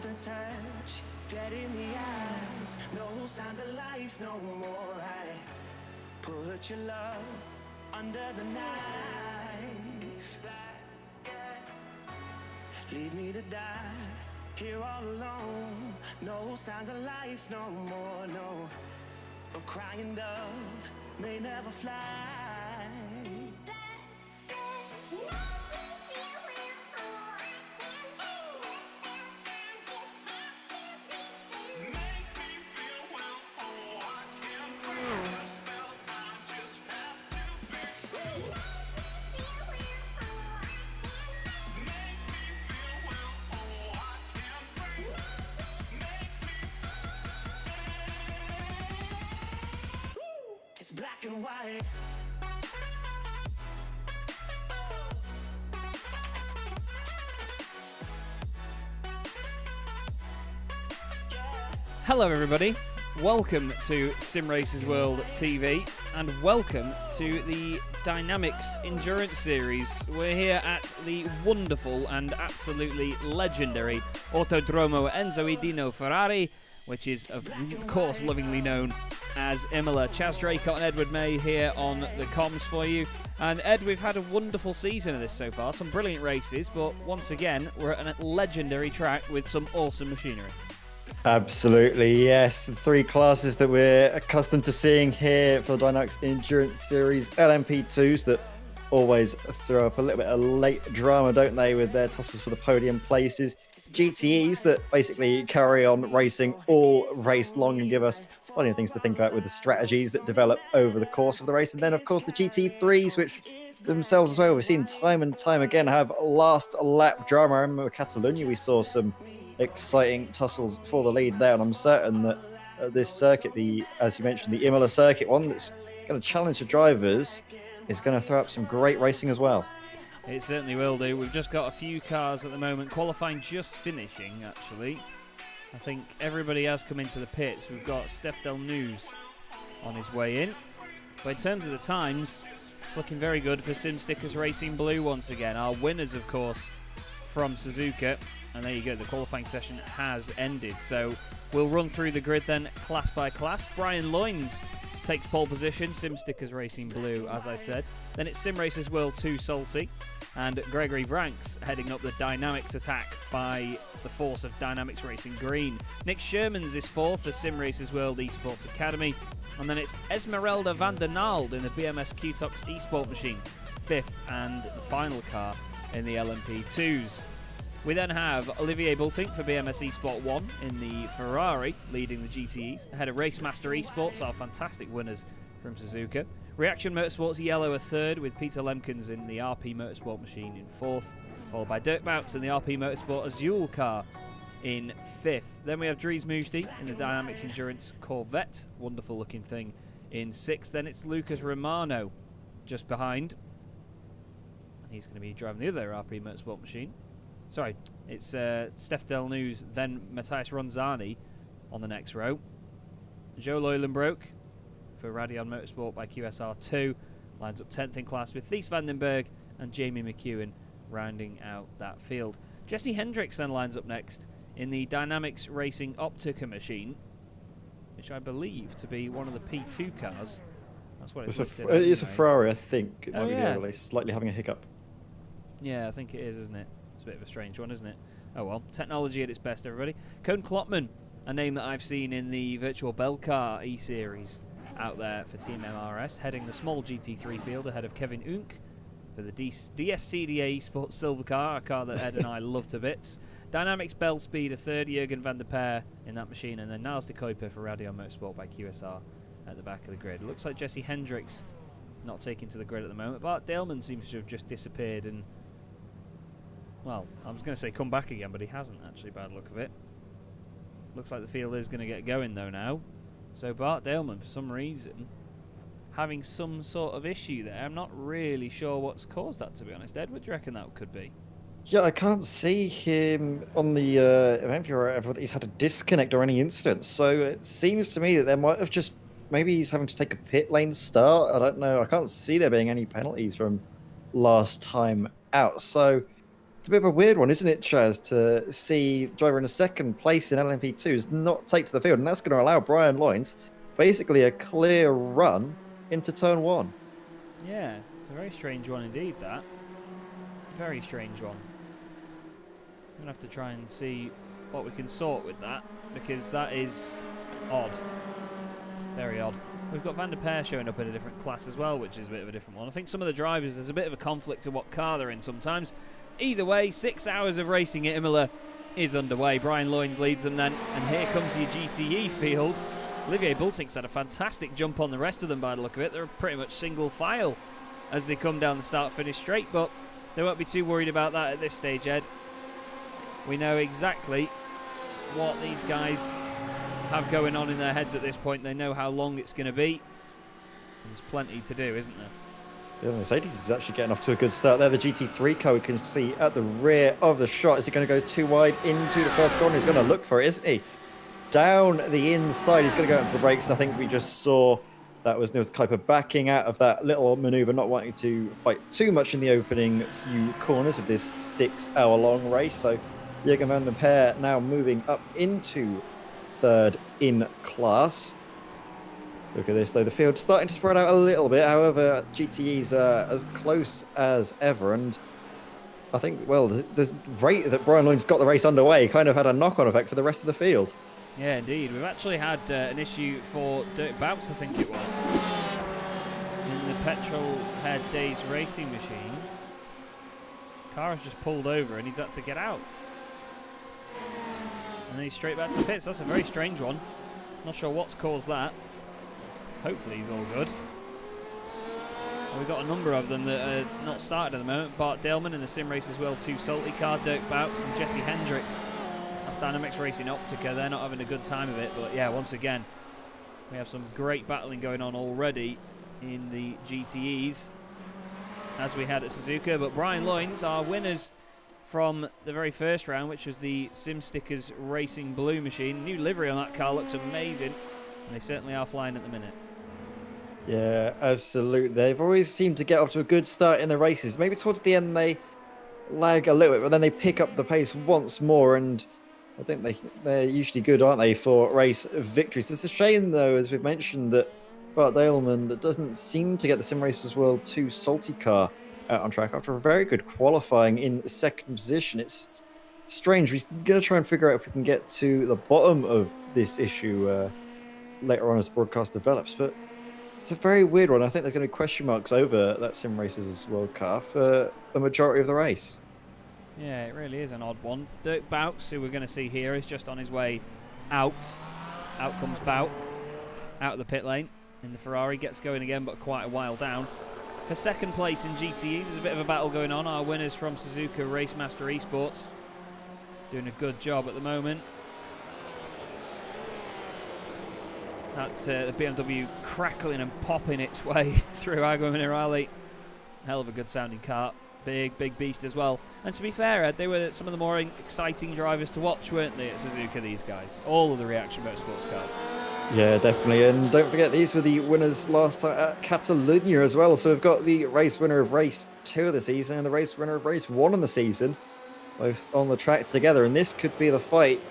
the touch, dead in the eyes. No signs of life no more. I put your love under the knife. Leave me to die here all alone. No signs of life no more, no. A crying dove may never fly. It's black and white. Hello everybody, welcome to Sim Racers World TV and welcome to the DynamiXX Endurance Series. We're here at the wonderful and absolutely legendary Autodromo Enzo e Dino Ferrari, which is of course lovingly known as Imola. Chaz Draycott and Edward May here on the comms for you. And Ed, we've had a wonderful season of this so far, some brilliant races, but once again we're at a legendary track with some awesome machinery. Absolutely, yes. The three classes that we're accustomed to seeing here for the DynamiXX Endurance Series, LMP2s that always throw up a little bit of late drama, don't they, with their tussles for the podium places. GTEs that basically carry on racing all race long and give us plenty of things to think about with the strategies that develop over the course of the race. And then, of course, the GT3s, which themselves as well, we've seen time and time again have last lap drama. I remember Catalonia, we saw some exciting tussles for the lead there, and I'm certain that this circuit, as you mentioned, the Imola circuit, one that's going to challenge the drivers, is going to throw up some great racing as well. It certainly will do. We've just got a few cars at the moment, qualifying just finishing actually. I think everybody has come into the pits. We've got Steph Del News on his way in, but in terms of the times, it's looking very good for Sim Stickers Racing Blue once again. Our winners, of course, from Suzuka. And there you go, the qualifying session has ended. So we'll run through the grid then, class by class. Brian Loynes takes pole position, Sim Stickers Racing Blue, as I said. Then it's Sim Racers World 2 Salty, and Gregory Vranks heading up the DynamiXX attack by the force of DynamiXX Racing Green. Nick Sherman's is fourth for Sim Racers World Esports Academy. And then it's Esmeralda van der Nald in the BMS Qtox Esport machine, fifth and the final car in the LMP2s. We then have Olivier Bulting for BMS Esport 1 in the Ferrari, leading the GTEs, ahead of Racemaster Esports, our fantastic winners from Suzuka. Reaction Motorsports Yellow are third, with Peter Lemkens in the RP Motorsport machine in fourth, followed by Dirk Bouts in the RP Motorsport Azul car in fifth. Then we have Dries Moosty in the DynamiXX Endurance Corvette, wonderful looking thing, in sixth. Then it's Lucas Romano just behind, and he's going to be driving the other RP Motorsport machine. Sorry, it's Steph Del News, then Matthias Ronzani on the next row. Joe Leulenbroek for Radion Motorsport by QSR2 lines up 10th in class, with Thies Vandenberg and Jamie McEwen rounding out that field. Jesse Hendricks then lines up next in the DynamiXX Racing Optica machine, which I believe to be one of the P2 cars. That's what it's listed. It's a Ferrari, I think. It might be yeah. the other, slightly having a hiccup. Yeah, I think it is, isn't it? It's a bit of a strange one, isn't it? Oh well, technology at its best, everybody. Cone Klopman, a name that I've seen in the Virtual Bell Car E-Series out there for Team MRS, heading the small GT3 field ahead of Kevin Unk for the DSCDA Esports Silver Car, a car that Ed and I love to bits. DynamiXX Bell Speed, a third, Jurgen van der Peer in that machine, and then Niels de Kuiper for Radio Motorsport by QSR at the back of the grid. It looks like Jesse Hendricks not taking to the grid at the moment. Bart Daleman seems to have just disappeared and, well, I was going to say come back again, but he hasn't actually, by the look of it. Looks like the field is going to get going though now. So Bart Daleman, for some reason, having some sort of issue there. I'm not really sure what's caused that, to be honest. Ed, what do you reckon that could be? Yeah, I can't see him on the event viewer or whatever that he's had a disconnect or any incidents. So it seems to me that there might have just, maybe he's having to take a pit lane start. I don't know. I can't see there being any penalties from last time out. So It's a bit of a weird one, isn't it, Chaz, to see the driver in a second place in LMP2s not take to the field, and that's going to allow Brian Loynes basically a clear run into turn 1. Yeah, it's a very strange one indeed, that. Very strange one. I'm going to have to try and see what we can sort with that, because that is odd. Very odd. We've got Van der Peer showing up in a different class as well, which is a bit of a different one. I think some of the drivers, there's a bit of a conflict of what car they're in sometimes. Either way, 6 hours of racing at Imola is underway. Brian Loynes leads them then, and here comes your GTE field. Olivier Bultink's had a fantastic jump on the rest of them by the look of it. They're pretty much single file as they come down the start-finish straight, but they won't be too worried about that at this stage, Ed. We know exactly what these guys have going on in their heads at this point. They know how long it's going to be. There's plenty to do, isn't there? Yeah, the Mercedes is actually getting off to a good start there. The GT3 car we can see at the rear of the shot. Is he going to go too wide into the first corner? He's going to look for it, isn't he? Down the inside, he's going to go into the brakes. I think we just saw that was Niels Kuiper backing out of that little maneuver, not wanting to fight too much in the opening few corners of this 6-hour-long race. So Jürgen van der Peer now moving up into third in class. Look at this, though. The field's starting to spread out a little bit. However, GTE's as close as ever. And I think, well, the rate that Brian Loynes got the race underway kind of had a knock-on effect for the rest of the field. Yeah, indeed. We've actually had an issue for Dirk Bouts, I think it was, in the petrol head days racing machine. Car has just pulled over and he's had to get out. And then he's straight back to the pits. That's a very strange one. Not sure what's caused that. Hopefully he's all good. We've got a number of them that are not started at the moment. Bart Daleman in the sim race as well, 2 Salty car, Dirk Bouts and Jesse Hendricks. That's Dynamics Racing Optica. They're not having a good time of it, but yeah, once again, we have some great battling going on already in the GTEs, as we had at Suzuka. But Brian Loynes, our winners from the very first round, which was the Sim Stickers Racing Blue machine. New livery on that car looks amazing, and they certainly are flying at the minute. Yeah, absolutely. They've always seemed to get off to a good start in the races. Maybe towards the end they lag a little bit, but then they pick up the pace once more, and I think they're usually good, aren't they, for race victories. It's a shame, though, as we've mentioned, that Bart Daleman doesn't seem to get the Sim Racers World 2 Salty car out on track after a very good qualifying in second position. It's strange. We're going to try and figure out if we can get to the bottom of this issue later on as the broadcast develops, but it's a very weird one. I think there's going to be question marks over that Sim Racers World car for the majority of the race. Yeah, it really is an odd one. Dirk Bouts, who we're going to see here, is just on his way out. Out comes Bout, out of the pit lane in the Ferrari, gets going again, but quite a while down. For second place in GTE, there's a bit of a battle going on. Our winners from Suzuka Racemaster Esports doing a good job at the moment. That's the BMW crackling and popping its way through Agua Minerale. Hell of a good sounding car. Big beast as well. And to be fair, Ed, they were some of the more exciting drivers to watch, weren't they, at Suzuka, these guys? All of the Reaction Motorsports cars. Yeah, definitely. And don't forget, these were the winners last time at Catalunya as well. So we've got the race winner of race 2 of the season and the race winner of race 1 of the season, both on the track together. And this could be the fight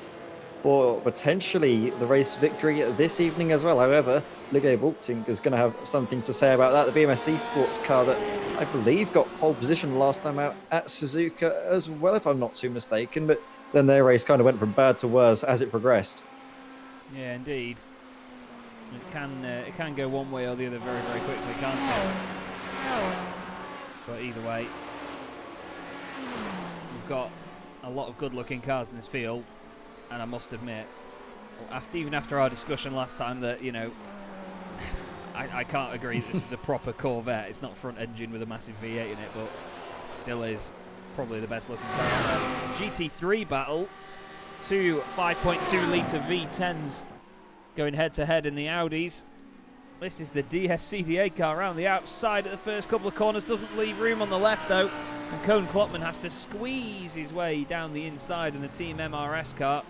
for potentially the race victory this evening as well. However, Olivier Bultink is going to have something to say about that. The BMS Esports car that I believe got pole position last time out at Suzuka as well, if I'm not too mistaken. But then their race kind of went from bad to worse as it progressed. Yeah, indeed. It can go one way or the other very, very quickly, can't it? But either way, we've got a lot of good-looking cars in this field. And I must admit, even after our discussion last time, that, you know, I can't agree this is a proper Corvette. It's not front engine with a massive V8 in it, but still is probably the best looking car. GT3 battle, 2 5.2 litre V10s going head to head in the Audis. This is the DS-CDA car around the outside at the first couple of corners. Doesn't leave room on the left, though. And Koen Klopman has to squeeze his way down the inside in the Team MRS car.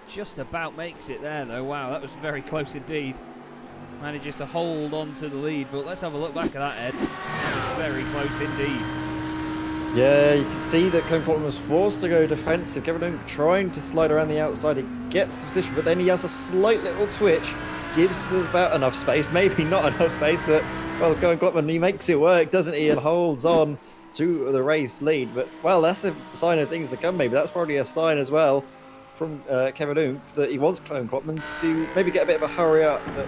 Just about makes it there, though. Wow, that was very close indeed. Manages to hold on to the lead, but let's have a look back at that, Ed. Very close indeed. Yeah, you can see that Kevin Cotton was forced to go defensive. Kevin Oak trying to slide around the outside. He gets the position, but then he has a slight little twitch. Gives about enough space. Maybe not enough space, but, well, Kevin Klopman, he makes it work, doesn't he? And holds on to the race lead. But, well, that's a sign of things to come, maybe. That's probably a sign as well from Kevin Oak that he wants Kevin Klopman to maybe get a bit of a hurry up. But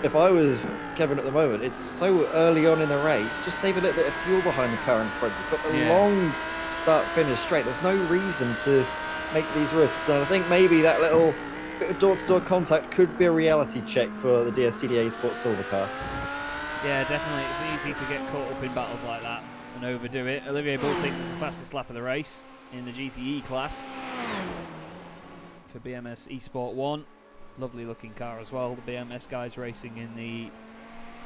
if I was Kevin at the moment, it's so early on in the race, just save a little bit of fuel behind the car in front. You've got a long start-finish straight. There's no reason to make these risks. And I think maybe that little bit of door-to-door contact could be a reality check for the DSCDA Sports Silver car. Yeah, definitely. It's easy to get caught up in battles like that and overdo it. Olivier Boulting was the fastest lap of the race in the GTE class for BMS eSport 1. Lovely looking car as well. The BMS guys racing in the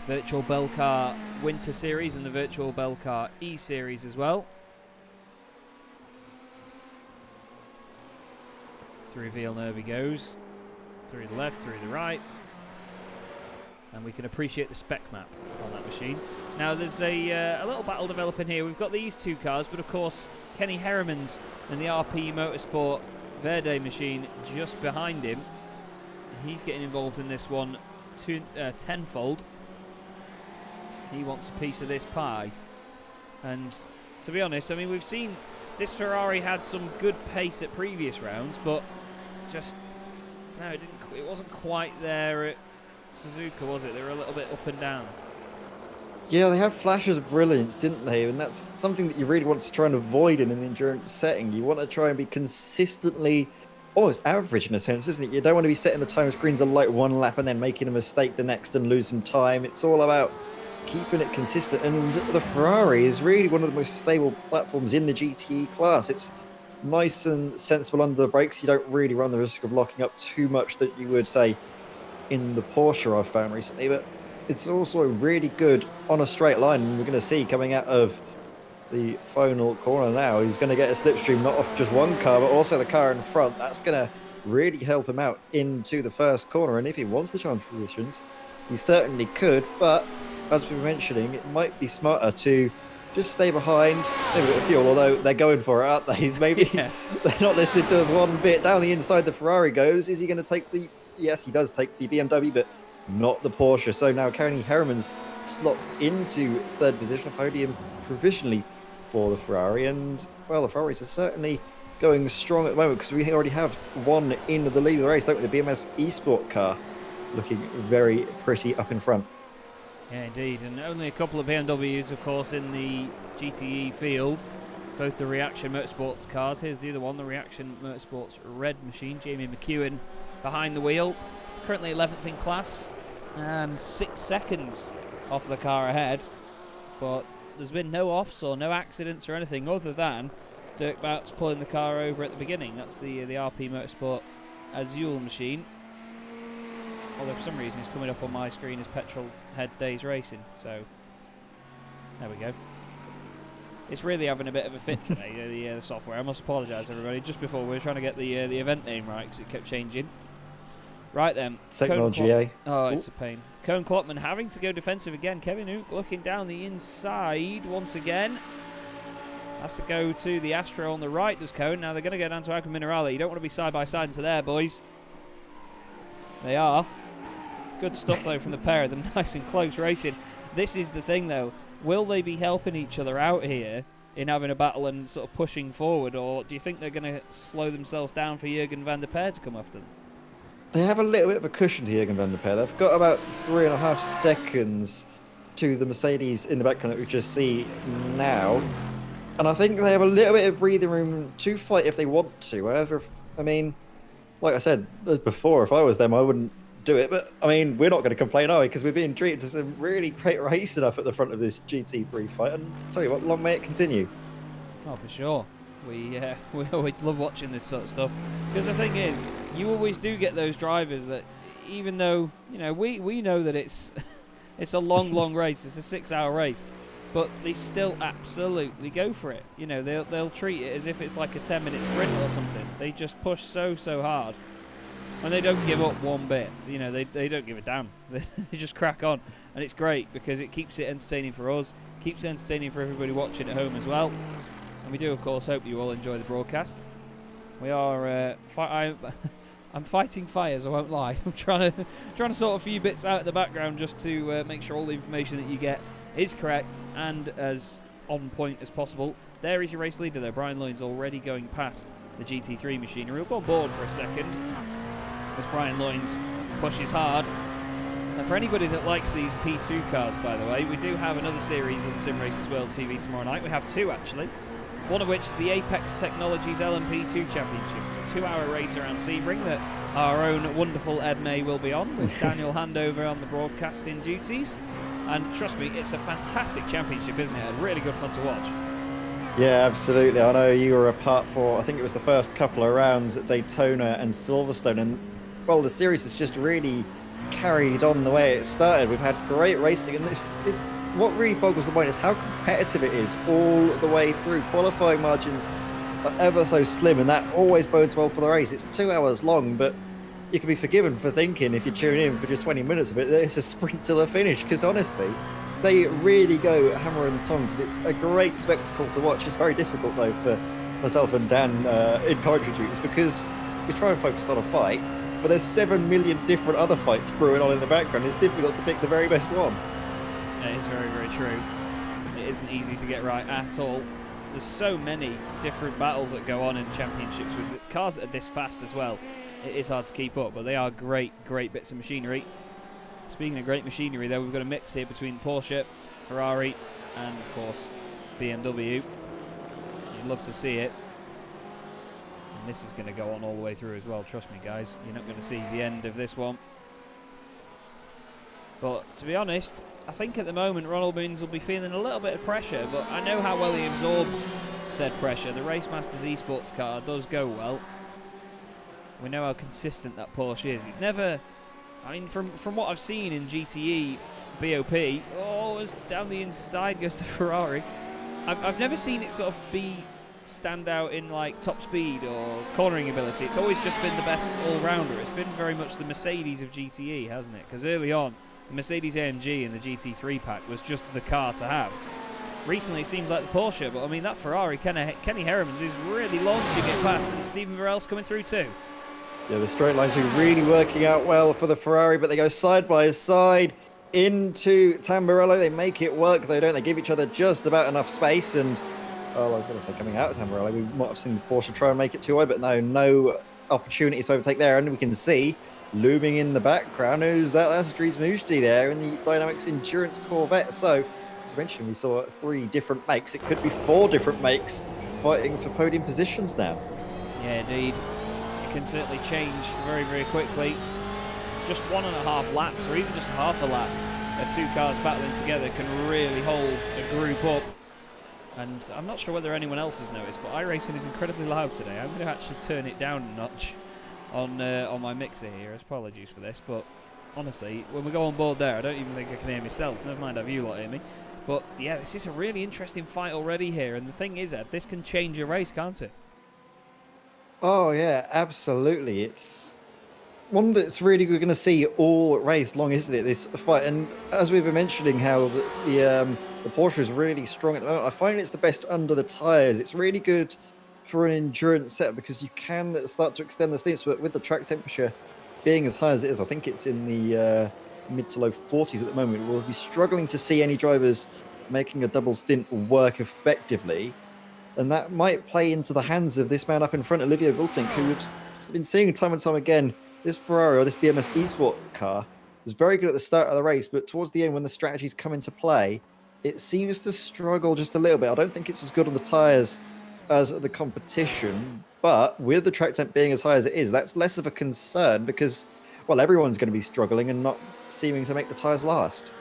Virtual Bell Car Winter Series and the Virtual Bell Car E Series as well. Through Villeneuve he goes. Through the left, through the right. And we can appreciate the spec map on that machine. Now there's a little battle developing here. We've got these two cars, but of course Kenny Herriman's and the RP Motorsport Verde machine just behind him. He's getting involved in this one tenfold. He wants a piece of this pie. And to be honest, I mean, we've seen this Ferrari had some good pace at previous rounds, but just, no, it wasn't quite there at Suzuka, was it? They were a little bit up and down. Yeah, they had flashes of brilliance, didn't they? And that's something that you really want to try and avoid in an endurance setting. You want to try and be consistently almost average in a sense, isn't it? You don't want to be setting the time screens alight one lap and then making a mistake the next and losing time. It's all about keeping it consistent. And the Ferrari is really one of the most stable platforms in the GTE class. It's nice and sensible under the brakes. You don't really run the risk of locking up too much that you would say in the Porsche I've found recently. But it's also really good on a straight line. And we're going to see coming out of the final corner now, he's going to get a slipstream not off just one car but also the car in front. That's going to really help him out into the first corner, and if he wants the chance positions he certainly could, but as we were mentioning, it might be smarter to just stay behind, maybe a bit of fuel, although they're going for it, aren't they? Maybe they're not listening to us one bit. Down the inside the Ferrari goes. Is he going to take the, yes he does take the BMW, but not the Porsche. So now Kenny Herriman's slots into third position, a podium provisionally for the Ferrari, and well, the Ferraris are certainly going strong at the moment because we already have one in the lead of the race, don't we? The BMS eSport car looking very pretty up in front. Yeah, indeed, and only a couple of BMWs, of course, in the GTE field. Both the Reaction Motorsports cars. Here's the other one, the Reaction Motorsports red machine. Jamie McEwen behind the wheel, currently 11th in class and 6 seconds off the car ahead, but there's been no offs or no accidents or anything other than Dirk Bouts pulling the car over at the beginning. That's the RP Motorsport Azul machine. Although for some reason it's coming up on my screen as Petrol Head Days Racing. So there we go. It's really having a bit of a fit today, the software. I must apologise, everybody. Just before we were trying to get the event name right because it kept changing. Right then. Technology, eh? Oh, it's a pain. Cone Klopman having to go defensive again. Kevin Hook looking down the inside once again. Has to go to the Astro on the right, does Cone. Now they're going to go down to Agua Minerale. You don't want to be side by side into there, boys. They are. Good stuff, though, from the pair of them. Nice and close racing. This is the thing, though. Will they be helping each other out here in having a battle and sort of pushing forward, or do you think they're going to slow themselves down for Jürgen van der Peer to come after them? They have a little bit of a cushion to Jürgen van der Peer. They've got about 3.5 seconds to the Mercedes in the background that we just see now. And I think they have a little bit of breathing room to fight if they want to. However, I mean, like I said before, if I was them, I wouldn't do it. But, I mean, we're not going to complain, are we? Because we're being treated to some really great racing up at the front of this GT3 fight. And I'll tell you what, long may it continue. Oh, for sure. We always love watching this sort of stuff. Because the thing is, you always do get those drivers that, even though, you know, we know that it's it's a long race, it's a 6-hour race, but they still absolutely go for it. You know, they'll treat it as if it's like a 10-minute sprint or something. They just push so hard. And they don't give up one bit. You know, they don't give a damn. They just crack on. And it's great because it keeps it entertaining for us, keeps it entertaining for everybody watching at home as well. And we do, of course, hope you all enjoy the broadcast. We are... I'm fighting fires, I won't lie. I'm trying to sort a few bits out in the background just to make sure all the information that you get is correct and as on point as possible. There is your race leader, though. Brian Lloyd's already going past the GT3 machinery. We'll go on board for a second as Brian Lloyds pushes hard. And for anybody that likes these P2 cars, by the way, we do have another series on Sim Racers World TV tomorrow night. We have two, actually. One of which is the Apex Technologies LMP2 Championship. It's a 2-hour race around Sebring that our own wonderful Ed May will be on, with Daniel Handover on the broadcasting duties. And trust me, it's a fantastic championship, isn't it? Really good fun to watch. Yeah, absolutely. I know you were a part for, I think it was the first couple of rounds at Daytona and Silverstone. And, well, the series has just really carried on the way it started. We've had great racing. And it's what really boggles the mind is how competitive it is all the way through. Qualifying margins are ever so slim, and that always bodes well for the race. It's 2 hours long, but you can be forgiven for thinking, if you tune in for just 20 minutes of it, that it's a sprint to the finish, because honestly, they really go hammer and tongs, and it's a great spectacle to watch. It's very difficult, though, for myself and Dan in commentary duties, because we try and focus on a fight, but there's 7 million different other fights brewing on in the background. It's difficult to pick the very best one. It is very, very true. It isn't easy to get right at all. There's so many different battles that go on in championships with cars that are this fast as well. It is hard to keep up, but they are great, great bits of machinery. Speaking of great machinery, though, we've got a mix here between Porsche, Ferrari, and, of course, BMW. You'd love to see it. And this is going to go on all the way through as well. Trust me, guys. You're not going to see the end of this one. But, to be honest, I think at the moment Ronald Means will be feeling a little bit of pressure, but I know how well he absorbs said pressure. The Race Masters Esports car does go well. We know how consistent that Porsche is. It's never... I mean, from what I've seen in GTE, BOP, as down the inside goes the Ferrari. I've never seen it sort of stand out in like top speed or cornering ability. It's always just been the best all-rounder. It's been very much the Mercedes of GTE, hasn't it? Because early on, the Mercedes AMG in the GT3 pack was just the car to have. Recently, it seems like the Porsche, but I mean, that Ferrari, Kenny Heremans, is really launching it past, and Stephen Varell's coming through too. Yeah, the straight lines are really working out well for the Ferrari, but they go side by side into Tamburello. They make it work, though, don't they? Give each other just about enough space. And, I was going to say coming out of Tamburello, we might have seen the Porsche try and make it too wide, but no opportunity to overtake there. And we can see, looming in the background, who's that? That's Dries Mujdi there in the DynamiXX Endurance Corvette. So, as mentioned, we saw 3 different makes. It could be 4 different makes fighting for podium positions now. Yeah, indeed. Can certainly change very, very quickly. Just 1.5 laps, or even just half a lap of 2 cars battling together can really hold a group up. And I'm not sure whether anyone else has noticed, but iRacing is incredibly loud today. I'm going to actually turn it down a notch on my mixer here. Apologies for this, but honestly, when we go on board there, I don't even think I can hear myself. Never mind have you lot hear me. But yeah, this is a really interesting fight already here. And the thing is, Ed, this can change a race, can't it? Oh, yeah, absolutely. It's one that's really we're going to see all race long, isn't it, this fight? And as we've been mentioning how the Porsche is really strong at the moment, I find it's the best under the tyres. It's really good for an endurance setup because you can start to extend the stints, but with the track temperature being as high as it is, I think it's in the mid to low 40s at the moment, we'll be struggling to see any drivers making a double stint work effectively. And that might play into the hands of this man up in front, Olivier Bultink, who we've been seeing time and time again. This Ferrari or this BMS eSport car is very good at the start of the race, but towards the end, when the strategies come into play, it seems to struggle just a little bit. I don't think it's as good on the tyres as the competition, but with the track temp being as high as it is, that's less of a concern because, well, everyone's going to be struggling and not seeming to make the tyres last.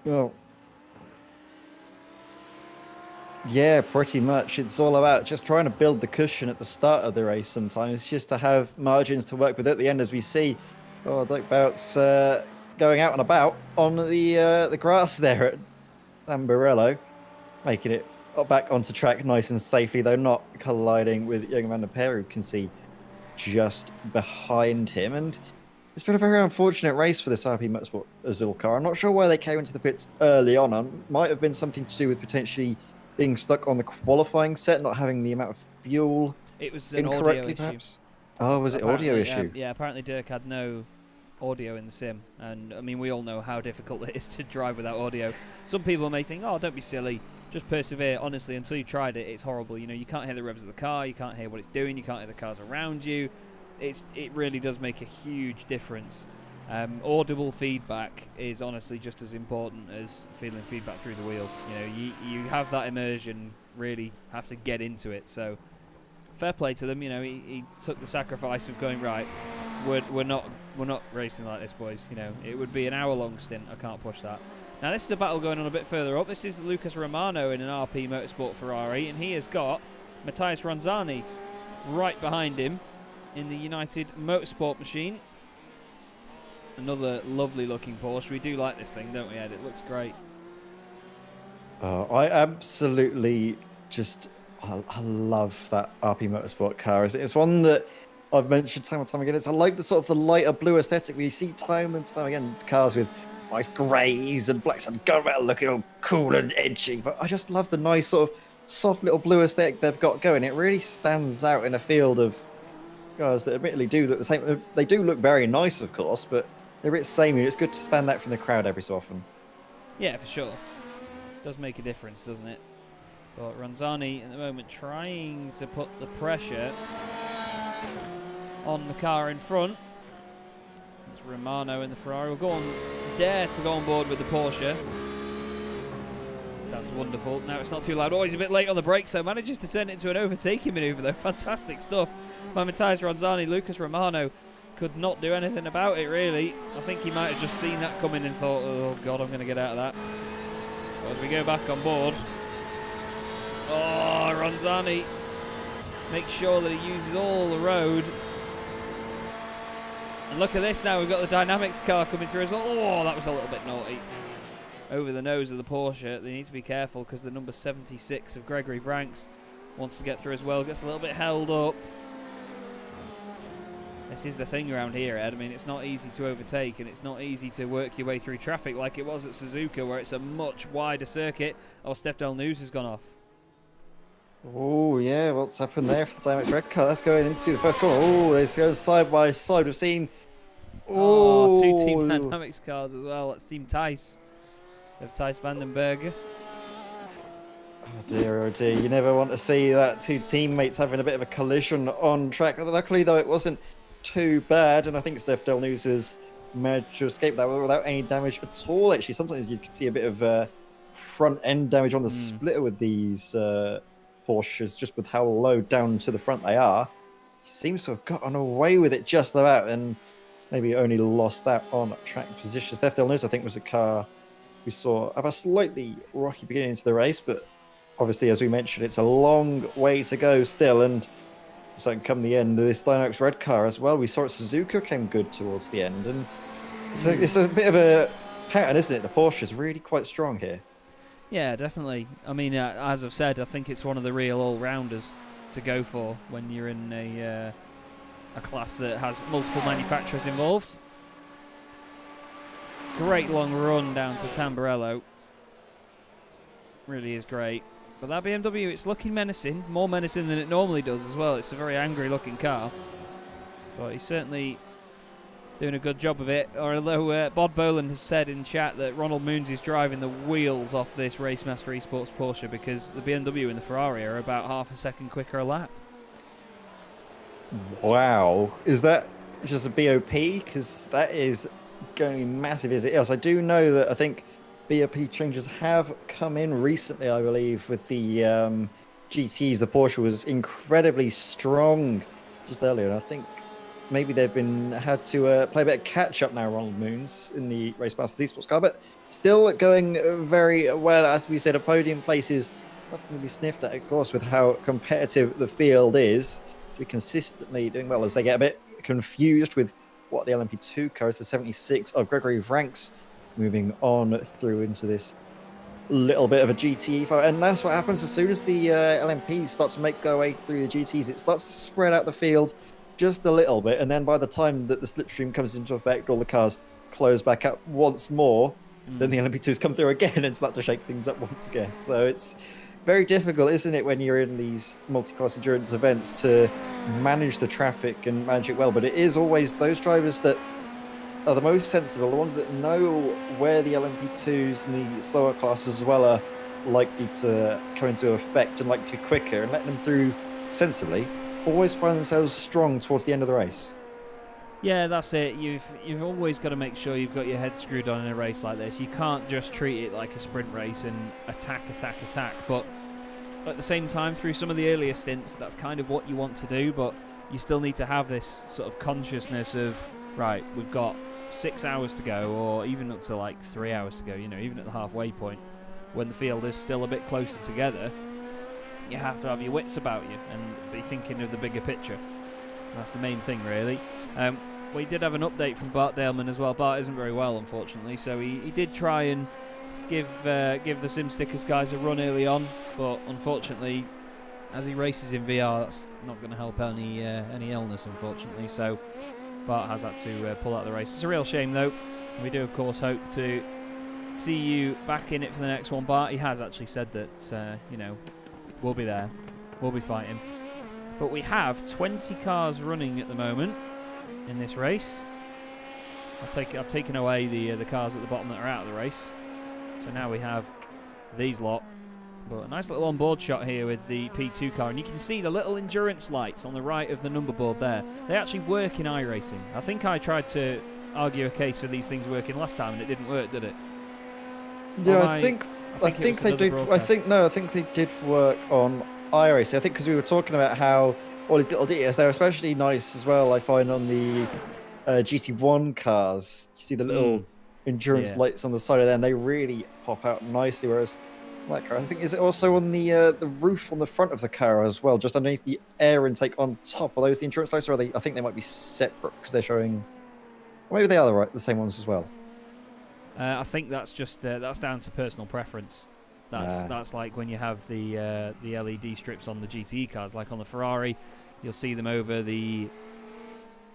Well, yeah, pretty much. It's all about just trying to build the cushion at the start of the race sometimes, just to have margins to work with at the end, as we see. Oh, Doug Bout's going out and about on the grass there at Tamburello, making it back onto track nice and safely, though not colliding with young Amanda Peru, who can see just behind him. And it's been a very unfortunate race for this RP Motorsport Azul car. I'm not sure why they came into the pits early on. It might have been something to do with potentially being stuck on the qualifying set, not having the amount of fuel It was an audio incorrectly, issue. perhaps. Oh, was it audio issue? Yeah, apparently Dirk had no audio in the sim, and I mean we all know how difficult it is to drive without audio. Some people may think, oh, don't be silly, just persevere. Honestly, until you've tried it, it's horrible. You know, you can't hear the revs of the car, you can't hear what it's doing, you can't hear the cars around you. It really does make a huge difference. Audible feedback is honestly just as important as feeling feedback through the wheel. You know, you have that immersion, really have to get into it. So fair play to them. You know, he took the sacrifice of going, right, we're not racing like this, boys. You know, it would be an hour-long stint. I can't push that. Now this is a battle going on a bit further up. This is Lucas Romano in an RP Motorsport Ferrari, and he has got Matthias Ronzani right behind him in the United Motorsport machine. Another lovely looking Porsche. We do like this thing, don't we, Ed? It looks great. I absolutely just I love that RP Motorsport car. It's one that I've mentioned time and time again. I like the sort of the lighter blue aesthetic we see time and time again. Cars with nice greys and blacks and gold metal looking all cool and edgy. But I just love the nice sort of soft little blue aesthetic they've got going. It really stands out in a field of cars that admittedly do look the same. They do look very nice, of course, but they're a bit samey. It's good to stand out from the crowd every so often. Yeah, for sure. Does make a difference, doesn't it? But Ronzani at the moment trying to put the pressure on the car in front. It's Romano in the Ferrari. Will dare to go on board with the Porsche. Sounds wonderful. Now it's not too loud. Oh, he's a bit late on the brakes, though. Manages to turn it into an overtaking manoeuvre, though. Fantastic stuff by Matthias Ronzani. Lucas Romano could not do anything about it, really. I think he might have just seen that coming and thought, oh, God, I'm going to get out of that. So as we go back on board. Oh, Ronzani makes sure that he uses all the road. And look at this now. We've got the Dynamics car coming through as well. Oh, that was a little bit naughty. Over the nose of the Porsche. They need to be careful because the number 76 of Gregory Franks wants to get through as well. Gets a little bit held up. This is the thing around here, Ed. I mean, it's not easy to overtake and it's not easy to work your way through traffic like it was at Suzuka, where it's a much wider circuit. Oh, Steph Del News has gone off. Oh, yeah, what's happened there for the DynamiXX red car? That's going into the first corner. Oh, they're going side by side. We've seen... Oh, two Team Dynamics cars as well. That's Team Thijs. Of Thijs Vandenberg. Oh dear, you never want to see that two teammates having a bit of a collision on track. Luckily, though, it wasn't too bad, and I think Steph Del News has managed to escape that without any damage at all. Actually, sometimes you can see a bit of front end damage on the splitter with these Porsches, just with how low down to the front they are. He seems to have gotten away with it just about, and maybe only lost that on track position. Steph Del News, I think, was a car we saw have a slightly rocky beginning to the race, but obviously, as we mentioned, it's a long way to go still, and so come the end of this DynamiXX red car as well. We saw it, Suzuka came good towards the end, and it's a bit of a pattern, isn't it? The Porsche is really quite strong here. Yeah, definitely. I mean, as I've said, I think it's one of the real all-rounders to go for when you're in a class that has multiple manufacturers involved. Great long run down to Tamburello. Really is great. But that BMW, it's looking menacing. More menacing than it normally does as well. It's a very angry looking car. But he's certainly doing a good job of it. Although Bod Boland has said in chat that Ronald Moons is driving the wheels off this Racemaster Esports Porsche because the BMW and the Ferrari are about half a second quicker a lap. Wow. Is that just a BOP? Because that is going to be massive as it is. I do know that I think BOP changes have come in recently, I believe, with the GTs. The Porsche was incredibly strong just earlier, and I think maybe they've had to play a bit of catch up now, Ronald Moons, in the Race Masters esports car, but still going very well. As we said, a podium place is nothing to be sniffed at, of course, with how competitive the field is. We're consistently doing well as they get a bit confused with what the LMP2 car is, the 76 of Gregory Vranks, moving on through into this little bit of a GTE fight. And that's what happens as soon as the LMPs start to make their way through the GTs. It starts to spread out the field just a little bit. And then by the time that the slipstream comes into effect, all the cars close back up once more, then the LMP2s come through again and start to shake things up once again. So it's very difficult, isn't it, when you're in these multi-class endurance events to manage the traffic and manage it well. But it is always those drivers that are the most sensible, the ones that know where the LMP2s and the slower classes as well are likely to come into effect and likely to be quicker, and letting them through sensibly, always find themselves strong towards the end of the race. Yeah, that's it. You've always got to make sure you've got your head screwed on in a race like this. You can't just treat it like a sprint race and attack. But at the same time, through some of the earlier stints, that's kind of what you want to do. But you still need to have this sort of consciousness of, right, we've got 6 hours to go, or even up to like 3 hours to go, even at the halfway point, when the field is still a bit closer together, you have to have your wits about you and be thinking of the bigger picture. That's the main thing, really. We did have an update from Bart Daleman as well. Bart isn't very well, unfortunately, so he did try and give the Sim Stickers guys a run early on, but unfortunately, as he races in VR, that's not going to help any illness, unfortunately, so Bart has had to pull out the race. It's a real shame, though. We do, of course, hope to see you back in it for the next one. Bart, he has actually said that, we'll be there. We'll be fighting. But we have 20 cars running at the moment in this race. I've taken away the cars at the bottom that are out of the race. So now we have these lot. But a nice little onboard shot here with the P2 car. And you can see the little endurance lights on the right of the number board there. They actually work in iRacing. I think I tried to argue a case for these things working last time and it didn't work, did it? Yeah, I think they did. I think they did work on iRacing. I think because we were talking about how all these little details, they're especially nice as well, I find, on the GT1 cars. You see the little endurance lights on the side of them, they really pop out nicely, whereas that car, I think, is it also on the roof on the front of the car as well, just underneath the air intake on top? Are those the endurance lights, or are they? I think they might be separate because they're showing, or maybe they are the same ones as well. I think that's just that's down to personal preference. That's like when you have the LED strips on the GTE cars, like on the Ferrari, you'll see them over the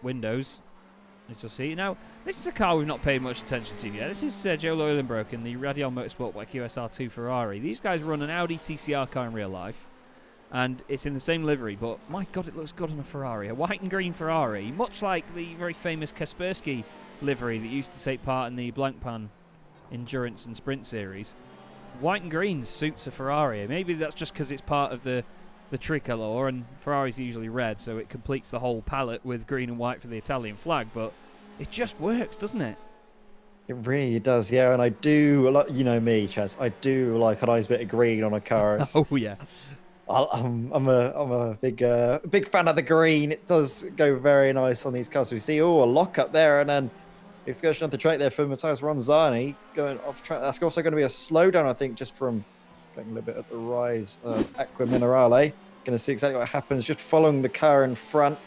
windows. You'll see. Now, this is a car we've not paid much attention to yet. This is Joe Leulenbroek in the Radial Motorsport by QSR2 Ferrari. These guys run an Audi TCR car in real life, and it's in the same livery, but my God, it looks good on a Ferrari. A white and green Ferrari, much like the very famous Kaspersky livery that used to take part in the Blancpain Endurance and Sprint Series. White and green suits a Ferrari. Maybe that's just because it's part of the tricolour, and Ferrari's usually red, so it completes the whole palette with green and white for the Italian flag, but it just works, doesn't it? It really does, yeah. And I do, you know me, Chaz, I do like a nice bit of green on a car. Oh yeah, I'm a big fan of the green. It does go very nice on these cars. We see a lock up there, and then excursion off the track there for Matthias Ronzani going off track. That's also going to be a slowdown, I think, just from getting a little bit at the rise of Acqua Minerale. Going to see exactly what happens, just following the car in front.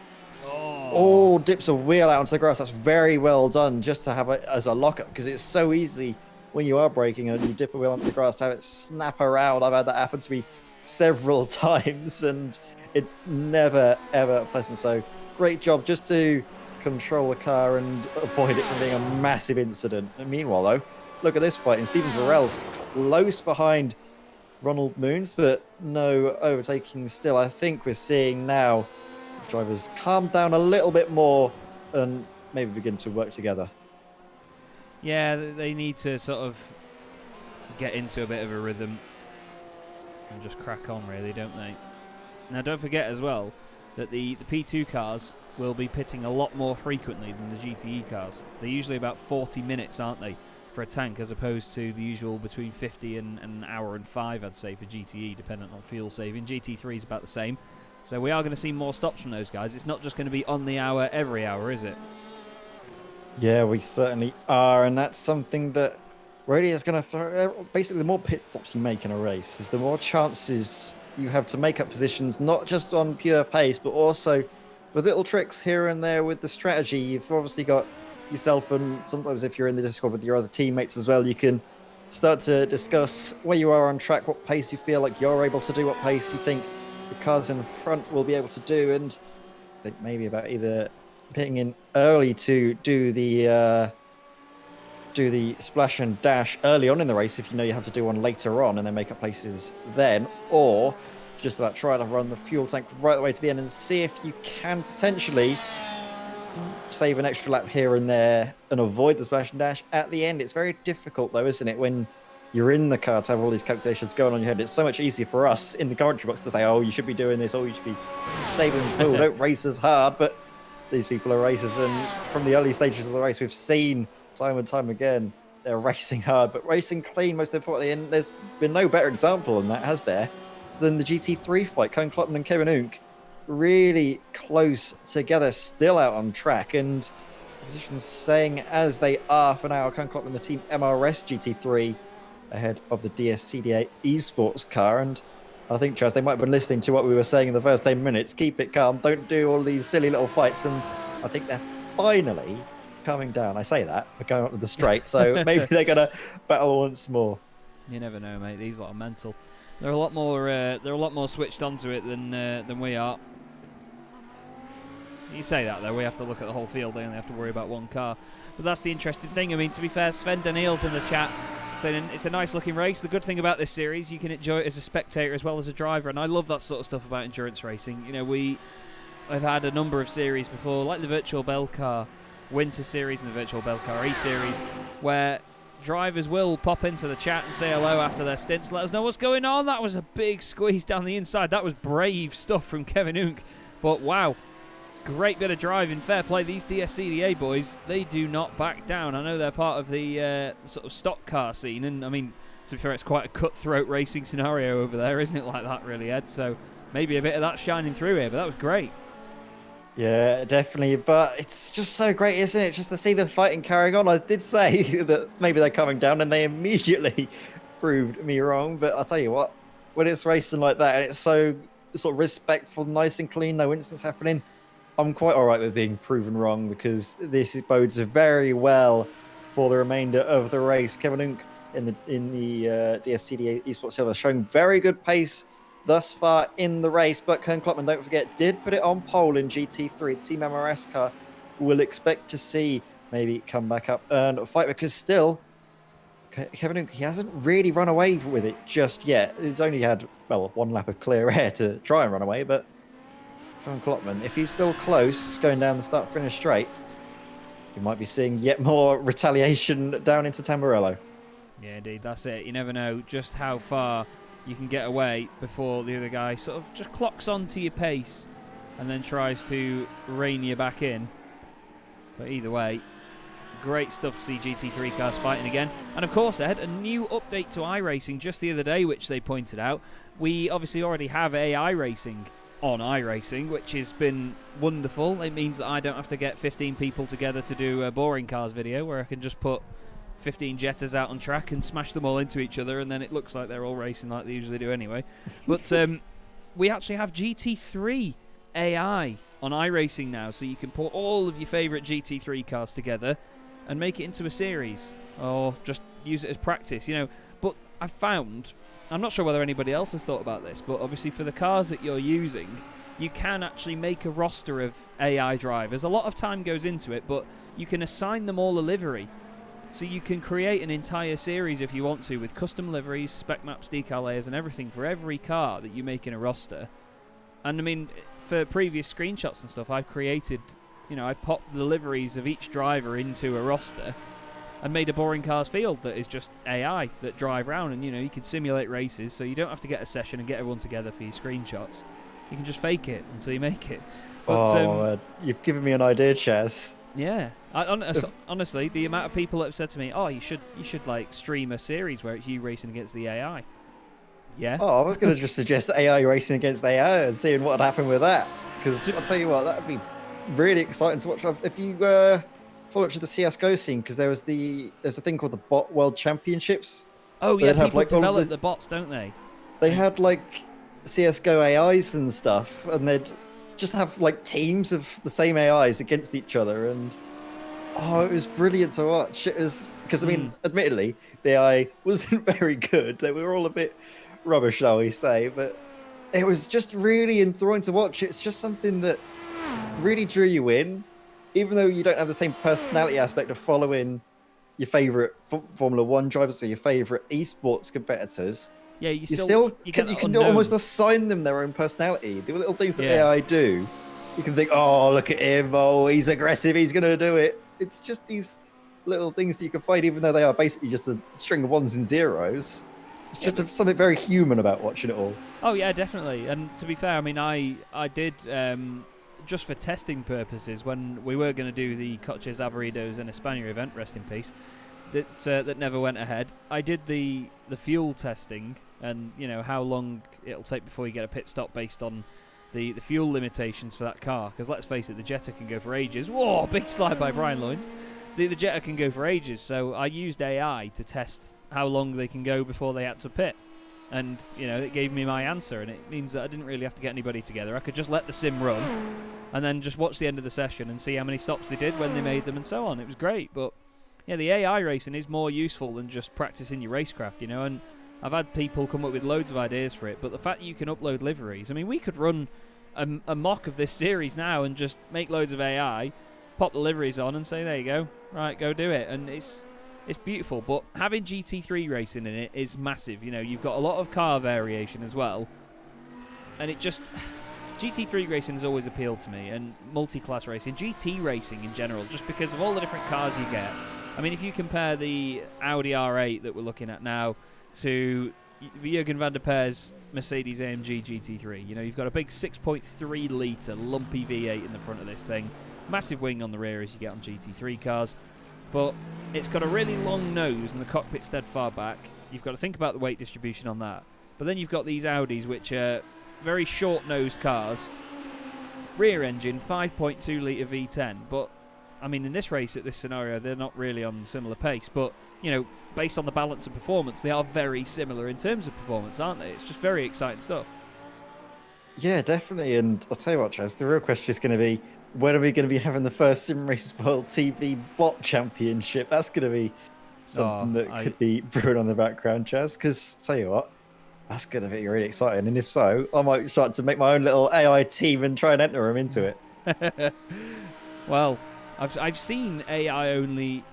Oh, dips a wheel out onto the grass. That's very well done, just to have it as a lockup, because it's so easy when you are braking and you dip a wheel onto the grass to have it snap around. I've had that happen to me several times, and it's never, ever pleasant. So great job just to control the car and avoid it from being a massive incident. And meanwhile, though, look at this fight. And Stephen Varell's close behind Ronald Moons, but no overtaking still. I think we're seeing now drivers calm down a little bit more and maybe begin to work together. Yeah, they need to sort of get into a bit of a rhythm and just crack on, really, don't they? Now, don't forget as well that the P2 cars will be pitting a lot more frequently than the GTE cars. They're usually about 40 minutes, aren't they, for a tank, as opposed to the usual between 50 and an hour and 5, I'd say, for GTE, dependent on fuel saving. GT3 is about the same. So we are going to see more stops from those guys. It's not just going to be on the hour, every hour, is it? Yeah, we certainly are, and that's something that really is going to throw. Basically, the more pit stops you make in a race, is the more chances you have to make up positions, not just on pure pace, but also with little tricks here and there with the strategy. You've obviously got yourself, and sometimes if you're in the Discord with your other teammates as well, you can start to discuss where you are on track, what pace you feel like you're able to do, what pace you think the cars in front will be able to do, and I think maybe about either pitting in early to do the splash and dash early on in the race if you know you have to do one later on and then make up places then, or just about try to run the fuel tank right the way to the end and see if you can potentially save an extra lap here and there and avoid the splash and dash at the end. It's very difficult though, isn't it, when you're in the car to have all these calculations going on in your head. It's so much easier for us in the commentary box to say, oh, you should be doing this, or you should be saving fuel, don't race as hard, but these people are racers, and from the early stages of the race, we've seen time and time again they're racing hard, but racing clean most importantly. And there's been no better example than that, has there, than the GT3 fight. Koen Klopman and Kevin Unk really close together, still out on track, and positions staying as they are for now. Koen Klopman, the Team MRS GT3, ahead of the DSCDA esports car. And I think, Chaz, they might have been listening to what we were saying in the first 10 minutes. Keep it calm. Don't do all these silly little fights. And I think they're finally calming down. I say that, but going up with the straight. So maybe they're going to battle once more. You never know, mate. These lot are mental. They're a lot more switched onto it than we are. You say that, though. We have to look at the whole field. They only have to worry about one car. But that's the interesting thing. I mean, to be fair, Sven Daniel's in the chat saying it's a nice-looking race. The good thing about this series, you can enjoy it as a spectator as well as a driver, and I love that sort of stuff about endurance racing. You know, I've had a number of series before, like the Virtual Bell Car Winter Series and the Virtual Bell Car E-Series, where drivers will pop into the chat and say hello after their stints, let us know what's going on. That was a big squeeze down the inside. That was brave stuff from Kevin Unk. But wow, great bit of driving. Fair play. These DSCDA boys, they do not back down. I know they're part of the sort of stock car scene, and I mean, to be fair, it's quite a cutthroat racing scenario over there, isn't it, like that, really, Ed? So maybe a bit of that shining through here, but that was great. Yeah, definitely. But it's just so great, isn't it, just to see them fighting carrying on. I did say that maybe they're coming down, and they immediately proved me wrong. But I'll tell you what, when it's racing like that, and it's so sort of respectful, nice and clean, no incidents happening, I'm quite all right with being proven wrong, because this bodes very well for the remainder of the race. Kevin Unk in the DSCDA Esports Silver showing very good pace thus far in the race, but Koen Klopman, don't forget, did put it on pole in GT3. The Team MRS car will expect to see maybe come back up and fight, because still Kevin Unk, he hasn't really run away with it just yet. He's only had, well, one lap of clear air to try and run away, but Koen Klopman, if he's still close going down the start-finish straight, we might be seeing yet more retaliation down into Tamburello. Yeah, indeed, that's it. You never know just how far you can get away before the other guy sort of just clocks onto your pace and then tries to rein you back in. But either way, great stuff to see GT3 cars fighting again. And of course, Ed, a new update to iRacing just the other day, which they pointed out. We obviously already have AI racing on iRacing, which has been wonderful. It means that I don't have to get 15 people together to do a boring cars video, where I can just put 15 Jettas out on track and smash them all into each other, and then it looks like they're all racing like they usually do anyway. But we actually have GT3 AI on iRacing now, so you can put all of your favourite GT3 cars together and make it into a series, or just use it as practice, you know. But I've found, I'm not sure whether anybody else has thought about this, but obviously for the cars that you're using, you can actually make a roster of AI drivers. A lot of time goes into it, but you can assign them all a livery. So you can create an entire series if you want to, with custom liveries, spec maps, decal layers, and everything for every car that you make in a roster. And I mean, for previous screenshots and stuff, I've created, you know, I popped the liveries of each driver into a roster and made a boring cars field that is just AI that drive around, and you know, you can simulate races, so you don't have to get a session and get everyone together for your screenshots. You can just fake it until you make it. But, you've given me an idea, Chaz. Yeah, honestly, the amount of people that have said to me, "Oh, you should like stream a series where it's you racing against the AI." Yeah. Oh, I was going to just suggest AI racing against AI and seeing what would happen with that. Because I'll tell you what, that would be really exciting to watch. If you follow the CS:GO scene, because there's a thing called the Bot World Championships. Oh where yeah, they'd have, people like, all of develop the bots, don't they? They had like CS:GO AIs and stuff, and they'd just have like teams of the same AIs against each other, and it was brilliant to watch. It was because, I mean, admittedly, the AI wasn't very good. They were all a bit rubbish, shall we say, but it was just really enthralling to watch. It's just something that really drew you in, even though you don't have the same personality aspect of following your favorite Formula One drivers or your favorite esports competitors. Yeah, you can almost assign them their own personality. The little things that AI do, you can think, oh, look at him, oh, he's aggressive, he's gonna do it. It's just these little things that you can find, even though they are basically just a string of ones and zeros. It's just something very human about watching it all. Oh yeah, definitely. And to be fair, I mean, I did just for testing purposes when we were going to do the Coches Abaridos and España event, rest in peace, that never went ahead. I did the fuel testing, and how long it'll take before you get a pit stop based on the fuel limitations for that car. Because let's face it, the Jetta can go for ages. Whoa, big slide by Brian Loynes. The Jetta can go for ages, so I used AI to test how long they can go before they had to pit. And, it gave me my answer, and it means that I didn't really have to get anybody together. I could just let the sim run, and then just watch the end of the session and see how many stops they did, when they made them, and so on. It was great, but, yeah, the AI racing is more useful than just practicing your racecraft, and I've had people come up with loads of ideas for it, but the fact that you can upload liveries, I mean, we could run a mock of this series now and just make loads of AI, pop the liveries on and say, there you go, right, go do it, and it's beautiful. But having GT3 racing in it is massive. You've got a lot of car variation as well, and GT3 racing has always appealed to me, and multi-class racing, GT racing in general, just because of all the different cars you get. I mean, if you compare the Audi R8 that we're looking at now to Jürgen van der Per's Mercedes AMG GT3, you've got a big 6.3 litre lumpy V8 in the front of this thing, massive wing on the rear as you get on GT3 cars, but it's got a really long nose and the cockpit's dead far back. You've got to think about the weight distribution on that. But then you've got these Audis, which are very short-nosed cars, rear engine, 5.2 litre V10, but I mean, in this race, at this scenario, they're not really on similar pace, but based on the balance of performance, they are very similar in terms of performance, aren't they? It's just very exciting stuff. Yeah, definitely. And I'll tell you what, Chaz, the real question is going to be, when are we going to be having the first Sim Race World TV Bot Championship? That's going to be something could be brewing on the background, Chaz, because I'll tell you what, that's going to be really exciting. And if so, I might start to make my own little AI team and try and enter them into it. Well, I've seen AI-only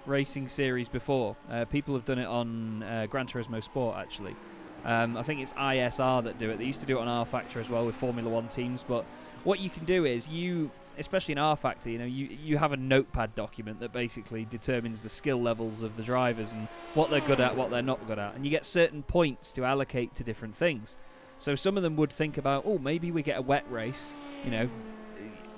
racing series before. People have done it on Gran Turismo Sport, actually. I think it's ISR that do it. They used to do it on R Factor as well with Formula One teams. But what you can do is especially in R Factor, you have a notepad document that basically determines the skill levels of the drivers and what they're good at, what they're not good at. And you get certain points to allocate to different things. So some of them would think about, maybe we get a wet race,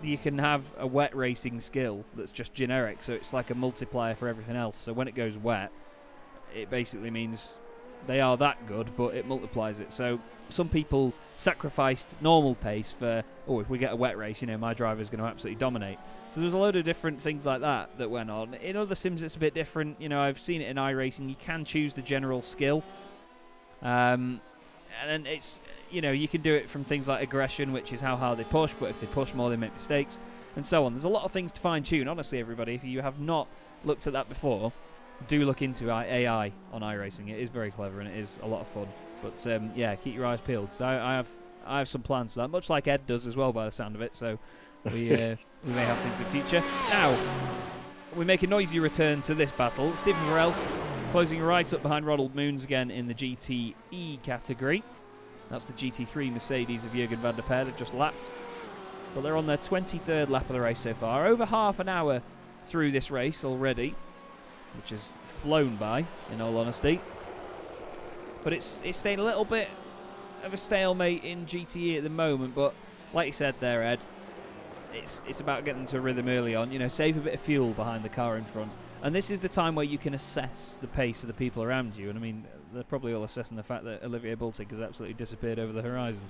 you can have a wet racing skill that's just generic, so it's like a multiplier for everything else. So when it goes wet, it basically means they are that good, but it multiplies it. So some people sacrificed normal pace for, if we get a wet race, my driver's going to absolutely dominate. So there's a load of different things like that went on. In other sims, it's a bit different. I've seen it in iRacing. You can choose the general skill. And it's, you can do it from things like aggression, which is how hard they push, but if they push more, they make mistakes, and so on. There's a lot of things to fine-tune. Honestly, everybody, if you have not looked at that before, do look into AI on iRacing. It is very clever, and it is a lot of fun. But, yeah, keep your eyes peeled, because I have some plans for that, much like Ed does as well, by the sound of it, so we may have things in future. Now, we make a noisy return to this battle. Stephen Verelst closing right up behind Ronald Moons again in the GTE category. That's the GT3 Mercedes of Jürgen van der Per. They've just lapped, but they're on their 23rd lap of the race so far. Over half an hour through this race already, which has flown by, in all honesty. But it's staying a little bit of a stalemate in GTE at the moment. But like you said there, Ed, it's about getting to a rhythm early on. Save a bit of fuel behind the car in front. And this is the time where you can assess the pace of the people around you. And I mean, they're probably all assessing the fact that Olivier Bultic has absolutely disappeared over the horizon.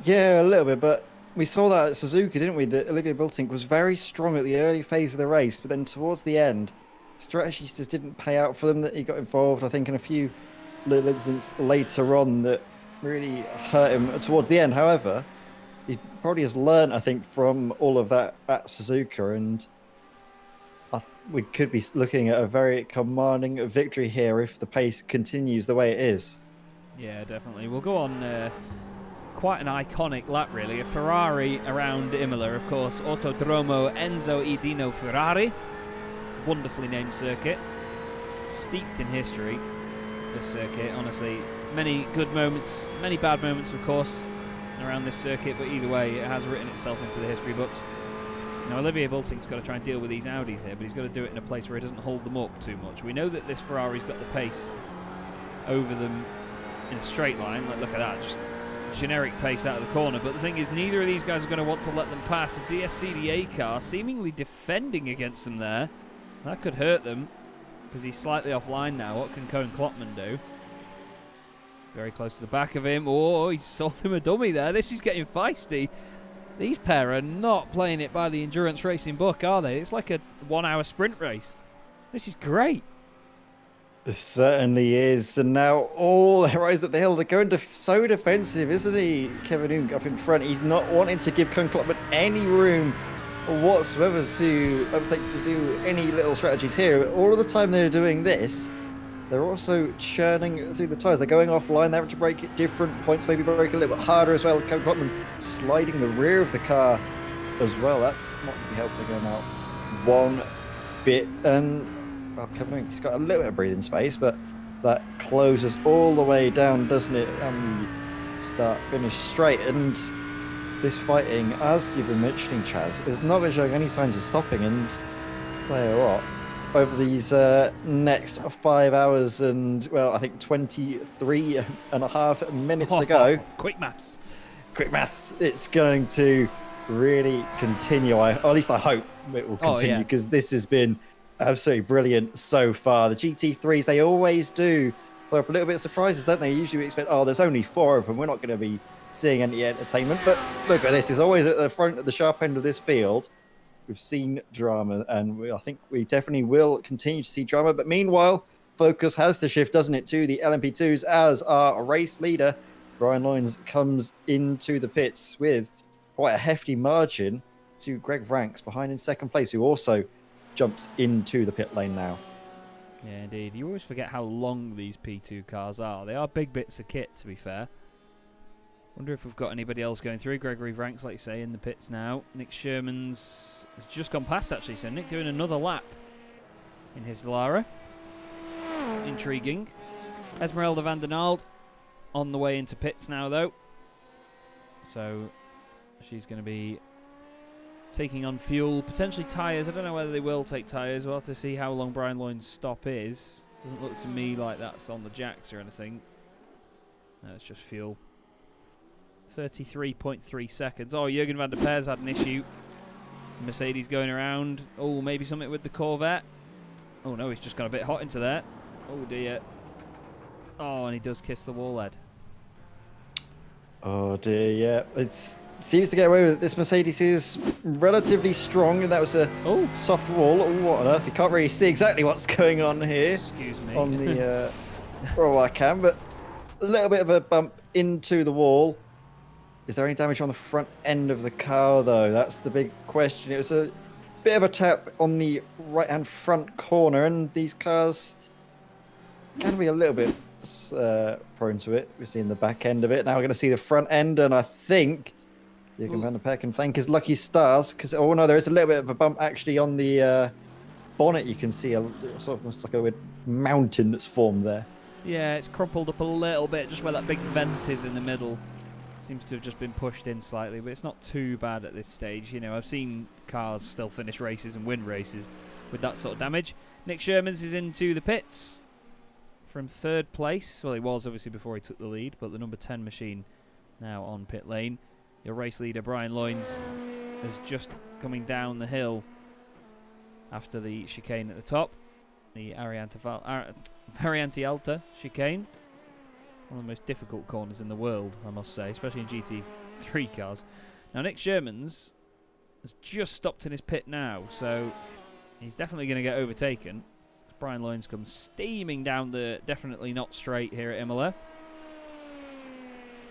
Yeah, a little bit, but we saw that at Suzuka, didn't we? That Olivier Bultink was very strong at the early phase of the race, but then towards the end, strategies just didn't pay out for them. That he got involved, I think, in a few little incidents later on that really hurt him towards the end. However, he probably has learned, I think, from all of that at Suzuka, and we could be looking at a very commanding victory here if the pace continues the way it is. Yeah, definitely. We'll go on quite an iconic lap, really. A Ferrari around Imola, of course. Autodromo Enzo e Dino Ferrari. Wonderfully named circuit. Steeped in history, this circuit, honestly. Many good moments, many bad moments, of course, around this circuit, but either way, it has written itself into the history books. Now, Olivier Bultink's got to try and deal with these Audis here, but he's got to do it in a place where he doesn't hold them up too much. We know that this Ferrari's got the pace over them in a straight line. Like, look at that, just generic pace out of the corner. But the thing is, neither of these guys are going to want to let them pass. The DSCDA car seemingly defending against them there. That could hurt them, because he's slightly offline now. What can Cone Klopman do? Very close to the back of him. Oh, he's sold him a dummy there. This is getting feisty. These pair are not playing it by the endurance racing book, are they? It's like a 1 hour sprint race. This is great. It certainly is. And now all their eyes at the hill. They're going so defensive, isn't he? Kevin Ung up in front. He's not wanting to give Cone Klopman any room whatsoever to overtake, to do any little strategies here. All of the time they're doing this, they're also churning through the tyres. They're going offline. They have to brake at different points, maybe brake a little bit harder as well. Cone Klopman sliding the rear of the car as well. That's not going to be helping them out one bit. And well, Kevin Ung, he's got a little bit of breathing space, but that closes all the way down, doesn't it? Start, finish straight. And this fighting, as you've been mentioning, Chaz, is not been showing any signs of stopping. And I'll tell you what, over these next 5 hours and, well, I think 23 and a half minutes to go. Quick maths. Quick maths. It's going to really continue. Or at least I hope it will continue, because this has been absolutely brilliant so far. The GT3s, they always do throw up a little bit of surprises, don't they? Usually we expect, oh, there's only 4 of them. We're not going to be seeing any entertainment. But look at this. It's always at the front, at the sharp end of this field. We've seen drama, and I think we definitely will continue to see drama. But meanwhile, focus has to shift, doesn't it, to the LMP2s, as our race leader, Brian Loynes, comes into the pits with quite a hefty margin to Greg Vranks behind in second place, who also jumps into the pit lane now. Yeah, indeed. You always forget how long these P2 cars are. They are big bits of kit, to be fair. Wonder if we've got anybody else going through. Gregory Vranks, like you say, in the pits now. Nick Sherman's has just gone past, actually. So Nick doing another lap in his Lara. Intriguing. Esmeralda van der Nald on the way into pits now, though. So she's going to be taking on fuel, potentially tyres. I don't know whether they will take tyres. We'll have to see how long Brian Loynes' stop is. Doesn't look to me like that's on the jacks or anything. No, it's just fuel. 33.3 seconds. Oh, Jürgen van der Per's had an issue. Mercedes going around. Oh, maybe something with the Corvette. Oh, no, he's just got a bit hot into there. Oh, dear. Oh, and he does kiss the wall, Ed. Oh, dear, yeah. It seems to get away with it. This Mercedes is relatively strong, and that was a soft wall. Oh, what on earth? You can't really see exactly what's going on here. Excuse me. On the... oh, I can, but a little bit of a bump into the wall. Is there any damage on the front end of the car, though? That's the big question. It was a bit of a tap on the right-hand front corner, and these cars can be a little bit prone to it. We're seeing the back end of it. Now we're going to see the front end, and I think Jürgen van der Per can thank his lucky stars, because, oh no, there is a little bit of a bump actually on the bonnet. You can see a sort of almost like a weird mountain that's formed there. Yeah, it's crumpled up a little bit, just where that big vent is in the middle. Seems to have just been pushed in slightly, but it's not too bad at this stage. You know, I've seen cars still finish races and win races with that sort of damage. Nick Shermans is into the pits from third place. Well, he was obviously before he took the lead, but the number 10 machine now on pit lane. Your race leader, Brian Loynes, is just coming down the hill after the chicane at the top. The Variante Alta chicane. One of the most difficult corners in the world, I must say, especially in GT3 cars. Now, Nick Sherman's has just stopped in his pit now, so he's definitely going to get overtaken. Brian Loynes comes steaming down the definitely not straight here at Imola.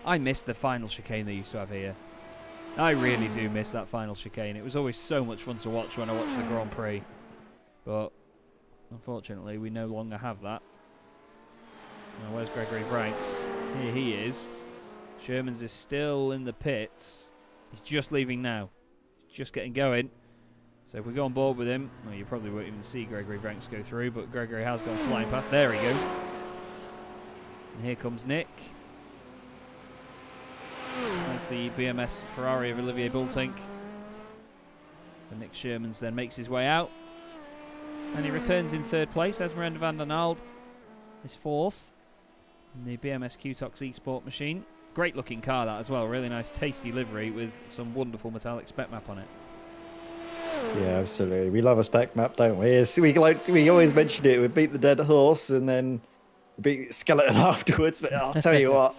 I miss the final chicane they used to have here. I really do miss that final chicane. It was always so much fun to watch when I watched the Grand Prix. But unfortunately, we no longer have that. Now, where's Gregory Franks? Here he is. Sherman's is still in the pits. He's just leaving now. He's just getting going. So if we go on board with him, well, you probably won't even see Gregory Franks go through, but Gregory has gone flying past. There he goes. And here comes Nick. That's the BMS Ferrari of Olivier Boultink. And Nick Sherman's then makes his way out. And he returns in third place. Esmeralda van der Nald is fourth in the BMS Q-Tox eSport machine. Great looking car that as well. Really nice tasty livery with some wonderful metallic spec map on it. Yeah, absolutely. We love a spec map, don't we? We always mention it. We beat the dead horse and then beat the skeleton afterwards. But I'll tell you what,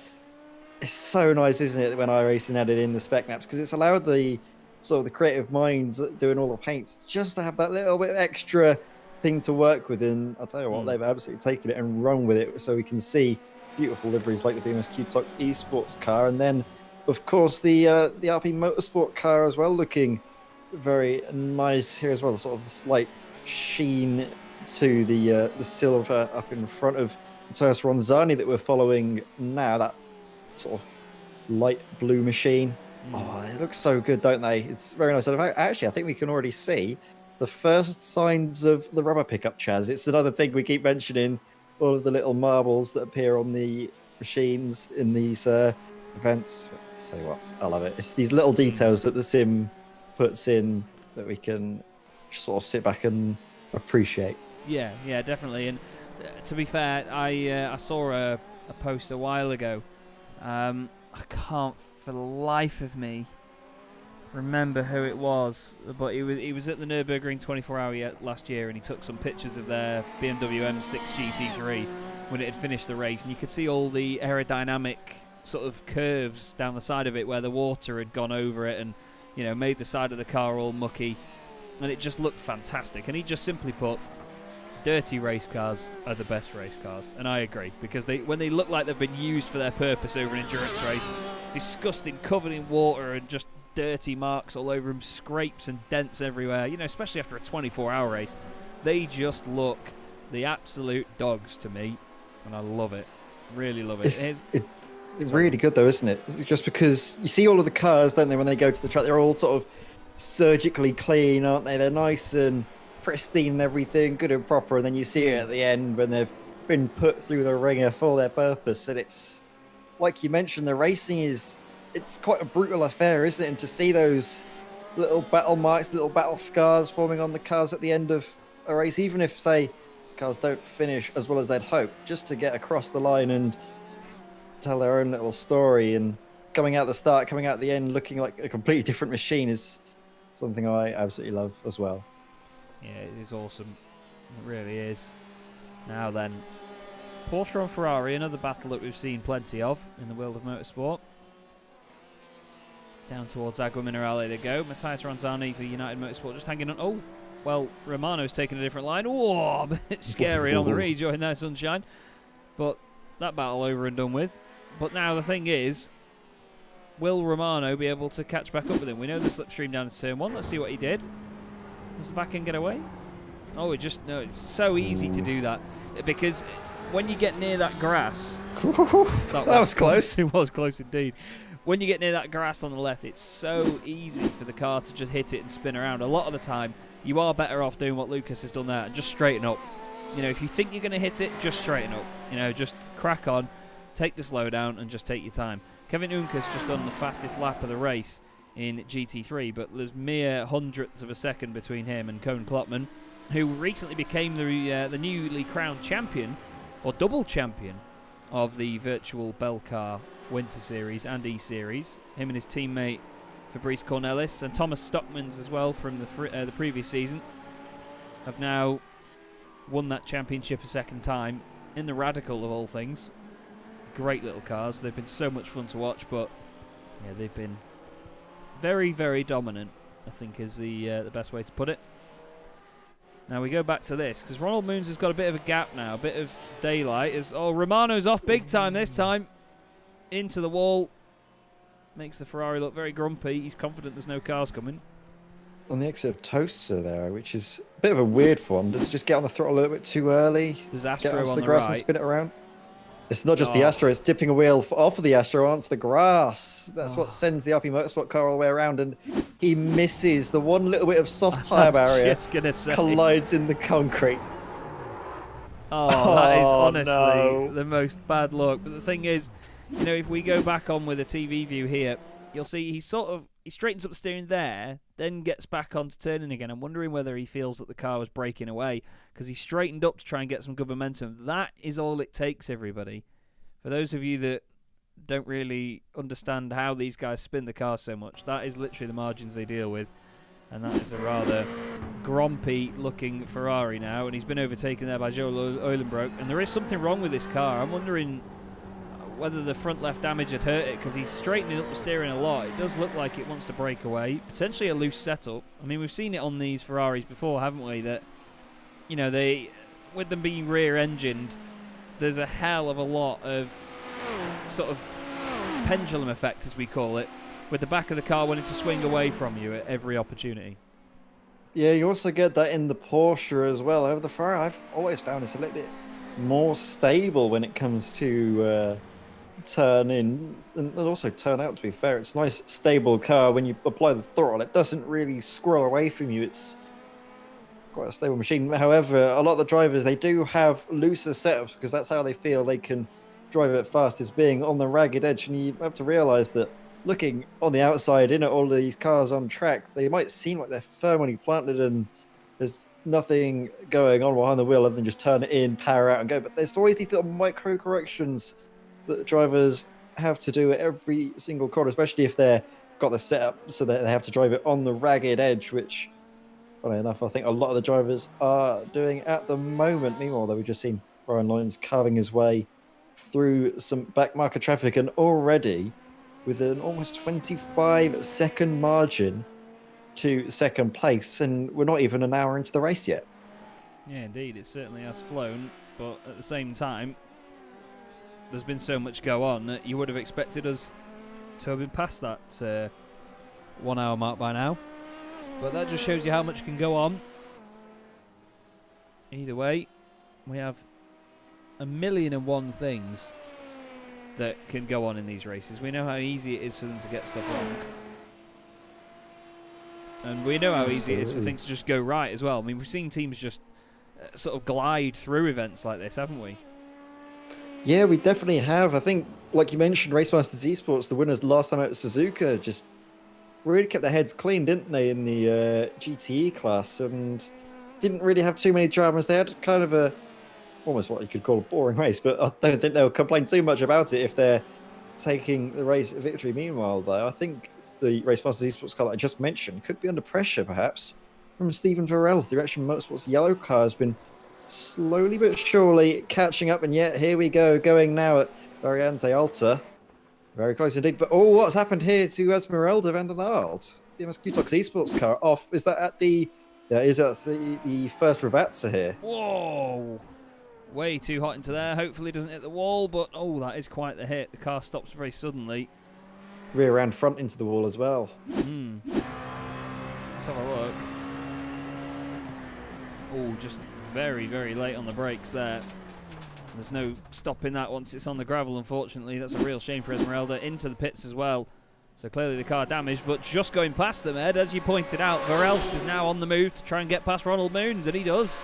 it's so nice, isn't it, when iRacing added in the spec maps, because it's allowed the sort of the creative minds doing all the paints just to have that little bit extra thing to work with. And I'll tell you what, they've absolutely taken it and run with it, so we can see beautiful liveries like the BMS Q-Tox eSports car, and then of course the RP Motorsport car as well, looking very nice here as well. Sort of the slight sheen to the silver up in front of Matthias Ronzani that we're following now. That sort of light blue machine. Oh, they look so good, don't they? It's very nice. And actually, I think we can already see the first signs of the rubber pickup, Chaz. It's another thing we keep mentioning. All of the little marbles that appear on the machines in these events. I'll tell you what, I love it. It's these little details that the sim puts in that we can sort of sit back and appreciate. Yeah, definitely. And to be fair, I saw a post a while ago. I can't for the life of me remember who it was, but he was at the Nürburgring 24-hour last year, and he took some pictures of their BMW M6 GT3 when it had finished the race, and you could see all the aerodynamic sort of curves down the side of it where the water had gone over it and, you know, made the side of the car all mucky, and it just looked fantastic. And he just simply put, dirty race cars are the best race cars, and I agree, because when they look like they've been used for their purpose over an endurance race, disgusting, covered in water and just dirty marks all over them, scrapes and dents everywhere, you know, especially after a 24-hour race, they just look the absolute dogs to me, and I love it, really love it. It's really good though, isn't it? Just because you see all of the cars, don't they, when they go to the track, they're all sort of surgically clean, aren't they? They're nice and pristine and everything, good and proper, and then you see it at the end when they've been put through the ringer for their purpose. And it's like you mentioned, the racing it's quite a brutal affair, isn't it? And to see those little battle marks, little battle scars forming on the cars at the end of a race, even if, say, cars don't finish as well as they'd hope, just to get across the line and tell their own little story, and coming out the start, coming out the end, looking like a completely different machine is something I absolutely love as well. Yeah, it is awesome. It really is. Now then, Porsche and Ferrari, another battle that we've seen plenty of in the world of motorsport. Down towards Agua Minerale they go. Matthias Ronzani for United Motorsport just hanging on. Oh, well, Romano's taken a different line. Oh, a bit scary on the rejoin there, Sunshine. But that battle over and done with. But now the thing is, will Romano be able to catch back up with him? We know the slipstream down to turn one. Let's see what he did. Does the back end get away? Oh, it's so easy to do that. Because when you get near that grass... that was close. It was close indeed. When you get near that grass on the left, it's so easy for the car to just hit it and spin around. A lot of the time, you are better off doing what Lucas has done there and just straighten up. You know, if you think you're going to hit it, just straighten up. You know, just crack on, take the slow down, and just take your time. Kevin Unker's just done the fastest lap of the race in GT3, but there's mere hundredths of a second between him and Koen Klopman, who recently became the newly crowned champion, or double champion, of the virtual Bell Car Winter Series and E-Series. Him and his teammate Fabrice Cornelis, and Thomas Stockmans as well from the previous season. have now won that championship a second time in the Radical of all things. Great little cars. They've been so much fun to watch, but yeah, they've been very, very dominant, I think is the best way to put it. Now we go back to this, because Ronald Moons has got a bit of a gap now, a bit of daylight. Romano's off big time this time. Into the wall. Makes the Ferrari look very grumpy. He's confident there's no cars coming. On the exit of Toaster there, which is a bit of a weird one. Does it just get on the throttle a little bit too early? There's Get Astro onto on the the grass right. and spin it around? It's not just the Astro, it's dipping a wheel off of the Astro onto the grass. That's what sends the RP Motorsport car all the way around, and he misses the one little bit of soft tyre barrier. Just gonna say. Collides in the concrete. Oh, that is honestly no. the most bad luck. But the thing is, you know, if we go back on with a TV view here, you'll see he straightens up the steering there, then gets back onto turning again. I'm wondering whether he feels that the car was breaking away, because he straightened up to try and get some good momentum. That is all it takes, everybody. For those of you that don't really understand how these guys spin the car so much, that is literally the margins they deal with. And that is a rather grumpy-looking Ferrari now, and he's been overtaken there by Joel Eulenbroek. And there is something wrong with this car. I'm wondering whether the front left damage had hurt it, because he's straightening up the steering a lot. It does look like it wants to break away. Potentially a loose setup. I mean, we've seen it on these Ferraris before, haven't we? That, you know, with them being rear-engined, there's a hell of a lot of sort of pendulum effect, as we call it, with the back of the car wanting to swing away from you at every opportunity. Yeah, you also get that in the Porsche as well. Over the Ferrari, I've always found it's a little bit more stable when it comes to turn in and also turn out, to be fair. It's a nice, stable car. When you apply the throttle, it doesn't really squirrel away from you. It's quite a stable machine. However, a lot of the drivers, they do have looser setups, because that's how they feel they can drive it fast, is being on the ragged edge. And you have to realise that looking on the outside in at all of these cars on track, they might seem like they're firmly planted and there's nothing going on behind the wheel other than just turn it in, power out and go. But there's always these little micro corrections that the drivers have to do at every single corner, especially if they've got the setup so that they have to drive it on the ragged edge, which, funny enough, I think a lot of the drivers are doing at the moment. Meanwhile, though, we've just seen Brian Lyons carving his way through some back marker traffic, and already with an almost 25-second margin to second place, and we're not even an hour into the race yet. Yeah, indeed, it certainly has flown, but at the same time, there's been so much go on that you would have expected us to have been past that 1 hour mark by now. But that just shows you how much can go on. Either way, we have 1,000,001 things that can go on in these races. We know how easy it is for them to get stuff wrong. And we know how easy it is for things to just go right as well. I mean, we've seen teams just sort of glide through events like this, haven't we? Yeah, we definitely have. I think, like you mentioned, Racemasters Esports, the winners last time out at Suzuka, just really kept their heads clean, didn't they, in the GTE class, and didn't really have too many dramas. They had kind of a almost what you could call a boring race, but I don't think they'll complain too much about it if they're taking the race victory. Meanwhile, though, I think the Racemasters Esports car that I just mentioned could be under pressure, perhaps, from Stephen Varell's Direction Motorsports yellow car has been slowly but surely catching up, and yet here we go, going now at Variante Alta. Very close indeed. But oh, what's happened here to Esmeralda van der Naald? The MSQ Tox Esports car off. Is that at the... Yeah, that's the first Ravazza here. Whoa! Way too hot into there. Hopefully it doesn't hit the wall, but oh, that is quite the hit. The car stops very suddenly. Rear and front into the wall as well. Let's have a look. Oh, just very, very late on the brakes there. There's no stopping that once it's on the gravel, unfortunately. That's a real shame for Esmeralda. Into the pits as well. So clearly the car damaged, but just going past them, Ed, as you pointed out, Varelst is now on the move to try and get past Ronald Moons, and he does.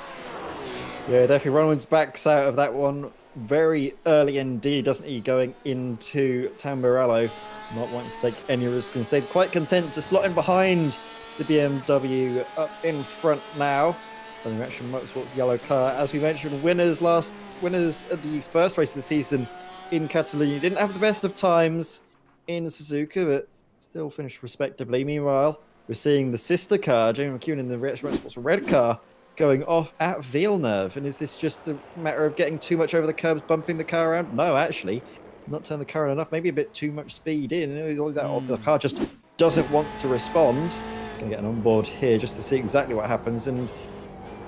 Yeah, definitely. Ronald's backs out of that one very early indeed, doesn't he? Going into Tamburello, not wanting to take any risk, and stayed quite content to slot in behind the BMW up in front now. The Direction Motorsports yellow car, as we mentioned, winners at the first race of the season in Catalonia. Didn't have the best of times in Suzuka, but still finished respectably. Meanwhile, we're seeing the sister car, Jamie McEwen in the Direction Motorsports red car, going off at Villeneuve. And is this just a matter of getting too much over the curbs, bumping the car around? No, actually, not turning the car around enough. Maybe a bit too much speed in. The car just doesn't want to respond. Going to get an onboard here just to see exactly what happens. And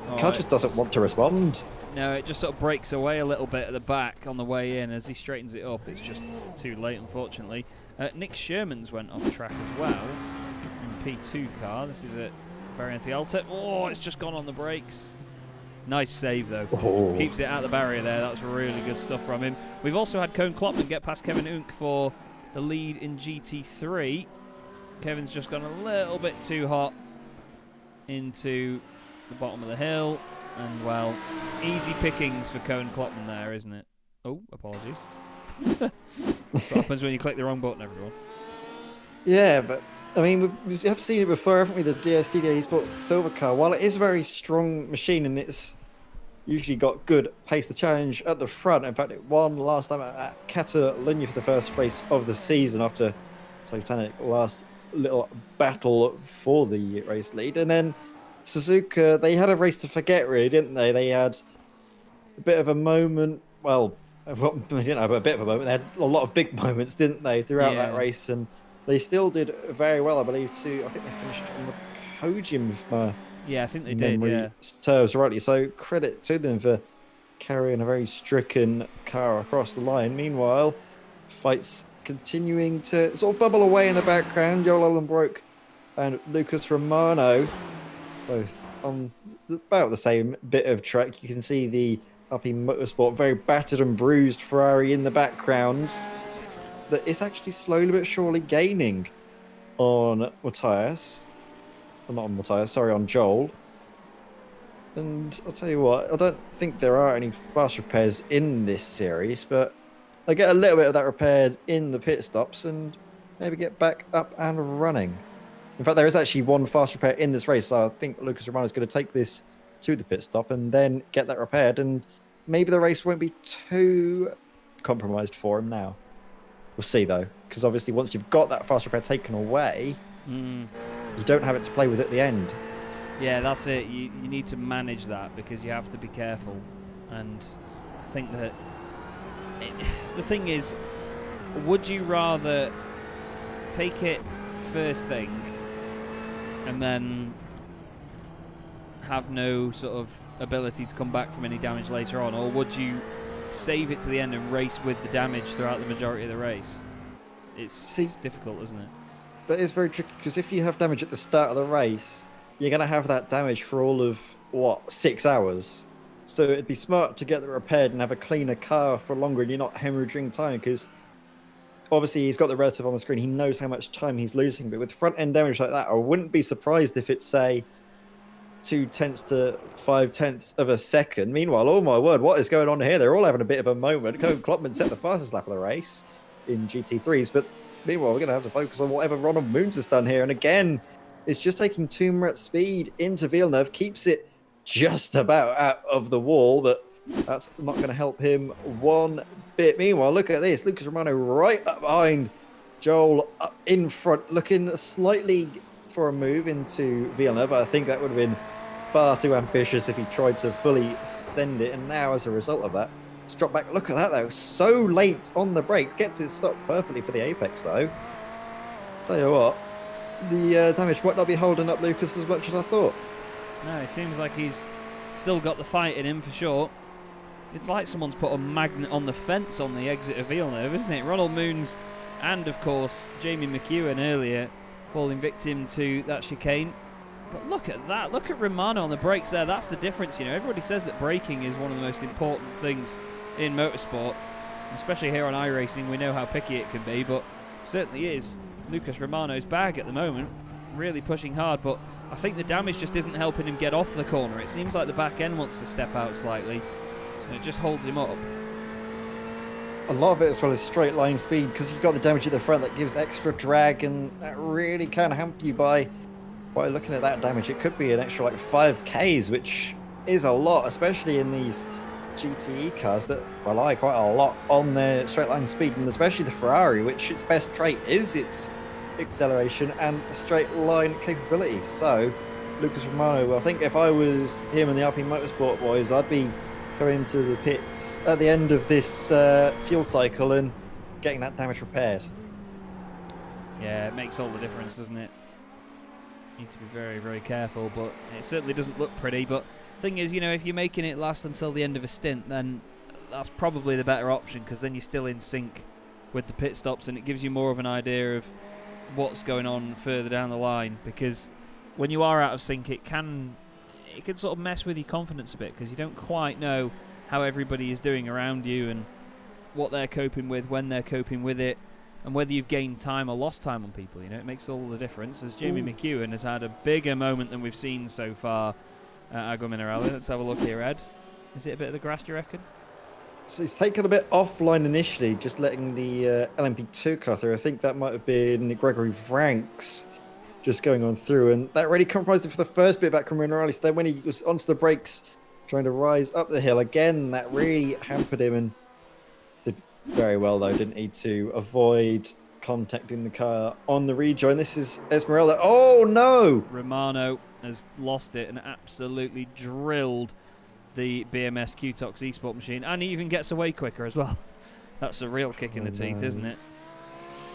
the car just doesn't want to respond. No, it just sort of breaks away a little bit at the back on the way in as he straightens it up. It's just too late, unfortunately. Nick Sherman's went off track as well in P2 car. This is a Variante Alta. Oh, it's just gone on the brakes. Nice save, though. Oh. Keeps it out the barrier there. That's really good stuff from him. We've also had Koen Klopman get past Kevin Unk for the lead in GT3. Kevin's just gone a little bit too hot into the bottom of the hill. And, well, easy pickings for Koen Klopman there, isn't it? Oh, apologies. That's what happens when you click the wrong button, everyone. Yeah, but, I mean, we have seen it before, haven't we? The CDA Sports Silver car. While it is a very strong machine and it's usually got good pace, the challenge at the front. In fact, it won last time at Catalunya for the first race of the season after Titanic last little battle for the race lead. And then Suzuka, they had a race to forget, really, didn't they? They had a bit of a moment. Well, they didn't have a bit of a moment. They had a lot of big moments, didn't they, throughout that race? And they still did very well, I believe, too. I think they finished on the podium, if my I think they did, serves rightly. So credit to them for carrying a very stricken car across the line. Meanwhile, fights continuing to sort of bubble away in the background. Joel Ellenbrook and Lucas Romano, both on about the same bit of track. You can see the Alpine Motorsport very battered and bruised Ferrari in the background. That is actually slowly but surely gaining on Matthias. Well, not on Matthias, sorry, on Joel. And I'll tell you what, I don't think there are any fast repairs in this series, but I get a little bit of that repaired in the pit stops and maybe get back up and running. In fact, there is actually one fast repair in this race, so I think Lucas Romano is going to take this to the pit stop and then get that repaired, and maybe the race won't be too compromised for him now. We'll see, though, because obviously once you've got that fast repair taken away, you don't have it to play with at the end. Yeah, that's it. You need to manage that because you have to be careful. And I think that the thing is, would you rather take it first thing and then have no sort of ability to come back from any damage later on, or would you save it to the end and race with the damage throughout the majority of the race? It's difficult, isn't it? That is very tricky, because if you have damage at the start of the race, you're going to have that damage for all of, 6 hours? So it'd be smart to get it repaired and have a cleaner car for longer, and you're not hemorrhaging time, because obviously he's got the relative on the screen. He knows how much time he's losing, but with front-end damage like that, I wouldn't be surprised if it's, say, 0.2 to 0.5 of a second. Meanwhile, oh my word, what is going on here? They're all having a bit of a moment. Koen Klopman set the fastest lap of the race in GT3s, but meanwhile, we're going to have to focus on whatever Ronald Moons has done here. And again, it's just taking too much speed into Villeneuve, keeps it just about out of the wall, but that's not going to help him one bit. Meanwhile, look at this. Lucas Romano right up behind Joel, up in front, looking slightly for a move into Villeneuve. I think that would have been far too ambitious if he tried to fully send it. And now, as a result of that, it's dropped back. Look at that, though. So late on the brakes. Gets it stopped perfectly for the apex, though. Tell you what, the damage might not be holding up Lucas as much as I thought. No, it seems like he's still got the fight in him for sure. It's like someone's put a magnet on the fence on the exit of Villeneuve, isn't it? Ronald Moons and, of course, Jamie McEwen earlier falling victim to that chicane. But look at that. Look at Romano on the brakes there. That's the difference, you know. Everybody says that braking is one of the most important things in motorsport. Especially here on iRacing, we know how picky it can be, but certainly is Lucas Romano's bag at the moment. Really pushing hard, but I think the damage just isn't helping him get off the corner. It seems like the back end wants to step out slightly, and it just holds him up. A lot of it as well is straight line speed, because you've got the damage at the front that gives extra drag, and that really can hamper you by looking at that damage. It could be an extra like 5Ks, which is a lot, especially in these GTE cars that rely quite a lot on their straight line speed, and especially the Ferrari, which its best trait is its acceleration and straight line capabilities. So Lucas Romano. I think if I was him and the RP Motorsport boys, I'd be going into the pits at the end of this fuel cycle and getting that damage repaired. Yeah, it makes all the difference, doesn't it? Need to be very, very careful, but it certainly doesn't look pretty. But the thing is, if you're making it last until the end of a stint, then that's probably the better option, because then you're still in sync with the pit stops, and it gives you more of an idea of what's going on further down the line. Because when you are out of sync, it can sort of mess with your confidence a bit, because you don't quite know how everybody is doing around you and what they're coping with, when they're coping with it, and whether you've gained time or lost time on people. It makes all the difference. As Jamie McEwen has had a bigger moment than we've seen so far at Agua Minerale. Let's have a look here, Ed. Is it a bit of the grass, do you reckon? So he's taken a bit offline initially, just letting the LMP2 car through. I think that might have been Gregory Franks just going on through, and that really compromised it for the first bit back from Minerale. So then when he was onto the brakes, trying to rise up the hill again, that really hampered him, and did very well though, didn't he, to avoid contacting the car on the rejoin. This is Esmeralda. Oh no! Romano has lost it and absolutely drilled the BMS QTOX eSport machine, and he even gets away quicker as well. That's a real kick in the teeth, isn't it?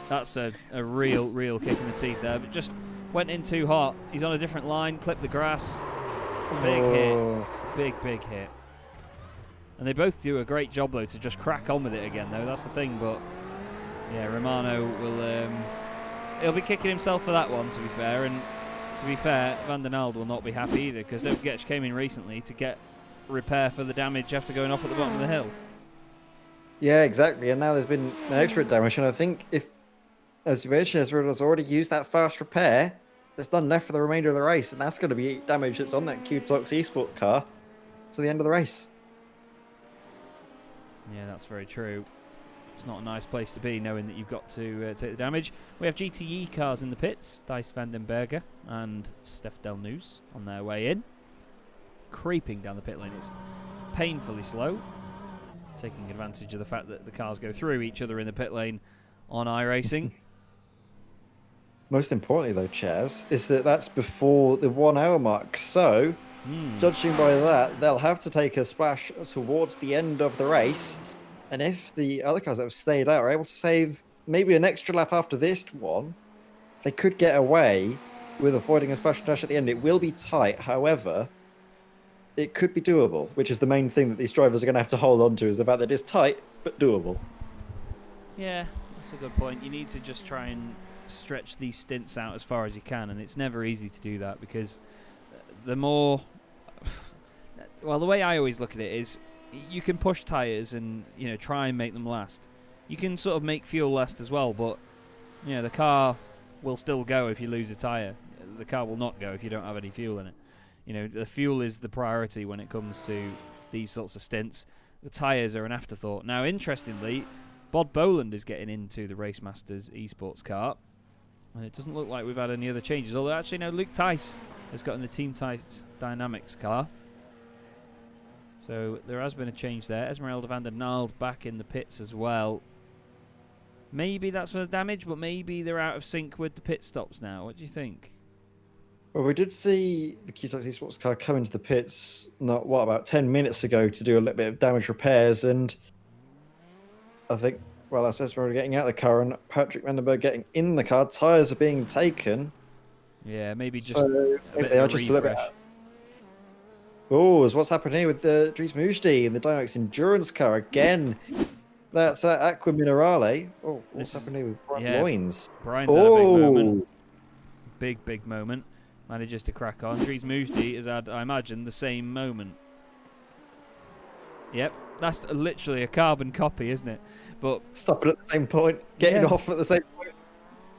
That's a real kick in the teeth there, but just went in too hot. He's on a different line, clipped the grass. Big hit. Big hit. And they both do a great job though to just crack on with it again though. That's the thing. But yeah, Romano will he'll be kicking himself for that one, to be fair. And to be fair, Van der Nald will not be happy either, because don't forget she came in recently to get repair for the damage after going off at the bottom of the hill. Yeah, exactly. And now there's been an extra damage, and I think if, as you mentioned, Esmeralda's already used that fast repair, there's none left for the remainder of the race, and that's going to be damage that's on that QTOX eSport car to the end of the race. Yeah, that's very true. It's not a nice place to be, knowing that you've got to take the damage. We have GTE cars in the pits, Thijs van den Bergen and Stef Delneus on their way in. Creeping down the pit lane. It's painfully slow, taking advantage of the fact that the cars go through each other in the pit lane on iRacing. Most importantly, though, Chaz, is that that's before the 1 hour mark. So, judging by that, they'll have to take a splash towards the end of the race. And if the other cars that have stayed out are able to save maybe an extra lap after this one, they could get away with avoiding a splash and dash at the end. It will be tight, however, it could be doable, which is the main thing that these drivers are going to have to hold on to, is the fact that it's tight, but doable. Yeah, that's a good point. You need to just try and stretch these stints out as far as you can, and it's never easy to do that, because the more... Well, the way I always look at it is, you can push tyres and, try and make them last. You can sort of make fuel last as well, but, the car will still go if you lose a tyre. The car will not go if you don't have any fuel in it. The fuel is the priority when it comes to these sorts of stints. The tyres are an afterthought. Now, interestingly, Bod Boland is getting into the Race Masters eSports car, and it doesn't look like we've had any other changes. Although, actually, no, Luke Tice has got in the Team Tice Dynamics car. So there has been a change there. Esmeralda van der Nald back in the pits as well. Maybe that's for the damage, but maybe they're out of sync with the pit stops now. What do you think? Well, we did see the QTOX eSports car come into the pits, about 10 minutes ago to do a little bit of damage repairs, and I think, that's Esmeralda getting out of the car and Patrick Vandenberg getting in the car. Tyres are being taken. Yeah, maybe just so maybe they are just a little bit out. Oh, is what's happening here with the Dries Mujdi and the DynamiXX Endurance car again. That's Aqua Minerale. Oh, what's happening with Brian Loynes? Brian's had a big moment. Big moment. Manages to crack on. Dries Mujdi has had, I imagine, the same moment. Yep, that's literally a carbon copy, isn't it? But stopping at the same point, getting off at the same point.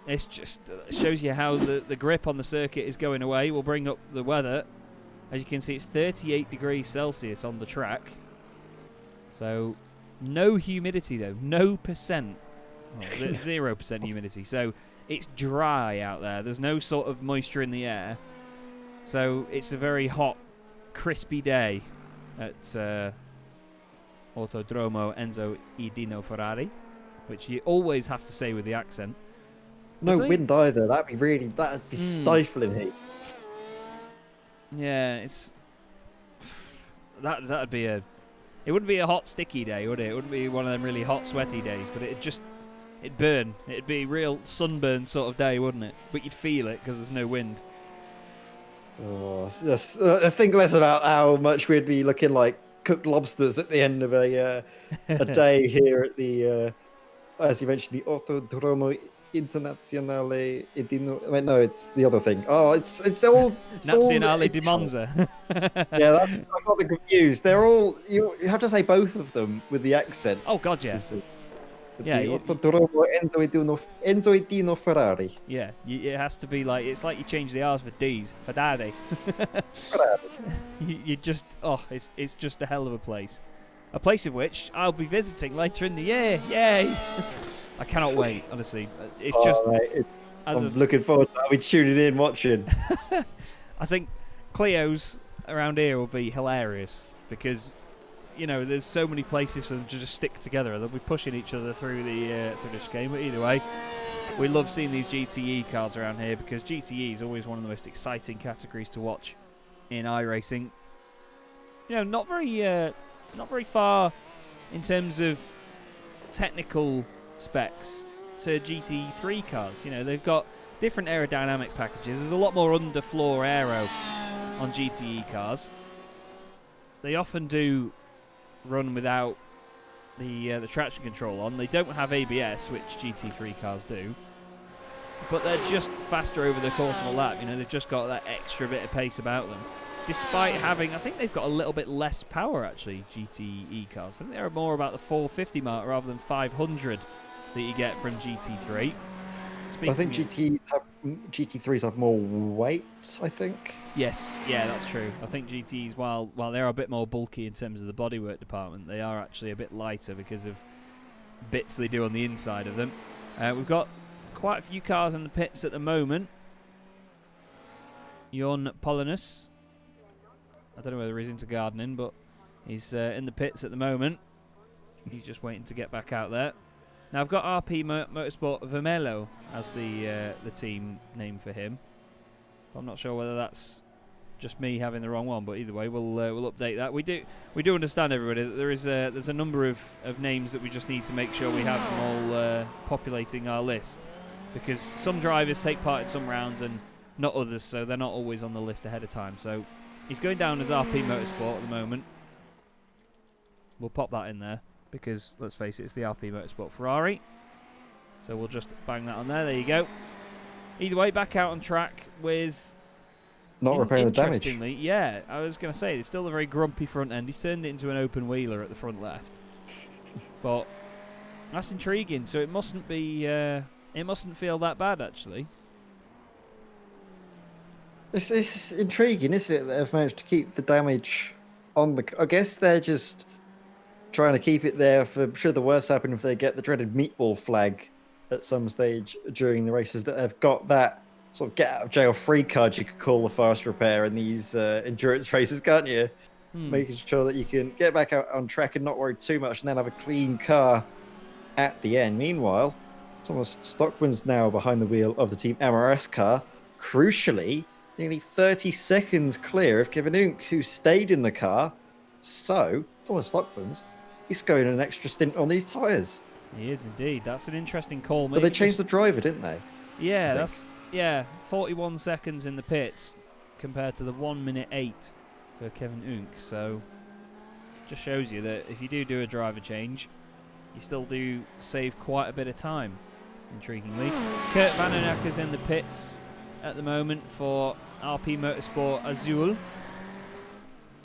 It's just shows you how the grip on the circuit is going away. We'll bring up the weather. As you can see, it's 38 degrees Celsius on the track. So, no humidity though, no percent. Well, 0% humidity. So, it's dry out there. There's no sort of moisture in the air. So, it's a very hot, crispy day at Autodromo Enzo e Dino Ferrari, which you always have to say with the accent. No wind either. That'd be stifling heat. Yeah, it's that'd be a. It wouldn't be a hot, sticky day, would it? It wouldn't be one of them really hot, sweaty days, but it'd burn. It'd be a real sunburn sort of day, wouldn't it? But you'd feel it because there's no wind. Oh, let's think less about how much we'd be looking like cooked lobsters at the end of a day here at the, as you mentioned, the Autodromo Internazionale Dino. Wait, no, it's the other thing. Oh, it's all Nazionale di Monza. Yeah, I got them confused. They're all you have to say both of them with the accent. Oh God, yeah. Yeah, Autodromo Enzo e Dino Ferrari. Yeah, it has to be like it's like you change the R's for D's for Daddy. you just it's just a hell of a place of which I'll be visiting later in the year. Yay! I cannot wait, honestly. It's mate, I'm looking forward to that. I'll be tuning in, watching. I think Clio's around here will be hilarious because, you know, there's so many places for them to just stick together. They'll be pushing each other through this game. But either way, we love seeing these GTE cars around here because GTE is always one of the most exciting categories to watch in iRacing. You know, not very far in terms of technical specs to GT3 cars. You know, they've got different aerodynamic packages. There's a lot more underfloor aero on GTE cars. They often do run without the traction control on. They don't have ABS, which GT3 cars do, but they're just faster over the course of a lap. You know, they've just got that extra bit of pace about them. Despite having, I think they've got a little bit less power actually, GTE cars. I think they're more about the 450 mark rather than 500 that you get from GT3. I think GT3s have more weight, I think. Yes, yeah, that's true. I think GTs, while they are a bit more bulky in terms of the bodywork department, they are actually a bit lighter because of bits they do on the inside of them. We've got quite a few cars in the pits at the moment. Jon Polinus. I don't know whether he's into gardening, but he's in the pits at the moment. He's just waiting to get back out there. Now I've got RP Motorsport Vermelho as the team name for him. I'm not sure whether that's just me having the wrong one, but either way, we'll update that. We do understand, everybody, that there's a number of names that we just need to make sure we have them all populating our list, because some drivers take part in some rounds and not others, so they're not always on the list ahead of time. So he's going down as RP Motorsport at the moment. We'll pop that in there because, let's face it, it's the RP Motorsport Ferrari. So we'll just bang that on there. There you go. Either way, back out on track with... Not repairing the damage. Interestingly, yeah, I was going to say, it's still a very grumpy front end. He's turned it into an open wheeler at the front left. But that's intriguing. So it mustn't be... it mustn't feel that bad, actually. It's intriguing, isn't it, that they've managed to keep the damage on the... I guess they're just trying to keep it there for should the worst happen if they get the dreaded meatball flag at some stage during the races, that they've got that sort of get-out-of-jail-free card you could call the fast repair in these endurance races, can't you? Making sure that you can get back out on track and not worry too much and then have a clean car at the end. Meanwhile, Thomas Stockman's now behind the wheel of the Team MRS car. Crucially, nearly 30 seconds clear of Kevin Unk, who stayed in the car. So, Thomas Stockman's, he's going an extra stint on these tyres. He is indeed. That's an interesting call. But they changed the driver, didn't they? Yeah, 41 seconds in the pits compared to the 1 minute 8 for Kevin Unk. So, just shows you that if you do a driver change, you still do save quite a bit of time, intriguingly. Kurt Vandenacker's in the pits at the moment for RP Motorsport Azul.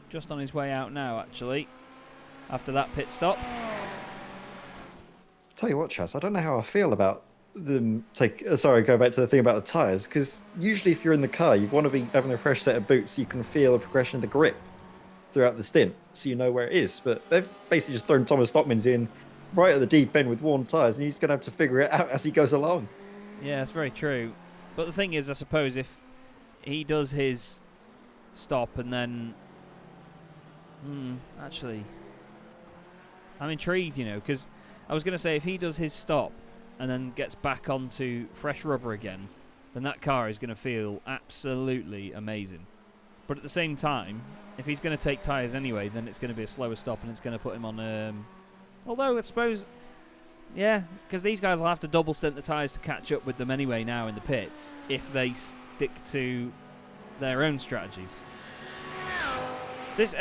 Just on his way out now, actually, after that pit stop. Tell you what, Chaz, I don't know how I feel about them go back to the thing about the tyres, because usually if you're in the car, you want to be having a fresh set of boots so you can feel the progression of the grip throughout the stint, so you know where it is. But they've basically just thrown Thomas Stockman's in right at the deep end with worn tyres, and he's going to have to figure it out as he goes along. Yeah, that's very true. But the thing is, I suppose, if he does his stop and then... actually, I'm intrigued, you know, because I was going to say, if he does his stop and then gets back onto fresh rubber again, then that car is going to feel absolutely amazing. But at the same time, if he's going to take tyres anyway, then it's going to be a slower stop and it's going to put him on... although, I suppose... Yeah, because these guys will have to double stint the tyres to catch up with them anyway now in the pits if they stick to their own strategies. This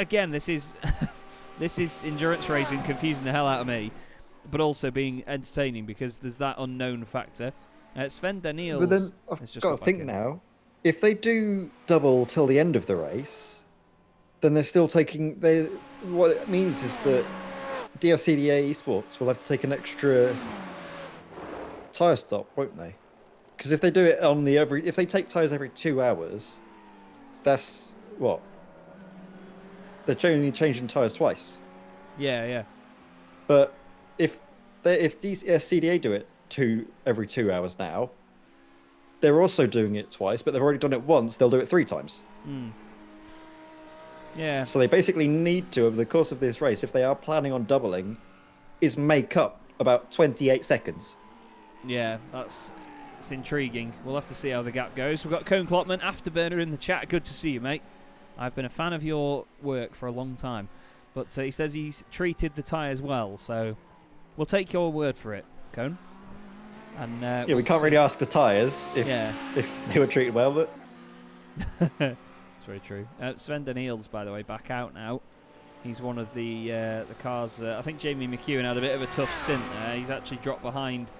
is this is endurance racing confusing the hell out of me, but also being entertaining because there's that unknown factor. Sven Daniels. But then I've got to think now, if they do double till the end of the race, then they're still taking... What it means is that DRCDA Esports will have to take an extra tyre stop, won't they? Because if they do it on if they take tyres every 2 hours, that's what? They're only changing tyres twice. Yeah. But if these CDA do it every 2 hours now, they're also doing it twice, but they've already done it once. They'll do it 3 times. Yeah. So they basically need to, over the course of this race, if they are planning on doubling, is make up about 28 seconds. Yeah, it's intriguing. We'll have to see how the gap goes. We've got Cone Klopman, Afterburner in the chat. Good to see you, mate. I've been a fan of your work for a long time. But he says he's treated the tyres well, so we'll take your word for it, Cone. And we can't really ask the tyres if they were treated well, but... It's very true. Sven Daniels, by the way, back out now. He's one of the cars. I think Jamie McEwen had a bit of a tough stint there. He's actually dropped behind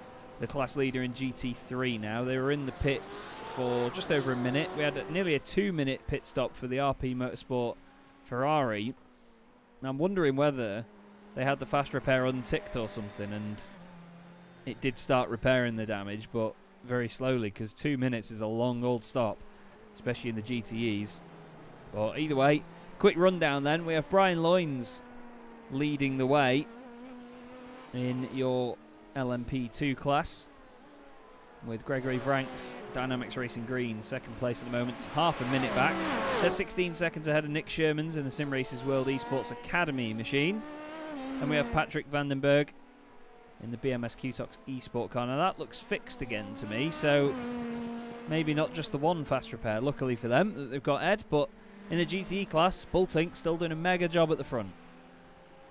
the class leader in GT3 now. They were in the pits for just over a minute. We had nearly a 2-minute pit stop for the RP Motorsport Ferrari. And I'm wondering whether they had the fast repair unticked or something, and it did start repairing the damage, but very slowly, because 2 minutes is a long old stop, especially in the GTEs. But either way, quick rundown then. We have Brian Loynes leading the way in your LMP2 class, with Gregory Vranks, Dynamics Racing Green, second place at the moment, half a minute back. They're 16 seconds ahead of Nick Shermans in the Sim Races World Esports Academy machine. And we have Patrick Vandenberg in the BMS QTOX eSport car. Now that looks fixed again to me, so maybe not just the one fast repair, luckily for them, that they've got Ed, but in the GTE class, Bulltink still doing a mega job at the front.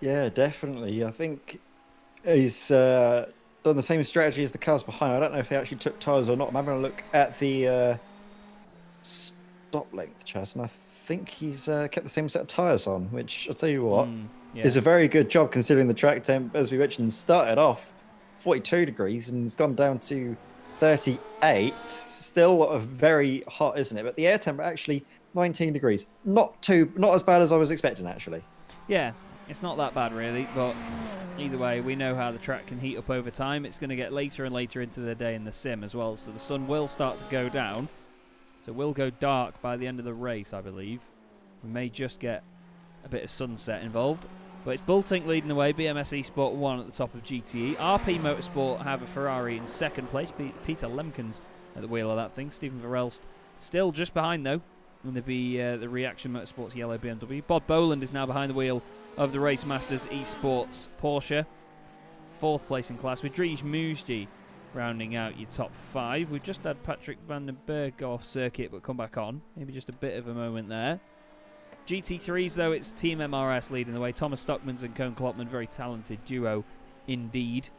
Yeah, definitely. I think he's done the same strategy as the cars behind. I don't know if they actually took tyres or not. I'm having a look at the stop length, Chaz, and I think he's kept the same set of tyres on, which I'll tell you what, is a very good job considering the track temp, as we mentioned, started off 42 degrees and it's gone down to 38. Still very hot, isn't it? But the air temp actually 19 degrees. Not as bad as I was expecting, actually. Yeah, it's not that bad really, but either way, we know how the track can heat up over time. It's going to get later and later into the day in the sim as well, so the sun will start to go down. So it will go dark by the end of the race, I believe. We may just get a bit of sunset involved. But it's Bulltink leading the way, BMS eSport 1 at the top of GTE. RP Motorsport have a Ferrari in second place. Peter Lemkens at the wheel of that thing. Stephen Verelst still just behind, though. And there'll be the Reaction Motorsports yellow BMW. Bob Boland is now behind the wheel of the Race Masters eSports Porsche. Fourth place in class with Dries Moosji rounding out your top 5. We've just had Patrick Vandenberg go off circuit but come back on. Maybe just a bit of a moment there. GT3s, though, it's Team MRS leading the way. Thomas Stockmans and Cone Klopman, very talented duo indeed.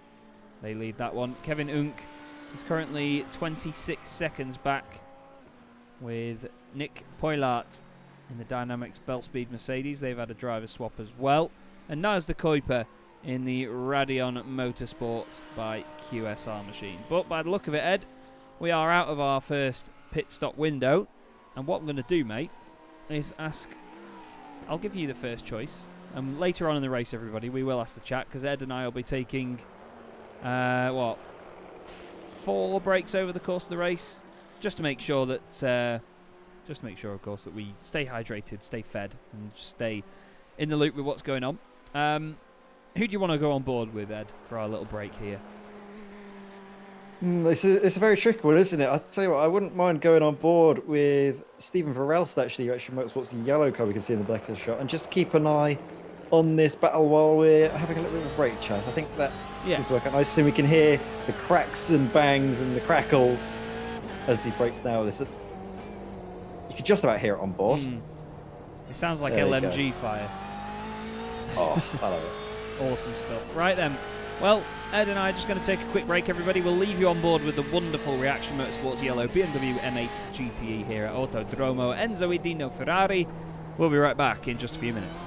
They lead that one. Kevin Unk is currently 26 seconds back with Nick Poilart in the Dynamics Belt Speed Mercedes. They've had a driver swap as well. And Naz de Kuiper in the Radeon Motorsport by QSR machine. But by the look of it, Ed, we are out of our first pit stop window. And what I'm going to do, mate, is ask... I'll give you the first choice. Later on in the race, everybody, we will ask the chat, because Ed and I will be taking, 4 breaks over the course of the race, just to make sure that, of course, that we stay hydrated, stay fed, and stay in the loop with what's going on. Who do you want to go on board with, Ed, for our little break here? It's a very tricky one, isn't it? I'll tell you what, I wouldn't mind going on board with Stephen Verelst, actually, Motorsports, the yellow car we can see in the back of the shot, and just keep an eye on this battle while we're having a little bit of a break, Chaz. I think that seems to work out nice, so we can hear the cracks and bangs and the crackles as he breaks now. You could just about hear it on board. It sounds like There we LMG fire. Oh, I love it. Awesome stuff. Right then. Well, Ed and I are just going to take a quick break, everybody. We'll leave you on board with the wonderful Reaction Motorsports Yellow BMW M8 GTE here at Autodromo Enzo e Dino Ferrari. We'll be right back in just a few minutes.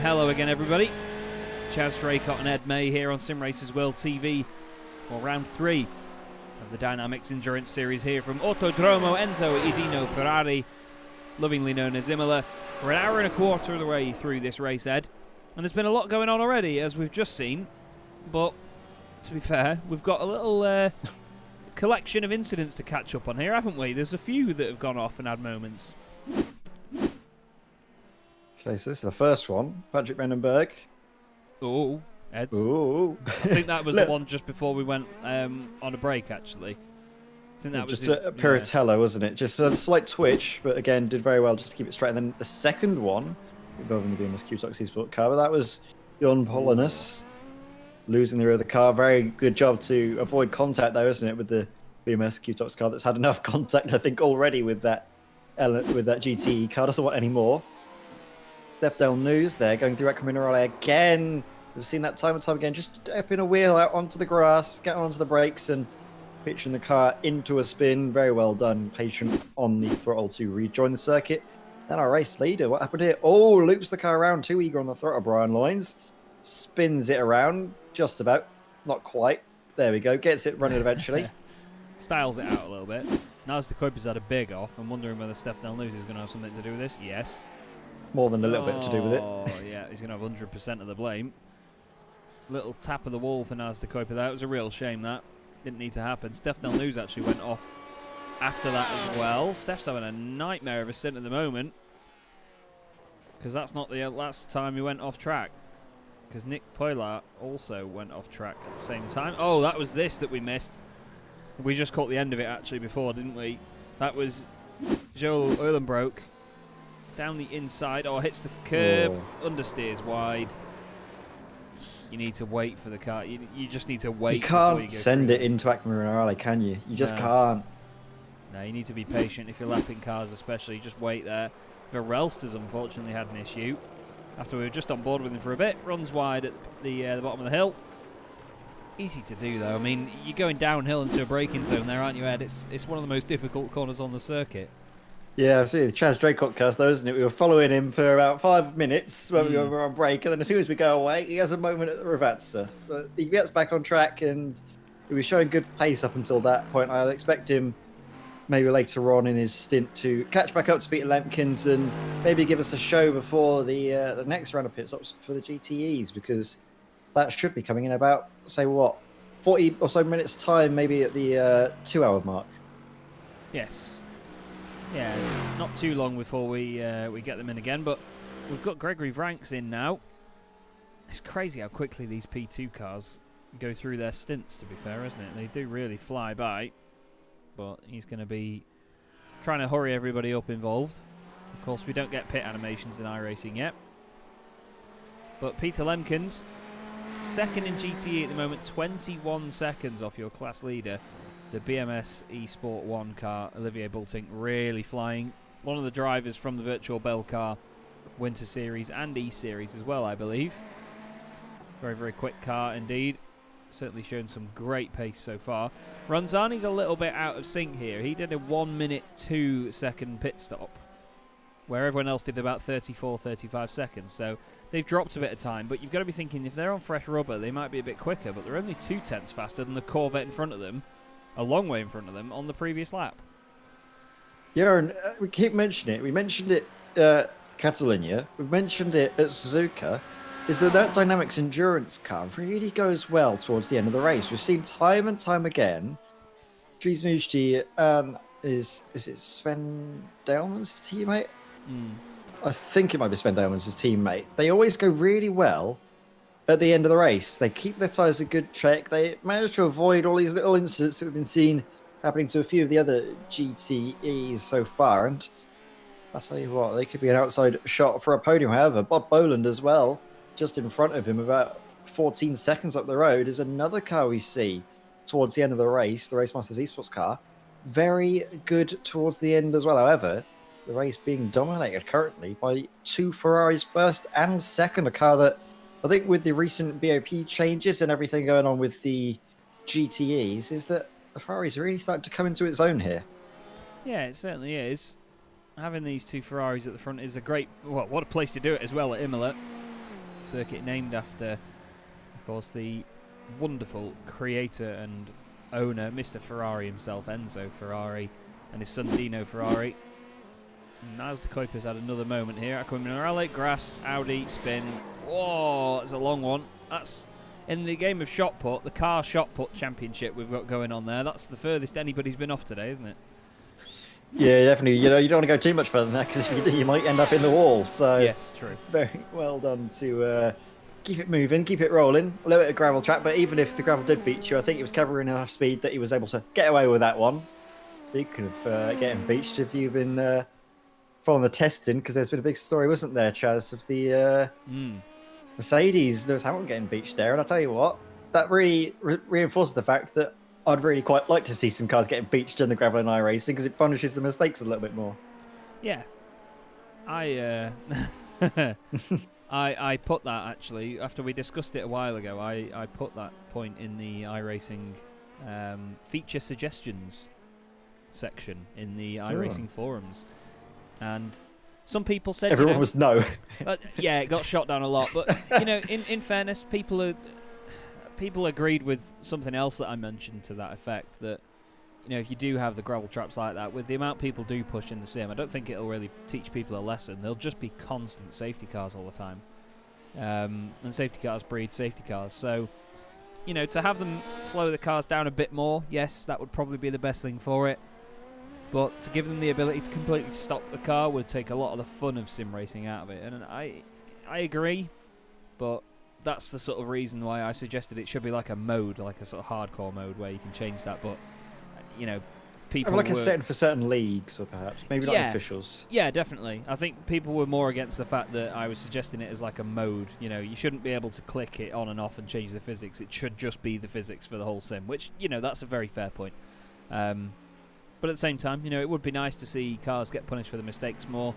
hello again, everybody. Chaz Draycott and Ed May here on Sim Racers World TV for round 3 of the DynamiXX Endurance Series here from Autodromo Enzo e Dino Ferrari, lovingly known as Imola. We're an hour and a quarter of the way through this race, Ed, and there's been a lot going on already, as we've just seen, but to be fair, we've got a little collection of incidents to catch up on here, haven't we? There's a few that have gone off and had moments. Okay, so this is the first one. Patrick Vandenberg. Oh, Ed. Ooh. I think that was the one just before we went on a break, actually. I think that was just a Piratello, wasn't it? Just a slight twitch, but again, did very well just to keep it straight. And then the second one, involving the BMS Q-Tox eSport car, but that was Jon Polinus losing the rear of the car. Very good job to avoid contact, though, isn't it, with the BMS Q-Tox car that's had enough contact, I think, already with that GTE car. Doesn't want any more. Steph Del News there, going through Aqua Minerale again. We've seen that time and time again, just stepping a wheel out onto the grass, getting onto the brakes and pitching the car into a spin. Very well done, patient on the throttle to rejoin the circuit. Then our race leader, what happened here? Oh, loops the car around, too eager on the throttle, Brian Loins. Spins it around, just about, not quite. There we go, gets it running eventually. Styles it out a little bit. Naz de Kuiper's had a big off. I'm wondering whether Steph Del News is going to have something to do with this. Yes. More than a little bit to do with it. Oh, yeah, he's going to have 100% of the blame. Little tap of the wall for Naz de Kuiper there. It was a real shame that. Didn't need to happen. Steph Del News actually went off after that as well. Steph's having a nightmare of a stint at the moment, because that's not the last time he went off track. Because Nick Poylar also went off track at the same time. Oh, that was this that we missed. We just caught the end of it actually before, didn't we? That was Joel Eulenbroek down the inside. Oh, hits the curb, understeers wide. You need to wait for the car. You just need to wait. You can't send it into Aqua Minerale, can you? You just can't. No, you need to be patient if you're lapping cars, especially. Just wait there. Verelster's unfortunately had an issue after we were just on board with him for a bit. Runs wide at the bottom of the hill. Easy to do though. I mean, you're going downhill into a braking zone there, aren't you, Ed? It's one of the most difficult corners on the circuit. Yeah, I've seen the Chaz Draycott cast though, isn't it? We were following him for about 5 minutes when we were on break, and then as soon as we go away, he has a moment at the Ravazza. But he gets back on track, and he was showing good pace up until that point. I'd expect him maybe later on in his stint to catch back up to Peter Lemkins and maybe give us a show before the next round of pit stops for the GTEs, because that should be coming in about, say what, 40 or so minutes time, maybe at the 2 hour mark. Yes. Yeah, not too long before we get them in again, but we've got Gregory Vranks in now. It's crazy how quickly these P2 cars go through their stints, to be fair, isn't it? They do really fly by, but he's going to be trying to hurry everybody up involved. Of course, we don't get pit animations in iRacing yet. But Peter Lemkins, second in GTE at the moment, 21 seconds off your class leader. The BMS eSport 1 car, Olivier Bultink, really flying. One of the drivers from the Virtual Bell car, Winter Series and E-Series as well, I believe. Very, very quick car indeed. Certainly shown some great pace so far. Ronzani's a little bit out of sync here. He did a 1 minute 2 second pit stop, where everyone else did about 34, 35 seconds. So they've dropped a bit of time, but you've got to be thinking if they're on fresh rubber, they might be a bit quicker, but they're only 2/10 faster than the Corvette in front of them. A long way in front of them on the previous lap. Yeah, and we keep mentioning it. We mentioned it Catalunya. We've mentioned it at Suzuka. Is that DynamiXX Endurance car really goes well towards the end of the race? We've seen time and time again. Dries Musti is it Sven Delmans, his teammate? I think it might be Sven Delmans, his teammate. They always go really well at the end of the race. They keep their tyres a good check. They manage to avoid all these little incidents that we've been seeing happening to a few of the other GTEs so far. And I'll tell you what, they could be an outside shot for a podium. However, Bob Boland as well, just in front of him, about 14 seconds up the road, is another car we see towards the end of the race, the Racemasters Esports car. Very good towards the end as well. However, the race being dominated currently by 2 Ferraris first and second, a car that I think with the recent BOP changes and everything going on with the GTEs, is that the Ferrari's really starting to come into its own here. Yeah, it certainly is. Having these 2 Ferraris at the front is a great... Well, what a place to do it as well at Imola. circuit named after, of course, the wonderful creator and owner, Mr. Ferrari himself, Enzo Ferrari, and his son Dino Ferrari. And as the Kuipers had another moment here, Aquaminarale, grass, Audi, spin. Whoa, that's a long one. That's in the game of shot put, the car shot put championship we've got going on there. That's the furthest anybody's been off today, isn't it? Yeah, definitely. You don't want to go too much further than that, because if you do, you might end up in the wall. So yes, true. Very well done to keep it moving, keep it rolling. A little bit of gravel track, but even if the gravel did beat you, I think he was covering enough speed that he was able to get away with that one. Speaking of getting beached, have you been following the testing? Because there's been a big story, wasn't there, Chaz, of the Mercedes, Lewis Hamilton getting beached there. And I'll tell you what, that really reinforces the fact that I'd really quite like to see some cars getting beached in the gravel and iRacing, because it punishes the mistakes a little bit more. Yeah. I put that, actually, after we discussed it a while ago, I put that point in the iRacing feature suggestions section in the iRacing forums. And some people said... Everyone was no. Yeah, it got shot down a lot. But, in fairness, people agreed with something else that I mentioned to that effect, that, if you do have the gravel traps like that, with the amount people do push in the sim, I don't think it'll really teach people a lesson. They'll just be constant safety cars all the time. And safety cars breed safety cars. So, to have them slow the cars down a bit more, yes, that would probably be the best thing for it. But to give them the ability to completely stop the car would take a lot of the fun of sim racing out of it. And I agree, but that's the sort of reason why I suggested it should be like a mode, like a sort of hardcore mode where you can change that. But, people like a setting for certain leagues, or perhaps maybe not officials. Yeah, definitely. I think people were more against the fact that I was suggesting it as like a mode. You shouldn't be able to click it on and off and change the physics. It should just be the physics for the whole sim, which, that's a very fair point. But at the same time, it would be nice to see cars get punished for the mistakes more.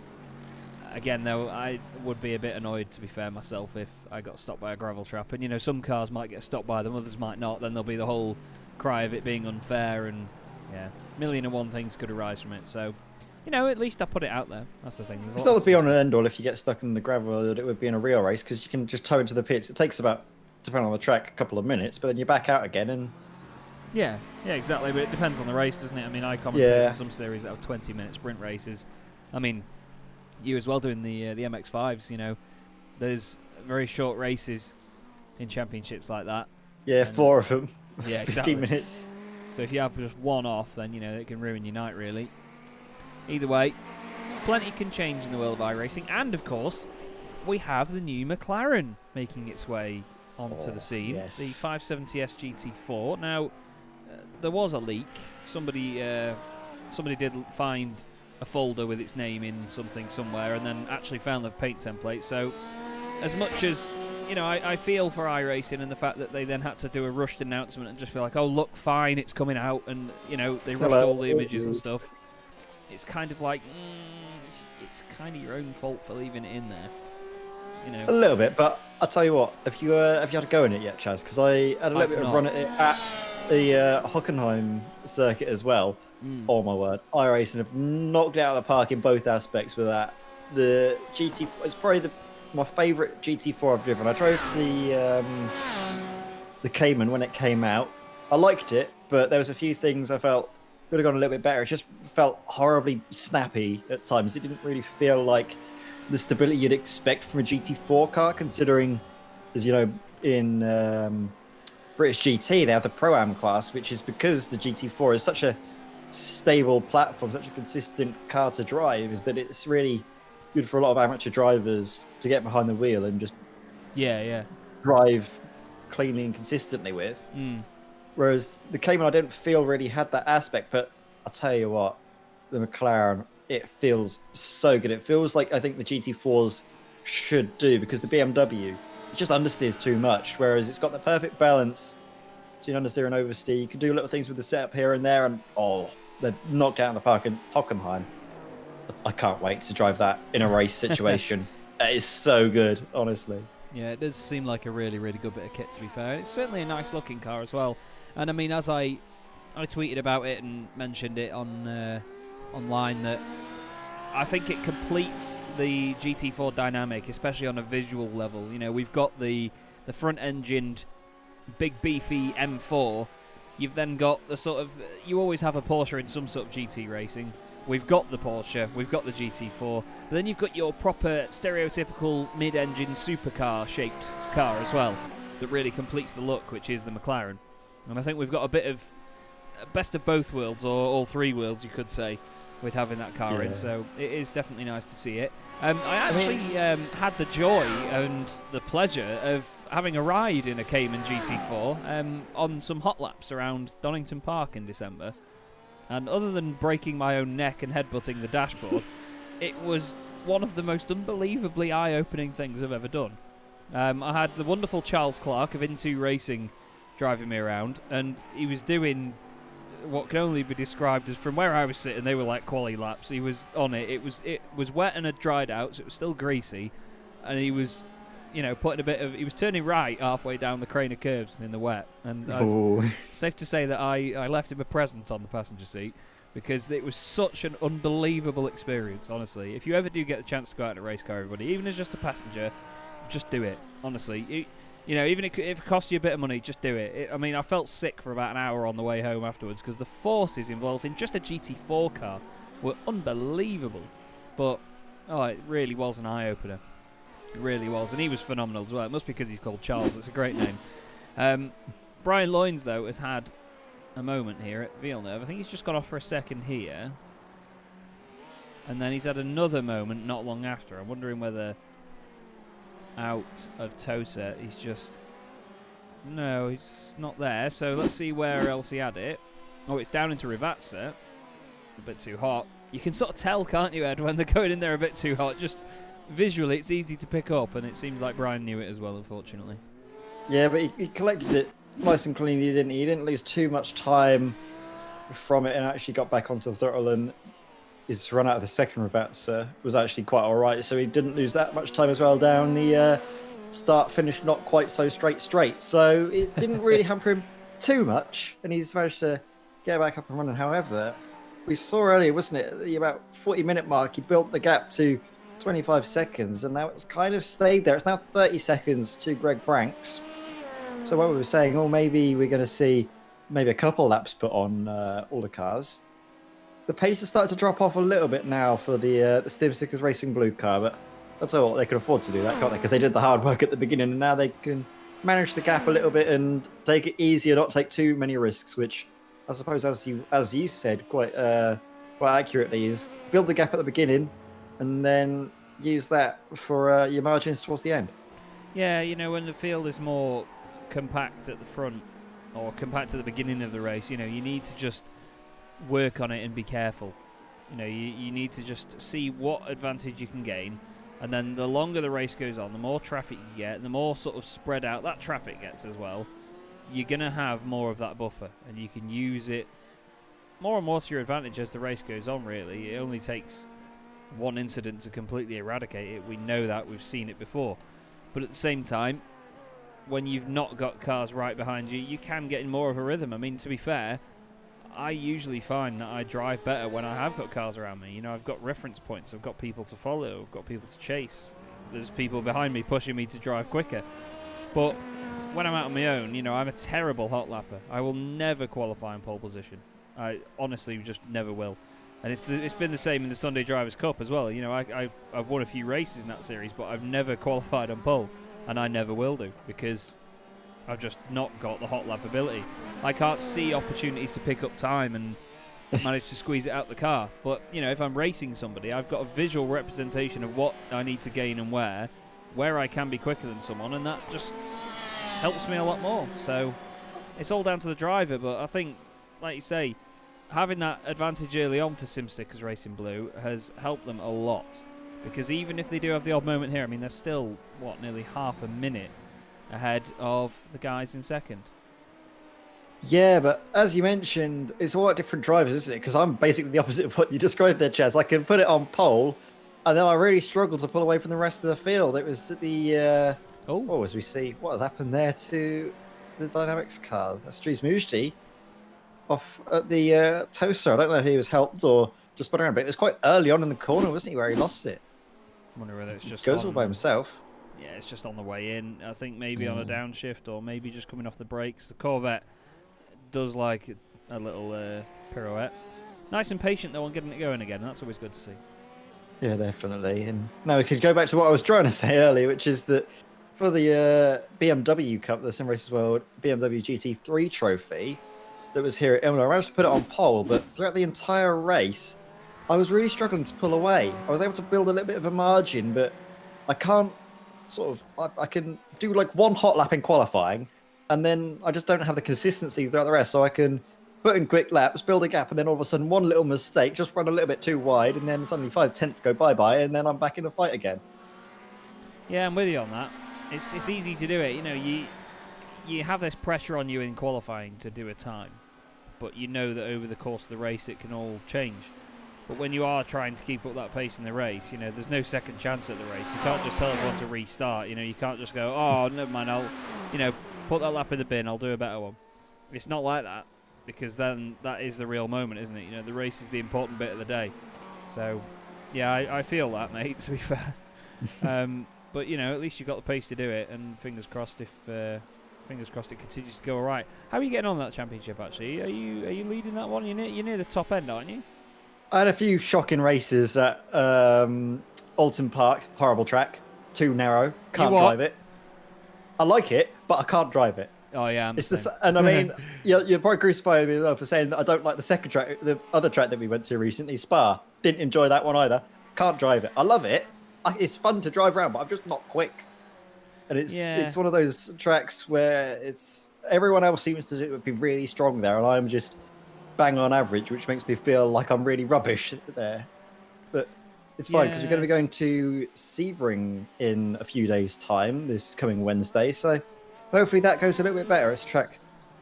Again, though, I would be a bit annoyed, to be fair, myself, if I got stopped by a gravel trap. And, some cars might get stopped by them, others might not. Then there'll be the whole cry of it being unfair, and, yeah, 1,000,001 things could arise from it. So, at least I put it out there. That's the thing. It's not the be-on and end-all if you get stuck in the gravel that it would be in a real race, because you can just tow into the pits. It takes about, depending on the track, a couple of minutes, but then you're back out again, and... Yeah, exactly. But it depends on the race, doesn't it? I mean, I commented on some series that have 20-minute sprint races. I mean, you as well doing the MX-5s, there's very short races in championships like that. Yeah, 4 of them. Yeah, exactly. 15 minutes. So if you have just one off, then, it can ruin your night, really. Either way, plenty can change in the world of iRacing. And, of course, we have the new McLaren making its way onto the scene. Yes. The 570S GT4. Now... there was a leak. Somebody did find a folder with its name in something somewhere, and then actually found the paint template. So, as much as I feel for iRacing and the fact that they then had to do a rushed announcement and just be like, "Oh, look, fine, it's coming out," and they rushed all the images and stuff. It's kind of like it's kind of your own fault for leaving it in there. A little bit, but I'll tell you what. Have you had a go in it yet, Chaz? Because I had a little bit of run at it at the Hockenheim circuit as well. Oh my word, iRacing have knocked it out of the park in both aspects with that. The GT4 is probably my favourite GT4 I've driven. I drove the Cayman when it came out. I liked it, but there was a few things I felt could have gone a little bit better. It just felt horribly snappy at times. It didn't really feel like the stability you'd expect from a GT4 car, considering, as in British GT, they have the Pro-Am class, which is because the GT4 is such a stable platform, such a consistent car to drive, is that it's really good for a lot of amateur drivers to get behind the wheel and just drive cleanly and consistently with. Whereas the Cayman, I don't feel really had that aspect, but I'll tell you what, the McLaren, it feels so good. It feels like I think the GT4s should do, because the BMW, it just understeers too much, whereas it's got the perfect balance between understeer and oversteer. You can do little things with the setup here and there, and they're knocked out in the park in Hockenheim. I can't wait to drive that in a race situation. It is so good, honestly. Yeah, it does seem like a really, really good bit of kit, to be fair. It's certainly a nice looking car as well. And I mean, as I tweeted about it and mentioned it on online, that I think it completes the GT4 dynamic, especially on a visual level. You know, we've got the front-engined, big beefy M4. You've then got the sort of... You always have a Porsche in some sort of GT racing. We've got the Porsche, we've got the GT4, but then you've got your proper stereotypical mid-engine supercar-shaped car as well that really completes the look, which is the McLaren. And I think we've got a bit of best of both worlds, or all three worlds, you could say, with having that car in. So it is definitely nice to see it. I actually had the joy and the pleasure of having a ride in a Cayman GT4 on some hot laps around Donington Park in December. And other than breaking my own neck and headbutting the dashboard, it was one of the most unbelievably eye-opening things I've ever done. I had the wonderful Charles Clark of Into Racing driving me around, and he was doing what can only be described as, from where I was sitting, they were like quali laps. He was on it. It was wet and had dried out, so it was still greasy, and he was, you know, he was turning right halfway down the crane of curves in the wet. And safe to say that I left him a present on the passenger seat, because it was such an unbelievable experience, honestly. If you ever do get the chance to go out in a race car, everybody, even as just a passenger, just do it, honestly. You know, even if it costs you a bit of money, just do it. I mean, I felt sick for about an hour on the way home afterwards, because the forces involved in just a GT4 car were unbelievable. But, it really was an eye-opener. It really was. And he was phenomenal as well. It must be because he's called Charles. It's a great name. Brian Loynes, though, has had a moment here at Villeneuve. I think he's just got off for a second here. And then he's had another moment not long after. I'm wondering whether... out of Tosa, he's just... No, he's not there. So let's see where else he had it. Oh, it's down into Rivazza. A bit too hot. You can sort of tell, can't you, Ed, when they're going in there a bit too hot. Just visually, it's easy to pick up, and it seems like Brian knew it as well, unfortunately. Yeah, but he collected it nice and clean. He didn't lose too much time from it, and actually got back onto the throttle, and his run out of the second Rivazza was actually quite all right. So he didn't lose that much time as well down the start-finish, not quite so straight. So it didn't really hamper him too much, and he's managed to get back up and running. However, we saw earlier, wasn't it, at the about 40-minute mark, he built the gap to 25 seconds, and now it's kind of stayed there. It's now 30 seconds to Greg Franks. So what we were saying, maybe we're going to see maybe a couple laps put on all the cars. The pace has started to drop off a little bit now for the Steam Stickers Racing Blue car, but that's all. They can afford to do that, can't they? Because they did the hard work at the beginning, and now they can manage the gap a little bit and take it easy and not take too many risks, which I suppose, as you said quite accurately, is build the gap at the beginning and then use that for your margins towards the end. Yeah, you know, when the field is more compact at the front, or compact at the beginning of the race, you know, you need to just work on it and be careful. You know, you need to just see what advantage you can gain, and then the longer the race goes on, the more traffic you get, the more sort of spread out that traffic gets as well, you're going to have more of that buffer, and you can use it more and more to your advantage as the race goes on, really. It only takes one incident to completely eradicate it. We know that. We've seen it before. But at the same time, when you've not got cars right behind you, you can get in more of a rhythm. I mean, to be fair, I usually find that I drive better when I have got cars around me. You know, I've got reference points. I've got people to follow. I've got people to chase. There's people behind me pushing me to drive quicker. But when I'm out on my own, you know, I'm a terrible hot lapper. I will never qualify in pole position. I honestly just never will. And it's been the same in the Sunday Drivers' Cup as well. You know, I've won a few races in that series, but I've never qualified on pole, and I never will do, because I've just not got the hot lap ability. I can't see opportunities to pick up time and manage to squeeze it out the car. But, you know, if I'm racing somebody, I've got a visual representation of what I need to gain and where I can be quicker than someone, and that just helps me a lot more. So it's all down to the driver, but I think, like you say, having that advantage early on for SimStickers Racing Blue has helped them a lot, because even if they do have the odd moment here, I mean, they're still, nearly half a minute ahead of the guys in second. Yeah, but as you mentioned, it's all different drivers, isn't it? Because I'm basically the opposite of what you described there, Chaz. I can put it on pole, and then I really struggle to pull away from the rest of the field. It was the... as we see, what has happened there to the DynamiXX car? That's Dries Mujti off at the Toaster. I don't know if he was helped or just spun around. But it was quite early on in the corner, wasn't he, where he lost it? I wonder whether it's just Goes on, all by himself. Yeah, it's just on the way in. I think maybe on a downshift or maybe just coming off the brakes. The Corvette does like a little pirouette. Nice and patient though on getting it going again. That's always good to see. Yeah, definitely. And now we could go back to what I was trying to say earlier, which is that for the BMW Cup, the Sim Racers World BMW GT3 trophy that was here at Imola, I managed to put it on pole, but throughout the entire race, I was really struggling to pull away. I was able to build a little bit of a margin, but I can't I can do like one hot lap in qualifying, and then I just don't have the consistency throughout the rest, so I can put in quick laps, build a gap, and then all of a sudden one little mistake, just run a little bit too wide, and then suddenly 5 tenths go bye-bye, and then I'm back in the fight again. Yeah, I'm with you on that. It's easy to do it. You know, you have this pressure on you in qualifying to do a time, but you know that over the course of the race it can all change. But when you are trying to keep up that pace in the race, you know, there's no second chance at the race. You can't just tell everyone to restart. You know, you can't just go, oh, never mind, I'll, you know, put that lap in the bin, I'll do a better one. It's not like that, because then that is the real moment, isn't it? You know, the race is the important bit of the day. So, yeah, I feel that, mate, to be fair. But, you know, at least you've got the pace to do it, and fingers crossed it continues to go all right. How are you getting on that championship, actually? Are you leading that one? You're near the top end, aren't you? I had a few shocking races at Alton Park, horrible track, too narrow, can't drive it. I like it, but I can't drive it. Oh yeah, and I mean, you're probably crucifying me as well for saying that I don't like the second track, the other track that we went to recently, Spa. Didn't enjoy that one either. Can't drive it. I love it. It's fun to drive around, but I'm just not quick. And it's one of those tracks where everyone else seems to be really strong there, and I'm just bang on average, which makes me feel like I'm really rubbish there. But it's fine because we're going to be going to Sebring in a few days' time, this coming Wednesday. So hopefully that goes a little bit better. It's a track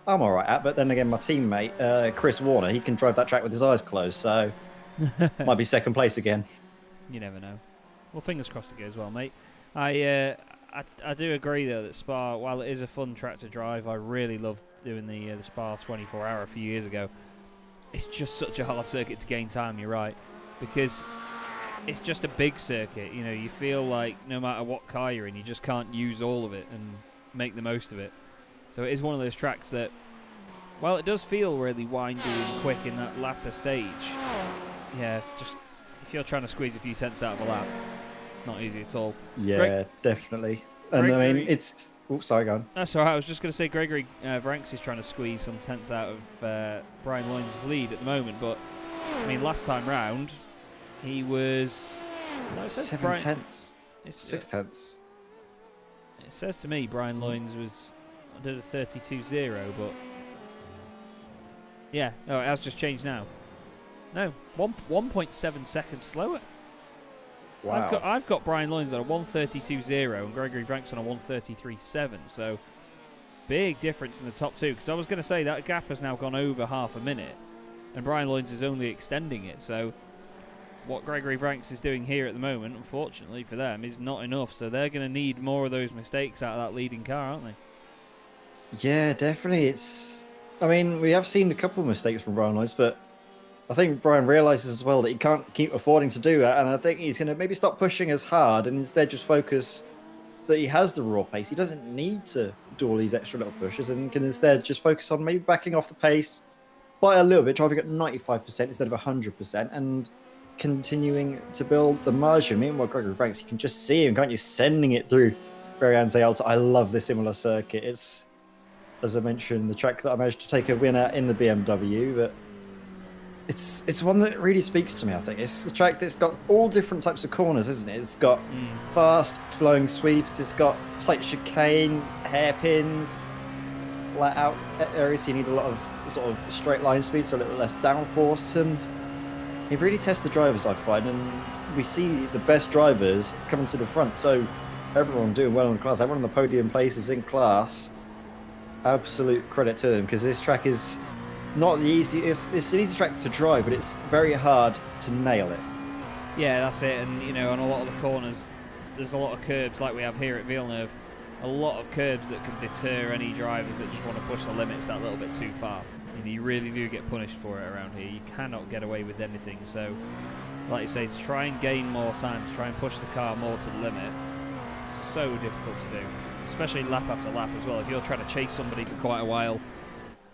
I'm all right at, but then again, my teammate Chris Warner, he can drive that track with his eyes closed, so might be second place again. You never know. Well, fingers crossed it goes well, mate. I do agree though that Spa, while it is a fun track to drive, I really loved doing the Spa 24-hour a few years ago. It's just such a hard circuit to gain time, you're right. Because it's just a big circuit, you know, you feel like no matter what car you're in, you just can't use all of it and make the most of it. So it is one of those tracks that, while it does feel really windy and quick in that latter stage, yeah, just if you're trying to squeeze a few tenths out of a lap, it's not easy at all. Yeah, definitely. And I mean, it's... Oh, sorry, go on. That's all right. I was just going to say Gregory Vranks is trying to squeeze some tenths out of Brian Loynes' lead at the moment, but, I mean, last time round, he was... No, 7 tenths. 6 tenths. It says to me Brian Loynes did a 32.0, but... Yeah, no, it has just changed now. No, 1.7 seconds slower. Wow. I've got Brian Loynes on a 132.0 and Gregory Vranks on a 133.7, so big difference in the top two. Because I was going to say that gap has now gone over half a minute, and Brian Loynes is only extending it. So what Gregory Vranks is doing here at the moment, unfortunately for them, is not enough. So they're going to need more of those mistakes out of that leading car, aren't they? Yeah, definitely. I mean, we have seen a couple of mistakes from Brian Loynes, but I think Brian realises as well that he can't keep affording to do that, and I think he's going to maybe stop pushing as hard and instead just focus that he has the raw pace. He doesn't need to do all these extra little pushes and can instead just focus on maybe backing off the pace by a little bit, driving at 95% instead of 100%, and continuing to build the margin. Meanwhile, Gregory Vranks, you can just see him, can't you, sending it through Variante Alta. I love this Imola circuit. It's, as I mentioned, the track that I managed to take a win at in the BMW, but it's one that really speaks to me, I think. It's a track that's got all different types of corners, isn't it? It's got fast, flowing sweeps, it's got tight chicanes, hairpins, flat out areas, so you need a lot of sort of straight line speed, so a little less downforce, and it really tests the drivers, I find, and we see the best drivers coming to the front, so everyone doing well in the class, everyone in the podium places in class, absolute credit to them, because this track is not the easy. It's an easy track to drive, but it's very hard to nail it. Yeah, that's it. And you know, on a lot of the corners, there's a lot of curbs like we have here at Villeneuve. A lot of curbs that can deter any drivers that just want to push the limits that little bit too far. You really do get punished for it around here. You cannot get away with anything. So, like you say, to try and gain more time, to try and push the car more to the limit, so difficult to do. Especially lap after lap as well. If you're trying to chase somebody for quite a while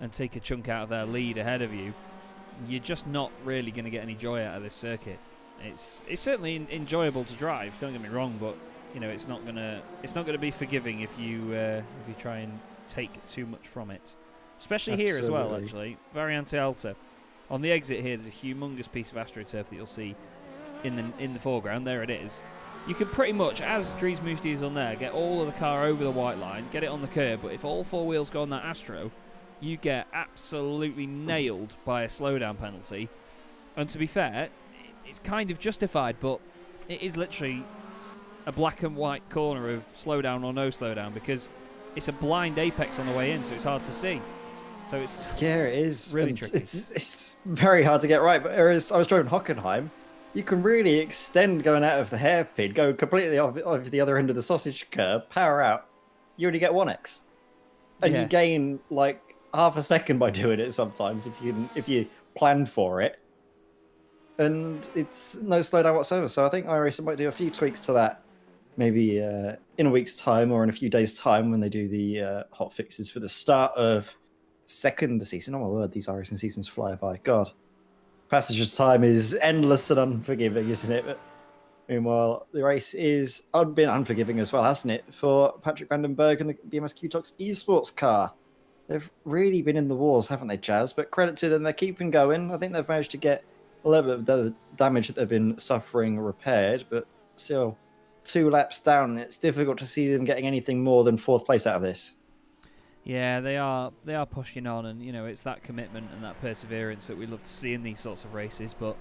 and take a chunk out of their lead ahead of you, you're just not really going to get any joy out of this circuit. It's certainly enjoyable to drive. Don't get me wrong, but it's not gonna be forgiving if you try and take too much from it. Especially here as well, actually. Variante Alta. On the exit here, there's a humongous piece of AstroTurf that you'll see in the foreground. There it is. You can pretty much, as Dries Moosty is on there, get all of the car over the white line, get it on the curb, but if all four wheels go on that Astro, you get absolutely nailed by a slowdown penalty. And to be fair, it's kind of justified, but it is literally a black and white corner of slowdown or no slowdown, because it's a blind apex on the way in, so it's hard to see. So it's it is really tricky. It's very hard to get right. But whereas I was driving Hockenheim, you can really extend going out of the hairpin, go completely off the other end of the sausage curb, power out. You only get 1x, and you gain like half a second by doing it sometimes if you plan for it. And it's no slowdown whatsoever. So I think iRacing might do a few tweaks to that, maybe in a week's time or in a few days' time when they do the hot fixes for the start of the season. Oh my word, these iRacing seasons fly by. God, passage of time is endless and unforgiving, isn't it? But meanwhile, the race is been unforgiving as well, hasn't it, for Patrick van den Berg and the BMS Q-Tox esports car. They've really been in the wars, haven't they, Jazz? But credit to them, they're keeping going. I think they've managed to get a little bit of the damage that they've been suffering repaired, but still 2 laps down. It's difficult to see them getting anything more than 4th place out of this. Yeah, they are pushing on, and it's that commitment and that perseverance that we love to see in these sorts of races, but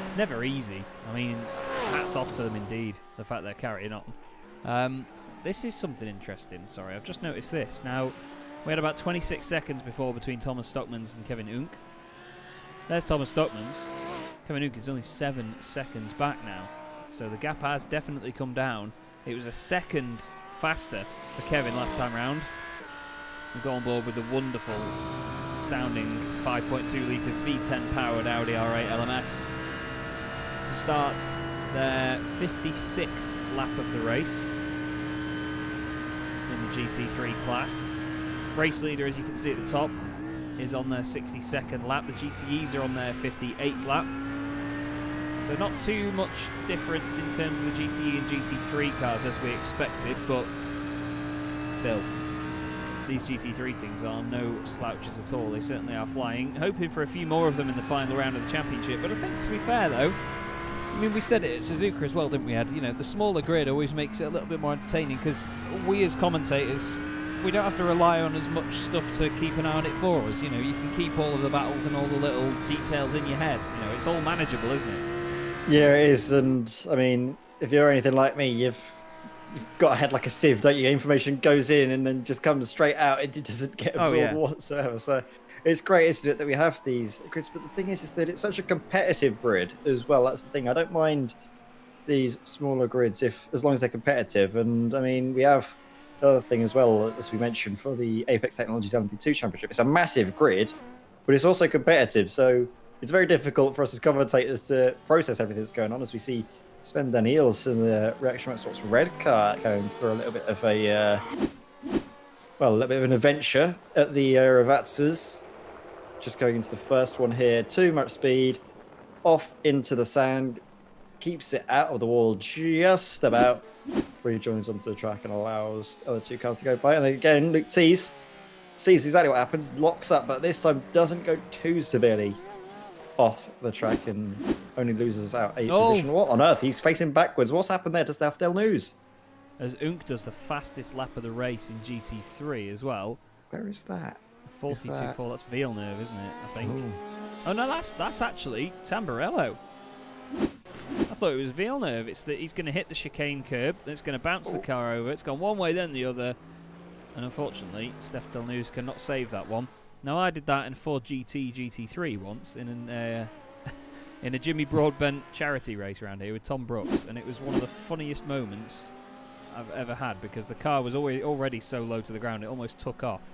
it's never easy. I mean, hats off to them indeed, the fact they're carrying on. This is something interesting. Sorry, I've just noticed this. Now, we had about 26 seconds before between Thomas Stockmans and Kevin Unk. There's Thomas Stockmans. Kevin Unk is only 7 seconds back now. So the gap has definitely come down. It was a second faster for Kevin last time round. We got on board with the wonderful sounding 5.2 litre V10 powered Audi R8 LMS to start their 56th lap of the race in the GT3 class. Race leader, as you can see at the top, is on their 62nd lap. The GTEs are on their 58th lap. So not too much difference in terms of the GTE and GT3 cars as we expected, but still, these GT3 things are no slouches at all. They certainly are flying. Hoping for a few more of them in the final round of the championship. But I think, to be fair though, I mean, we said it at Suzuka as well, didn't we, Ed? The smaller grid always makes it a little bit more entertaining, because we as commentators, we don't have to rely on as much stuff to keep an eye on it for us. You can keep all of the battles and all the little details in your head. It's all manageable, isn't it? Yeah, it is. And I mean, if you're anything like me, you've got a head like a sieve, don't you? Information goes in and then just comes straight out. It doesn't get absorbed whatsoever. So it's great, isn't it, that we have these grids. But the thing is that it's such a competitive grid as well. That's the thing. I don't mind these smaller grids as long as they're competitive. And I mean, we have the other thing as well, as we mentioned, for the Apex Technologies LMP2 Championship. It's a massive grid, but it's also competitive. So it's very difficult for us as commentators to process everything that's going on, as we see Sven Daniels in the Reaction Motorsports red car going for a little bit of a little bit of an adventure at the Ravazzas. Just going into the first one here, too much speed, off into the sand, keeps it out of the wall just about, rejoins onto the track and allows other 2 cars to go by. And again, Luke sees exactly what happens, locks up, but this time doesn't go too severely off the track and only loses out a position. What on earth? He's facing backwards. What's happened there to Stafdale News? As Unk does the fastest lap of the race in GT3 as well. Where is that? 42.4. That's Villeneuve, isn't it? I think. Ooh. Oh no, that's actually Tamburello. I thought it was Villeneuve. It's that he's going to hit the chicane curb. Then it's going to bounce the car over. It's gone one way, then the other. And unfortunately, Steph Delnews cannot save that one. Now, I did that in Ford GT3 once in a Jimmy Broadbent charity race around here with Tom Brooks, and it was one of the funniest moments I've ever had, because the car was already so low to the ground it almost took off.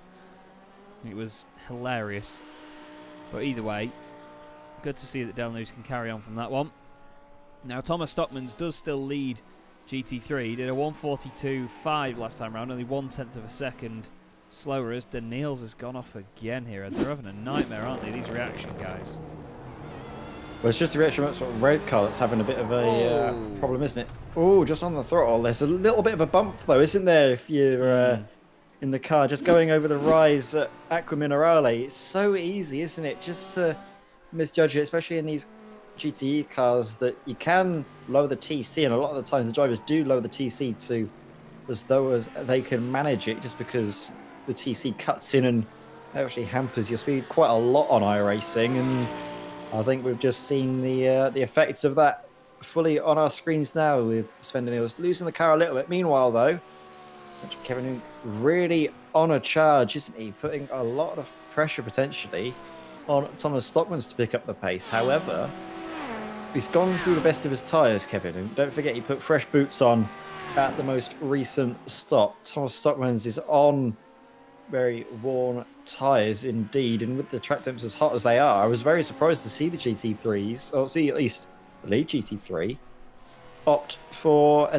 It was hilarious. But either way, good to see that Delnews can carry on from that one. Now, Thomas Stockmans does still lead GT3. He did a 1:42.5 last time round, only 1/10 of a second slower as Daniels has gone off again here. They're having a nightmare, aren't they, these reaction guys? Well, it's just the reaction sort of red car that's having a bit of a problem, isn't it? Oh, just on the throttle. There's a little bit of a bump, though, isn't there, if you're in the car, just going over the rise at Aqua Minerale. It's so easy, isn't it, just to misjudge it, especially in these GTE cars, that you can lower the TC, and a lot of the times the drivers do lower the TC to as though as they can manage it, just because the TC cuts in and actually hampers your speed quite a lot on iRacing, and I think we've just seen the effects of that fully on our screens now, with Sven Daniels losing the car a little bit. Meanwhile, though, Kevin Hook really on a charge, isn't he? Putting a lot of pressure potentially on Thomas Stockmans to pick up the pace. However, he's gone through the best of his tyres, Kevin. And don't forget, he put fresh boots on at the most recent stop. Thomas Stockmans is on very worn tyres indeed. And with the track temps as hot as they are, I was very surprised to see the GT3s, or see at least the lead GT3, opt for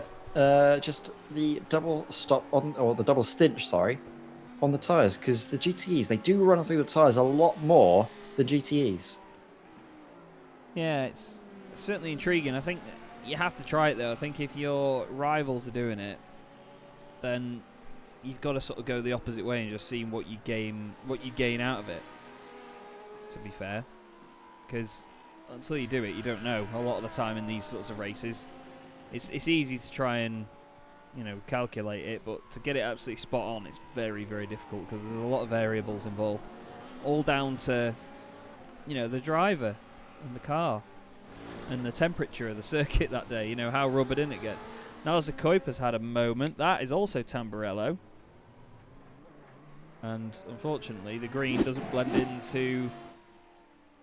just the double stop on, or the double stinch, sorry, on the tyres, because the GTEs, they do run through the tyres a lot more than GTEs. Yeah, it's certainly intriguing. I think you have to try it, though. I think if your rivals are doing it, then you've got to sort of go the opposite way and just see what you gain out of it, to be fair, because until you do it, you don't know. A lot of the time in these sorts of races, it's easy to try and, you know, calculate it, but to get it absolutely spot on, it's very, very difficult, because there's a lot of variables involved, all down to, you know, the driver and the car and the temperature of the circuit that day, you know, how rubbered in it gets. Nalza Kuiper's had a moment. That is also Tamburello. And unfortunately, the green doesn't blend into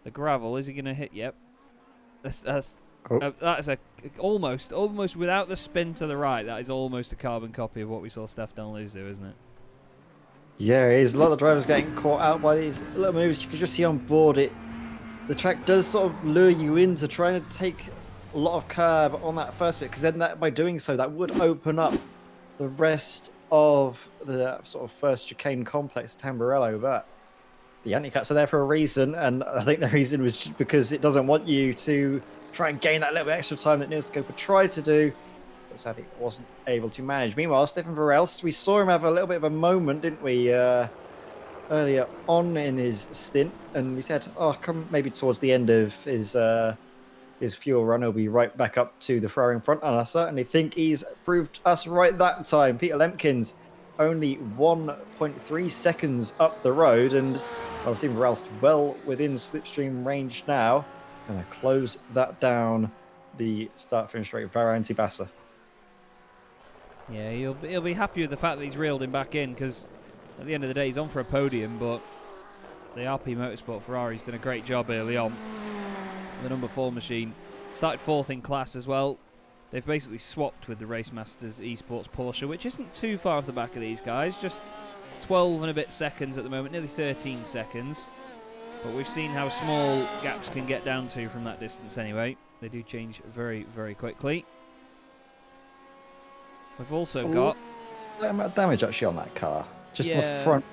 the gravel. Is he going to hit? Yep. That's a almost without the spin to the right. That is almost a carbon copy of what we saw Steph Delnews do, isn't it? Yeah, it is. A lot of drivers getting caught out by these little moves. You can just see on board it. The track does sort of lure you into trying to take a lot of curb on that first bit, because then that, by doing so, that would open up the rest of the sort of first chicane complex of Tamburello. But the anti-cuts are there for a reason, and I think the reason was just because it doesn't want you to try and gain that little bit extra time that Niels Cooper tried to do, but sadly wasn't able to manage. Meanwhile, Stefan Verelst, we saw him have a little bit of a moment, didn't we, earlier on in his stint, and we said, oh, come maybe towards the end of his fuel run, he'll be right back up to the Ferrari in front, and I certainly think he's proved us right that time. Peter Lemkins only 1.3 seconds up the road, and Stephen Verelst well within slipstream range now. Going to close that down, the start-finish straight of Varanti Bassa. Yeah, he'll be happy with the fact that he's reeled him back in, because at the end of the day, he's on for a podium, but the RP Motorsport Ferrari's done a great job early on. The number 4 machine started 4th in class as well. They've basically swapped with the Race Masters Esports Porsche, which isn't too far off the back of these guys, just 12 and a bit seconds at the moment, nearly 13 seconds. But we've seen how small gaps can get down to from that distance anyway. They do change very, very quickly. We've also got that amount of damage actually on that car, just on the front.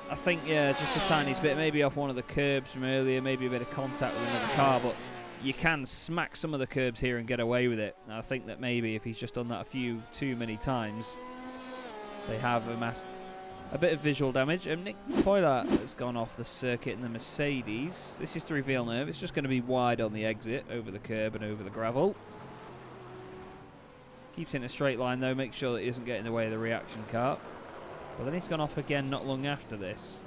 I think, yeah, just a tiniest bit, maybe off one of the curbs from earlier, maybe a bit of contact with another car, but you can smack some of the curbs here and get away with it. And I think that maybe if he's just done that a few too many times, they have amassed a bit of visual damage. And Nick Poilat has gone off the circuit in the Mercedes. This is through Villeneuve. It's just going to be wide on the exit, over the curb and over the gravel. Keeps in a straight line, though. Make sure that he doesn't get in the way of the reaction car. But then he's gone off again not long after this.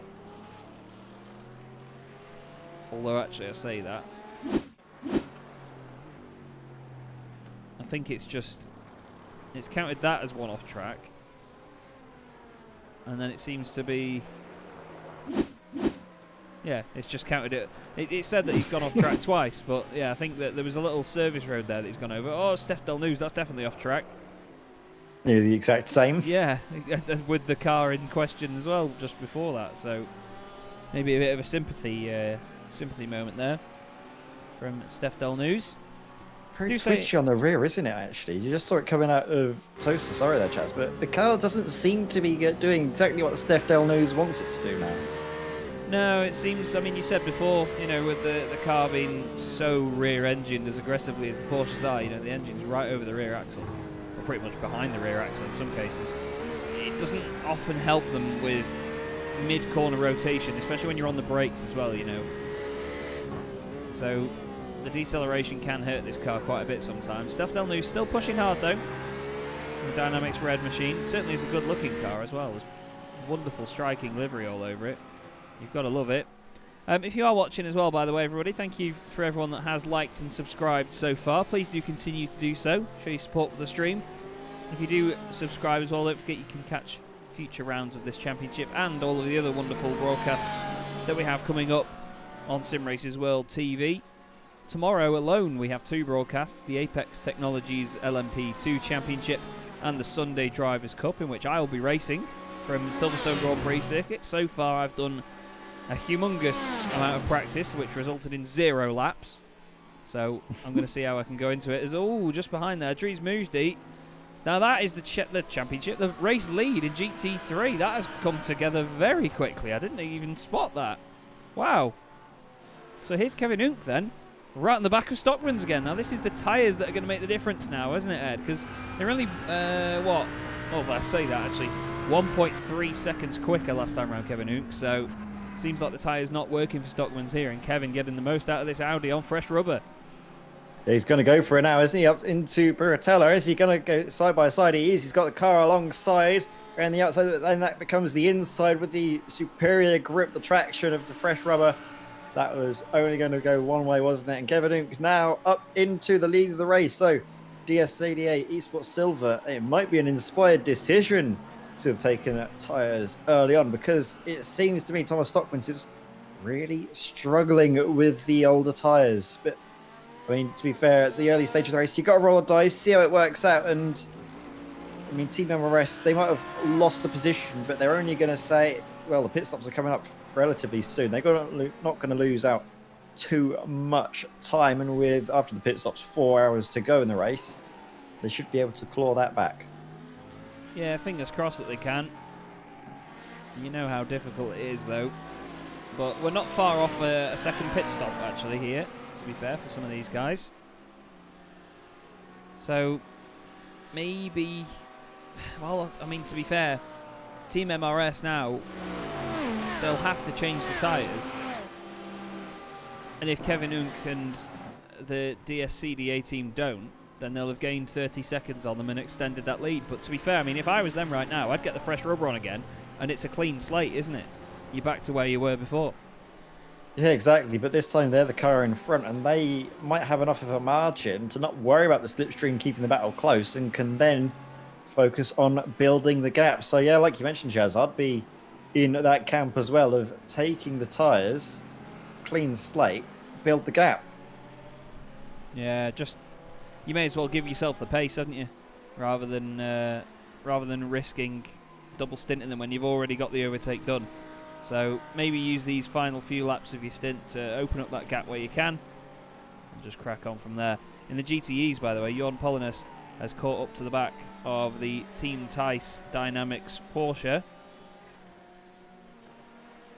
Although, actually, I say that. I think it's just... It's counted that as one off track. And then it seems to be... Yeah, it's just counted it. It said that he's gone off track twice, but yeah, I think that there was a little service road there that he's gone over. Oh, Steph Delnews, that's definitely off track. Nearly the exact same. Yeah, with the car in question as well, just before that. So Maybe a bit of a sympathy moment there from Steph Del News. Very twitchy on the rear, isn't it, actually? You just saw it coming out of Toaster. Sorry there, Chaz, but the car doesn't seem to be doing exactly what Steph Del News wants it to do now. No, it seems, I mean, you said before, with the car being so rear-engined as aggressively as the Porsches are, the engine's right over the rear axle, or pretty much behind the rear axle in some cases. It doesn't often help them with mid-corner rotation, especially when you're on the brakes as well, So the deceleration can hurt this car quite a bit sometimes. Steph Del News still pushing hard though. The DynamiXX Red machine certainly is a good looking car as well. There's wonderful striking livery all over it. You've got to love it. If you are watching as well, by the way, everybody, thank you for everyone that has liked and subscribed so far. Please do continue to do so. Show your support for the stream. If you do subscribe as well, don't forget you can catch future rounds of this championship and all of the other wonderful broadcasts that we have coming up on Sim Races World TV. Tomorrow alone we have 2 broadcasts, the Apex Technologies LMP2 Championship and the Sunday Drivers' Cup, in which I will be racing from Silverstone Grand Prix circuit. So far I've done a humongous amount of practice, which resulted in 0 laps. So I'm going to see how I can go into it. Just behind there, Dries Moujdi. Now that is the championship, the race lead in GT3. That has come together very quickly. I didn't even spot that. Wow. So here's Kevin Unk then, right in the back of Stockman's again. Now this is the tyres that are going to make the difference now, isn't it, Ed? Because they're only, I say that actually, 1.3 seconds quicker last time around Kevin Unk. So seems like the tyre's not working for Stockman's here, and Kevin getting the most out of this Audi on fresh rubber. He's going to go for it now, isn't he? Up into Buratella. Is he going to go side by side? He is. He's got the car alongside around the outside. Then that becomes the inside with the superior grip, the traction of the fresh rubber. That was only going to go one way, wasn't it? And Kevin Unk now up into the lead of the race. So DS88 Esports Silver. It might be an inspired decision to have taken tyres early on, because it seems to me Thomas Stockmans is really struggling with the older tyres. But I mean, to be fair, at the early stage of the race, you've got to roll the dice, see how it works out. And I mean, Team MRS, they might have lost the position, but they're only going to say, well, the pit stops are coming up relatively soon. They're not going to lose out too much time. And with, after the pit stops, 4 hours to go in the race, they should be able to claw that back. Yeah, fingers crossed that they can. You know how difficult it is, though. But we're not far off a second pit stop, actually, here, to be fair, for some of these guys. So, maybe... Well, I mean, to be fair, Team MRS now, they'll have to change the tyres. And if Kevin Unk and the DSCDA team don't, then they'll have gained 30 seconds on them and extended that lead. But to be fair, I mean, if I was them right now, I'd get the fresh rubber on again, and it's a clean slate, isn't it? You're back to where you were before. Yeah, exactly. But this time they're the car in front, and they might have enough of a margin to not worry about the slipstream keeping the battle close, and can then focus on building the gap. So yeah, like you mentioned, Jazz, I'd be in that camp as well of taking the tyres, clean slate, build the gap. Yeah, just... You may as well give yourself the pace, haven't you? Rather than risking double stinting them when you've already got the overtake done. So maybe use these final few laps of your stint to open up that gap where you can, and just crack on from there. In the GTEs, by the way, Jorn Polonus has caught up to the back of the Team Tice Dynamics Porsche.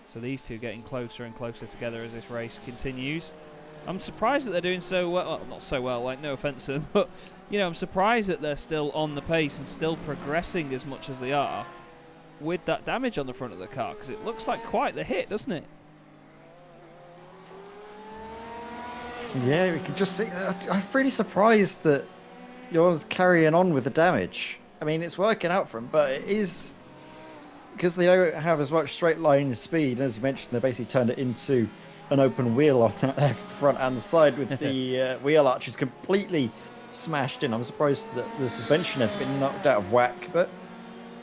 So these two getting closer and closer together as this race continues. I'm surprised that they're doing so well. Well, not so well, like, no offence to them, but, I'm surprised that they're still on the pace and still progressing as much as they are with that damage on the front of the car, because it looks like quite the hit, doesn't it? Yeah, we can just see. I'm really surprised that yours carrying on with the damage. I mean, it's working out for him, but it is because they don't have as much straight line speed. As you mentioned, they basically turned it into an open wheel on that left front and side with the wheel arches completely smashed in. I'm surprised that the suspension has been knocked out of whack, but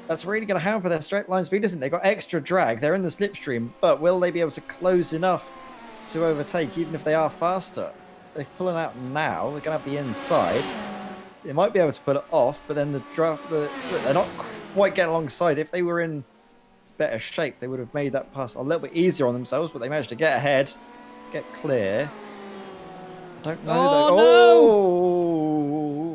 that's really going to hamper their straight line speed, isn't it? They've got extra drag. They're in the slipstream, but will they be able to close enough to overtake, even if they are faster? They're pulling out now. They're going to have the inside. They might be able to put it off, but then they're not quite getting alongside. If they were in better shape, they would have made that pass a little bit easier on themselves, but they managed to get ahead, get clear. I don't know.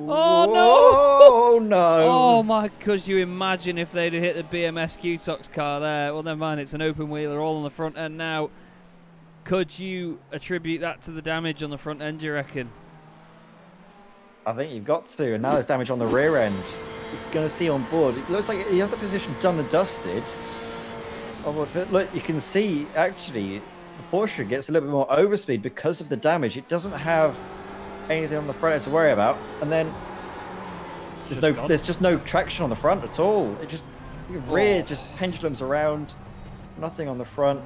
Oh, no! Oh, no! Oh, my, could you imagine if they'd have hit the BMS Q-Tox car there? Well, never mind, it's an open wheeler all on the front end now. Could you attribute that to the damage on the front end, do you reckon? I think you've got to, and now there's damage on the rear end. You're going to see on board, it looks like he has the position done and dusted. Oh, but look, you can see, actually, the Porsche gets a little bit more overspeed because of the damage. It doesn't have anything on the front end to worry about, and then there's just no traction on the front at all. It just, rear just pendulums around, nothing on the front.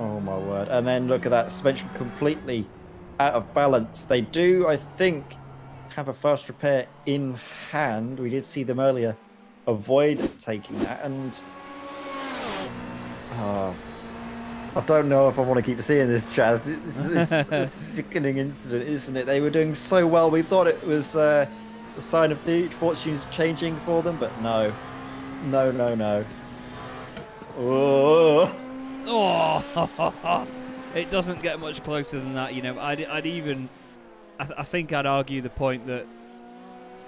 Oh my word. And then look at that, suspension completely out of balance. They do, I think, have a fast repair in hand. We did see them earlier avoid taking that, and I don't know if I want to keep seeing this, Chaz. It's a sickening incident, isn't it? They were doing so well. We thought it was a sign of the fortunes changing for them, but no. No. Oh. Oh, it doesn't get much closer than that, you know. I think I'd argue the point that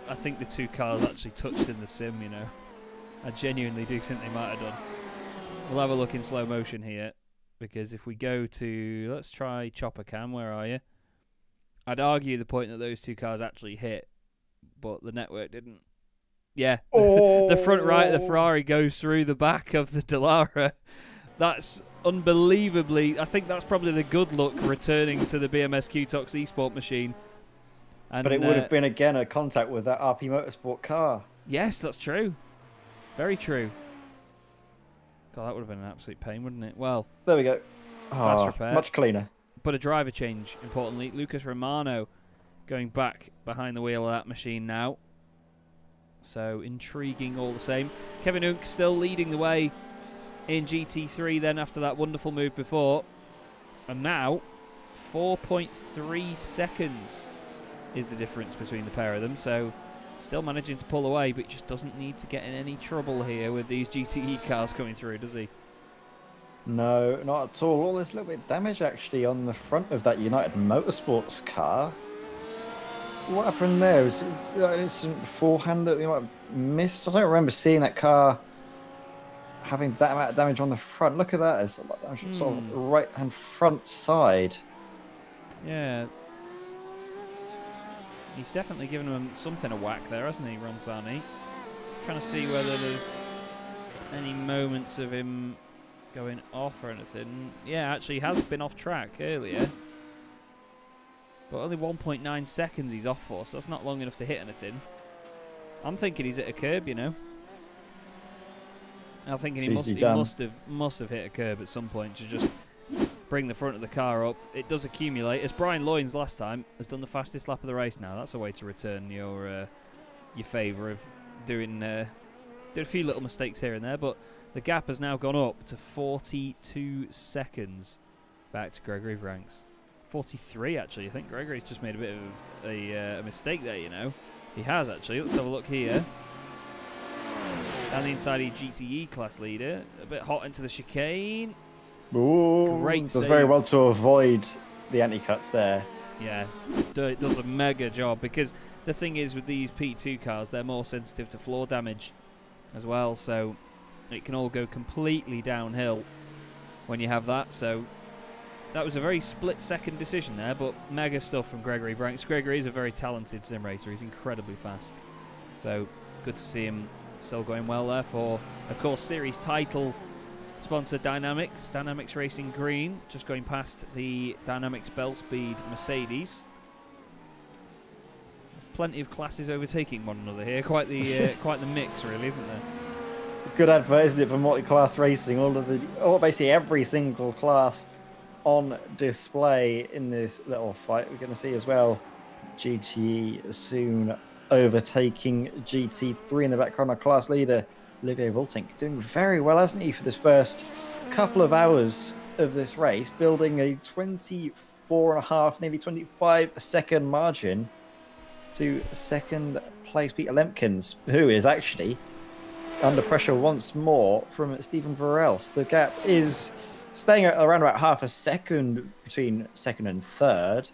I think the two cars actually touched in the sim, you know. I genuinely do think they might have done. We'll have a look in slow motion here, because if we go to, let's try Chopper Cam, where are you? I'd argue the point that those two cars actually hit, but the network didn't. Yeah, the front right of the Ferrari goes through the back of the Dallara. That's unbelievably, I think that's probably the good luck returning to the BMS Q-Tox eSport machine. And, but it would have been, again, a contact with that RP Motorsport car. Yes, that's true. Very true. God, that would have been an absolute pain, wouldn't it? Well, there we go. Fast repair. Much cleaner. But a driver change, importantly. Lucas Romano going back behind the wheel of that machine now. So, intriguing all the same. Kevin Unk still leading the way in GT3 then after that wonderful move before. And now, 4.3 seconds is the difference between the pair of them. So, still managing to pull away, but just doesn't need to get in any trouble here with these GTE cars coming through, does he? No, not at all. There's a little bit of damage, actually, on the front of that United Motorsports car. What happened there? Was it an incident beforehand that we might have missed? I don't remember seeing that car having that amount of damage on the front. Look at that. It's sort of right-hand front side. Yeah. He's definitely given him something a whack there, hasn't he, Ronzani? Trying to see whether there's any moments of him going off or anything. Yeah, actually, he has been off track earlier. But only 1.9 seconds he's off for, so that's not long enough to hit anything. I'm thinking he's at a curb, you know. I'm thinking he must have hit a curb at some point to just bring the front of the car up. It does accumulate. As Brian Loynes last time has done the fastest lap of the race now. That's a way to return your favour of doing did a few little mistakes here and there, but the gap has now gone up to 42 seconds back to Gregory Vranks. 43 actually. I think Gregory's just made a bit of a mistake there, you know. He has actually. Let's have a look here. Down the inside of GTE class leader. A bit hot into the chicane. Ooh, great save. Does very well to avoid the anti-cuts there. Yeah, it does a mega job, because the thing is with these P2 cars, they're more sensitive to floor damage as well, so it can all go completely downhill when you have that. So that was a very split-second decision there, but mega stuff from Gregory Vranks. Gregory is a very talented sim racer. He's incredibly fast. So good to see him still going well there for, of course, series title sponsor Dynamics Racing Green, just going past the Dynamics Bell Speed Mercedes. Plenty of classes overtaking one another here. Quite the mix, really, isn't there? Good advert, isn't it, for multi-class racing? Basically every single class on display in this little fight. We're going to see as well GTE soon overtaking GT3 in the background. Our class leader Olivier Wiltink doing very well, hasn't he, for this first couple of hours of this race, building a 24.5, nearly 25 second margin to second place Peter Lemkins, who is actually under pressure once more from Stephen Varelse. The gap is staying at around about half a second between second and third,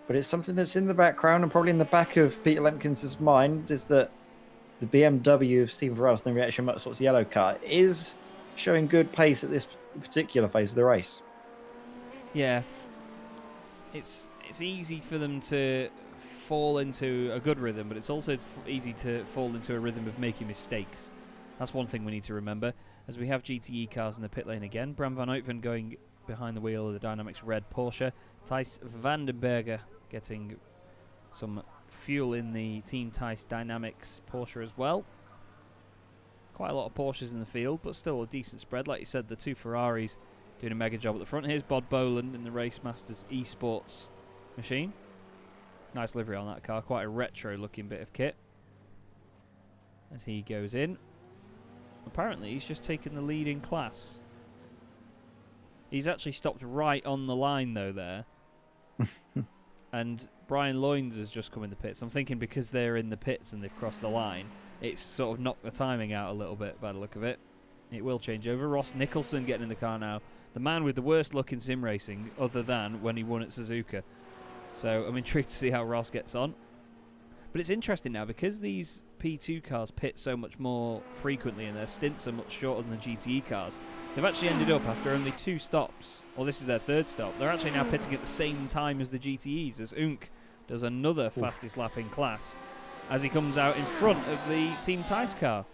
but it's something that's in the background and probably in the back of Peter Lemkins' mind is that the BMW of Stephen Varelse, the Reaction Motorsports yellow car, is showing good pace at this particular phase of the race. Yeah, it's easy for them to fall into a good rhythm, but it's also easy to fall into a rhythm of making mistakes. That's one thing we need to remember, as we have GTE cars in the pit lane again. Bram van Uytven going behind the wheel of the Dynamics red Porsche. Thijs Vandenberger getting some fuel in the Team Thijs Dynamics Porsche as well. Quite a lot of Porsches in the field, but still a decent spread. Like you said, the two Ferraris doing a mega job at the front. Here's Bod Boland in the Race Masters Esports machine. Nice livery on that car, quite a retro looking bit of kit. As he goes in. Apparently he's just taken the lead in class. He's actually stopped right on the line though there. And Brian Loynes has just come in the pits. I'm thinking because they're in the pits and they've crossed the line, it's sort of knocked the timing out a little bit by the look of it. It will change over. Ross Nicholson getting in the car now. The man with the worst luck in sim racing other than when he won at Suzuka. So I'm intrigued to see how Ross gets on. But it's interesting now because these P2 cars pit so much more frequently and their stints are much shorter than the GTE cars. They've actually ended up after only 2 stops, or this is their 3rd stop, they're actually now pitting at the same time as the GTEs, as Unk does another fastest lap in class as he comes out in front of the Team Thijs car.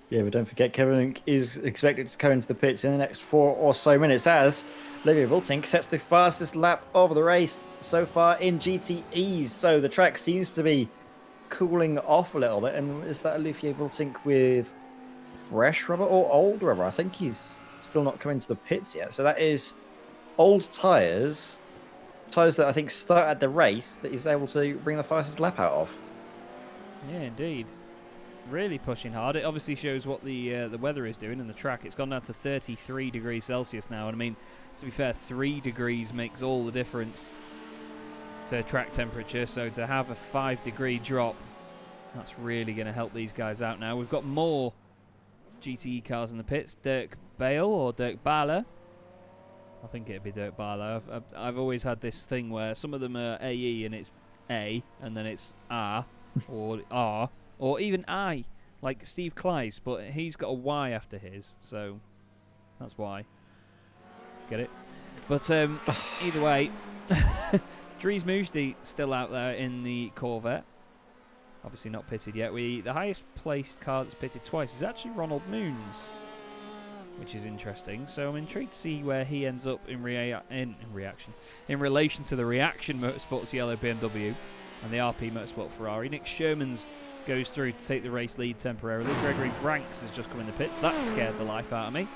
Yeah, but don't forget Kevin Unk is expected to come into the pits in the next 4 or so minutes as Olivier Bultink sets the fastest lap of the race so far in GTEs. So the track seems to be cooling off a little bit. And is that Olivier Bultink with fresh rubber or old rubber? I think he's still not coming to the pits yet. So that is old tyres that I think start at the race that he's able to bring the fastest lap out of. Yeah, indeed. Really pushing hard. It obviously shows what the weather is doing in the track. It's gone down to 33 degrees Celsius now. And I mean, to be fair, 3 degrees makes all the difference to track temperature. So to have a 5-degree drop, that's really going to help these guys out now. We've got more GTE cars in the pits. Dirk Bale or Dirk Bale. I think it'd be Dirk Bale. I've always had this thing where some of them are AE and it's A and then it's R or R. Or even I, like Steve Kleiss, but he's got a Y after his, so that's why. Get it? But either way, Dries Moosdi still out there in the Corvette. Obviously not pitted yet. The highest placed car that's pitted twice is actually Ronald Moons, which is interesting. So I'm intrigued to see where he ends up in relation to the Reaction Motorsports yellow BMW and the RP Motorsport Ferrari. Nick Sherman's goes through to take the race lead temporarily. Gregory Franks has just come in the pits. That scared the life out of me.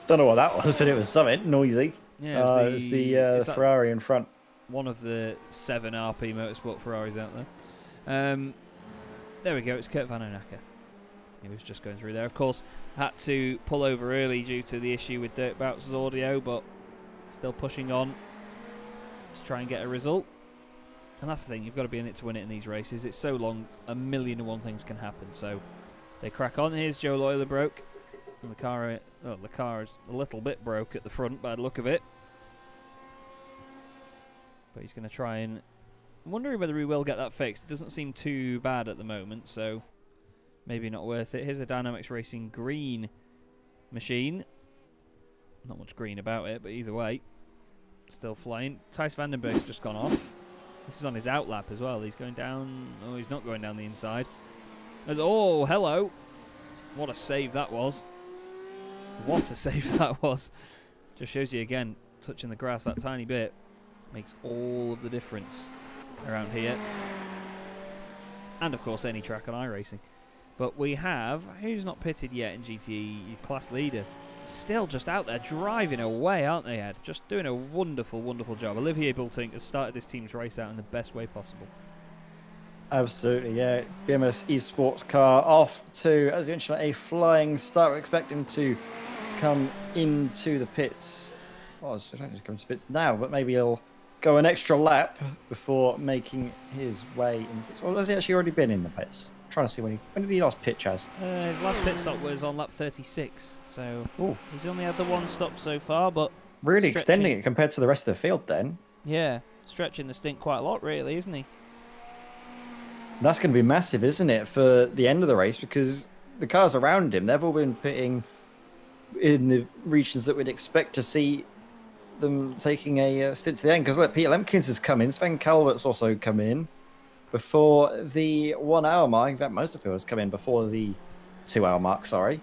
Don't know what that was, but it was something noisy. Yeah, it was the Ferrari in front. One of the 7 RP Motorsport Ferraris out there. There we go. It's Kurt Van Onacker. He was just going through there. Of course, had to pull over early due to the issue with Dirk Bouts' audio, but still pushing on to try and get a result. And that's the thing, you've got to be in it to win it in these races. It's so long, 1,000,001 things can happen. So they crack on. Here's Joe Loyler broke. And the car is a little bit broke at the front by the look of it. But he's going to try and... I'm wondering whether he will get that fixed. It doesn't seem too bad at the moment, so maybe not worth it. Here's a Dynamics Racing green machine. Not much green about it, but either way, still flying. Thijs Vandenberg's just gone off. This is on his outlap as well. He's going down... Oh, he's not going down the inside. Oh, hello. What a save that was. What a save that was. Just shows you again, touching the grass that tiny bit makes all of the difference around here. And, of course, any track on iRacing. But we have... Who's not pitted yet in GTE? Your class leader. Still just out there driving away, aren't they, Ed? Just doing a wonderful, wonderful job. Olivier Bultink has started this team's race out in the best way possible. Absolutely, yeah. It's BMS Esports car off to, as you mentioned, a flying start. We're expecting to come into the pits. Well, I don't need to come to the pits now, but maybe he'll go an extra lap before making his way in the pits. Well, has he actually already been in the pits? trying to see when did he last pitch as? His last pit stop was on lap 36, so Ooh. he's only had the one stop so far, but Really extending it compared to the rest of the field then. Yeah, stretching the stint quite a lot, really, isn't he? That's going to be massive, isn't it, for the end of the race? Because the cars around him, they've all been pitting in the regions that we'd expect to see them taking a stint to the end. Because look, Peter Lemkins has come in, Sven Calvert's also come in before the 1 hour mark. In fact, most of the field has come in before the 2 hour mark, sorry.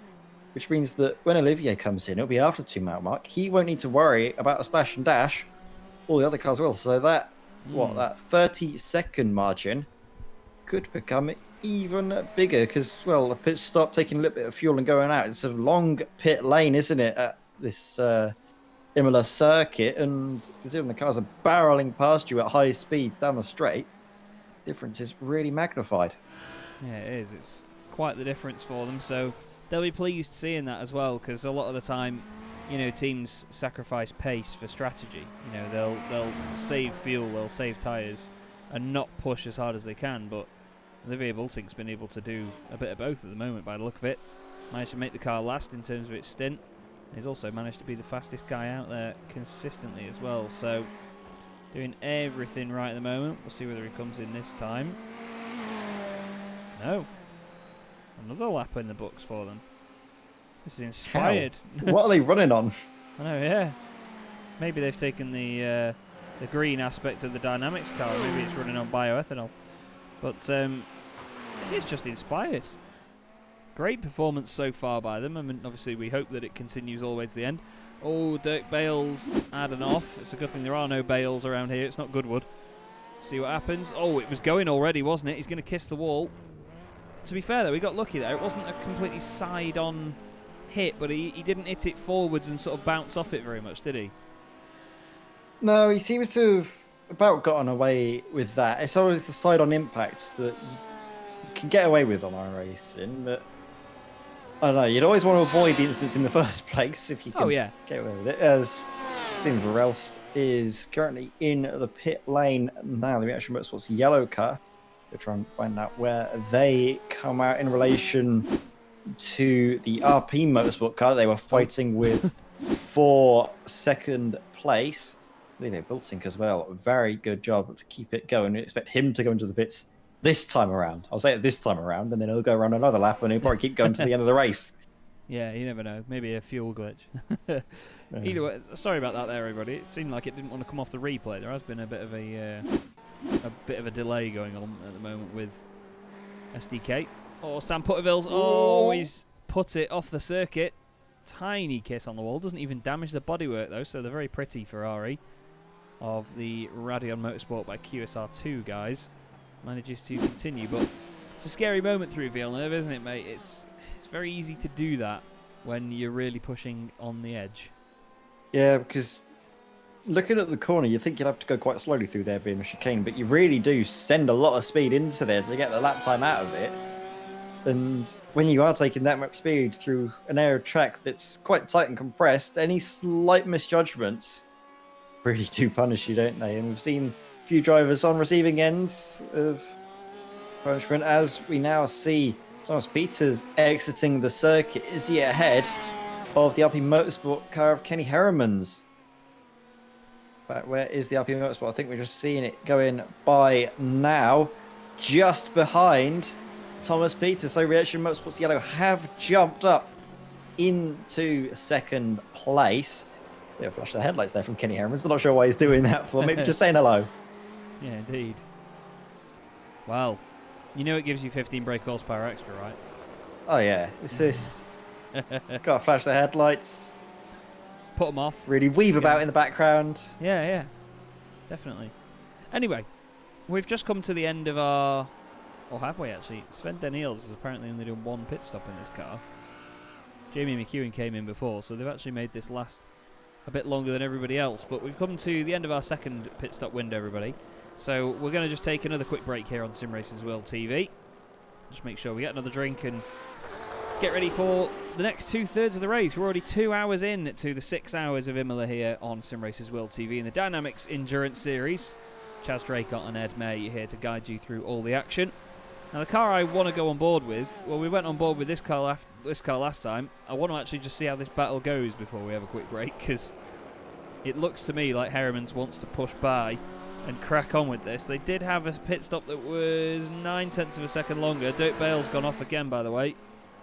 Which means that when Olivier comes in, it'll be after the 2 hour mark. He won't need to worry about a splash and dash. All the other cars will. So that, that 30-second margin could become even bigger because, well, a pit stop, taking a little bit of fuel and going out. It's a long pit lane, isn't it, at this Imola circuit? And considering the cars are barreling past you at high speeds down the straight, difference is really magnified. Yeah, it is. It's quite the difference for them. So they'll be pleased seeing that as well, because a lot of the time, you know, teams sacrifice pace for strategy. You know, they'll save fuel, they'll save tyres, and not push as hard as they can. But Olivier Boulting's been able to do a bit of both at the moment, by the look of it. Managed to make the car last in terms of its stint. He's also managed to be the fastest guy out there consistently as well. So doing everything right at the moment. We'll see whether he comes in this time. No. Another lap in the books for them. This is inspired. What are they running on? I know, yeah. Maybe they've taken the green aspect of the Dynamics car. Maybe it's running on bioethanol. But this is just inspired. Great performance so far by them. I mean, obviously we hope that it continues all the way to the end. Oh, Dirk Bales had an off. It's a good thing there are no Bales around here. It's not Goodwood. See what happens. Oh, it was going already, wasn't it? He's going to kiss the wall. To be fair, though, we got lucky there. It wasn't a completely side-on hit, but he didn't hit it forwards and sort of bounce off it very much, did he? No, he seems to have about gotten away with that. It's always the side-on impact that you can get away with on iRacing, but I don't know, you'd always want to avoid the instance in the first place if you can get away with it. As Steven Verelst is currently in the pit lane now, the Reaction Motorsports yellow car. We'll try and find out where they come out in relation to the RP Motorsport car. They were fighting with for second place. I think they built sync as well. Very good job to keep it going. We expect him to go into the pits this time around. I'll say it this time around, and then he'll go around another lap, and he'll probably keep going to the end of the race. Yeah, you never know. Maybe a fuel glitch. Either way, sorry about that there, everybody. It seemed like it didn't want to come off the replay. There has been a bit of a delay going on at the moment with SDK. Oh, Sam Putterville's. Oh, he's put it off the circuit. Tiny kiss on the wall. Doesn't even damage the bodywork, though, so they're very pretty Ferrari of the Radeon Motorsport by QSR2 guys. Manages to continue, but it's a scary moment through Villeneuve, isn't it, mate? It's very easy to do that when you're really pushing on the edge. Yeah, because looking at the corner, you think you'd have to go quite slowly through there being a chicane, but you really do send a lot of speed into there to get the lap time out of it. And when you are taking that much speed through an area of track that's quite tight and compressed, any slight misjudgments really do punish you, don't they? And we've seen a few drivers on receiving ends of punishment as we now see Thomas Peters exiting the circuit. Is he ahead of the RP Motorsport car of Kenny Herriman's? But where is the RP Motorsport? I think we're just seeing it going by now. Just behind Thomas Peters. So Reaction Motorsports Yellow have jumped up into second place. Yeah, flash the headlights there from Kenny Herriman's. I'm not sure why he's doing that for. Maybe just saying hello. Yeah, indeed. Well, you know it gives you 15 brake horsepower extra, right? Oh, yeah. It's this. Gotta flash the headlights. Put them off. Really weave about in the background. Yeah, yeah. Definitely. Anyway, we've just come to the end of our... Well, have we actually? Sven Daniels has apparently only done one pit stop in this car. Jamie McEwen came in before, so they've actually made this last a bit longer than everybody else. But we've come to the end of our second pit stop window, everybody. So we're going to just take another quick break here on Sim Racers World TV. Just make sure we get another drink and get ready for the next 2/3 of the race. We're already 2 hours in to the 6 hours of Imola here on Sim Racers World TV in the DynamiXX Endurance Series. Chaz Draycott and Ed May here to guide you through all the action. Now the car I want to go on board with, well, we went on board with this car last time. I want to actually just see how this battle goes before we have a quick break, because it looks to me like Heremans wants to push by and crack on with this. They did have a pit stop that was 9/10 of a second longer. Dirt Bale's gone off again, by the way.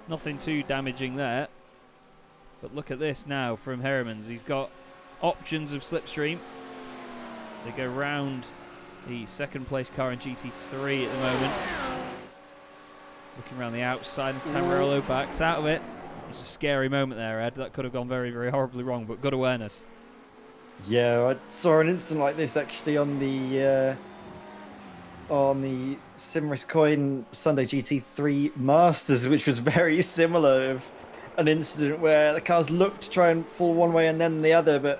Nothing too damaging there. But look at this now from Heremans. He's got options of slipstream. They go round the second place car in GT3 at the moment. Looking around the outside, and Tamarolo backs out of it. It was a scary moment there, Ed. That could have gone very, very horribly wrong, but good awareness. Yeah, I saw an incident like this actually on the Simris Coin Sunday GT3 Masters, which was very similar. Of an incident where the cars looked to try and pull one way and then the other, but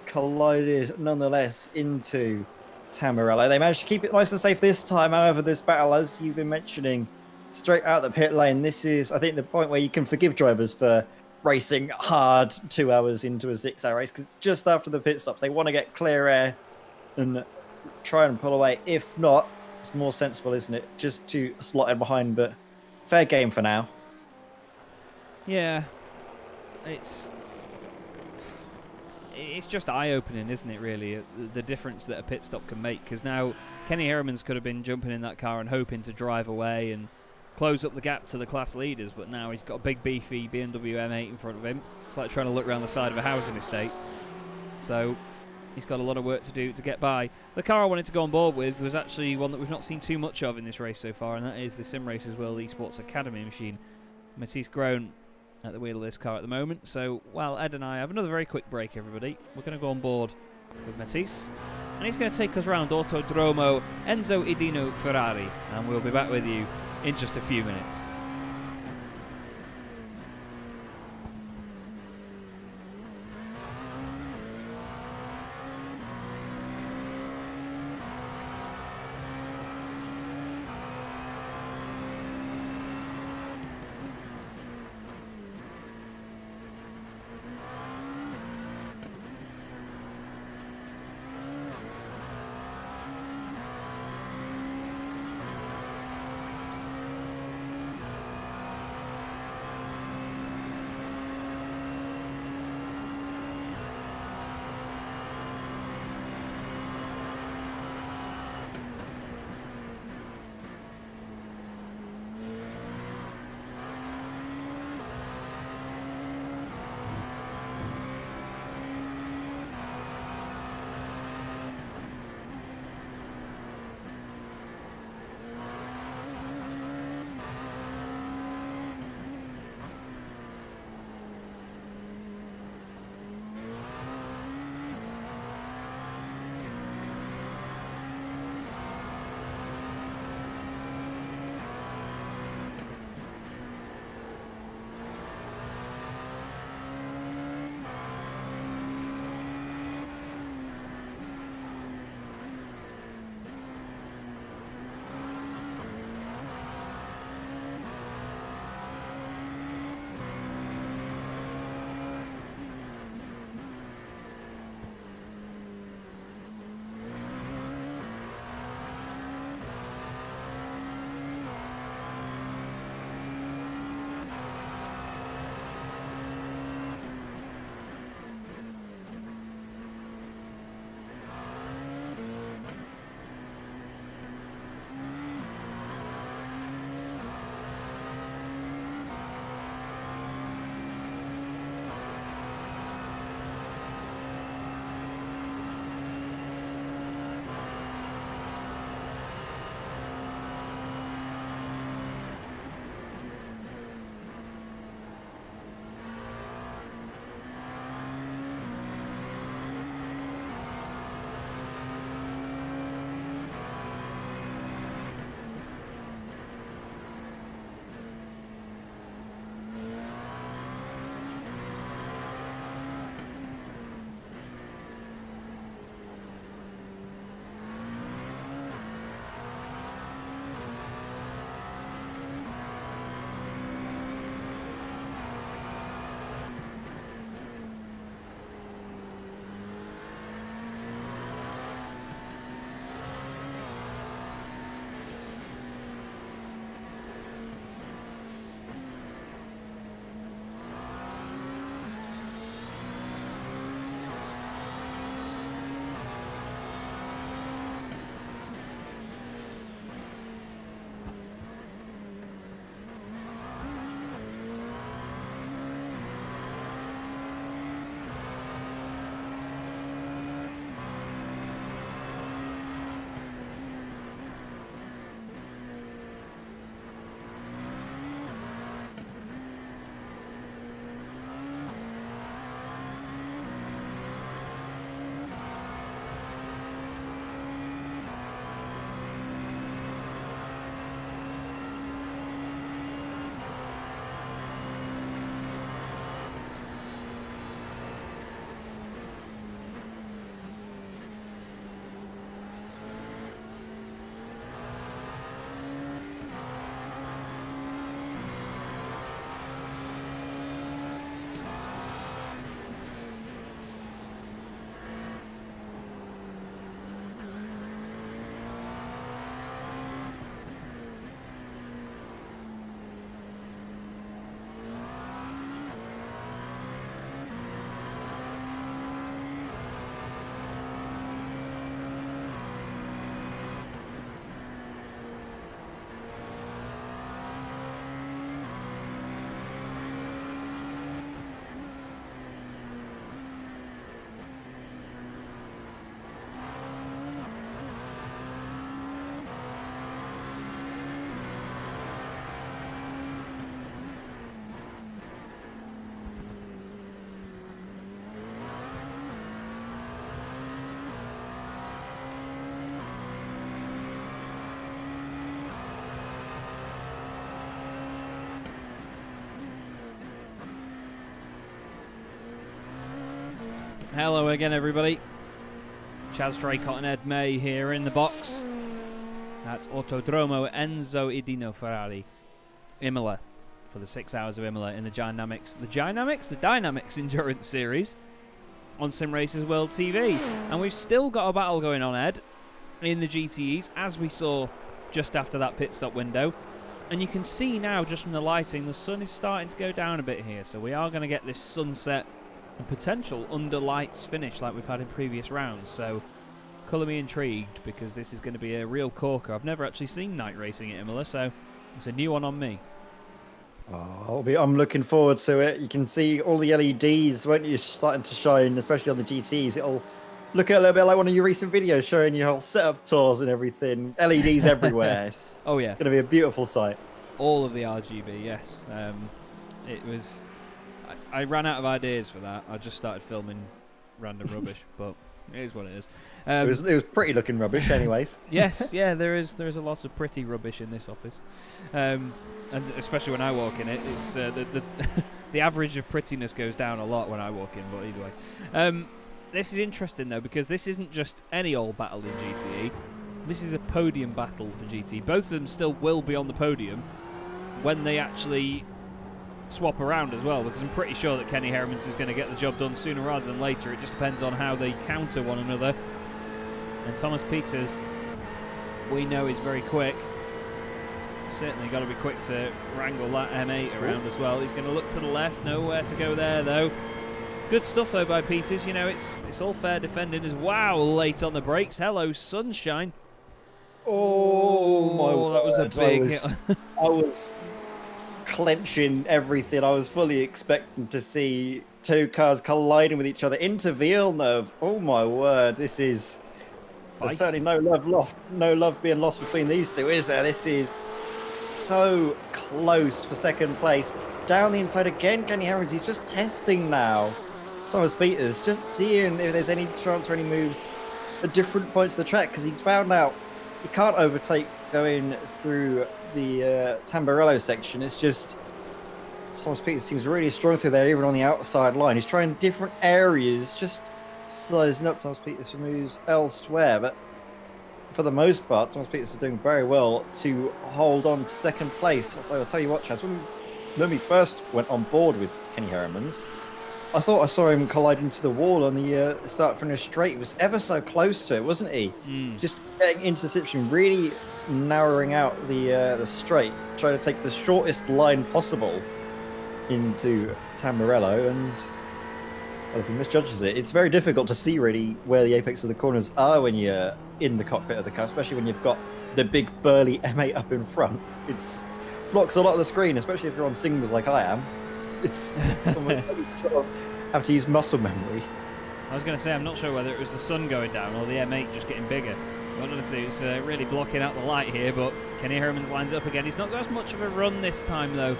collided nonetheless into Tamarello. They managed to keep it nice and safe this time. However, this battle, as you've been mentioning, straight out the pit lane, this is, I think, the point where you can forgive drivers for racing hard 2 hours into a 6-hour race, because just after the pit stops, they want to get clear air and try and pull away. If not, it's more sensible, isn't it, just to slot in behind, but fair game for now. Yeah, it's just eye-opening, isn't it, really, the difference that a pit stop can make, because now Kenny Heremans could have been jumping in that car and hoping to drive away and close up the gap to the class leaders, but now he's got a big beefy BMW M8 in front of him. It's like trying to look around the side of a housing estate. So he's got a lot of work to do to get by. The car I wanted to go on board with was actually one that we've not seen too much of in this race so far, and that is the Sim Racers World Esports Academy machine. Matisse Groen at the wheel of this car at the moment. So while Ed and I have another very quick break, everybody, we're going to go on board with Matisse, and he's going to take us around Autodromo Enzo e Dino Ferrari, and we'll be back with you in just a few minutes. Hello again, everybody. Chaz Draycott and Ed May here in the box at Autodromo Enzo e Dino Ferrari, Imola, for the 6 hours of Imola in the DynamiXX Endurance Series on Sim Racers World TV. And we've still got a battle going on, Ed, in the GTEs, as we saw just after that pit stop window. And you can see now, just from the lighting, the sun is starting to go down a bit here. So we are going to get this sunset and potential under lights finish like we've had in previous rounds. So colour me intrigued, because this is going to be a real corker. I've never actually seen night racing at Imola, so it's a new one on me. Oh, I'm looking forward to it. You can see all the LEDs, won't you, starting to shine, especially on the GTs. It'll look a little bit like one of your recent videos showing your whole setup tours and everything. LEDs everywhere. It's Oh yeah, going to be a beautiful sight. all of the RGB, yes. It was... I ran out of ideas for that. I just started filming random rubbish, but it is what it is. It was pretty looking rubbish anyways. Yes, yeah, there is a lot of pretty rubbish in this office. And especially when I walk in it, it's the average of prettiness goes down a lot when I walk in, but either way. This is interesting, though, because this isn't just any old battle in GTE. This is a podium battle for GT. Both of them still will be on the podium when they actually swap around as well, because I'm pretty sure that Kenny Hermans is going to get the job done sooner rather than later. It just depends on how they counter one another. And Thomas Pieters, we know, is very quick. Certainly got to be quick to wrangle that M8 around as well. He's going to look to the left, nowhere to go there though. Good stuff though by Pieters. You know, it's all fair defending as wow, late on the brakes. Hello, sunshine. Oh my word. That was a big hit. I was clenching everything. I was fully expecting to see two cars colliding with each other into Villeneuve. Oh my word, this is... There's certainly no love being lost between these two, is there? This is so close for second place. Down the inside again, Kenny Hermans. He's just testing now. Thomas Pieters, just seeing if there's any chance for any moves at different points of the track, because he's found out he can't overtake going through the Tamburello section. It's just Thomas Pieters seems really strong through there, even on the outside line. He's trying different areas, just sizing up Thomas Pieters for moves elsewhere, but for the most part, Thomas Pieters is doing very well to hold on to second place. Although I'll tell you what, Chaz, when we first went on board with Kenny Hermans, I thought I saw him collide into the wall on the start-finish straight. He was ever so close to it, wasn't he? Just getting interception, really narrowing out the straight, trying to take the shortest line possible into Tamburello, and well, if he misjudges it, it's very difficult to see really where the apex of the corners are when you're in the cockpit of the car, especially when you've got the big burly M8 up in front. It's blocks a lot of the screen, especially if you're on singles like I am. It's sort of have to use muscle memory. I was going to say, I'm not sure whether it was the sun going down or the M8 just getting bigger. Honestly, it's really blocking out the light here, but Kenny Hermans lines up again. He's not got as much of a run this time, though.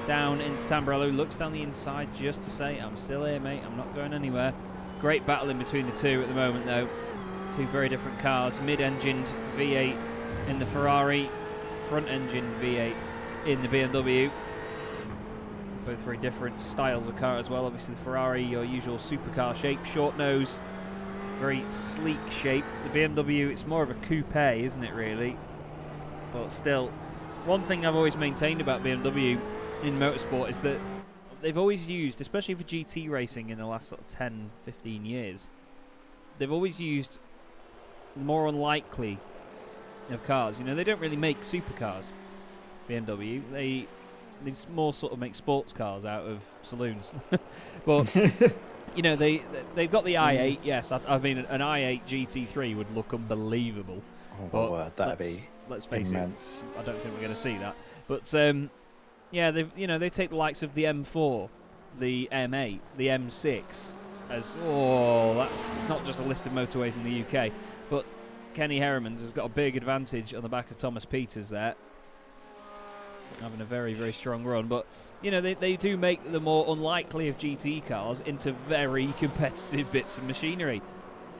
Down into Tamburello, looks down the inside just to say, I'm still here, mate, I'm not going anywhere. Great battle in between the two at the moment, though. Two very different cars. Mid-engined V8 in the Ferrari, front-engined V8 in the BMW. Both very different styles of car as well. Obviously the Ferrari, your usual supercar shape, short nose, very sleek shape. The BMW, it's more of a coupe, isn't it really? But still, one thing I've always maintained about BMW in motorsport is that they've always used, especially for GT racing in the last sort of 10, 15 years, they've always used the more unlikely of cars. You know, they don't really make supercars, BMW. They more sort of make sports cars out of saloons. But you know, they've got the i8. Yes, I mean an i8 GT3 would look unbelievable. Oh but my word, let's face immense. it, I don't think we're going to see that. But yeah, they take the likes of the M4, the M8, the M6 as it's not just a list of motorways in the UK, but Kenny Hermans has got a big advantage on the back of Thomas Pieters there, having a very, very strong run. But you know, they do make the more unlikely of GT cars into very competitive bits of machinery,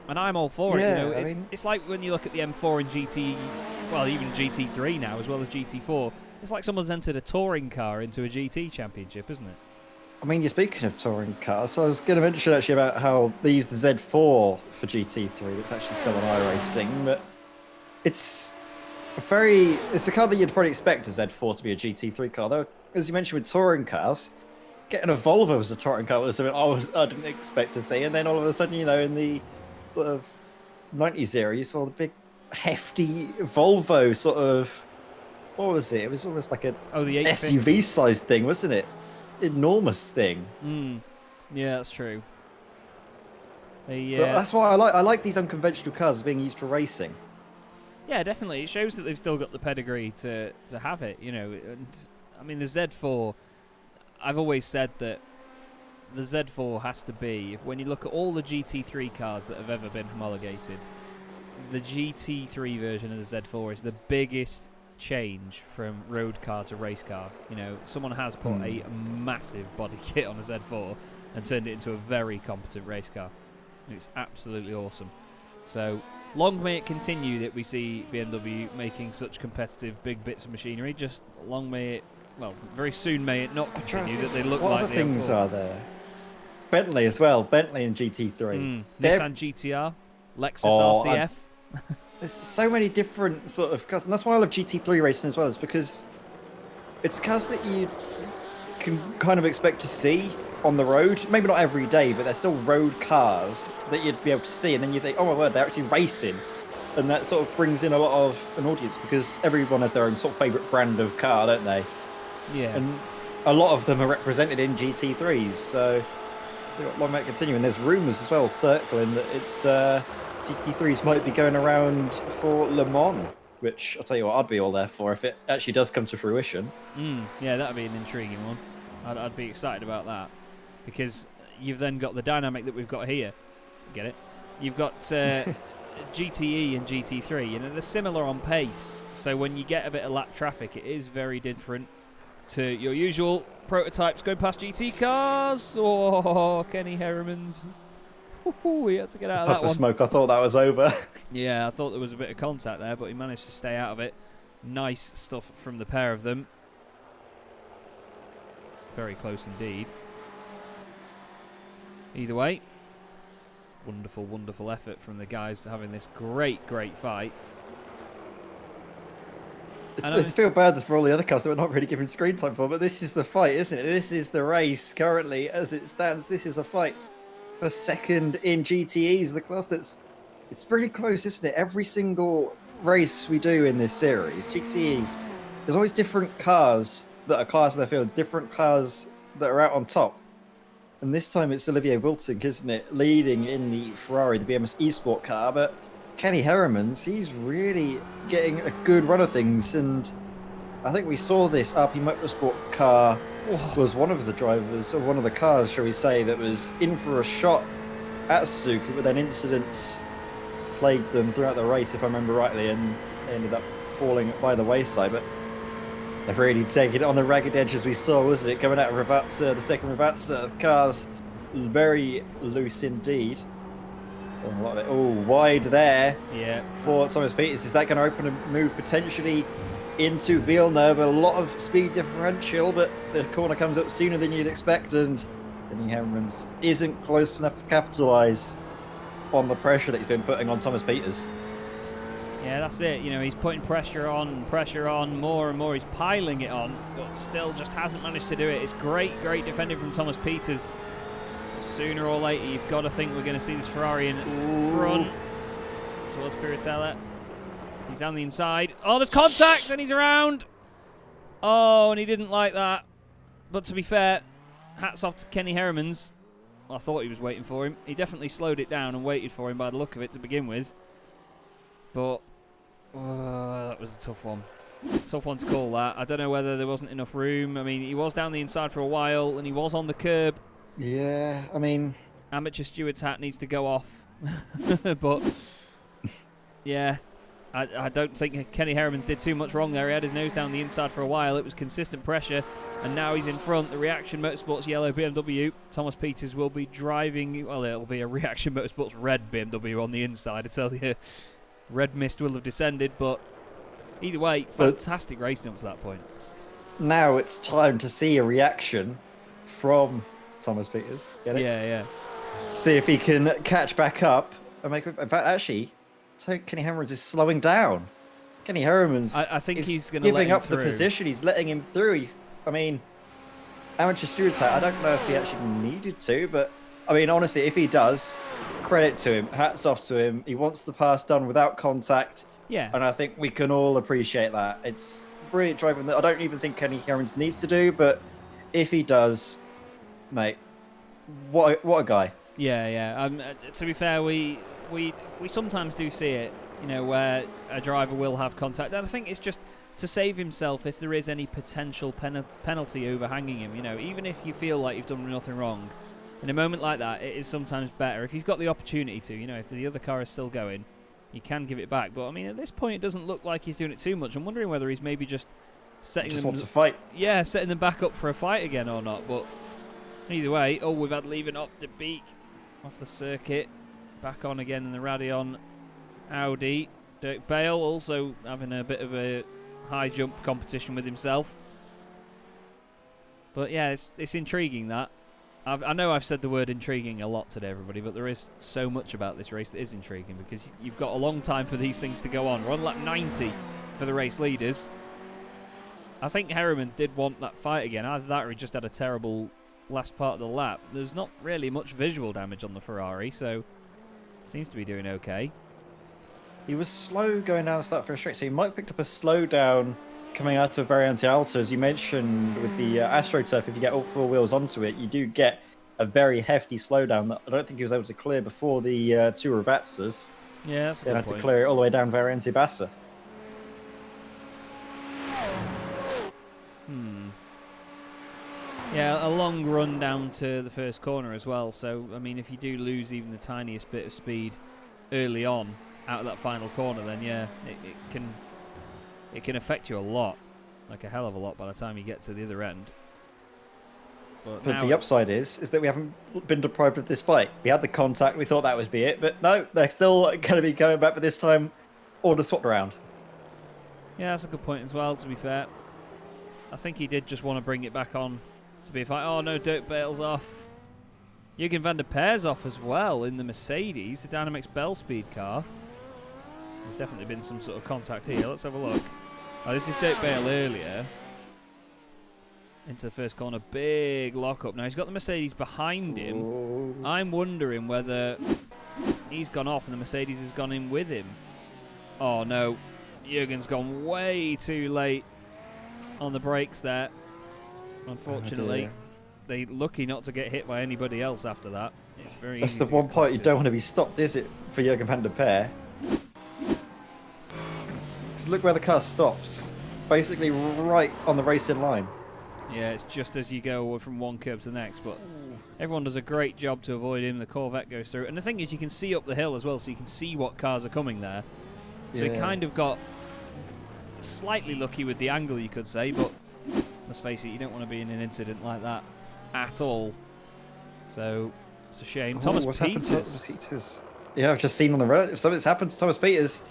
and I'm all for it. You know, it's like when you look at the M4 and GT, well, even GT3 now as well as GT4. It's like someone's entered a touring car into a GT championship, isn't it? I mean, you're speaking of touring cars, so I was going to mention actually about how they use the Z4 for GT3 that's actually still on iRacing, but it's it's a car that you'd probably expect a Z4 to be a GT3 car, though, as you mentioned with touring cars, getting a Volvo as a touring car was something I didn't expect to see, and then all of a sudden, in the sort of 90s era, you saw the big, hefty Volvo sort of, what was it? It was almost like a the SUV-sized thing, wasn't it? Enormous thing. Yeah, that's true. But that's why I like these unconventional cars being used for racing. Yeah, definitely. It shows that they've still got the pedigree to have it, And I mean, the Z4. I've always said that the Z4 has to be. When you look at all the GT3 cars that have ever been homologated, the GT3 version of the Z4 is the biggest change from road car to race car. Someone has put a massive body kit on a Z4 and turned it into a very competent race car. It's absolutely awesome. So long may it continue that we see BMW making such competitive big bits of machinery. Just long may it, very soon may it not continue that they look like the What other things are there? Bentley as well. Bentley and GT3. Nissan GTR, Lexus RCF. There's so many different sort of cars, and that's why I love GT3 racing as well, is because it's cars that you can kind of expect to see on the road. Maybe not every day, but they're still road cars that you'd be able to see, and then you think, oh my word, they're actually racing. And that sort of brings in a lot of an audience, because everyone has their own sort of favourite brand of car, don't they? Yeah. And a lot of them are represented in GT3s, so long may it continue. And there's rumours as well circling that it's GT3s might be going around for Le Mans, which I'll tell you what, I'd be all there for if it actually does come to fruition. Yeah, that'd be an intriguing one. I'd be excited about that, because you've then got the dynamic that we've got here. Get it? You've got GTE and GT3. They're similar on pace, so when you get a bit of lap traffic, it is very different to your usual prototypes going past GT cars or Kenny Herriman's. We had to get out of that one. Smoke, I thought that was over. Yeah, I thought there was a bit of contact there, but he managed to stay out of it. Nice stuff from the pair of them. Very close indeed. Either way, wonderful, wonderful effort from the guys having this great, great fight. I feel bad for all the other cars that we're not really given screen time for, but this is the fight, isn't it? This is the race currently as it stands. This is a fight for second in GTEs, the class it's really close, isn't it? Every single race we do in this series, GTEs, there's always different cars that are class of their fields, different cars that are out on top. And this time it's Olivier Wilting, isn't it, leading in the Ferrari, the BMS eSport car, but Kenny Herriman's, he's really getting a good run of things, and I think we saw this RP Motorsport car was one of the drivers, or one of the cars, shall we say, that was in for a shot at Suzuka, but then incidents plagued them throughout the race, if I remember rightly, and they ended up falling by the wayside. But they've really taken it on the ragged edge, as we saw, wasn't it? Coming out of Ravazza, the second Ravazza, the car's very loose indeed. A lot of it, wide there for Thomas Peters. Is that going to open a move potentially into Villeneuve? A lot of speed differential, but the corner comes up sooner than you'd expect, and Kenny Herriman's isn't close enough to capitalise on the pressure that he's been putting on Thomas Peters. Yeah, that's it. He's putting pressure on, more and more. He's piling it on, but still just hasn't managed to do it. It's great defending from Thomas Peters. Sooner or later, you've got to think we're going to see this Ferrari in front towards Piratella. He's down the inside. Oh, there's contact, and he's around. Oh, and he didn't like that. But to be fair, hats off to Kenny Herriman's. I thought he was waiting for him. He definitely slowed it down and waited for him by the look of it to begin with. But that was a tough one. Tough one to call that. I don't know whether there wasn't enough room. I mean, he was down the inside for a while, and he was on the curb. Yeah, I mean, amateur steward's hat needs to go off. But yeah, I don't think Kenny Herriman's did too much wrong there. He had his nose down the inside for a while. It was consistent pressure, and now he's in front. The Reaction Motorsports yellow BMW. Thomas Peters will be driving. Well, it'll be a Reaction Motorsports red BMW on the inside. I tell you, red mist will have descended, but either way, fantastic racing up to that point. Now it's time to see a reaction from Thomas Peters. Get it? Yeah. See if he can catch back up and make. In fact, actually, Kenny Hermans is slowing down. Kenny Hermans. I think he's going to giving up the position. He's letting him through. I mean, amateur stewards. I don't know if he actually needed to, but I mean, honestly, if he does, credit to him. Hats off to him. He wants the pass done without contact. Yeah. And I think we can all appreciate that. It's brilliant driving that I don't even think Kenny Hermans needs to do, but if he does, mate, what a guy. Yeah. To be fair, we sometimes do see it, where a driver will have contact. And I think it's just to save himself if there is any potential penalty overhanging him. Even if you feel like you've done nothing wrong, in a moment like that, it is sometimes better if you've got the opportunity to. If the other car is still going, you can give it back. But I mean, at this point, it doesn't look like he's doing it too much. I'm wondering whether he's maybe just setting them. Wants to fight. Yeah, setting them back up for a fight again or not. But either way, we've had leaving up the beak off the circuit, back on again in the Radeon Audi. Dirk Bale also having a bit of a high jump competition with himself. But yeah, it's intriguing that. I know I've said the word intriguing a lot today, everybody, but there is so much about this race that is intriguing because you've got a long time for these things to go on. We're on lap 90 for the race leaders. I think Hermans did want that fight again. Either that or he just had a terrible last part of the lap. There's not really much visual damage on the Ferrari, so seems to be doing okay. He was slow going down the start for a straight, so he might have picked up a slowdown coming out of Variante Alta. As you mentioned with the AstroTurf, if you get all four wheels onto it, you do get a very hefty slowdown that I don't think he was able to clear before the two Ravazzas. Yeah, that's a good had point. to clear it all the way down Variante Bassa. Yeah, a long run down to the first corner as well. So, I mean, if you do lose even the tiniest bit of speed early on out of that final corner, then yeah, it can affect you a lot, like a hell of a lot by the time you get to the other end. But the upside is that we haven't been deprived of this fight. We had the contact, we thought that would be it, but no, they're still going to be going back, but this time order swapped around. Yeah, that's a good point as well, to be fair. I think he did just want to bring it back on to be a fight. Oh no, Dirk Bale's off. Jürgen van der Peer's off as well in the Mercedes, the DynamiXX Bell speed car. There's definitely been some sort of contact here. Let's have a look. Oh, this is Dirk Bale earlier. Into the first corner. Big lock-up. Now, he's got the Mercedes behind him. Ooh. I'm wondering whether he's gone off and the Mercedes has gone in with him. Oh, no. Jürgen's gone way too late on the brakes there. Unfortunately, they're lucky not to get hit by anybody else after that. It's very That's easy the to one get part you caught don't want to be stopped, is it, for Jürgen van der Peer? Because look where the car stops. Basically right on the racing line. Yeah, it's just as you go from one curb to the next, but everyone does a great job to avoid him. The Corvette goes through. And the thing is, you can see up the hill as well, so you can see what cars are coming there. So he kind of got slightly lucky with the angle, you could say, but let's face it, you don't want to be in an incident like that at all. So it's a shame. Thomas what's Peters. happened to Peters? Yeah, I've just seen on the road. Something's happened to Thomas Peters.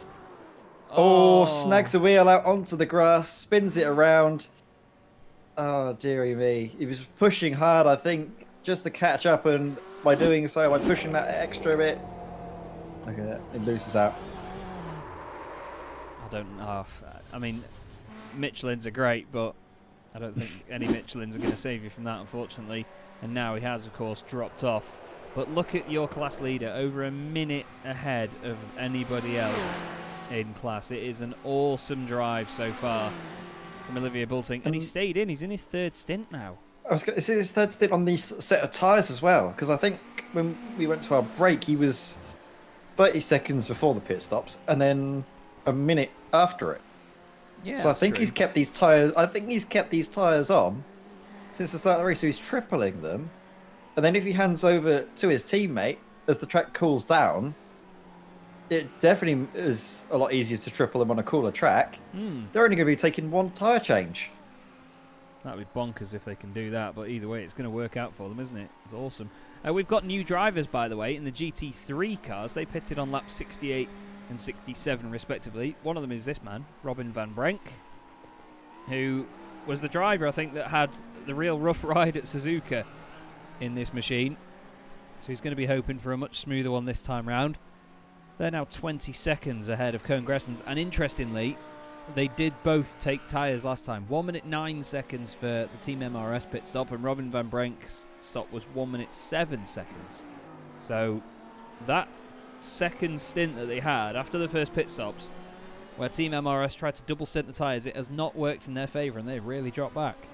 Oh, snags a wheel out onto the grass, spins it around. Oh, dearie me. He was pushing hard, I think, just to catch up, and by doing so, by pushing that extra bit, look at that, it loses out. I don't know. I mean, Michelin's are great, but I don't think any Michelin's are going to save you from that, unfortunately. And now he has, of course, dropped off. But look at your class leader, over a minute ahead of anybody else in class. It is an awesome drive so far from Olivier Bulting. And he stayed in. He's in his third stint now. It's his third stint on these set of tyres as well, because I think when we went to our break, he was 30 seconds before the pit stops, and then a minute after it. Yeah, so I think he's kept these tyres. I think he's kept these tyres on since the start of the race. So he's tripling them, and then if he hands over to his teammate as the track cools down, it definitely is a lot easier to triple them on a cooler track. They're only going to be taking one tyre change. That'd be bonkers if they can do that, but either way, it's going to work out for them, isn't it? It's awesome. We've got new drivers, by the way, in the GT3 cars. They pitted on lap 68 and 67, respectively. One of them is this man, Robin van Brenk, who was the driver, I think, that had the real rough ride at Suzuka in this machine. So he's going to be hoping for a much smoother one this time round. They're now 20 seconds ahead of Cohen Gressens. And interestingly, they did both take tyres last time. 1 minute 9 seconds for the Team MRS pit stop, and Robin van Brenk's stop was 1 minute 7 seconds. So that second stint that they had after the first pit stops, where Team MRS tried to double stint the tyres, it has not worked in their favour, and they've really dropped back.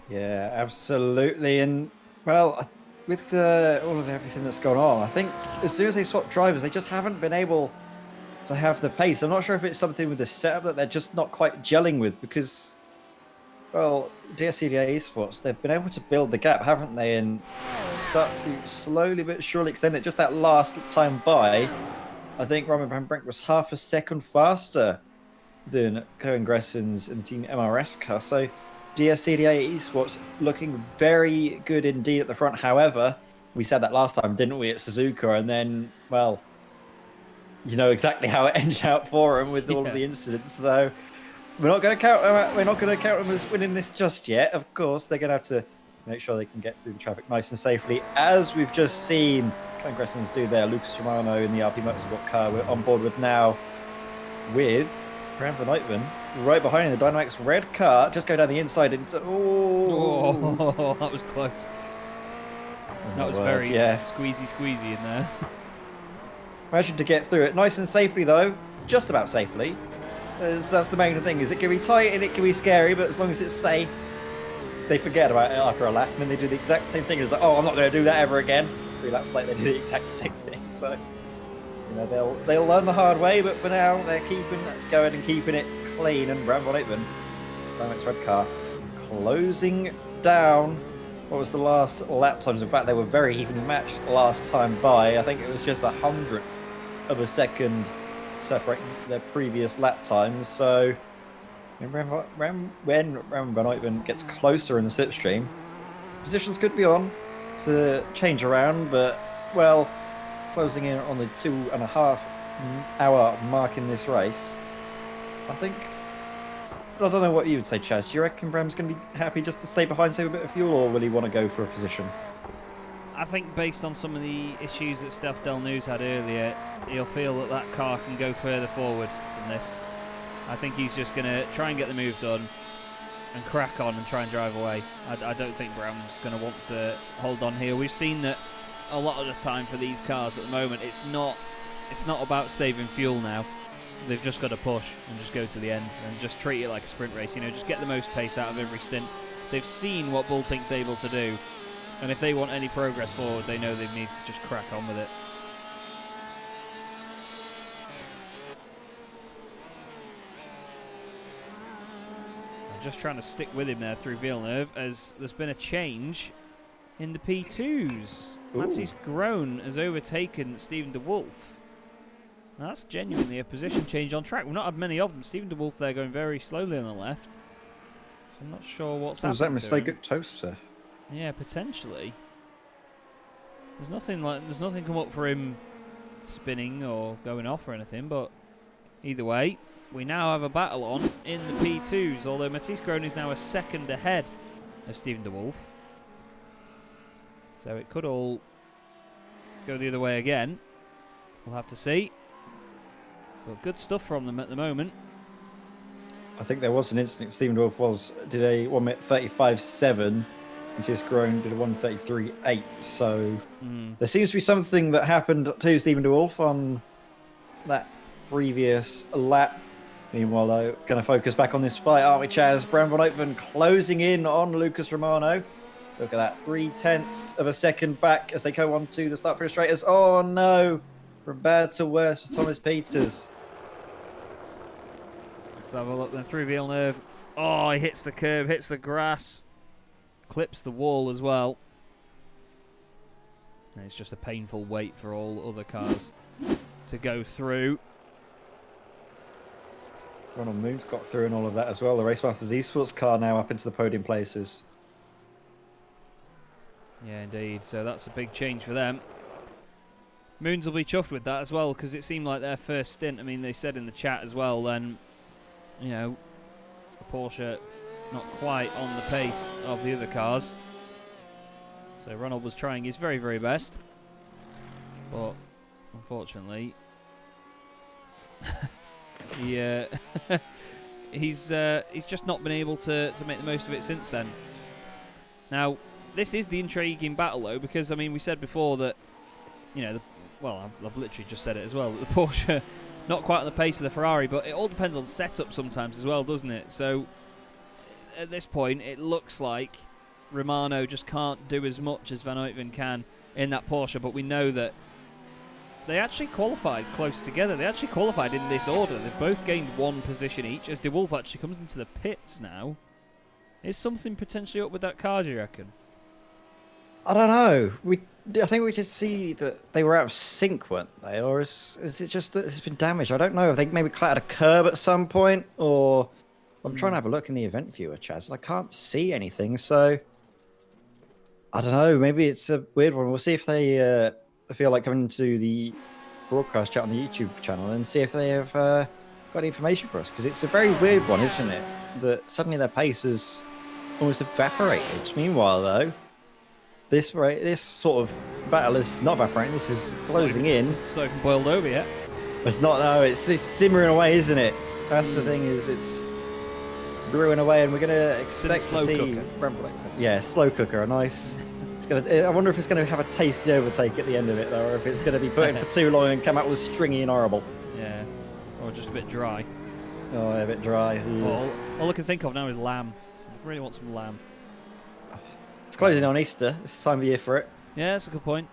Yeah, absolutely. And, well, with all of everything that's gone on, I think as soon as they swap drivers, they just haven't been able to have the pace. I'm not sure if it's something with the setup that they're just not quite gelling with, because, well, DSCDA Esports, they've been able to build the gap, haven't they, and start to slowly but surely extend it. Just that last time by, I think Roman van Brenk was half a second faster than Cohen Gressens in the Team MRS car. So DSCDA Esports looking very good indeed at the front. However, we said that last time, didn't we, at Suzuka? And then, well, you know exactly how it ended out for them with all of the incidents. So we're not going to count them as winning this just yet. Of course, they're going to have to make sure they can get through the traffic nice and safely, as we've just seen Cohen Gressens do there. Lucas Romano in the RP Motorsport car we're on board with now, with Graham Van Uitven right behind in the DynamiXX red car. Just go down the inside and oh, that was close. That was very squeezy in there. Imagine to get through it nice and safely, though, just about safely. That's the main thing. Is it can be tight and it can be scary, but as long as it's safe, they forget about it after a lap, and then they do the exact same thing. It's like, oh, I'm not going to do that ever again. 3 laps later, they do the exact same thing. So, you know, they'll learn the hard way, but for now, they're keeping going and keeping it clean. And Graham Van Uitven, DynamiXX red car, closing down. What was the last lap times? In fact, they were very evenly matched last time by. I think it was just 100th of a second separating their previous lap times. So when Ram Van Uitven gets closer in the slipstream, positions could be on to change around, but, well, closing in on the 2.5 hour mark in this race, I don't know what you would say, Chaz. Do you reckon Bram's going to be happy just to stay behind, save a bit of fuel, or will he want to go for a position? I think based on some of the issues that Steph Del News had earlier, he'll feel that that car can go further forward than this. I think he's just going to try and get the move done and crack on and try and drive away. I don't think Bram's going to want to hold on here. We've seen that a lot of the time for these cars at the moment, it's not about saving fuel now. They've just got to push and just go to the end and just treat it like a sprint race. You know, just get the most pace out of every stint. They've seen what Bulltink's able to do, and if they want any progress forward, they know they need to just crack on with it. I'm just trying to stick with him there through Villeneuve, as there's been a change in the P2s. Matthias Groen has overtaken Stephen de Wolf. Now that's genuinely a position change on track. We've not had many of them. Stephen de Wolf there going very slowly on the left. So I'm not sure what's happening. Was that mistake at Toaster? Yeah, potentially. There's nothing come up for him spinning or going off or anything, but either way, we now have a battle on in the P2s, although Matthias Groen is now a second ahead of Stephen de Wolf. So it could all go the other way again. We'll have to see. But good stuff from them at the moment. I think there was an incident. Stephen de Wolf did a 1 minute 35.7. Matthias Groen did a 1:33.8. So there seems to be something that happened to Stephen de Wolf on that previous lap. Meanwhile, though, going to focus back on this fight, aren't we, Chaz? Graham Van Uitven closing in on Lucas Romano. Look at that, 0.3 of a second back as they go on to the start finish straight. Oh no, from bad to worse for Thomas Peters. Let's have a look then through Villeneuve. Oh, he hits the curb, hits the grass, clips the wall as well. And it's just a painful wait for all other cars to go through. Ronald Moon's got through and all of that as well. The Racemasters Esports car now up into the podium places. Yeah, indeed. So that's a big change for them. Moons will be chuffed with that as well, because it seemed like their first stint. I mean, they said in the chat as well, then, you know, the Porsche not quite on the pace of the other cars. So Ronald was trying his very, very best, but unfortunately, he's just not been able to make the most of it since then. Now, this is the intriguing battle, though, because I mean, we said before that, you know, I've literally just said it as well. That the Porsche not quite on the pace of the Ferrari, but it all depends on setup sometimes as well, doesn't it? So at this point, it looks like Romano just can't do as much as Van Uytven can in that Porsche, but we know that they actually qualified close together. They actually qualified in this order. They've both gained one position each, as De Wolf actually comes into the pits now. Is something potentially up with that car, do you reckon? I don't know. I think we did see that they were out of sync, weren't they? Or is it just that it's been damaged? I don't know. I think maybe clattered a curb at some point, or I'm trying to have a look in the event viewer, Chaz, and I can't see anything. So I don't know. Maybe it's a weird one. We'll see if they feel like coming to the broadcast chat on the YouTube channel and see if they have got any information for us, because it's a very weird one, isn't it? That suddenly their pace has almost evaporated. Meanwhile, though, this sort of battle is not evaporating. This is closing in. It's not even boiled over yet. It's not. No, it's simmering away, isn't it? That's the thing. Is it's brewing away, and we're gonna expect to see. Yeah, slow cooker. A nice. It's gonna. I wonder if it's gonna have a tasty overtake at the end of it, though, or if it's gonna be put in for too long and come out with stringy and horrible. Yeah, or just a bit dry. Oh, a bit dry. All I can think of now is lamb. I really want some lamb. It's closing on Easter. It's time of year for it. Yeah, that's a good point.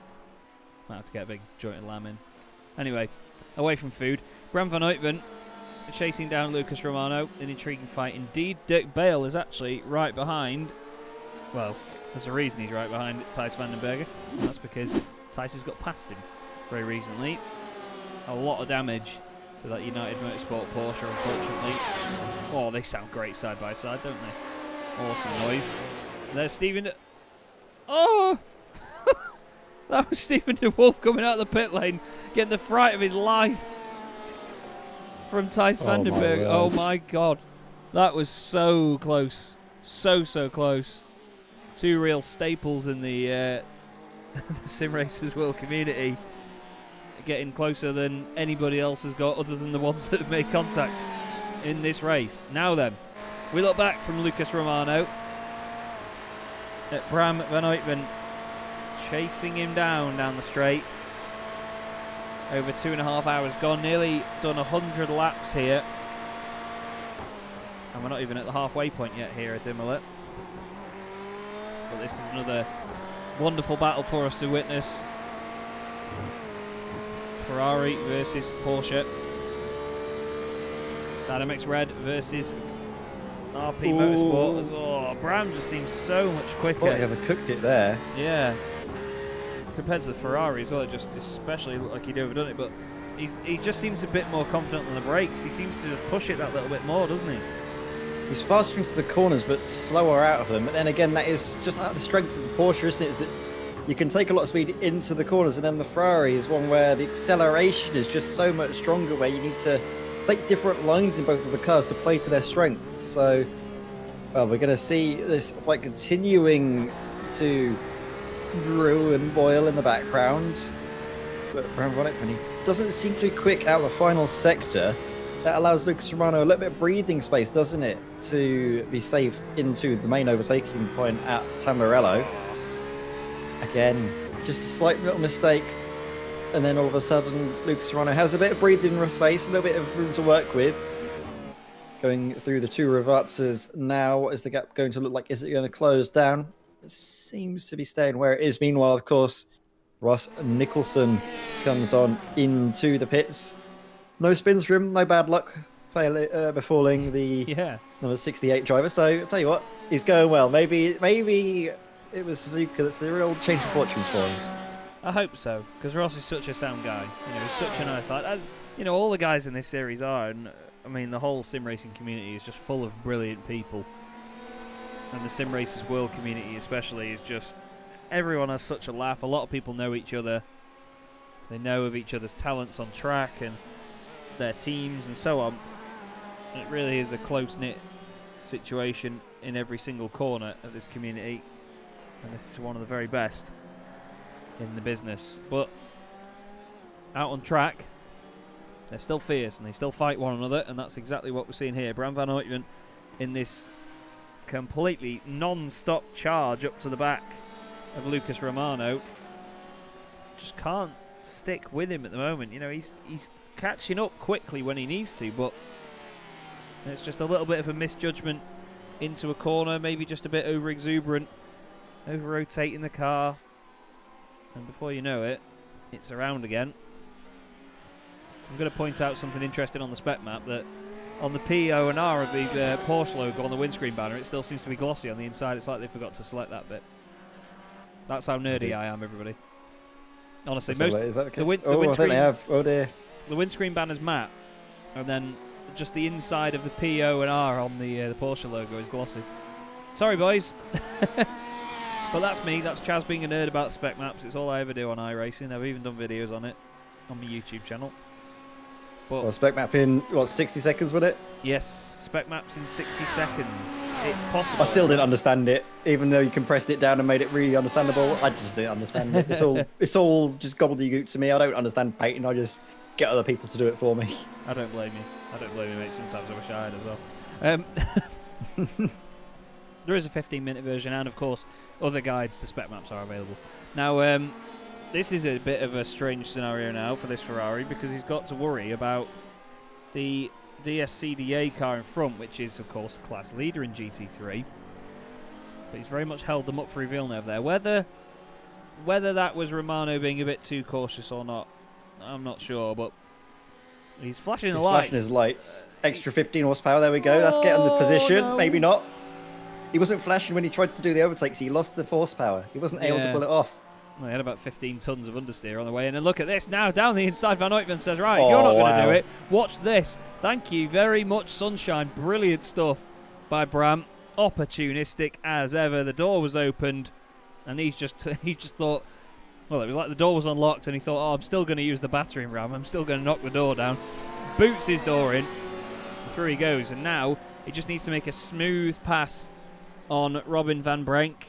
Might have to get a big joint of lamb in. Anyway, away from food. Bram van Uytven chasing down Lucas Romano. An intriguing fight indeed. Dirk Bale is actually right behind. Well, there's a reason he's right behind Thijs van den Bergen. And that's because Thijs has got past him very recently. A lot of damage to that United Motorsport Porsche, unfortunately. Oh, they sound great side by side, don't they? Awesome noise. There's Stephen. Oh! That was Stephen De Wolf coming out of the pit lane, getting the fright of his life from Thijs van den Bergen. Oh my god. That was so close. So close. Two real staples in the, the Sim Racers World community. Getting closer than anybody else has got, other than the ones that have made contact in this race. Now then, we look back from Lucas Romano at Bram van Uytven chasing him down the straight. Over 2.5 hours gone, nearly done 100 laps here. And we're not even at the halfway point yet here at Imola. But this is another wonderful battle for us to witness. Ferrari versus Porsche. DynamiXX Red versus RP Motorsport. Oh, Bram just seems so much quicker. I thought he overcooked it there. Yeah. Compared to the Ferrari as well, it just especially looked like he'd overdone it, but he just seems a bit more confident on the brakes. He seems to just push it that little bit more, doesn't he? He's faster into the corners, but slower out of them. But then again, that is just out of the strength of the Porsche, isn't it? Is that you can take a lot of speed into the corners, and then the Ferrari is one where the acceleration is just so much stronger, where you need to take different lines in both of the cars to play to their strengths. So, well, we're going to see this fight continuing to brew and boil in the background. But Bram van Uytven, he doesn't seem to be quick out of the final sector. That allows Lucas Romano a little bit of breathing space, doesn't it, to be safe into the main overtaking point at Tamburello. Again, just a slight little mistake, and then all of a sudden Lucas Romano has a bit of breathing space, a little bit of room to work with. Going through the two Ravazzas now, what is the gap going to look like? Is it going to close down? It seems to be staying where it is. Meanwhile, of course, Ross Nicholson comes on into the pits. No spins for him, no bad luck befalling the number 68 driver. So I'll tell you what, he's going well. Maybe it was Suzuka that's a real change of fortunes for him. I hope so, because Ross is such a sound guy. You know, he's such a nice lad. As, you know, all the guys in this series are, and I mean, the whole sim racing community is just full of brilliant people. And the Sim Racers World community especially is just, everyone has such a laugh. A lot of people know each other. They know of each other's talents on track and their teams and so on. It really is a close-knit situation in every single corner of this community, and this is one of the very best in the business. But out on track, they're still fierce and they still fight one another, and that's exactly what we're seeing here. Bram van Uytvanck in this completely non-stop charge up to the back of Lucas Romano. Just can't stick with him at the moment. You know, he's catching up quickly when he needs to, but it's just a little bit of a misjudgment into a corner, maybe just a bit over-exuberant, over-rotating the car, and before you know it, it's around again. I'm going to point out something interesting on the spec map, that on the P, O and R of the Porsche logo on the windscreen banner, it still seems to be glossy on the inside. It's like they forgot to select that bit. That's how nerdy I am, everybody. Honestly, most is that the case? the I think windscreen, they have. Oh dear. the windscreen banner's matte, and then just the inside of the P, O and R on the Porsche logo is glossy. Sorry, boys. But that's me. That's Chaz being a nerd about spec maps. It's all I ever do on iRacing. I've even done videos on it on my YouTube channel. But Well, spec map in, what, 60 seconds, would it? yes, spec maps in 60 seconds. It's possible. I still didn't understand it, even though you compressed it down and made it really understandable. I just didn't understand it. It's all just gobbledygook to me. I don't understand painting. I just get other people to do it for me. I don't blame you. I don't blame you, mate. Sometimes I wish I had as well. There is a 15-minute version, and of course, other guides to spec maps are available. Now, this is a bit of a strange scenario now for this Ferrari, because he's got to worry about the DSCDA car in front, which is, of course, class leader in GT3. But he's very much held them up for Villeneuve there. Whether that was Romano being a bit too cautious or not, I'm not sure, but he's flashing the lights. Flashing his lights. Extra 15 horsepower, there we go. That's getting the position. No. Maybe not. He wasn't flashing when he tried to do the overtakes. He lost the horsepower. He wasn't able to pull it off. Well, he had about 15 tons of understeer on the way in. And look at this now, down the inside. Van Uytvanck says, right, if you're not going to do it, watch this. Thank you very much, Sunshine. Brilliant stuff by Bram. Opportunistic as ever. The door was opened, and he just thought, well, it was like the door was unlocked, and he thought, oh, I'm still going to use the battering ram. I'm still going to knock the door down. Boots his door in, and through he goes. And now he just needs to make a smooth pass on Robin van Brenk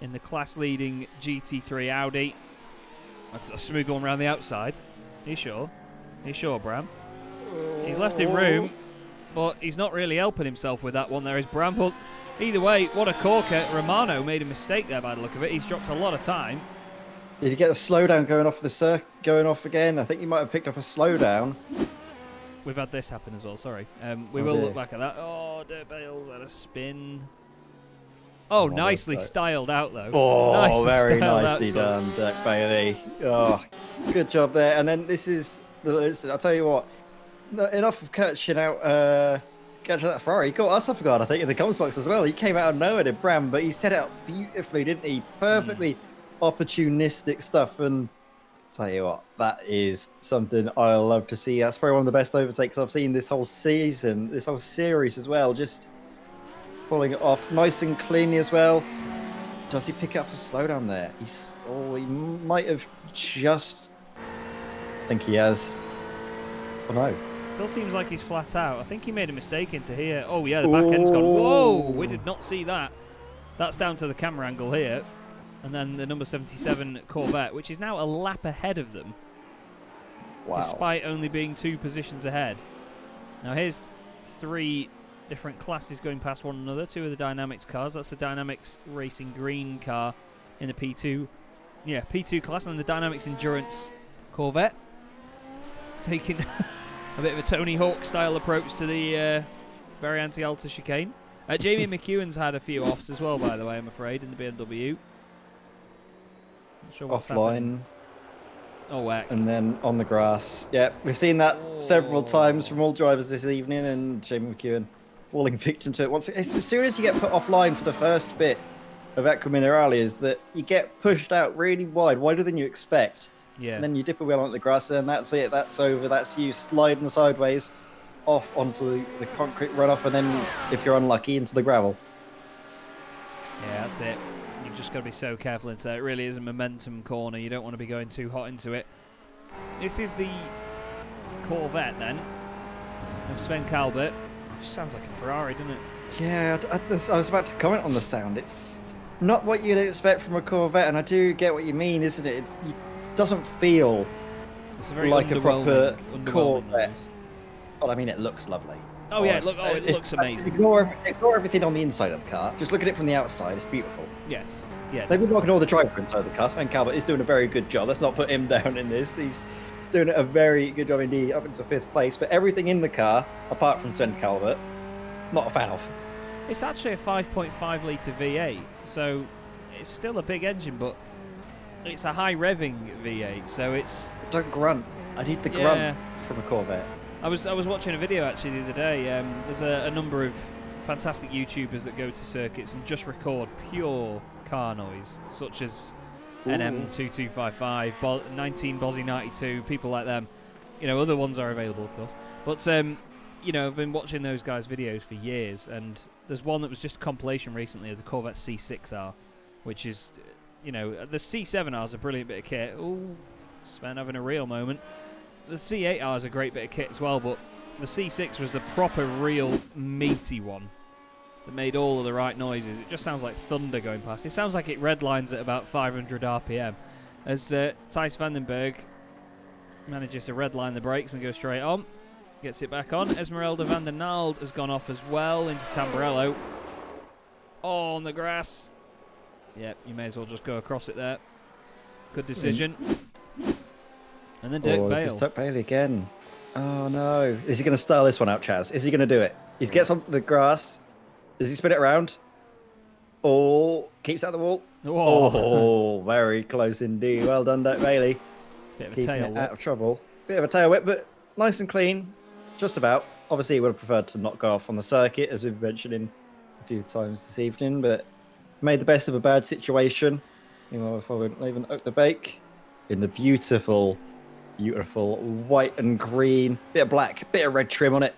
in the class-leading GT3 Audi. That's a smooth one around the outside. Are you sure? Are you sure, Bram? He's left him room, but he's not really helping himself with that one. There is Bram. But either way, what a corker. Romano made a mistake there by the look of it. He's dropped a lot of time. Did you get a slowdown going off the circuit, going off again? I think you might have picked up a slowdown. We've had this happen as well, sorry. We will look back at that. Oh, Dirt Bales had a spin. Oh, nicely styled out, though. Oh, nicely very styled nicely out, done, Dirk Bailey. Oh, good job there. And then this is, I'll tell you what, enough of catching out that Ferrari. He caught us off guard, I think, in the comms box as well. He came out of nowhere to Bram, but he set it up beautifully, didn't he? Perfectly opportunistic stuff. And I'll tell you what, that is something I love to see. That's probably one of the best overtakes I've seen this whole season, this whole series as well. Just pulling it off nice and cleanly as well. Does he pick up a slowdown there? He might have just... I think he has. Oh no. Still seems like he's flat out. I think he made a mistake into here. Oh yeah, the back end's gone. Whoa, we did not see that. That's down to the camera angle here. And then the number 77 Corvette, which is now a lap ahead of them. Wow. Despite only being 2 positions ahead. Now here's 3 different classes going past one another. 2 of the Dynamics cars. That's the Dynamics Racing Green car in the P2. Yeah, P2 class, and the Dynamics Endurance Corvette. Taking a bit of a Tony Hawk style approach to the very anti-alta chicane. Jamie McEwen's had a few offs as well, by the way, I'm afraid, in the BMW. Not sure what's Offline. happened. Oh, whack. And then on the grass. Yeah, we've seen that several times from all drivers this evening, and Jamie McEwen falling victim to it. As soon as you get put offline for the first bit of Acqua Minerale, is that you get pushed out really wide, wider than you expect. Yeah. And then you dip a wheel onto the grass, and then that's it. That's over. That's you sliding sideways off onto the concrete runoff, and then, if you're unlucky, into the gravel. Yeah, that's it. You've just got to be so careful into that. It really is a momentum corner. You don't want to be going too hot into it. This is the Corvette, then, of Sven Kalbert. Which sounds like a Ferrari, doesn't it? Yeah, I was about to comment on the sound. It's not what you'd expect from a Corvette, and I do get what you mean, isn't it? It doesn't feel It's a very like a proper underwhelming Corvette. noise. Well, I mean, it looks lovely. Oh yeah, it If- looks amazing. Ignore everything on the inside of the car. Just look at it from the outside. It's beautiful. Yes, yeah. They've been working all the driver inside the car. Sven Calvert is doing a very good job. Let's not put him down in this. He's doing a very good job indeed, up into 5th place. But everything in the car, apart from Sven Calvert, not a fan of. It's actually a 5.5 litre V8, so it's still a big engine, but it's a high revving V8, so it's... Don't grunt. I need the grunt from a Corvette. I was watching a video actually the other day. There's a number of fantastic YouTubers that go to circuits and just record pure car noise, such as NM2255, 19 Bozzy 92, people like them. You know, other ones are available, of course. But you know, I've been watching those guys' videos for years, and there's one that was just a compilation recently of the Corvette C6R, which is, you know, the C7R is a brilliant bit of kit. Ooh, Sven having a real moment. The C8R is a great bit of kit as well, but the C6 was the proper, real, meaty one that made all of the right noises. It just sounds like thunder going past. It sounds like it redlines at about 500 RPM. As Thijs Vandenberg manages to redline the brakes and go straight on. Gets it back on. Esmeralda van der Nald has gone off as well into Tamburello. Oh, on the grass. Yep, you may as well just go across it there. Good decision. And then Dirk Bale. This is Dirk Bale again. Oh no. Is he going to style this one out, Chaz? Is he going to do it? He gets on the grass. Does he spin it around? Oh, keeps out the wall. Oh, very close indeed. Well done, Dirk Bailey. Bit of a Keeping tail it whip. out of trouble. Bit of a tail whip, but nice and clean. Just about. Obviously, he would have preferred to not go off on the circuit, as we've mentioned a few times this evening, but made the best of a bad situation. Meanwhile, before we even oak the bake, in the beautiful white and green, bit of black, bit of red trim on it.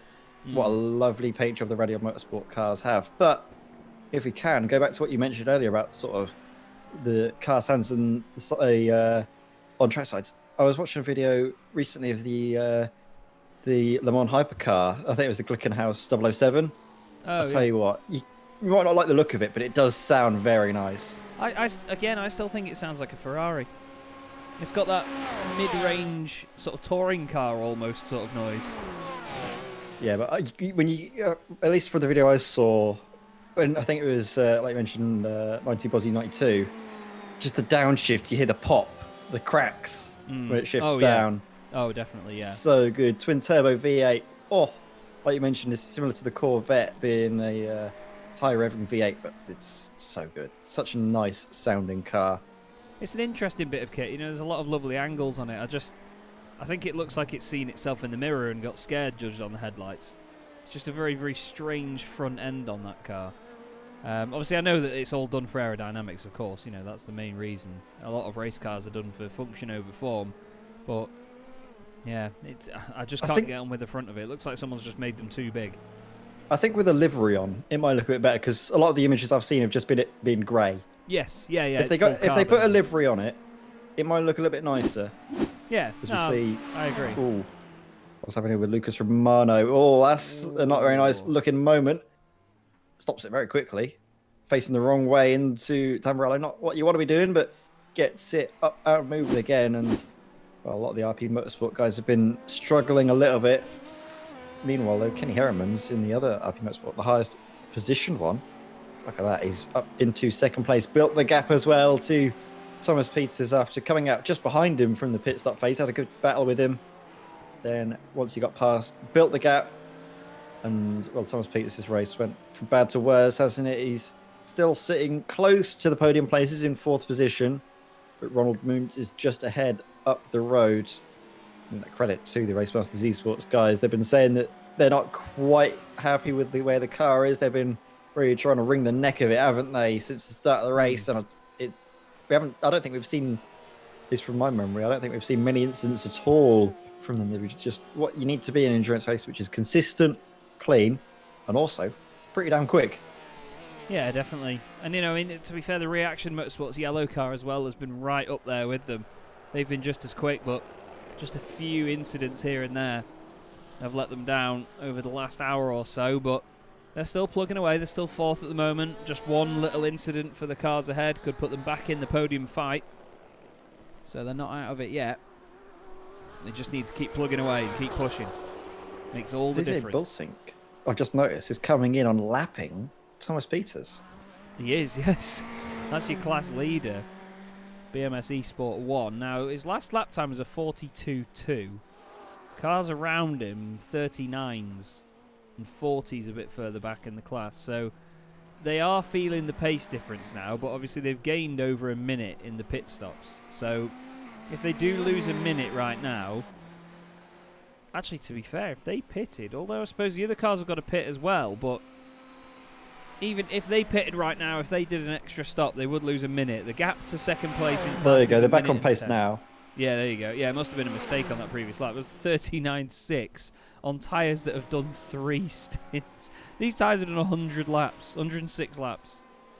What a lovely paint job the Radio Motorsport cars have. But if we can, go back to what you mentioned earlier about sort of the car sounds and on track sides. I was watching a video recently of the Le Mans hypercar. I think it was the Glickenhaus 007. I'll tell you what, you might not like the look of it, but it does sound very nice. I still think it sounds like a Ferrari. It's got that mid-range sort of touring car almost sort of noise. Yeah, but when you, at least for the video I saw, when I think it was, like you mentioned, 90 Bozzy 92, just the downshift, you hear the pop, the cracks when it shifts down. Yeah. Oh, definitely, yeah. So good. Twin turbo V8. Oh, like you mentioned, it's similar to the Corvette being a high revving V8, but it's so good. Such a nice sounding car. It's an interesting bit of kit. You know, there's a lot of lovely angles on it. I think it looks like it's seen itself in the mirror and got scared judged on the headlights. It's just a very, very strange front end on that car. Obviously, I know that it's all done for aerodynamics, of course. You know, that's the main reason. A lot of race cars are done for function over form. But, yeah, I just can't get on with the front of it. It looks like someone's just made them too big. I think with a livery on, it might look a bit better, because a lot of the images I've seen have just been grey. Yes, yeah. If they put a livery on it, it might look a little bit nicer. Yeah, as we see. I agree. Ooh, what's happening with Lucas Romano? Oh, that's a not very nice looking moment. Stops it very quickly, facing the wrong way into Tamburello. Not what you want to be doing, but gets it up out and moved again. And well, a lot of the RP Motorsport guys have been struggling a little bit. Meanwhile, though, Kenny Herriman's in the other RP Motorsport, the highest positioned one. Look at that, he's up into second place. Built the gap as well to Thomas Peters after coming out just behind him from the pit stop phase. Had a good battle with him. Then once he got past, built the gap. And well, Thomas Peters' race went from bad to worse, hasn't it? He's still sitting close to the podium places in 4th position. But Ronald Moons is just ahead up the road. And credit to the Racemasters Esports guys. They've been saying that they're not quite happy with the way the car is. They've been really trying to wring the neck of it, haven't they, since the start of the race? And I don't think we've seen this from my memory. I don't think we've seen many incidents at all from them. They're just what you need to be in an endurance race, which is consistent, clean, and also pretty damn quick. Yeah, definitely. And you know, to be fair, the Reaction Motorsports yellow car as well has been right up there with them. They've been just as quick, but just a few incidents here and there have let them down over the last hour or so. But They're still plugging away. They're still fourth at the moment. Just one little incident for the cars ahead could put them back in the podium fight. So they're not out of it yet. They just need to keep plugging away and keep pushing. Makes all the difference. Bultink, I've just noticed, is coming in on lapping Thomas Peters. He is, yes. That's your class leader. BMS eSport 1. Now, his last lap time was a 42.2. Cars around him, 39s. And 40s a bit further back in the class. So they are feeling the pace difference now, but obviously they've gained over a minute in the pit stops. So if they do lose a minute right now, actually, to be fair, if they pitted, although I suppose the other cars have got to pit as well, but even if they pitted right now, if they did an extra stop, they would lose a minute. The gap to second place in class There you go, is they're a back on minute pace and 10. now. Yeah, there you go. Yeah, it must have been a mistake on that previous lap. It was 39.6 on tyres that have done 3 stints. These tyres have done 100 laps, 106 laps.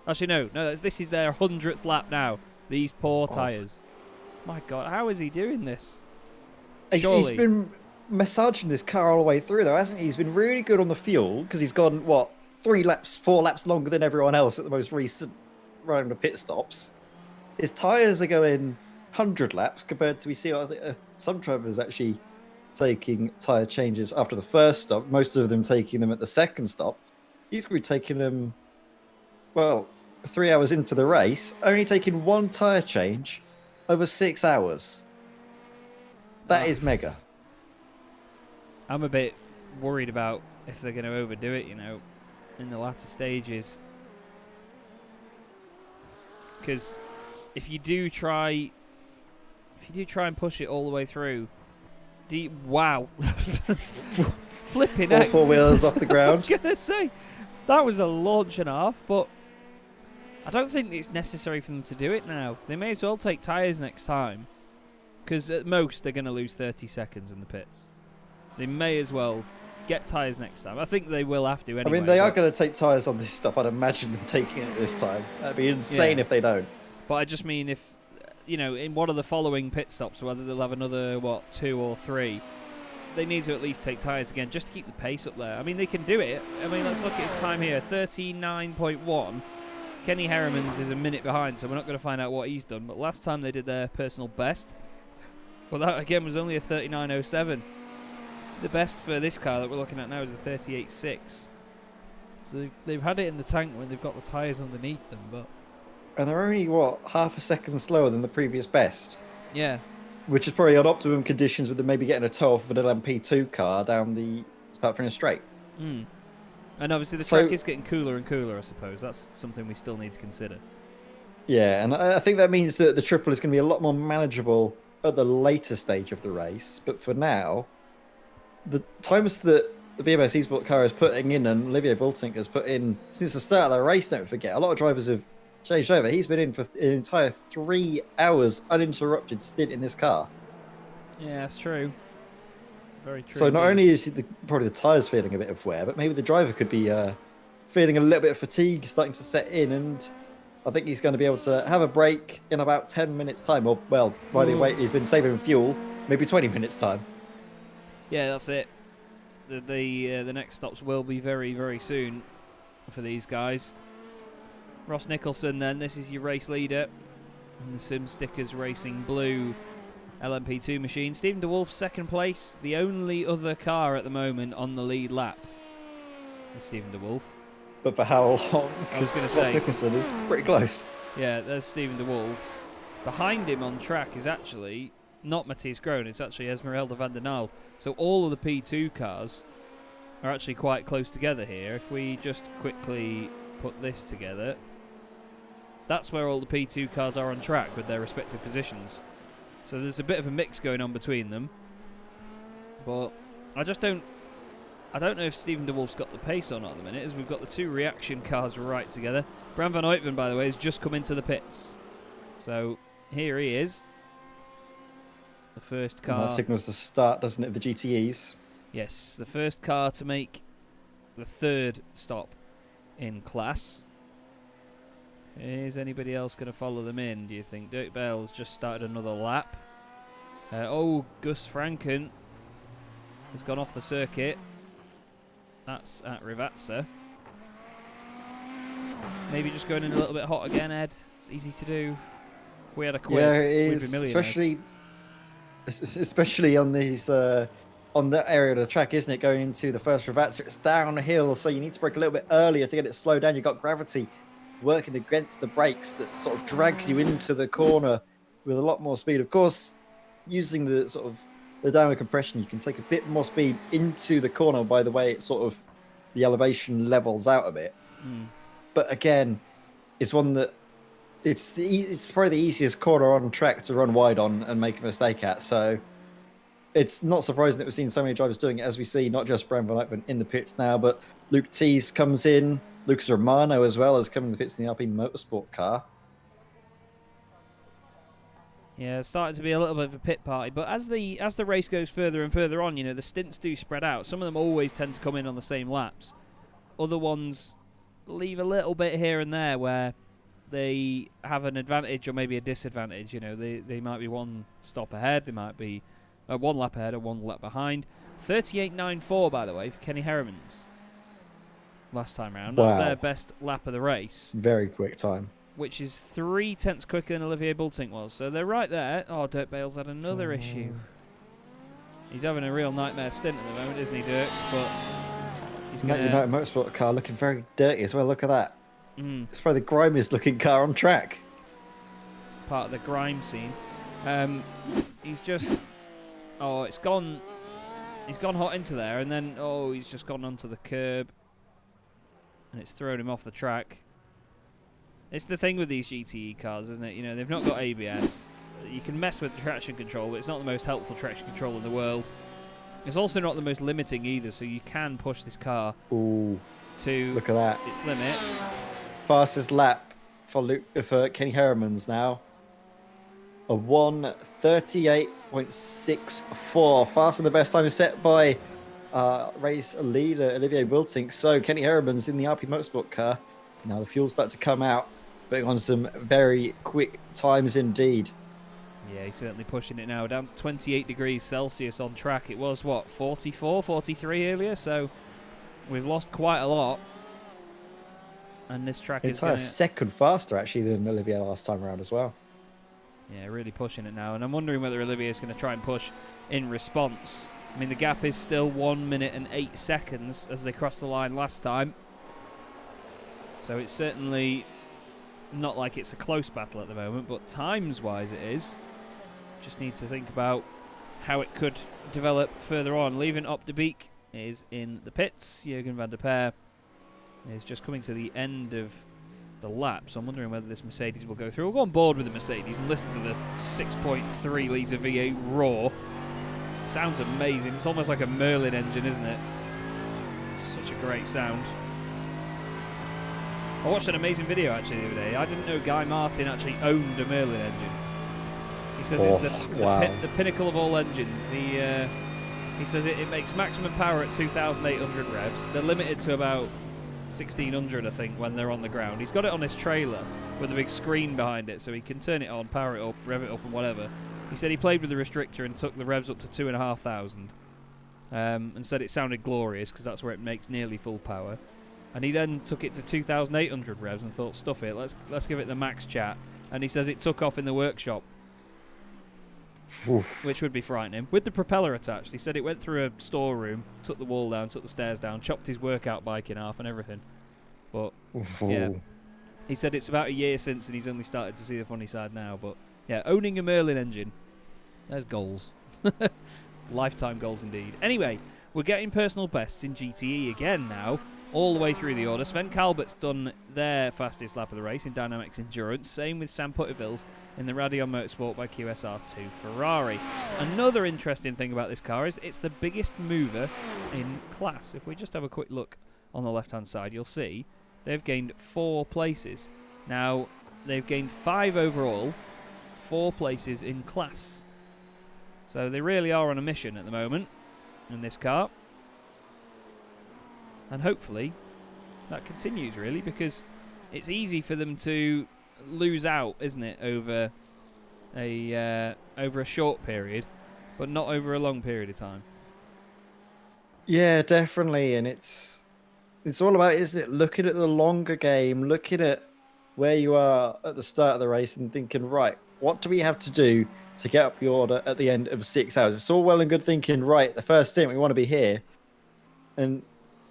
Actually, no, this is their 100th lap now. These poor tyres. My God, how is he doing this? He's been massaging this car all the way through, though, hasn't he? He's been really good on the fuel because he's gone, 4 laps longer than everyone else at the most recent round of pit stops. His tyres are going 100 laps compared to, we see some drivers actually taking tyre changes after the first stop, most of them taking them at the second stop. He's going to be taking them, 3 hours into the race, only taking 1 tyre change over 6 hours. That is mega. I'm a bit worried about if they're going to overdo it, in the latter stages. Because if you do try and push it all the way through, wow. Flipping All heck. 4 wheels off the ground. I was going to say, that was a launch and a half, but I don't think it's necessary for them to do it now. They may as well take tyres next time, because at most they're going to lose 30 seconds in the pits. They may as well get tyres next time. I think they will have to anyway. I mean, they are going to take tyres on this stuff. I'd imagine them taking it this time. That'd be insane if they don't. But I just mean if, in one of the following pit stops, whether they'll have another, 2 or 3, they need to at least take tyres again just to keep the pace up there. I mean, they can do it. I mean, let's look at his time here. 39.1. Kenny Herriman's is a minute behind, so we're not going to find out what he's done. But last time they did their personal best, well, that again was only a 39.07. The best for this car that we're looking at now is a 38.6. So they've had it in the tank when they've got the tyres underneath them, but... And they're only, half a second slower than the previous best. Yeah. Which is probably on optimum conditions with them maybe getting a tow off of an LMP2 car down the start-finish straight. Mm. And obviously the track is getting cooler and cooler, I suppose. That's something we still need to consider. Yeah, and I think that means that the triple is going to be a lot more manageable at the later stage of the race. But for now, the times that the BMS eSport car is putting in and Olivier Bultink has put in since the start of the race, don't forget, a lot of drivers have changed over. He's been in for an entire 3 hours uninterrupted stint in this car. Yeah, that's true. Very true. So not only is probably the tyres feeling a bit of wear, but maybe the driver could be feeling a little bit of fatigue starting to set in, and I think he's going to be able to have a break in about 10 minutes time, or while they wait, he's been saving fuel, maybe 20 minutes time. Yeah, that's it. The next stops will be very, very soon for these guys. Ross Nicholson then, this is your race leader in the Sim Stickers Racing Blue LMP2 machine. Stephen DeWolf second place, the only other car at the moment on the lead lap is Stephen DeWolf. But for how long? I was going to Ross say, Nicholson is pretty close. Yeah, there's Stephen DeWolf. Behind him on track is actually not Matthias Groen, it's actually Esmeralda van der Naal. So all of the P2 cars are actually quite close together here. If we just quickly put this together, that's where all the P2 cars are on track with their respective positions. So there's a bit of a mix going on between them. But I don't know if Stephen DeWolf's got the pace or not at the minute, as we've got the 2 reaction cars right together. Bram van Uytven, by the way, has just come into the pits. So here he is. The first car. And that signals the start, doesn't it, of the GTEs? Yes, the first car to make the 3rd stop in class. Is anybody else going to follow them in, do you think? Dirk Bell's just started another lap. Gus Franken has gone off the circuit. That's at Rivazza. Maybe just going in a little bit hot again, Ed. It's easy to do. If we had a quid, Yeah, it we'd is, be millionaires. especially on these on that area of the track, isn't it? Going into the first revatzer, it's downhill, so you need to brake a little bit earlier to get it slowed down. You've got gravity working against the brakes that sort of drags you into the corner with a lot more speed. Of course, using the sort of the downward compression, you can take a bit more speed into the corner by the way it sort of the elevation levels out a bit. But again, it's one that it's probably the easiest corner on track to run wide on and make a mistake at. So it's not surprising that we've seen so many drivers doing it, as we see not just Bram van Eyckman in the pits now, but Luke Tees comes in, Lucas Romano as well as coming in the pits in the Alpine Motorsport car. Yeah, it's starting to be a little bit of a pit party, but as the race goes further and further on, the stints do spread out. Some of them always tend to come in on the same laps. Other ones leave a little bit here and there where they have an advantage or maybe a disadvantage. They might be one stop ahead, they might be one lap ahead or one lap behind. 38.94, by the way, for Kenny Heremans last time round. Wow. That's their best lap of the race. Very quick time. Which is 3 tenths quicker than Olivier Bultink was. So they're right there. Oh, Dirk Bale's had another issue. He's having a real nightmare stint at the moment, isn't he, Dirk? But he's That United Motorsport car looking very dirty as well. Look at that. It's probably the grimiest looking car on track. Part of the grime scene. He's just... Oh, it's gone... He's gone hot into there, and then, he's just gone onto the curb. And it's thrown him off the track. It's the thing with these GTE cars, isn't it? They've not got ABS. You can mess with the traction control, but it's not the most helpful traction control in the world. It's also not the most limiting either, so you can push this car to look at that. its limit. Fastest lap for Kenny Heremans now. A 1:38.64. Faster than the best time set by race leader Olivier Wiltink. So Kenny Heremans in the Alpine Motorsport car. Now the fuel's starting to come out, putting on some very quick times indeed. Yeah, he's certainly pushing it now. Down to 28 degrees Celsius on track. It was, 44, 43 earlier? So we've lost quite a lot. And this track is a second faster, actually, than Olivier last time around as well. Yeah, really pushing it now. And I'm wondering whether Olivier is going to try and push in response. I mean, the gap is still 1 minute and 8 seconds as they crossed the line last time. So it's certainly not like it's a close battle at the moment, but times-wise it is. Just need to think about how it could develop further on. Leaving Op de Beek is in the pits. Jurgen van der Peer is just coming to the end of the lap, so I'm wondering whether this Mercedes will go through. We'll go on board with the Mercedes and listen to the 6.3 litre V8 roar. Sounds amazing. It's almost like a Merlin engine, isn't it? Such a great sound. I watched an amazing video actually the other day. I didn't know Guy Martin actually owned a Merlin engine. He says it's the pinnacle of all engines. He says it makes maximum power at 2,800 revs. They're limited to about 1,600, I think, when they're on the ground. He's got it on his trailer with a big screen behind it, so he can turn it on, power it up, rev it up, and whatever. He said he played with the restrictor and took the revs up to 2,500, and said it sounded glorious because that's where it makes nearly full power. And he then took it to 2,800 revs and thought, stuff it, let's give it the max chat. And he says it took off in the workshop, which would be frightening. With the propeller attached, he said it went through a storeroom, took the wall down, took the stairs down, chopped his workout bike in half and everything. But, yeah. He said it's about a year since and he's only started to see the funny side now. But, yeah, owning a Merlin engine, there's goals. Lifetime goals indeed. Anyway, we're getting personal bests in GTE again now, all the way through the order. Sven Kalbert's done their fastest lap of the race in DynamiXX Endurance. Same with Sam Putterville's in the Radeon Motorsport by QSR2 Ferrari. Another interesting thing about this car is it's the biggest mover in class. If we just have a quick look on the left-hand side, you'll see they've gained 4 places. Now, they've gained 5 overall, 4 places in class. So they really are on a mission at the moment in this car. And hopefully that continues, really, because it's easy for them to lose out, isn't it, over a short period, but not over a long period of time. Yeah, definitely, and it's it's all about, isn't it, looking at the longer game, looking at where you are at the start of the race and thinking, right, what do we have to do to get up the order at the end of 6 hours? It's all well and good thinking, right, the first stint, we want to be here. And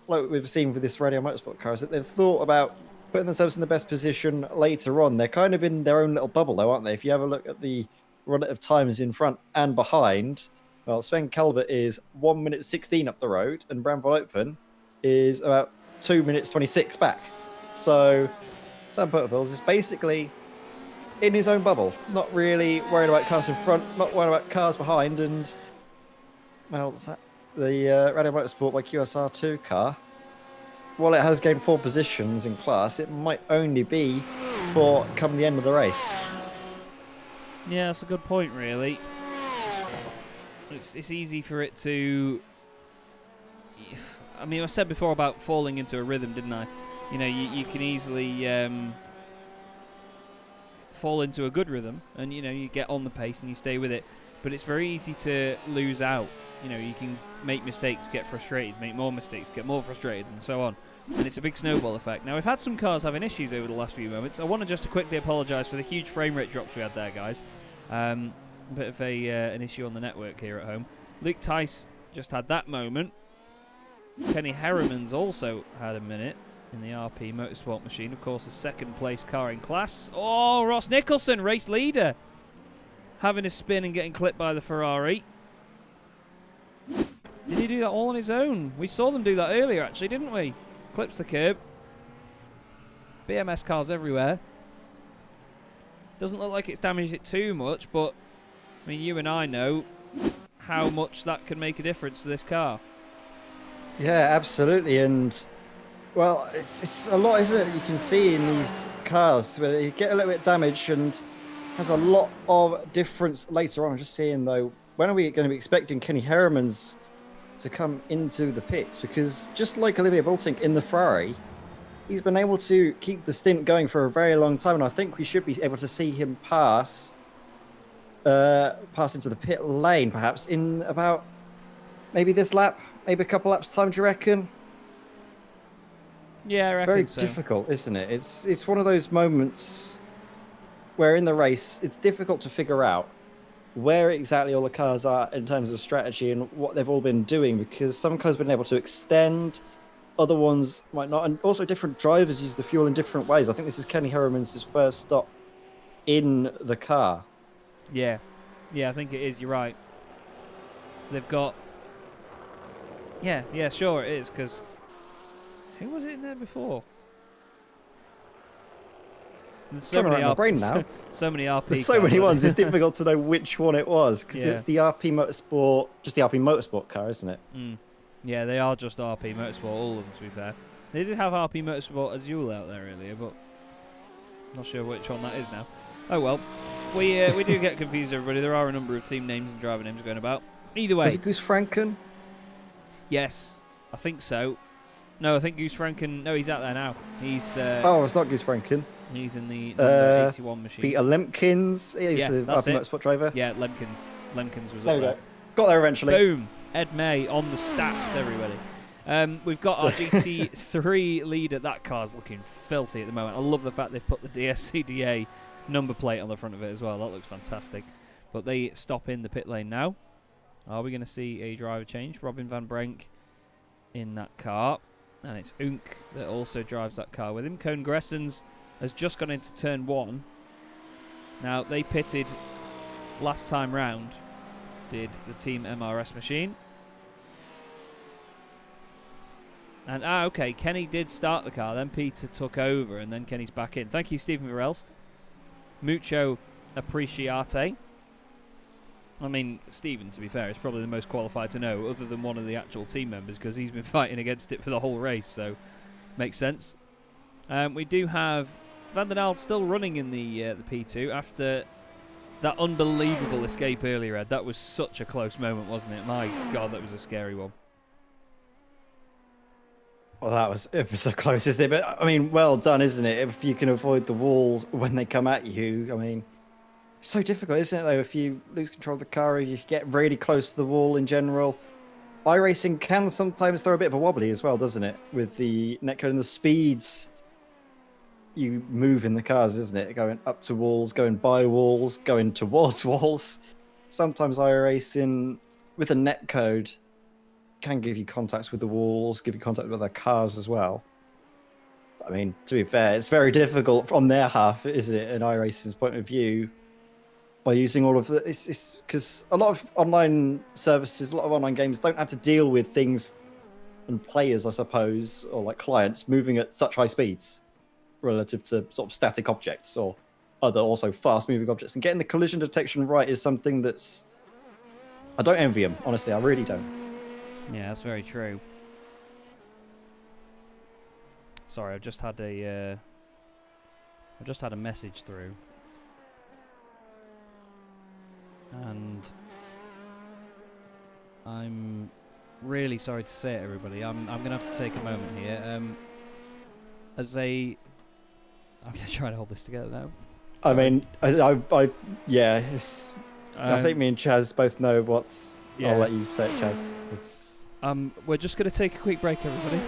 like we've seen with this Radio Motorsport car, is that they've thought about putting themselves in the best position later on. They're kind of in their own little bubble, though, aren't they? If you have a look at the relative times in front and behind, well, Sven Calvert is 1 minute 16 up the road, and Bram van Open is about 2 minutes 26 back. So Sam Butterfield is basically in his own bubble, not really worried about cars in front, not worried about cars behind, and well, the Radio Motorsport by QSR2 car, while it has gained 4 positions in class, it might only be for come the end of the race. Yeah, that's a good point, really. It's easy for it to... I mean, I said before about falling into a rhythm, didn't I? You know, you can easily fall into a good rhythm, and, you know, you get on the pace and you stay with it. But it's very easy to lose out. You know, you can make mistakes, get frustrated, make more mistakes, get more frustrated, and so on. And it's a big snowball effect. Now, we've had some cars having issues over the last few moments. I want to just quickly apologise for the huge frame rate drops we had there, guys. A bit of an issue on the network here at home. Luke Tice just had that moment. Kenny Harriman's also had a minute in the RP Motorsport machine. Of course, the second place car in class. Oh, Ross Nicholson, race leader, having a spin and getting clipped by the Ferrari. Did he do that all on his own? We saw them do that earlier, actually, didn't we? Clips the curb. BMS cars everywhere. Doesn't look like it's damaged it too much, but I mean, you and I know how much that can make a difference to this car. Yeah, absolutely. And well, it's a lot, isn't it, that you can see in these cars where they get a little bit damaged and has a lot of difference later on. I'm just seeing, though, when are we going to be expecting Kenny Harriman's to come into the pits? Because just like Olivier Bultink in the Ferrari, he's been able to keep the stint going for a very long time, and I think we should be able to see him pass into the pit lane, perhaps in about maybe this lap, maybe a couple laps time. Do you reckon? Yeah, I reckon very so. Difficult, isn't it? It's one of those moments where in the race it's difficult to figure out where exactly all the cars are in terms of strategy and what they've all been doing, because some cars have been able to extend, other ones might not, and also different drivers use the fuel in different ways. I think this is Kenny Harriman's first stop in the car. Yeah, I think it is, you're right. So they've got... Yeah, sure it is, because... Who was it in there before? There's so many my brain now. So many RP. There's so many ones. It's difficult to know which one it was, because it's the RP Motorsport, just the RP Motorsport car, isn't it? Yeah, they are just RP Motorsport, all of them, to be fair. They did have RP Motorsport Azul out there earlier, but I'm not sure which one that is now. Oh well, we do get confused, everybody. There are a number of team names and driver names going about. Either way. Was it Goose Franken? Yes, I think so. No, I think Goose Franken... No, he's out there now. He's... oh, it's not Goose Franken. He's in the number 81 machine. Peter Lemkins. He's the RP Motorsport driver. Yeah, Lemkins. Lemkins was there up we there. Go. Got there eventually. Boom. Ed May on the stats, everybody. We've got our GT3 leader. That car's looking filthy at the moment. I love the fact they've put the DSCDA number plate on the front of it as well. That looks fantastic. But they stop in the pit lane now. Are we going to see a driver change? Robin van Brenk in that car. And it's Unk that also drives that car with him. Koen Gressens has just gone into turn 1. Now, they pitted last time round, did the Team MRS machine. And, okay, Kenny did start the car, then Peter took over, and then Kenny's back in. Thank you, Stephen Verelst. Mucho appreciate. I mean, Stephen, to be fair, is probably the most qualified to know, other than one of the actual team members, because he's been fighting against it for the whole race, so makes sense. We do have Van den Aalde still running in the P2 after that unbelievable escape earlier, Ed. That was such a close moment, wasn't it? My God, that was a scary one. Well, it was so close, isn't it? But, I mean, well done, isn't it? If you can avoid the walls when they come at you, I mean... It's so difficult, isn't it, though, if you lose control of the car, or you get really close to the wall in general. iRacing can sometimes throw a bit of a wobbly as well, doesn't it? With the netcode and the speeds you move in the cars, isn't it? Going up to walls, going by walls, going towards walls. Sometimes iRacing with a netcode can give you contacts with the walls, give you contact with other cars as well. I mean, to be fair, it's very difficult from their half, isn't it, in iRacing's point of view, by using all of the. It's because a lot of online services, a lot of online games don't have to deal with things and players, I suppose, or like clients moving at such high speeds relative to sort of static objects or other also fast moving objects. And getting the collision detection right is something that's. I don't envy them, honestly, I really don't. Yeah, that's very true. Sorry, I've just had a message through, and I'm really sorry to say it, everybody. I'm gonna have to take a moment here. I'm gonna try to hold this together now. I Sorry. mean, yeah, it's. I think me and Chaz both know what's. Yeah. I'll let you say it, Chaz. It's. We're just gonna take a quick break, everybody.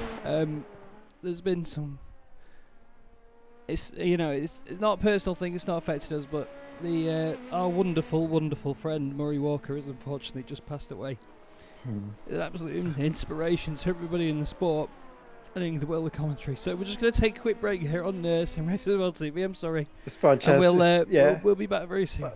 There's been some. It's it's not a personal thing. It's not affected us, but our wonderful friend Murray Walker has unfortunately just passed away. It's an absolute inspiration to everybody in the sport and in the world of commentary. So we're just going to take a quick break here on Sim Racing World TV. I'm sorry. It's fine, Chaz. And we'll be back very soon.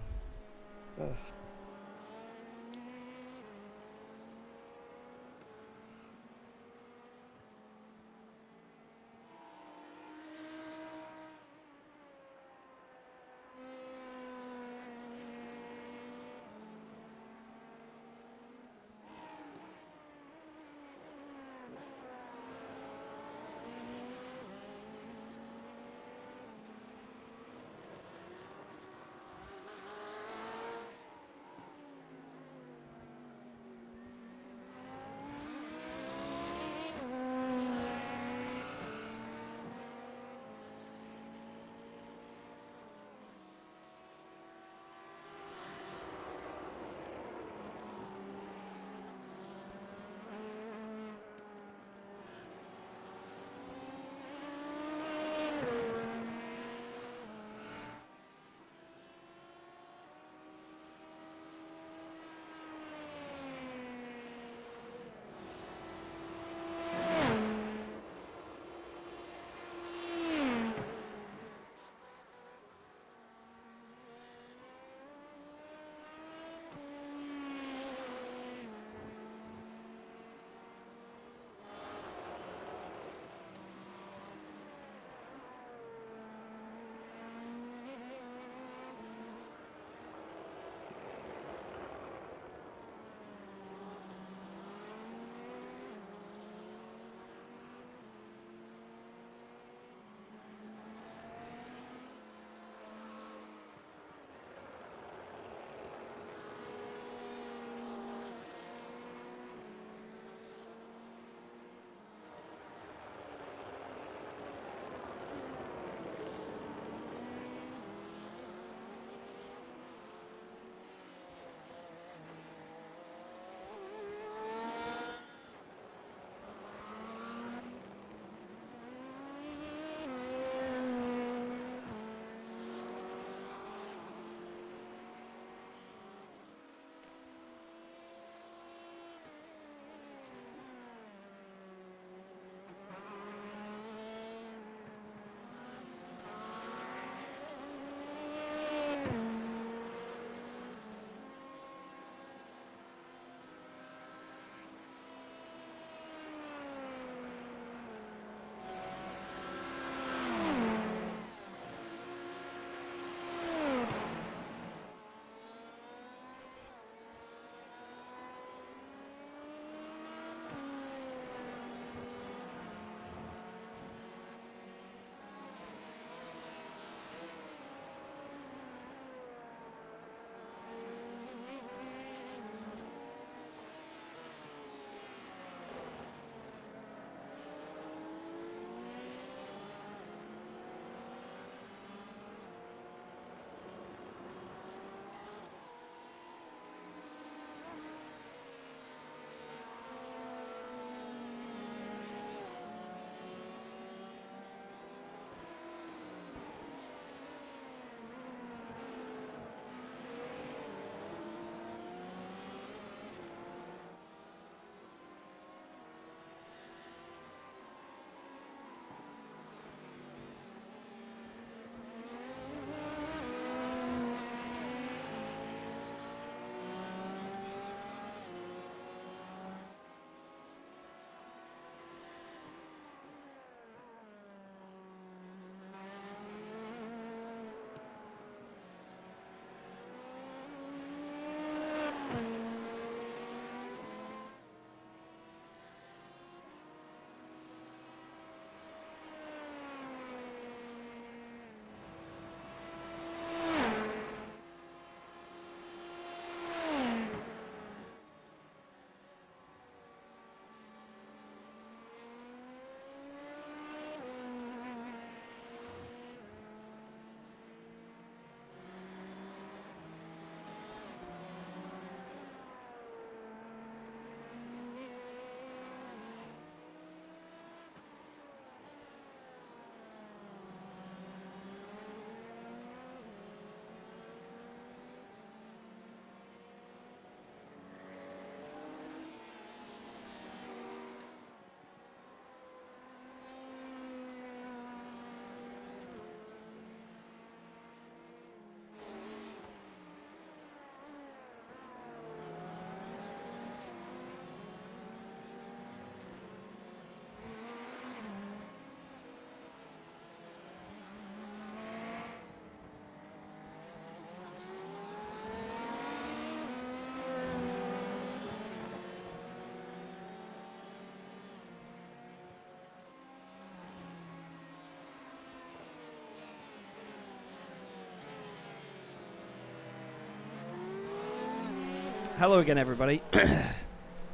Hello again, everybody.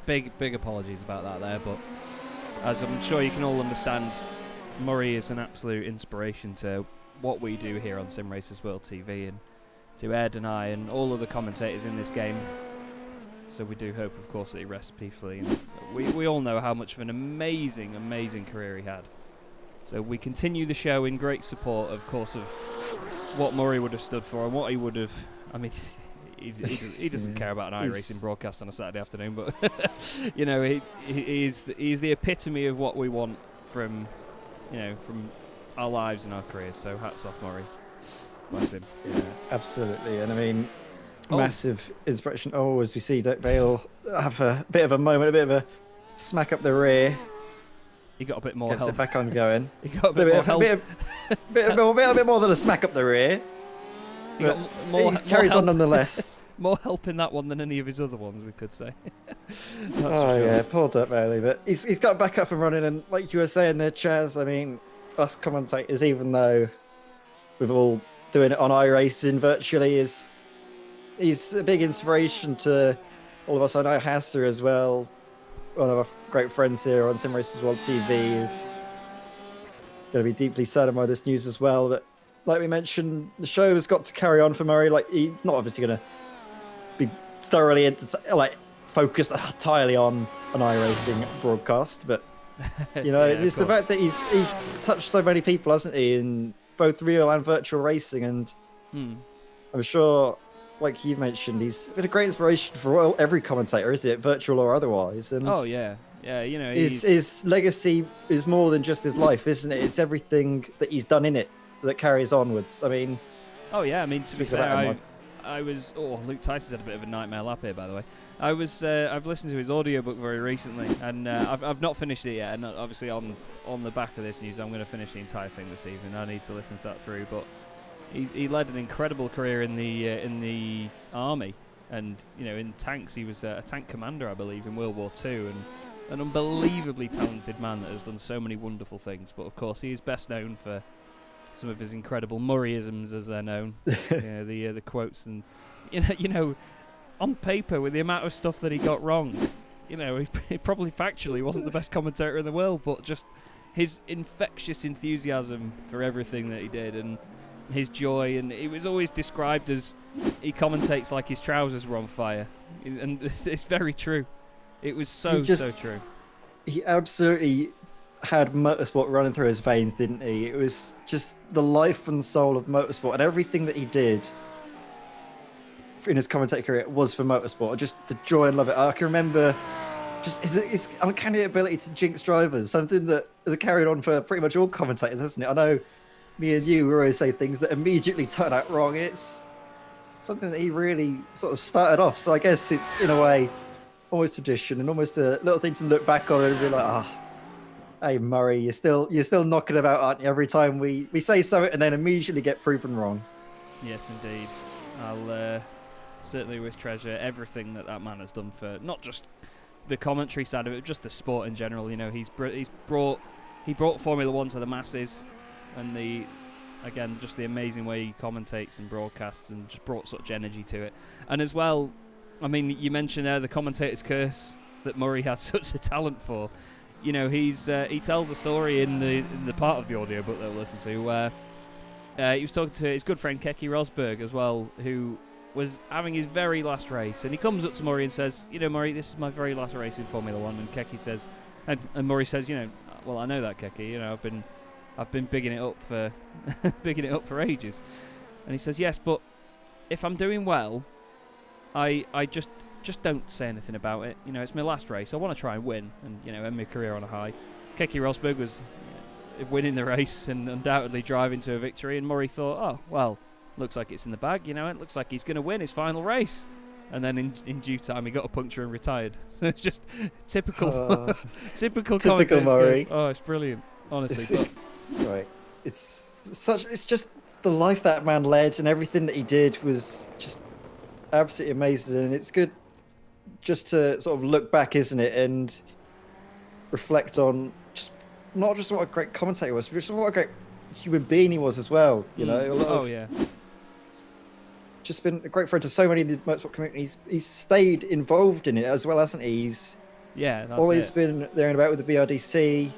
Big apologies about that there, but as I'm sure you can all understand, Murray is an absolute inspiration to what we do here on Sim Racers World TV and to Ed and I and all of the commentators in this game. So we do hope, of course, that he rests peacefully. And we all know how much of an amazing career he had. So we continue the show in great support, of course, of what Murray would have stood for and what he would have... I mean, he doesn't care about an iRacing broadcast on a Saturday afternoon, but, you know, he's the epitome of what we want from, you know, from our lives and our careers. So hats off, Murray. Bless him. Yeah, absolutely. And I mean, massive inspiration. Oh, as we see Doug Vale have a bit of a moment, a bit of a smack up the rear. He got a bit more Gets help. it back on going. He got a bit more help. A bit more than a smack up the rear. He got more, carries more on nonetheless. More help in that one than any of his other ones, we could say. Oh, sure. Yeah, poor Dirt Bailey. But he's got back up and running. And like you were saying there, Chaz, I mean, us commentators, even though we've all doing it on iRacing virtually, he's a big inspiration to all of us. I know Hasta as well, one of our great friends here on Sim Racers World TV, is going to be deeply saddened by this news as well. But like we mentioned, the show has got to carry on for Murray. Like, he's not obviously going to be thoroughly focused entirely on an iRacing broadcast, but you know, it's the fact that he's touched so many people, hasn't he, in both real and virtual racing, and I'm sure, like you mentioned, he's been a great inspiration for every commentator, isn't it, virtual or otherwise? And you know, his legacy is more than just his life, isn't it? It's everything that he's done in it that carries onwards. I mean, to be fair, I was. Oh, Luke Tyson's had a bit of a nightmare lap here, by the way. I've listened to his audiobook very recently, and I've not finished it yet. And obviously, on the back of this news, I'm going to finish the entire thing this evening. I need to listen to that through. But he led an incredible career in the army, and you know, in tanks. He was a tank commander, I believe, in World War II, and an unbelievably talented man that has done so many wonderful things. But of course, he is best known for some of his incredible Murrayisms, as they're known. The quotes, and you know, on paper, with the amount of stuff that he got wrong, you know, he probably factually wasn't the best commentator in the world, but just his infectious enthusiasm for everything that he did and his joy, and it was always described as he commentates like his trousers were on fire, and it's very true. It was so true. He absolutely had motorsport running through his veins, didn't he? It was just the life and soul of motorsport, and everything that he did in his commentator career was for motorsport. Just the joy and love it. I can remember just his uncanny ability to jinx drivers, something that has carried on for pretty much all commentators, hasn't it? I know me and you always say things that immediately turn out wrong. It's something that he really sort of started off. So I guess it's, in a way, almost tradition and almost a little thing to look back on and be like, hey Murray, you're still knocking about, aren't you? Every time we say something and then immediately get proven wrong. Yes, indeed. I'll certainly always treasure everything that man has done for not just the commentary side of it, just the sport in general. You know, he brought Formula One to the masses, and just the amazing way he commentates and broadcasts, and just brought such energy to it. And as well, I mean, you mentioned there the commentator's curse that Murray had such a talent for. You know, he tells a story in the part of the audiobook that we'll listen to where he was talking to his good friend Keke Rosberg as well, who was having his very last race, and he comes up to Murray and says, you know, Murray, this is my very last race in Formula One. And Keke says, and Murray says, you know, well, I know that, Keke, you know, I've been bigging it up for ages. And he says, yes, but if I'm doing well, I just don't say anything about it. You know, it's my last race. I want to try and win and, you know, end my career on a high. Keke Rosberg was winning the race and undoubtedly driving to a victory, and Murray thought, oh, well, looks like it's in the bag, you know, it looks like he's going to win his final race. And then in due time, he got a puncture and retired. So it's just typical Murray. Oh, it's brilliant, honestly. It's just the life that man led, and everything that he did was just absolutely amazing. And it's good just to sort of look back, isn't it, and reflect on just not just what a great commentator was, but just what a great human being he was as well. You know, just been a great friend to so many in the motorsport community. He's stayed involved in it as well, hasn't he? He's that's always been there and about with the BRDC.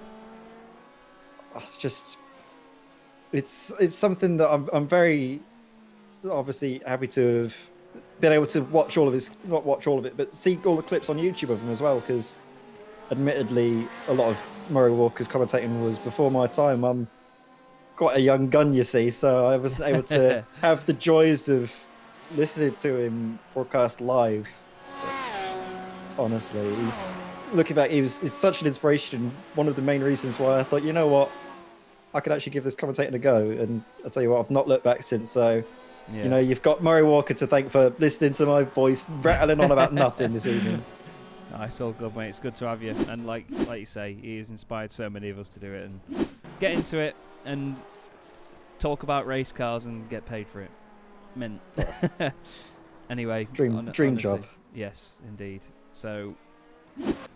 It's just, it's something that I'm very obviously happy to have been able to watch all of his, not watch all of it, but see all the clips on YouTube of him as well, because admittedly a lot of Murray Walker's commentating was before my time. I'm quite a young gun, you see, so I wasn't able to have the joys of listening to him broadcast live. But honestly, he's looking back, he's such an inspiration. One of the main reasons why I thought, you know what, I could actually give this commentating a go, and I'll tell you what, I've not looked back since. So you know, you've got Murray Walker to thank for listening to my voice rattling on about nothing this evening. It's all good, mate. It's good to have you. And like you say, he has inspired so many of us to do it and get into it and talk about race cars and get paid for it. Mint. Anyway, dream job. Yes, indeed. So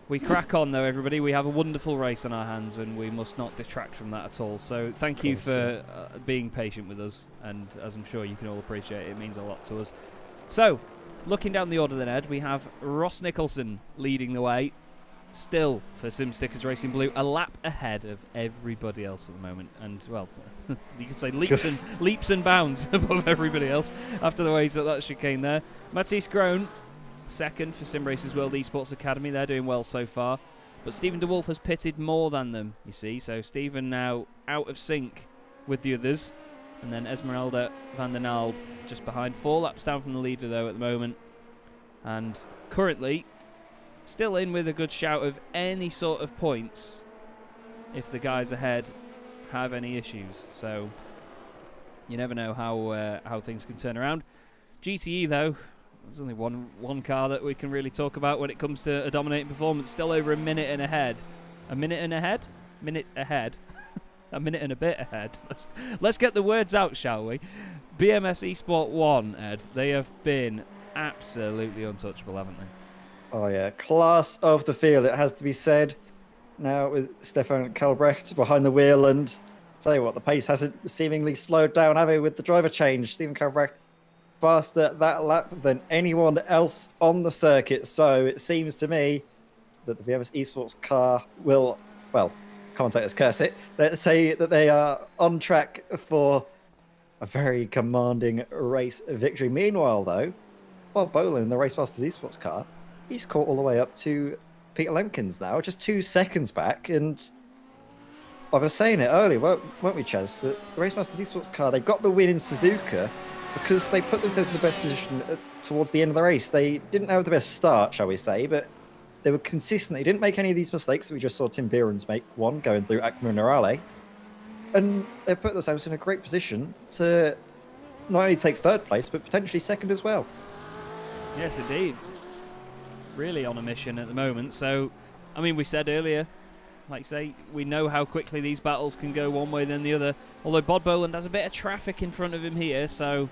we crack on, though, everybody. We have a wonderful race on our hands, and we must not detract from that at all. So thank you for being patient with us, and as I'm sure you can all appreciate, it means a lot to us. So, looking down the order then, Ed, we have Ross Nicholson leading the way, still for Sim Stickers Racing Blue, a lap ahead of everybody else at the moment, and, well, you could say leaps and bounds above everybody else after the ways that chicane there. Matisse Groen, second for Sim Racers World Esports Academy. They're doing well so far. But Stephen DeWolf has pitted more than them, you see. So Stephen now out of sync with the others. And then Esmeralda van der Nald just behind. 4 laps down from the leader, though, at the moment. And currently still in with a good shout of any sort of points if the guys ahead have any issues. So you never know how things can turn around. GTE, though, there's only one car that we can really talk about when it comes to a dominating performance. Still over a minute and ahead. A minute and ahead? Minute ahead. A minute and a bit ahead. Let's get the words out, shall we? BMS Esport 1, Ed. They have been absolutely untouchable, haven't they? Oh, yeah. Class of the field, it has to be said. Now with Stefan Kalbrecht behind the wheel, and tell you what, the pace hasn't seemingly slowed down, have we, with the driver change. Stephen Kalbrecht faster that lap than anyone else on the circuit. So it seems to me that the BMS Esports car will, well, commentators curse it, let's say that they are on track for a very commanding race victory. Meanwhile, though, Bob Boland in the Racemasters Esports car, he's caught all the way up to Peter Lemkins now, just 2 seconds back. And I was saying it earlier, weren't we, Chaz? The Racemasters Esports car, they got the win in Suzuka because they put themselves in the best position towards the end of the race. They didn't have the best start, shall we say, but they were consistent. They didn't make any of these mistakes that we just saw Tim Behrens make, one going through Akma and Arale. And they put themselves in a great position to not only take 3rd place, but potentially 2nd as well. Yes, indeed. Really on a mission at the moment. So, I mean, we said earlier, like say, we know how quickly these battles can go one way than the other. Although Bod Boland has a bit of traffic in front of him here, so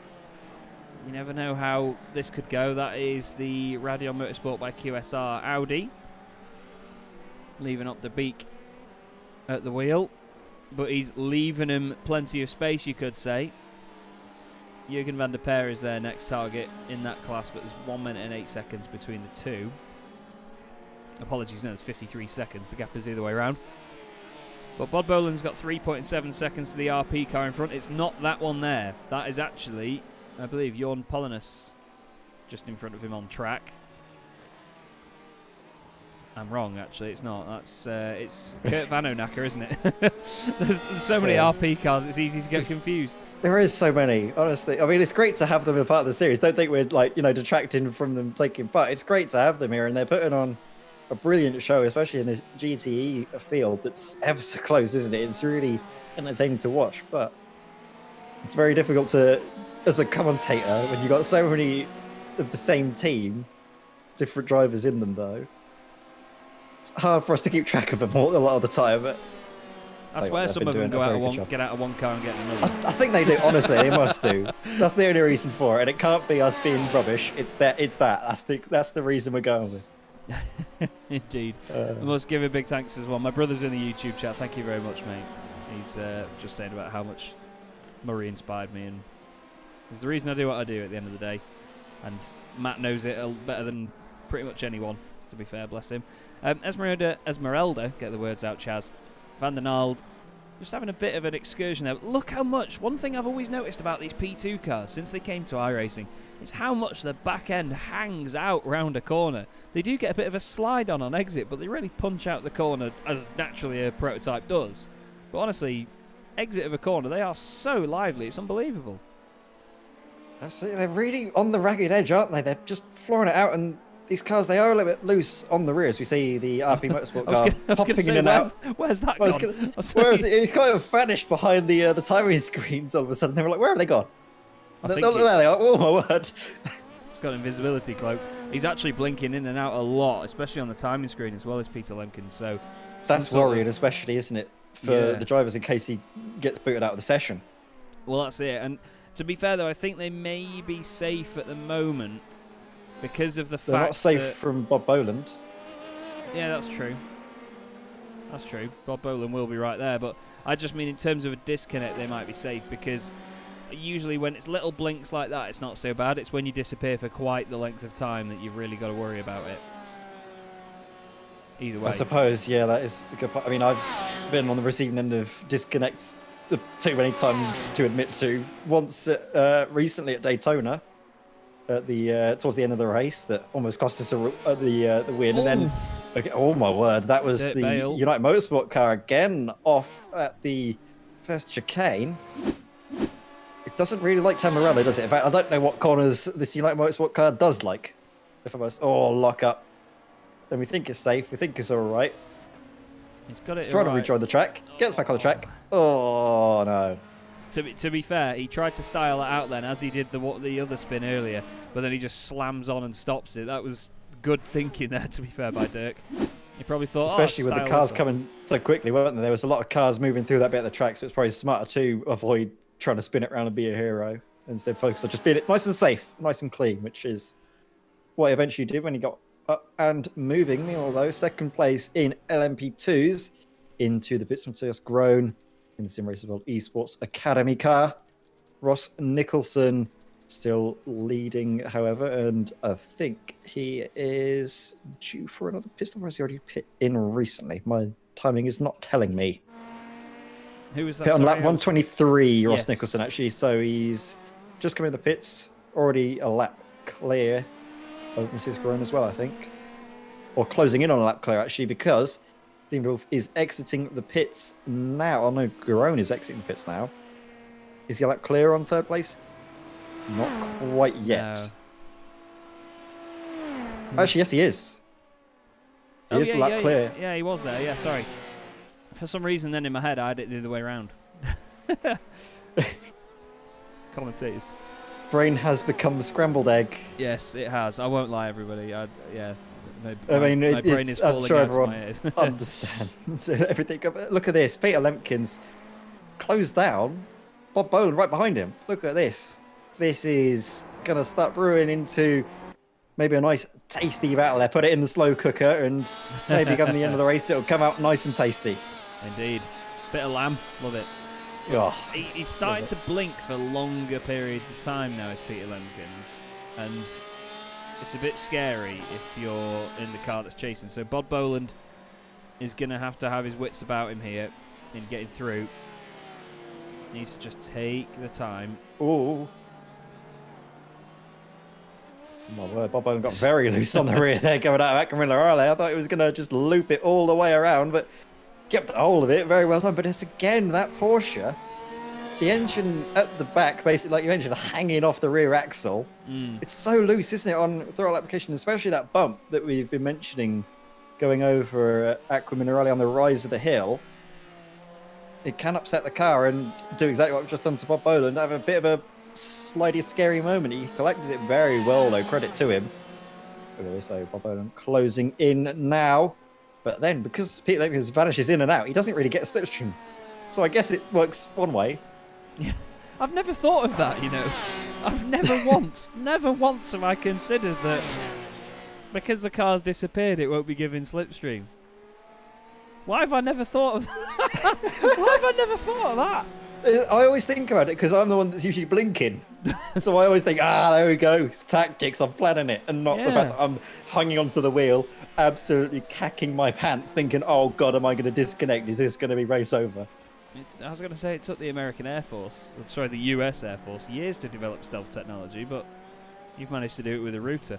you never know how this could go. That is the Radeon Motorsport by QSR Audi. Leaving up the beak at the wheel. But he's leaving him plenty of space, you could say. Jürgen van der Peer is their next target in that class, but there's 1 minute and 8 seconds between the two. Apologies, no, it's 53 seconds. The gap is the other way around. But Bod Boland's got 3.7 seconds to the RP car in front. It's not that one there. That is actually, I believe, Jorn Polinus just in front of him on track. I'm wrong, actually. It's not. That's it's Kurt Van Onacker, isn't it? there's so many RP cars, it's easy to get confused. There is so many, honestly. I mean, it's great to have them a part of the series. Don't think we're, like, detracting from them taking part. It's great to have them here, and they're putting on a brilliant show, especially in this GTE field that's ever so close, isn't it? It's really entertaining to watch, but it's very difficult to, as a commentator, when you've got so many of the same team, different drivers in them, though. It's hard for us to keep track of them all, a lot of the time. But I swear some of them get out of one car and get another. I think they do, honestly. They must do. That's the only reason for it. And it can't be us being rubbish. It's that. That's the reason we're going with. Indeed. I must give a big thanks as well. My brother's in the YouTube chat. Thank you very much, mate. He's just saying about how much Murray inspired me, and It's the reason I do what I do at the end of the day. And Matt knows it better than pretty much anyone, to be fair, bless him. Esmeralda, get the words out, Chaz. Van der Nald, just having a bit of an excursion there. Look how much, one thing I've always noticed about these P2 cars since they came to iRacing is how much the back end hangs out round a corner. They do get a bit of a slide on exit, but they really punch out the corner as naturally a prototype does. But honestly, exit of a corner, they are so lively, it's unbelievable. Absolutely, they're really on the ragged edge, aren't they? They're just flooring it out, and these cars, they are a little bit loose on the rear, as we see the RP Motorsport car popping in and out. Where's that gone? Where is it? It's kind of vanished behind the timing screens all of a sudden. They were like, where have they gone? There they are. Oh, my word. He's got an invisibility cloak. He's actually blinking in and out a lot, especially on the timing screen as well as Peter Lemkin. So that's worrying, especially, isn't it, for the drivers in case he gets booted out of the session. Well, that's it. And to be fair, though, I think they may be safe at the moment because of the fact they're not safe that... from Bob Boland. Yeah, that's true. That's true. Bob Boland will be right there. But I just mean in terms of a disconnect, they might be safe because usually when it's little blinks like that, it's not so bad. It's when you disappear for quite the length of time that you've really got to worry about it. Either way. I suppose, yeah, that is a good point. I mean, I've been on the receiving end of disconnects too many times to admit to. Once recently at Daytona, at the towards the end of the race, that almost cost us the win. And then, okay, oh my word, that was Dirt the Bale. United Motorsport car again off at the first chicane. It doesn't really like Tamarello, does it? In fact, I don't know what corners this United Motorsport car does like. If I was, lock up. Then we think it's safe. We think it's all right. He's got it. He's trying to rejoin the track. Gets back on the track. Oh no. To be fair, he tried to style it out then, as he did the other spin earlier, but then he just slams on and stops it. That was good thinking there, to be fair, by Dirk. He probably thought, especially with the cars coming so quickly, weren't there? There was a lot of cars moving through that bit of the track, so it's probably smarter to avoid trying to spin it around and be a hero, instead focus on just being nice and safe, nice and clean, which is what he eventually did when he got up and moving. Although second place in LMP2s into the pits, Matthias Groen in the Sim Racing World Esports Academy car. Ross Nicholson still leading, however, and I think he is due for another pit stop, or has he already pit in recently? My timing is not telling me. Who was that? Pit on lap 123, Ross Yes. Nicholson, actually. So he's just coming in the pits, already a lap clear of Mrs. Groen as well, I think. Or closing in on a lap clear, actually, because Thiemendorf is exiting the pits now. Oh no, Groen is exiting the pits now. Is he a lap clear on third place? Not quite yet. No. Actually, yes, he is. He is lap clear. Yeah, he was there. Yeah, sorry. For some reason, then in my head, I had it the other way around. Commentators. Brain has become scrambled egg. Yes, it has. I won't lie, everybody. My brain is falling sure out everyone of my ears. understands everything. Look at this. Peter Lemkins closed down. Bob Boland right behind him. Look at this. This is going to start brewing into maybe a nice tasty battle there. Put it in the slow cooker and maybe come to the end of the race, it'll come out nice and tasty. Indeed. Bit of lamb. Love it. Oh, He's starting to blink for longer periods of time now, is Peter Lemkins. And it's a bit scary if you're in the car that's chasing. So Bob Boland is going to have his wits about him here in getting through. Needs to just take the time. ooh. My word, Bob Boland got very loose on the rear there going out of Acamilla Arle. I thought he was going to just loop it all the way around, but kept hold of it. Very well done. But it's again that Porsche, the engine at the back, basically, like you mentioned, hanging off the rear axle. It's so loose, isn't it, on throttle application, especially that bump that we've been mentioning going over Aqua Minerale on the rise of the hill. It can upset the car and do exactly what we've just done to Bob Boland. Have a bit of a slightly scary moment. He collected it very well, though. Credit to him. Look at this, though. Bob Boland closing in now. But then, because Peter Lemkins vanishes in and out, he doesn't really get a slipstream. So I guess it works one way. I've never thought of that, you know. I've never once have I considered that because the car's disappeared, it won't be giving slipstream. Why have I never thought of that? Why have I never thought of that? I always think about it because I'm the one that's usually blinking. So I always think, there we go. It's tactics. I'm planning it. And not the fact that I'm hanging onto the wheel, absolutely cacking my pants, thinking, oh, God, am I going to disconnect? Is this going to be race over? I was going to say it took the American Air Force, sorry, the US Air Force, years to develop stealth technology, but you've managed to do it with a router.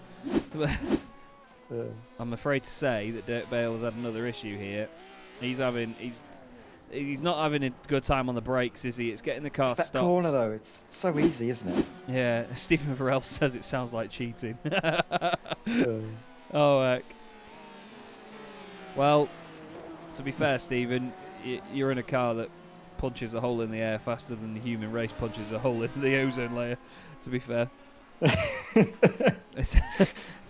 I'm afraid to say that Dirk Bale has had another issue here. He's not having a good time on the brakes, is he? It's getting the car stopped. That corner, though, it's so easy, isn't it? Yeah, Stephen Farrell says it sounds like cheating. Oh, heck. Well, to be fair, Stephen, you're in a car that punches a hole in the air faster than the human race punches a hole in the ozone layer, to be fair. It's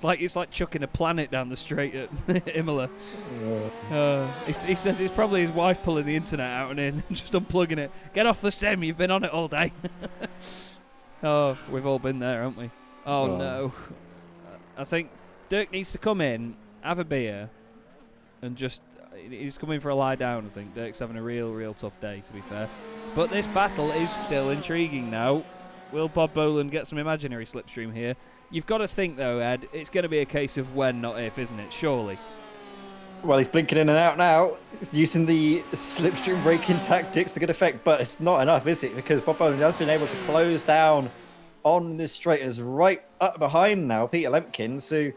like chucking a planet down the straight at Imola. He says it's probably his wife pulling the internet out and in, just unplugging it. Get off the sim, you've been on it all day. Oh, we've all been there, haven't we? Oh no. I think Dirk needs to come in, have a beer, and just... He's coming for a lie down, I think. Dirk's having a real tough day, to be fair. But this battle is still intriguing now. Will Bob Boland get some imaginary slipstream here? You've got to think, though, Ed, it's going to be a case of when, not if, isn't it? Surely. Well, he's blinking in and out now, using the slipstream braking tactics to good effect, but it's not enough, is it? Because Bob Boland has been able to close down on this straight and is right up behind now Peter Lemkins, who...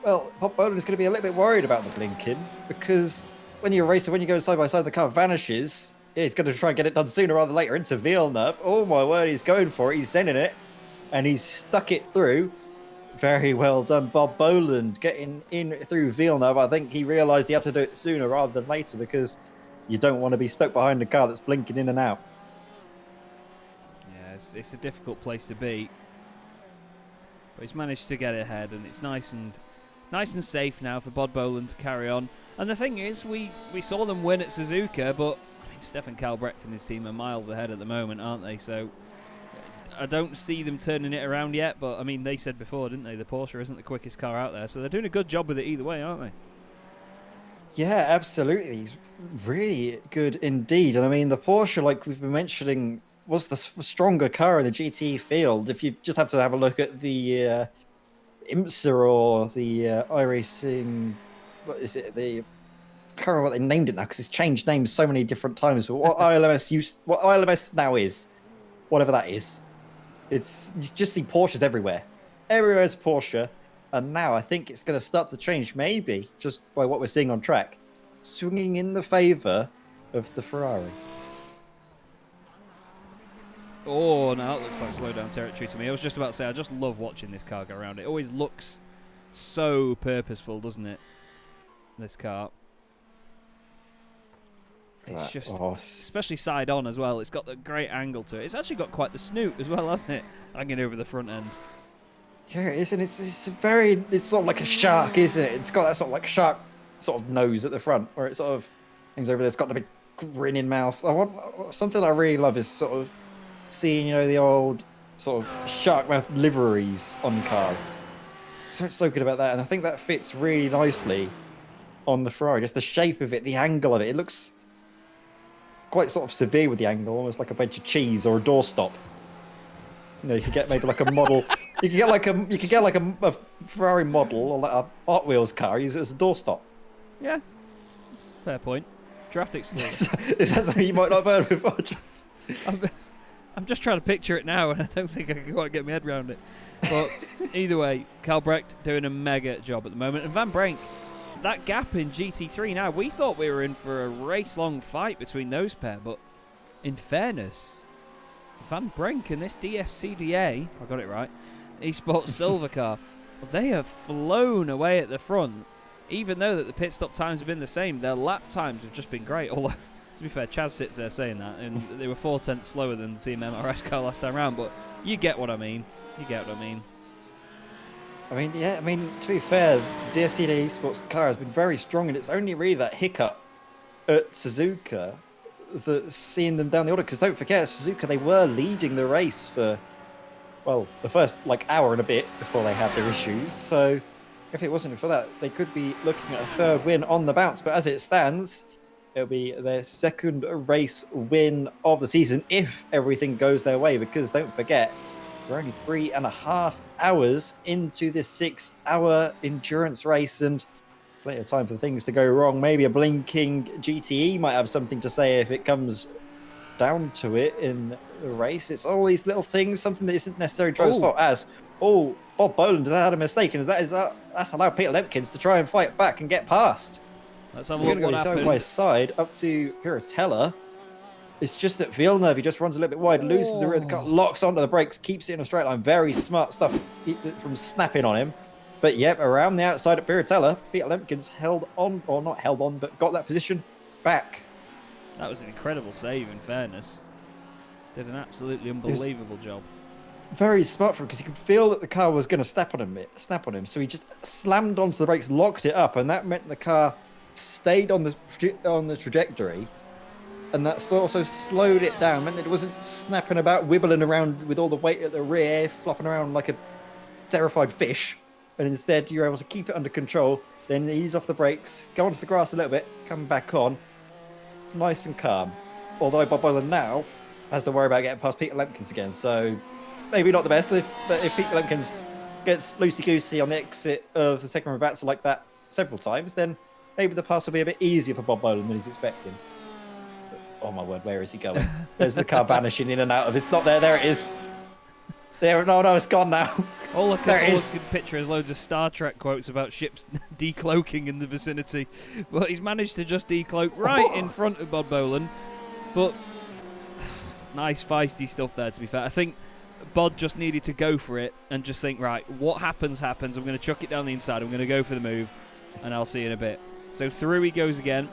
Well, Bob Boland is going to be a little bit worried about the blinking because when you're racing, when you go side by side, the car vanishes. Yeah, he's going to try and get it done sooner rather than later into Villeneuve. Oh my word, he's going for it. He's sending it, and he's stuck it through. Very well done, Bob Boland, getting in through Villeneuve. I think he realised he had to do it sooner rather than later because you don't want to be stuck behind a car that's blinking in and out. Yeah, it's a difficult place to be, but he's managed to get ahead, and it's nice and safe now for Bob Boland to carry on. And the thing is, we saw them win at Suzuka, but I mean, Stefan Kalbrecht and his team are miles ahead at the moment, aren't they? So I don't see them turning it around yet, but I mean, they said before, didn't they, the Porsche isn't the quickest car out there, so they're doing a good job with it either way, aren't they? Yeah, absolutely. He's really good indeed. And I mean, the Porsche, like we've been mentioning, was the stronger car in the GT field. If you just have to have a look at the IMSA or the iRacing, what is it? I can't remember what they named it now because it's changed names so many different times. But what ILMS now is, whatever that is, you just see Porsches everywhere. Everywhere's Porsche, and now I think it's going to start to change, maybe just by what we're seeing on track, swinging in the favour of the Ferrari. Oh, no, that looks like slowdown territory to me. I was just about to say, I just love watching this car go around. It always looks so purposeful, doesn't it? This car. It's just, especially side on as well, it's got the great angle to it. It's actually got quite the snoot as well, hasn't it? Hanging over the front end. Yeah, it is, and it's sort of like a shark, isn't it? It's got that sort of like shark sort of nose at the front, where it sort of hangs over there. It's got the big grinning mouth. Something I really love is sort of seeing, the old sort of shark mouth liveries on cars. So it's so good about that, and I think that fits really nicely on the Ferrari. Just the shape of it, the angle of it. It looks quite sort of severe with the angle, almost like a bench of cheese or a doorstop. You could get maybe like a model. You could get like a Ferrari model or like a Hot Wheels car. Use it as a doorstop. Yeah, fair point. Draft exclusive. Is that something you might not have heard before? I'm just trying to picture it now, and I don't think I can quite get my head around it. But either way, Kalbrecht doing a mega job at the moment. And Van Brenk, that gap in GT3 now, we thought we were in for a race-long fight between those pair, but in fairness, Van Brenk and this DSCDA, I got it right, eSports Silver car, they have flown away at the front. Even though that the pit stop times have been the same, their lap times have just been great. Although, to be fair, Chaz sits there saying that, and they were 4/10 slower than the Team MRS car last time round, but you get what I mean. To be fair, the DSCD eSports car has been very strong, and it's only really that hiccup at Suzuka that's seeing them down the order. Because don't forget, at Suzuka, they were leading the race for, the first hour and a bit before they had their issues. So if it wasn't for that, they could be looking at a third win on the bounce. But as it stands, it'll be their second race win of the season if everything goes their way. Because don't forget, we're only 3.5 hours into this 6-hour endurance race, and plenty of time for things to go wrong. Maybe a blinking GTE might have something to say if it comes down to it in the race. It's all these little things, something that isn't necessarily driver's fault. Bob Boland has had a mistake, and that's allowed Peter Lemkins to try and fight back and get past. Let's have a look what happened. Side by side up to Piratella. It's just that Villeneuve, he just runs a little bit wide, loses the rear of the car, locks onto the brakes, keeps it in a straight line. Very smart stuff from snapping on him. But yep, around the outside of Piratella, Peter Lemkins held on, or not held on, but got that position back. That was an incredible save, in fairness. Did an absolutely unbelievable job. Very smart from him because he could feel that the car was going to snap on him. So he just slammed onto the brakes, locked it up, and that meant the car stayed on the trajectory, and that also slowed it down. Meant that it wasn't snapping about, wibbling around with all the weight at the rear, flopping around like a terrified fish. And instead, you're able to keep it under control, then ease off the brakes, go onto the grass a little bit, come back on, nice and calm. Although Bob Boland now has to worry about getting past Peter Lemkins again, so maybe not the best. But if Peter Lemkins gets loosey-goosey on the exit of the second Ravazza like that several times, then maybe the pass will be a bit easier for Bob Boland than he's expecting. But, oh my word, where is he going? There's the car vanishing in and out of. It's not there. There it is. There, no, it's gone now. All I can picture is loads of Star Trek quotes about ships decloaking in the vicinity. Well, he's managed to just decloak right in front of Bob Boland. But nice feisty stuff there, to be fair. I think Bod just needed to go for it and just think, right, what happens. I'm going to chuck it down the inside. I'm going to go for the move, and I'll see you in a bit. So through he goes again,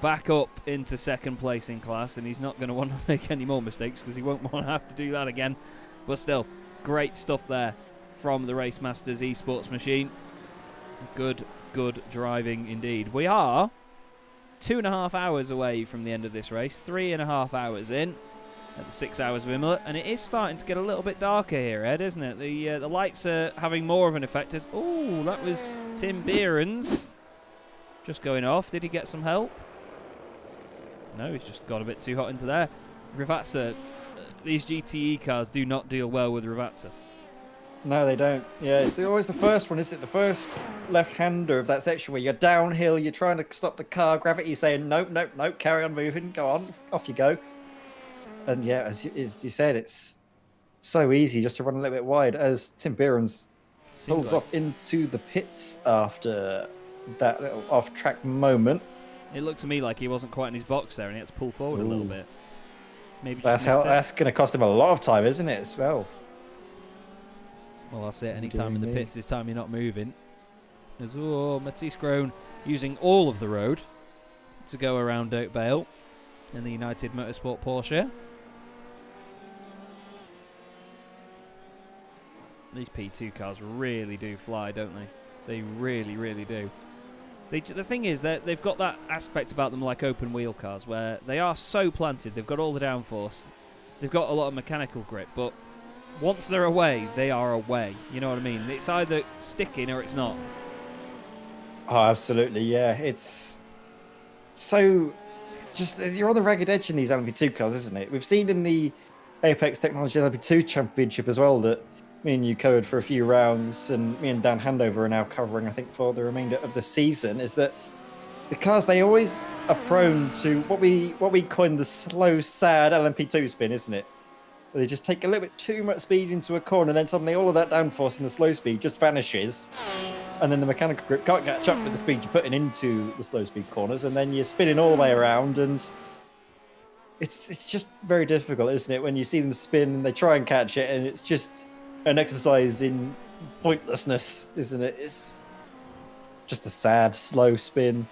back up into second place in class, and he's not going to want to make any more mistakes because he won't want to have to do that again. But still, great stuff there from the Race Masters esports machine. Good driving indeed. We are 2.5 hours away from the end of this race, 3.5 hours in at the 6 hours of Imola, and it is starting to get a little bit darker here, Ed, isn't it? The lights are having more of an effect. Oh, that was Tim Behrens just going off. Did he get some help? No, he's just got a bit too hot into there. Ravazza, these GTE cars do not deal well with Ravazza. No, they don't. Yeah, it's always the first one, isn't it? The first left-hander of that section where you're downhill, you're trying to stop the car, gravity saying, nope, carry on moving, go on, off you go. And yeah, as you said, it's so easy just to run a little bit wide as Tim Behrens pulls off into the pits after that little off-track moment. It looked to me like he wasn't quite in his box there and he had to pull forward a little bit. Maybe that's going to cost him a lot of time, isn't it, as well? Well, that's it. Any time in the pits is time you're not moving. There's Matisse Groen using all of the road to go around Dirk Bale in the United Motorsport Porsche. These P2 cars really do fly, don't they? They really, really do. The thing is that they've got that aspect about them like open wheel cars where they are so planted, they've got all the downforce, they've got a lot of mechanical grip, but once they're away, they are away. You know what I mean? It's either sticking or it's not. Oh, absolutely, yeah. It's so just you're on the ragged edge in these LMP2 cars, isn't it? We've seen in the Apex Technology LMP2 Championship as well that me and you covered for a few rounds, and me and Dan Handover are now covering, I think, for the remainder of the season, is that the cars, they always are prone to what we coin the slow, sad LMP2 spin, isn't it? Where they just take a little bit too much speed into a corner, and then suddenly all of that downforce and the slow speed just vanishes, and then the mechanical grip can't catch up with the speed you're putting into the slow speed corners, and then you're spinning all the way around, and it's just very difficult, isn't it, when you see them spin and they try and catch it, and it's just an exercise in pointlessness, isn't it? It's just a sad, slow spin.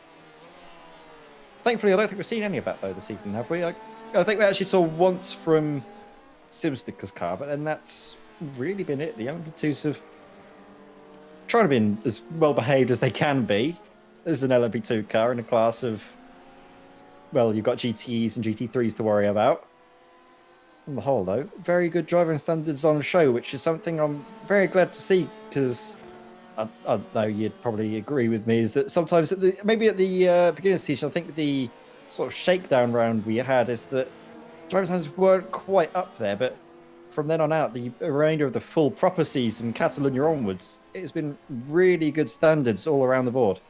Thankfully, I don't think we've seen any of that, though, this evening, have we? I think we actually saw once from Simsticker's car, but then that's really been it. The LMP2s have tried to be as well-behaved as they can be as an LMP2 car in a class of, well, you've got GTEs and GT3s to worry about. On the whole, though, very good driving standards on the show, which is something I'm very glad to see, because I know you'd probably agree with me, is that sometimes maybe at the beginning of the season, I think the sort of shakedown round we had is that driver standards weren't quite up there, but from then on out, the remainder of the full proper season, Catalonia onwards, it's been really good standards all around the board.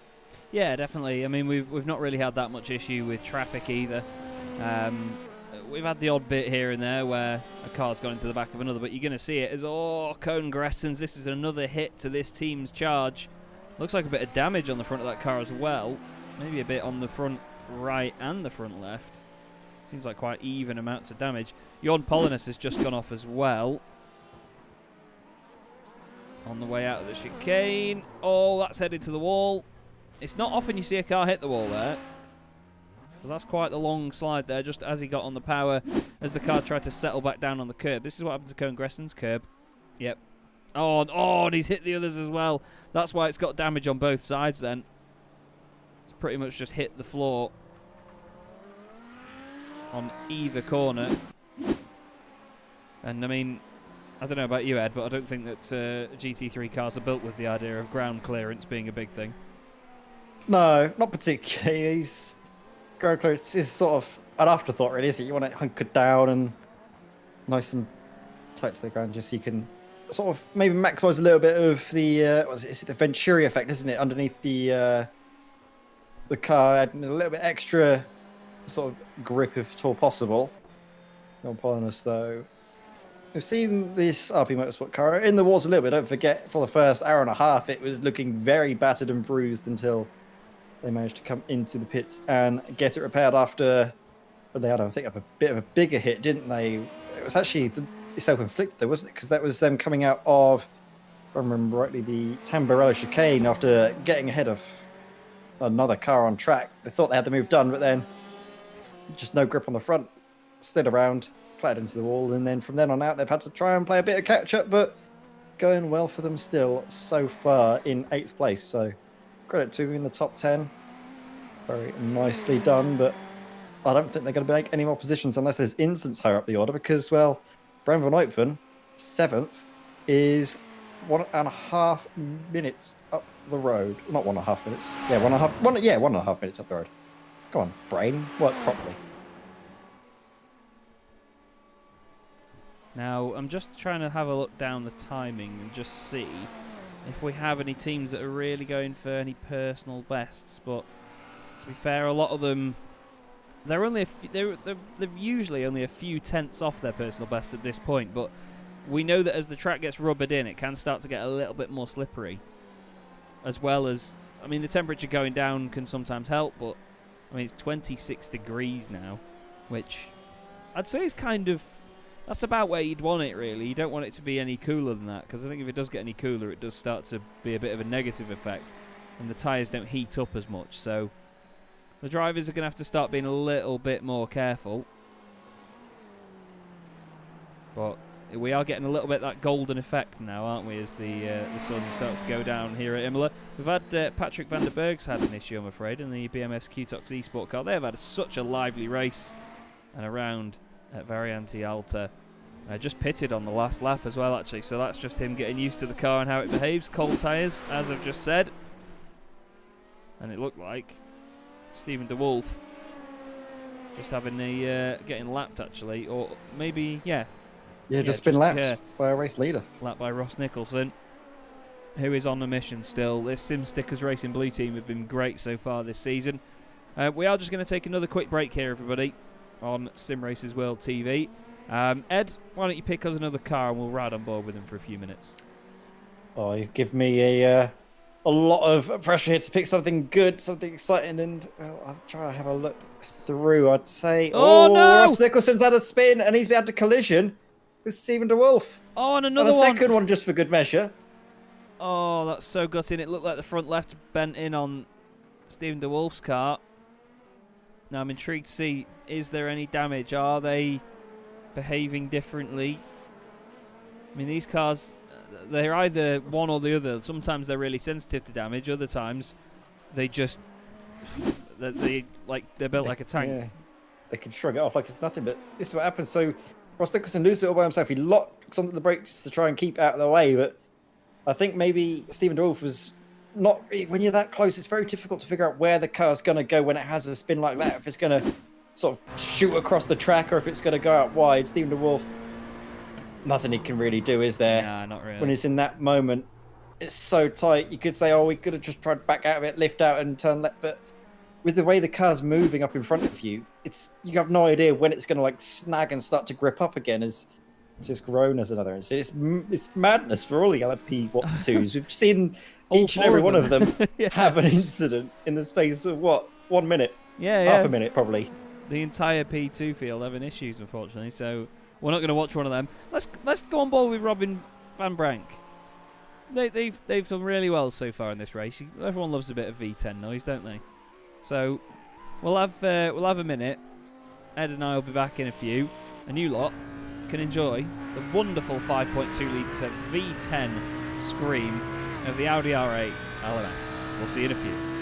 Yeah, definitely. I mean, we've not really had that much issue with traffic either. We've had the odd bit here and there where a car's gone into the back of another, but you're going to see it as, Cone Gressens, this is another hit to this team's charge. Looks like a bit of damage on the front of that car as well. Maybe a bit on the front right and the front left. Seems like quite even amounts of damage. Jorn Polinus has just gone off as well. On the way out of the chicane. Oh, that's headed to the wall. It's not often you see a car hit the wall there. But that's quite the long slide there, just as he got on the power, as the car tried to settle back down on the curb. This is what happened to Cone Gressens' curb. Yep. Oh, and he's hit the others as well. That's why it's got damage on both sides then. It's pretty much just hit the floor on either corner. And I mean, I don't know about you, Ed, but I don't think that GT3 cars are built with the idea of ground clearance being a big thing. No, not particularly. These ground clearance is sort of an afterthought, really, isn't it? You want it hunkered down and nice and tight to the ground, just so you can sort of maybe maximise a little bit of the is it the Venturi effect, isn't it? Underneath the car, adding a little bit extra sort of grip if at all possible. No Polinus though. We've seen this RP Motorsport car in the walls a little bit. Don't forget, for the first hour and a half, it was looking very battered and bruised until they managed to come into the pits and get it repaired after. But they had, I think, a bit of a bigger hit, didn't they? It was actually self-inflicted, though, wasn't it? Because that was them coming out of, if I remember rightly, the Tamburello chicane after getting ahead of another car on track. They thought they had the move done, but then just no grip on the front, slid around, clattered into the wall, and then from then on out they've had to try and play a bit of catch up, but going well for them still so far in 8th place. So credit to them in the top 10. Very nicely done, but I don't think they're going to make any more positions unless there's incidents higher up the order, because, well, Bram van Uitven, 7th, is 1.5 minutes up the road. Not 1.5 minutes. Yeah, 1.5 minutes up the road. Come on, brain, work properly. Now, I'm just trying to have a look down the timing and just see if we have any teams that are really going for any personal bests. But to be fair, a lot of them, they're usually only a few tenths off their personal best at this point. But we know that as the track gets rubbered in, it can start to get a little bit more slippery. As well as, I mean, the temperature going down can sometimes help, but I mean, it's 26 degrees now, which I'd say is kind of, that's about where you'd want it, really. You don't want it to be any cooler than that, because I think if it does get any cooler, it does start to be a bit of a negative effect, and the tyres don't heat up as much. So the drivers are going to have to start being a little bit more careful. But we are getting a little bit that golden effect now, aren't we, as the sun starts to go down here at Imola. We've had Patrick van der Berg's had an issue, I'm afraid, in the BMS Q-Tox eSport car. They have had such a lively race and around at Variante Alta. Just pitted on the last lap as well, actually, so that's just him getting used to the car and how it behaves. Cold tyres, as I've just said. And it looked like Stephen de Wolf just having the getting lapped, actually, or maybe, yeah, just been lapped by a race leader. Lapped by Ross Nicholson, who is on a mission still. This Sim Stickers Racing Blue team have been great so far this season. We are just going to take another quick break here, everybody, on Sim Races World TV. Ed, why don't you pick us another car and we'll ride on board with him for a few minutes. Oh, you give me a lot of pressure here to pick something good, something exciting, and well, I'll try to have a look through. I'd say, no! Ross Nicholson's had a spin and he's had a collision with Stephen de Wolf. Oh, and another and a one. second one just for good measure. Oh, that's so gutting. It looked like the front left bent in on Stephen de Wolf's car. Now I'm intrigued to see, is there any damage? Are they behaving differently? I mean, these cars, they're either one or the other. Sometimes they're really sensitive to damage. Other times, they just, they're built like a tank. Yeah. They can shrug it off like it's nothing, but this is what happens. So Ross Nicholson loses it all by himself. He locks onto the brakes to try and keep out of the way, but I think maybe Stephen de Wolf was not when you're that close, it's very difficult to figure out where the car's going to go when it has a spin like that. If it's going to sort of shoot across the track or if it's going to go out wide. Stephen de Wolf, nothing he can really do, is there? Nah, not really. When it's in that moment, it's so tight. You could say, oh, we could have just tried to back out of it, lift out and turn left. But with the way the car's moving up in front of you, you have no idea when it's going to like snag and start to grip up again. As just grown as another. It's madness for all the LMP2s. We've seen each and every one of them yeah. have an incident in the space of 1 minute? Yeah, half a minute probably. The entire P2 field having issues, unfortunately. So we're not going to watch one of them. Let's go on board with Robin van Brank. They've done really well so far in this race. Everyone loves a bit of V10 noise, don't they? So we'll have a minute. Ed and I will be back in a few, and you lot can enjoy the wonderful 5.2 litre V10 scream of the Audi R8 LMS. We'll see you in a few.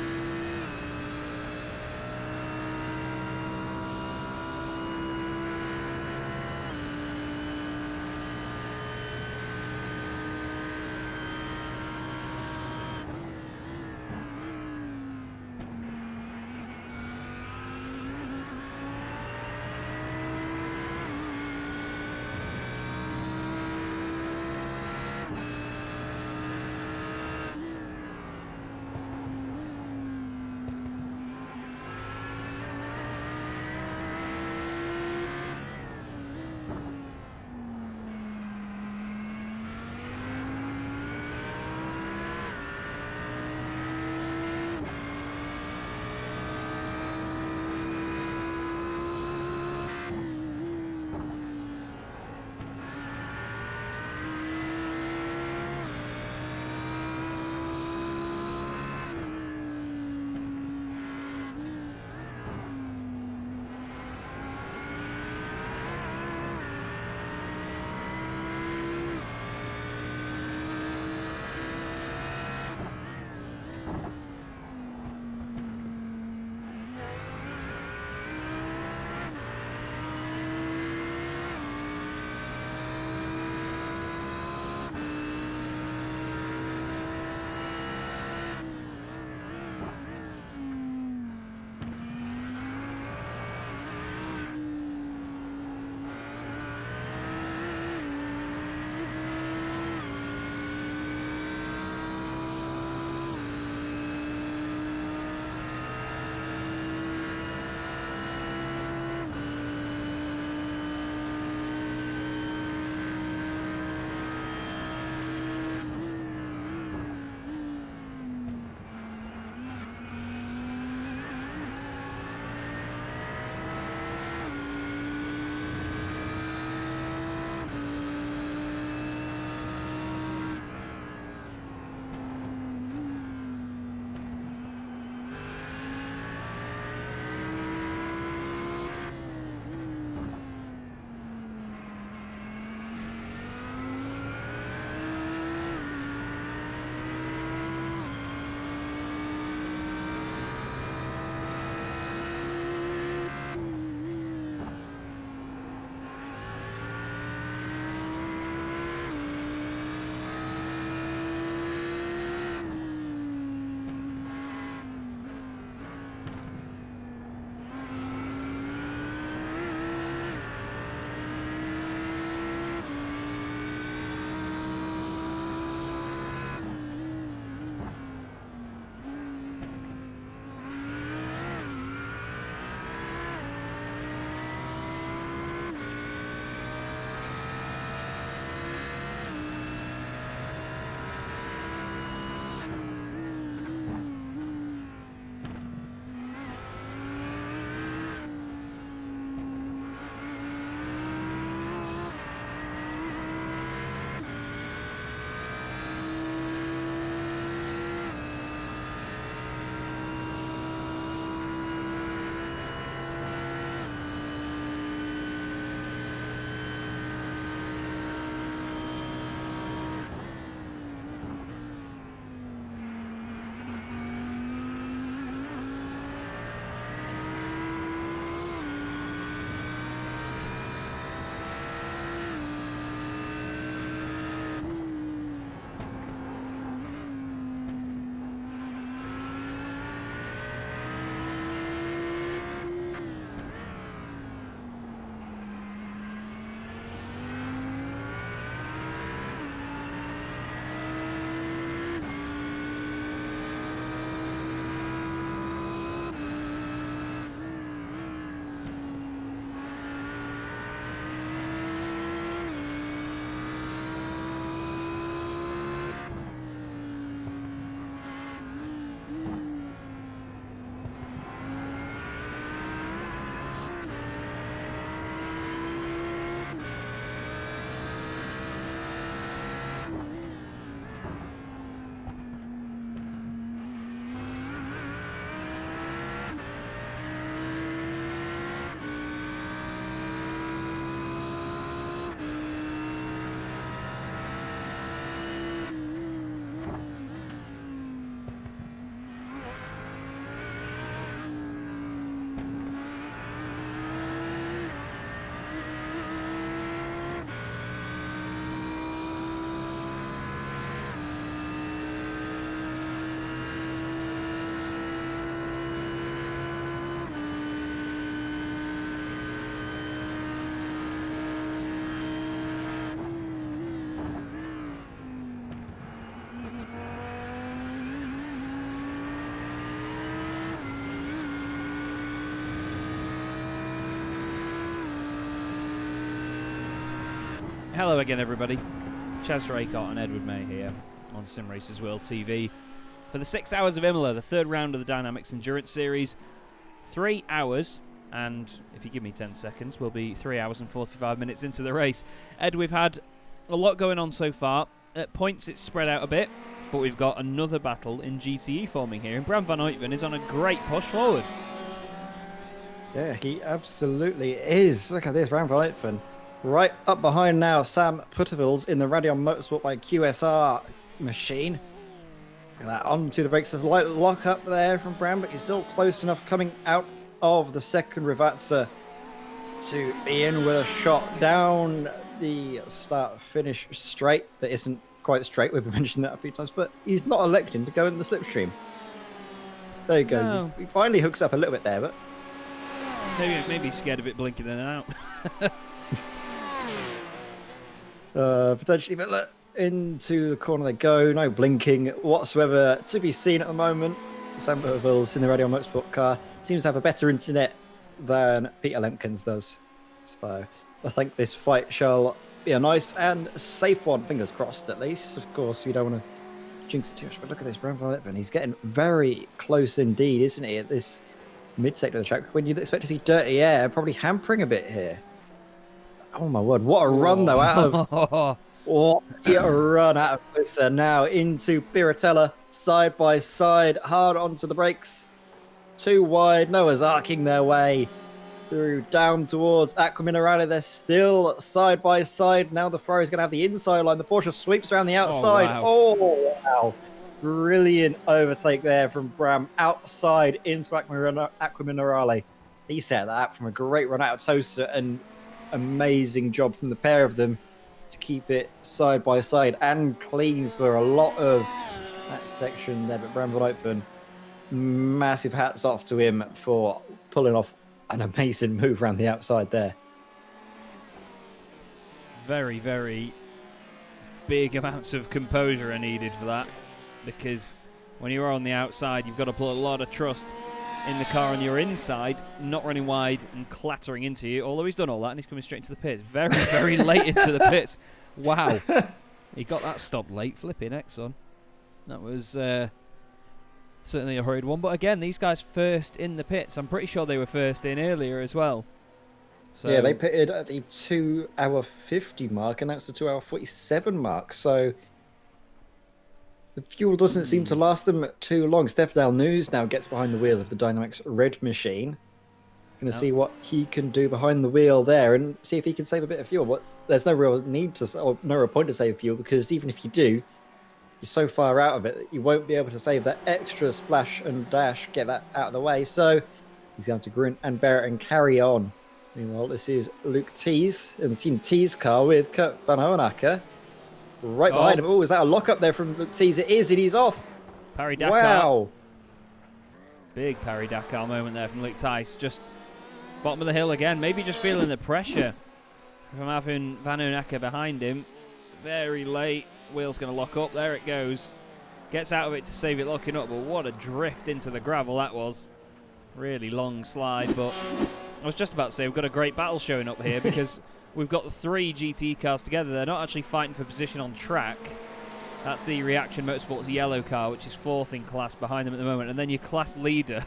Hello again, everybody. Chaz Draycott and Edward May here on Sim Racers World TV for the 6 hours of Imola, the third round of the DynamiXX Endurance Series. 3 hours, and if you give me 10 seconds, we'll be 3 hours and 45 minutes into the race. Ed, we've had a lot going on so far. At points, it's spread out a bit, but we've got another battle in GTE forming here, and Bram van Uytven is on a great push forward. Yeah, he absolutely is. Look at this, Bram van Uytven. Right up behind now, Sam Puttervilles in the Radeon Motorsport by QSR machine. Look at that, onto the brakes. There's a light lock up there from Bram, but he's still close enough coming out of the second Rivazza to be in with a shot down the start-finish straight. That isn't quite straight, we've mentioned that a few times, but he's not electing to go in the slipstream. There he goes. No. He finally hooks up a little bit there, but... Maybe he's scared of it blinking in and out. Potentially, but look, into the corner they go. No blinking whatsoever to be seen at the moment. Sam Puttervilles in the Radeon Motorsport car seems to have a better internet than Peter Lemkins does. So I think this fight shall be a nice and safe one. Fingers crossed, at least. Of course, you don't want to jinx it too much. But look at this, Bram van Uytven. He's getting very close indeed, isn't he, at this mid-sector of the track, when you'd expect to see dirty air probably hampering a bit here. Oh my word, what a run though out of what a run out of Closer now into Piratella, side by side, hard onto the brakes, too wide. Noah's arcing their way through down towards Aquaminerale. They're still side by side. Now the Ferrari's going to have the inside line. The Porsche sweeps around the outside. Oh wow. Brilliant overtake there from Bram outside into Aquaminerale. He set that up from a great run out of Tosa, and amazing job from the pair of them to keep it side by side and clean for a lot of that section there. But Bram van Uytven, massive hats off to him for pulling off an amazing move around the outside there. Very, very big amounts of composure are needed for that, because when you're on the outside, you've got to put a lot of trust in the car on your inside, not running wide and clattering into you. Although he's done all that and he's coming straight into the pits. Very, very late into the pits. Wow. He got that stopped late. Flipping Exxon. That was certainly a hurried one. But again, these guys first in the pits. I'm pretty sure they were first in earlier as well. So yeah, they pitted at the 2:50 mark, and that's the 2:47 mark. So the fuel doesn't seem to last them too long. Stefan News now gets behind the wheel of the DynamiXX Red machine. Going to see what he can do behind the wheel there and see if he can save a bit of fuel. But there's no real need to, or no real point to save fuel, because even if you do, you're so far out of it that you won't be able to save that extra splash and dash, get that out of the way. So he's going to grin and bear it and carry on. Meanwhile, this is Luke Tees in the Team Tees car with Kurt Van Hoenacker right behind him. Oh, is that a lock up there from Luke Tees? It is, and he's off. Parry Dakar. Wow. Big Parry Dakar moment there from Luke Tice. Just bottom of the hill again. Maybe just feeling the pressure from having Van Hoenacker behind him. Very late. Wheel's going to lock up. There it goes. Gets out of it to save it locking up, but what a drift into the gravel that was. Really long slide, but I was just about to say we've got a great battle showing up here because we've got the 3 GT cars together. They're not actually fighting for position on track. That's the Reaction Motorsports yellow car, which is 4th in class behind them at the moment. And then your class leader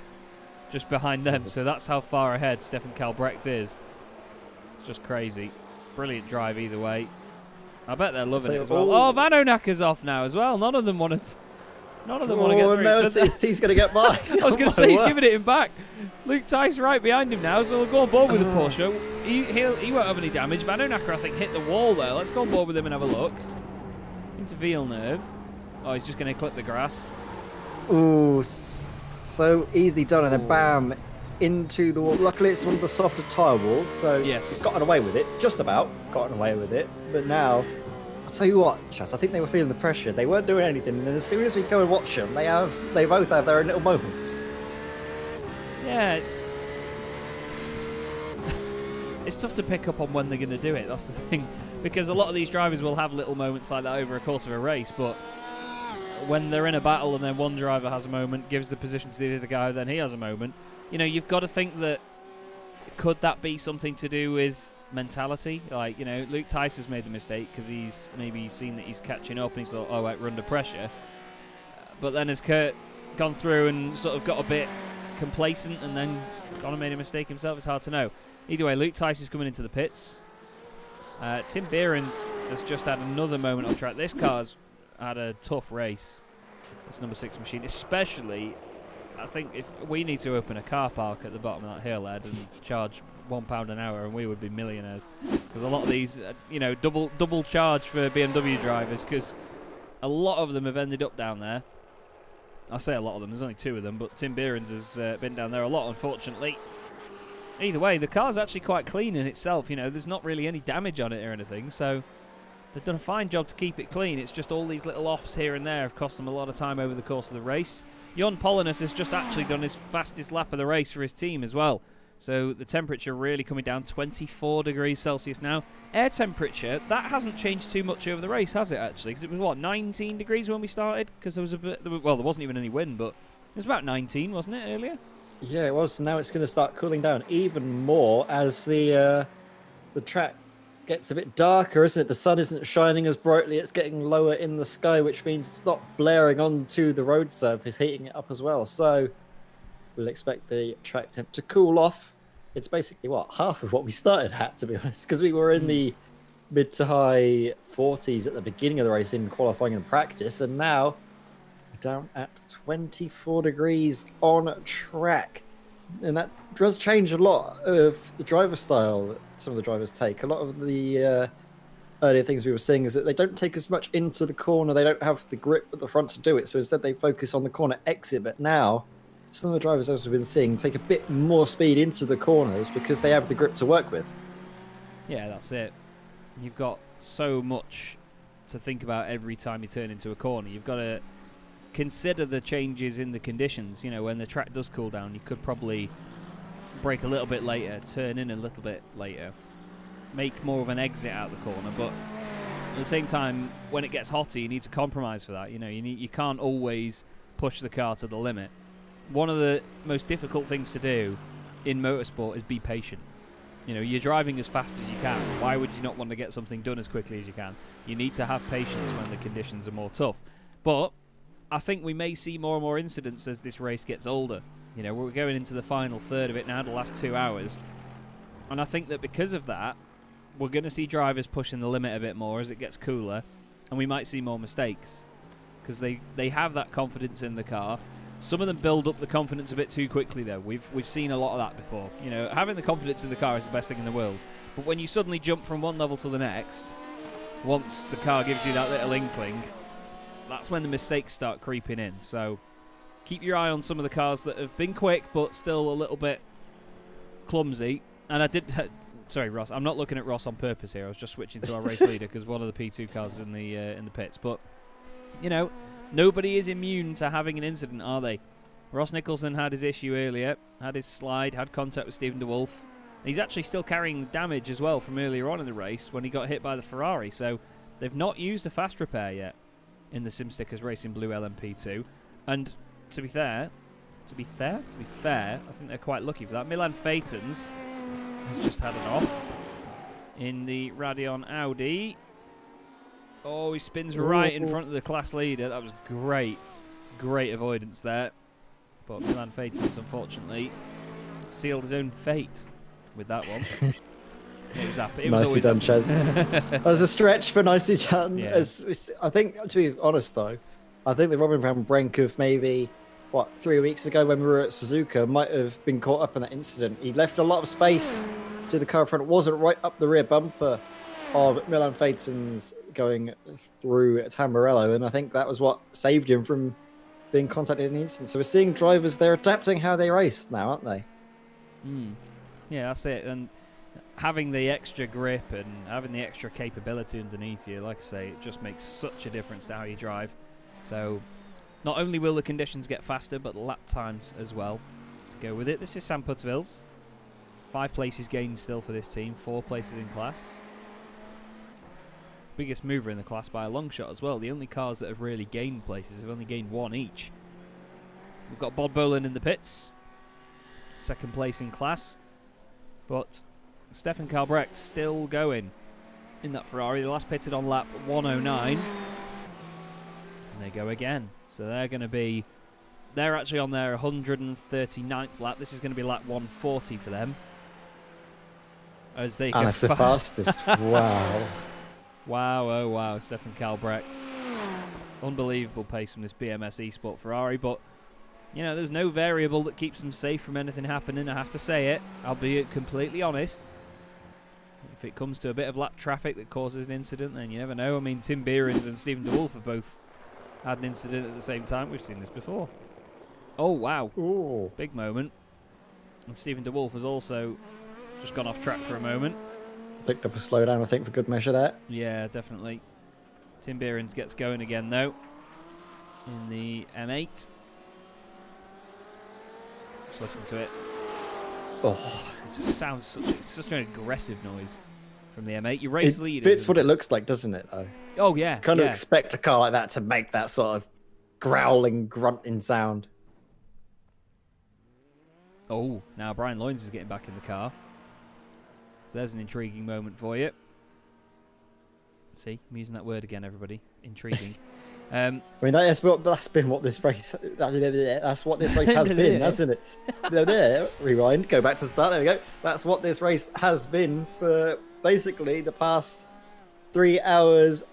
just behind them. So that's how far ahead Stefan Kalbrecht is. It's just crazy. Brilliant drive either way. I bet they're loving it as well. Oh, Van Hoenacker's off now as well. None of them want to get through. No, he's going to get by. I was going to say, he's giving it him back. Luke Tice right behind him now, so we'll go on board with the Porsche. He won't have any damage. Van Hoenacker, I think, hit the wall there. Let's go on board with him and have a look. Into Villeneuve. Oh, he's just going to clip the grass. Ooh, so easily done, and then bam, into the wall. Luckily, it's one of the softer tyre walls, so yes, he's gotten away with it. Just about gotten away with it. But now, I'll tell you what, Chas, I think they were feeling the pressure. They weren't doing anything, and as soon as we go and watch them, they both have their own little moments. Yeah, it's tough to pick up on when they're going to do it. That's the thing, because a lot of these drivers will have little moments like that over a course of a race, but when they're in a battle and then one driver has a moment, gives the position to the other guy, then he has a moment, you know, you've got to think that could that be something to do with mentality. Like, Luke Tice has made the mistake because he's maybe seen that he's catching up and he's thought, oh, right, we're under pressure. But then has Kurt gone through and sort of got a bit complacent and then gone and made a mistake himself? It's hard to know. Either way, Luke Tice is coming into the pits. Tim Behrens has just had another moment on track. This car's had a tough race, this number 6 machine, especially. I think if we need to open a car park at the bottom of that hill, Ed, and charge £1 an hour, and we would be millionaires. Because a lot of these, double charge for BMW drivers, because a lot of them have ended up down there. I say a lot of them, there's only 2 of them, but Tim Behrens has been down there a lot, unfortunately. Either way, the car's actually quite clean in itself. There's not really any damage on it or anything, so they've done a fine job to keep it clean. It's just all these little offs here and there have cost them a lot of time over the course of the race. Jon Polinus has just actually done his fastest lap of the race for his team as well. So the temperature really coming down, 24 degrees Celsius now. Air temperature, that hasn't changed too much over the race, has it, actually? Because it was, 19 degrees when we started? Because there was well, there wasn't even any wind, but it was about 19, wasn't it, earlier? Yeah, it was. Now it's going to start cooling down even more as the track gets a bit darker, isn't it? The sun isn't shining as brightly. It's getting lower in the sky, which means it's not blaring onto the road surface, heating it up as well. So we'll expect the track temp to cool off. It's basically, half of what we started at, to be honest, because we were in the mid to high 40s at the beginning of the race in qualifying and practice, and now we're down at 24 degrees on track. And that does change a lot of the driver style that some of the drivers take. A lot of the earlier things we were seeing is that they don't take as much into the corner. They don't have the grip at the front to do it. So instead they focus on the corner exit. But now some of the drivers, as we've been seeing, take a bit more speed into the corners because they have the grip to work with. Yeah, that's it. You've got so much to think about every time you turn into a corner. You've got to consider the changes in the conditions. When the track does cool down, you could probably brake a little bit later, turn in a little bit later, make more of an exit out the corner. But at the same time, when it gets hotter, you need to compromise for that. You can't always push the car to the limit. One of the most difficult things to do in motorsport is be patient. You're driving as fast as you can. Why would you not want to get something done as quickly as you can? You need to have patience when the conditions are more tough. But I think we may see more and more incidents as this race gets older. We're going into the final third of it now, the last 2 hours. And I think that because of that, we're going to see drivers pushing the limit a bit more as it gets cooler. And we might see more mistakes. Because they have that confidence in the car. Some of them build up the confidence a bit too quickly, though. We've seen a lot of that before. Having the confidence in the car is the best thing in the world. But when you suddenly jump from one level to the next, once the car gives you that little inkling, that's when the mistakes start creeping in. So keep your eye on some of the cars that have been quick but still a little bit clumsy. And I did... sorry, Ross. I'm not looking at Ross on purpose here. I was just switching to our race leader because one of the P2 cars is in the pits. But, nobody is immune to having an incident, are they? Ross Nicholson had his issue earlier, had his slide, had contact with Stephen DeWolf. He's actually still carrying damage as well from earlier on in the race when he got hit by the Ferrari. So they've not used a fast repair yet in the SimStickers Racing Blue LMP2. And to be fair, I think they're quite lucky for that. Milan Phaetons has just had an off in the Radeon Audi. Oh, he spins right in front of the class leader. That was great avoidance there. But Milan Phaetons, unfortunately, sealed his own fate with that one. It was happy. Nicely done, Chaz. That was a stretch, but nicely done. Yeah. I think, to be honest, though, I think the Robin van Brenk of maybe, 3 weeks ago when we were at Suzuka might have been caught up in that incident. He left a lot of space to the car in front. It wasn't right up the rear bumper of Milan Phaetons going through Tamburello, and I think that was what saved him from being contacted in the incident. So we're seeing drivers, they're adapting how they race now, aren't they? Yeah, that's it. And having the extra grip and having the extra capability underneath you, like I say, it just makes such a difference to how you drive. So not only will the conditions get faster, but the lap times as well to go with it. This is Sam Putterville's. 5 places gained still for this team, 4 places in class. Biggest mover in the class by a long shot as well. The only cars that have really gained places have only gained 1 each. We've got Bob Boland in the pits, 2nd place in class. But Stefan Kalbrecht still going in that Ferrari. The last pitted on lap 109. And they go again. So they're going to be... They're actually on their 139th lap. This is going to be lap 140 for them. As they and it's the fastest. Wow. Wow, oh wow, Stefan Kalbrecht. Unbelievable pace from this BMS eSport Ferrari, but, you know, there's no variable that keeps them safe from anything happening, I have to say it. I'll be completely honest. If it comes to a bit of lap traffic that causes an incident, then you never know. I mean, Tim Behrens and Stephen DeWolf have both had an incident at the same time. We've seen this before. Oh, wow. Ooh. Big moment. And Stephen DeWolf has also just gone off track for a moment. Picked up a slowdown, I think, for good measure there. Yeah, definitely. Tim Behrens gets going again, though, in the M8. Just listen to it. Oh, It just sounds such an aggressive noise from the M8. Your race lead fits what it looks like, doesn't it, though? Oh, yeah. Kind of expect a car like that to make that sort of growling, grunting sound. Oh, now Brian Loynes is getting back in the car. So there's an intriguing moment for you. See, I'm using that word again, everybody. Intriguing. I mean, that's been what this race. That's what this race has been, hasn't it? Rewind. Go back to the start. There we go. That's what this race has been for basically the past 3 hours,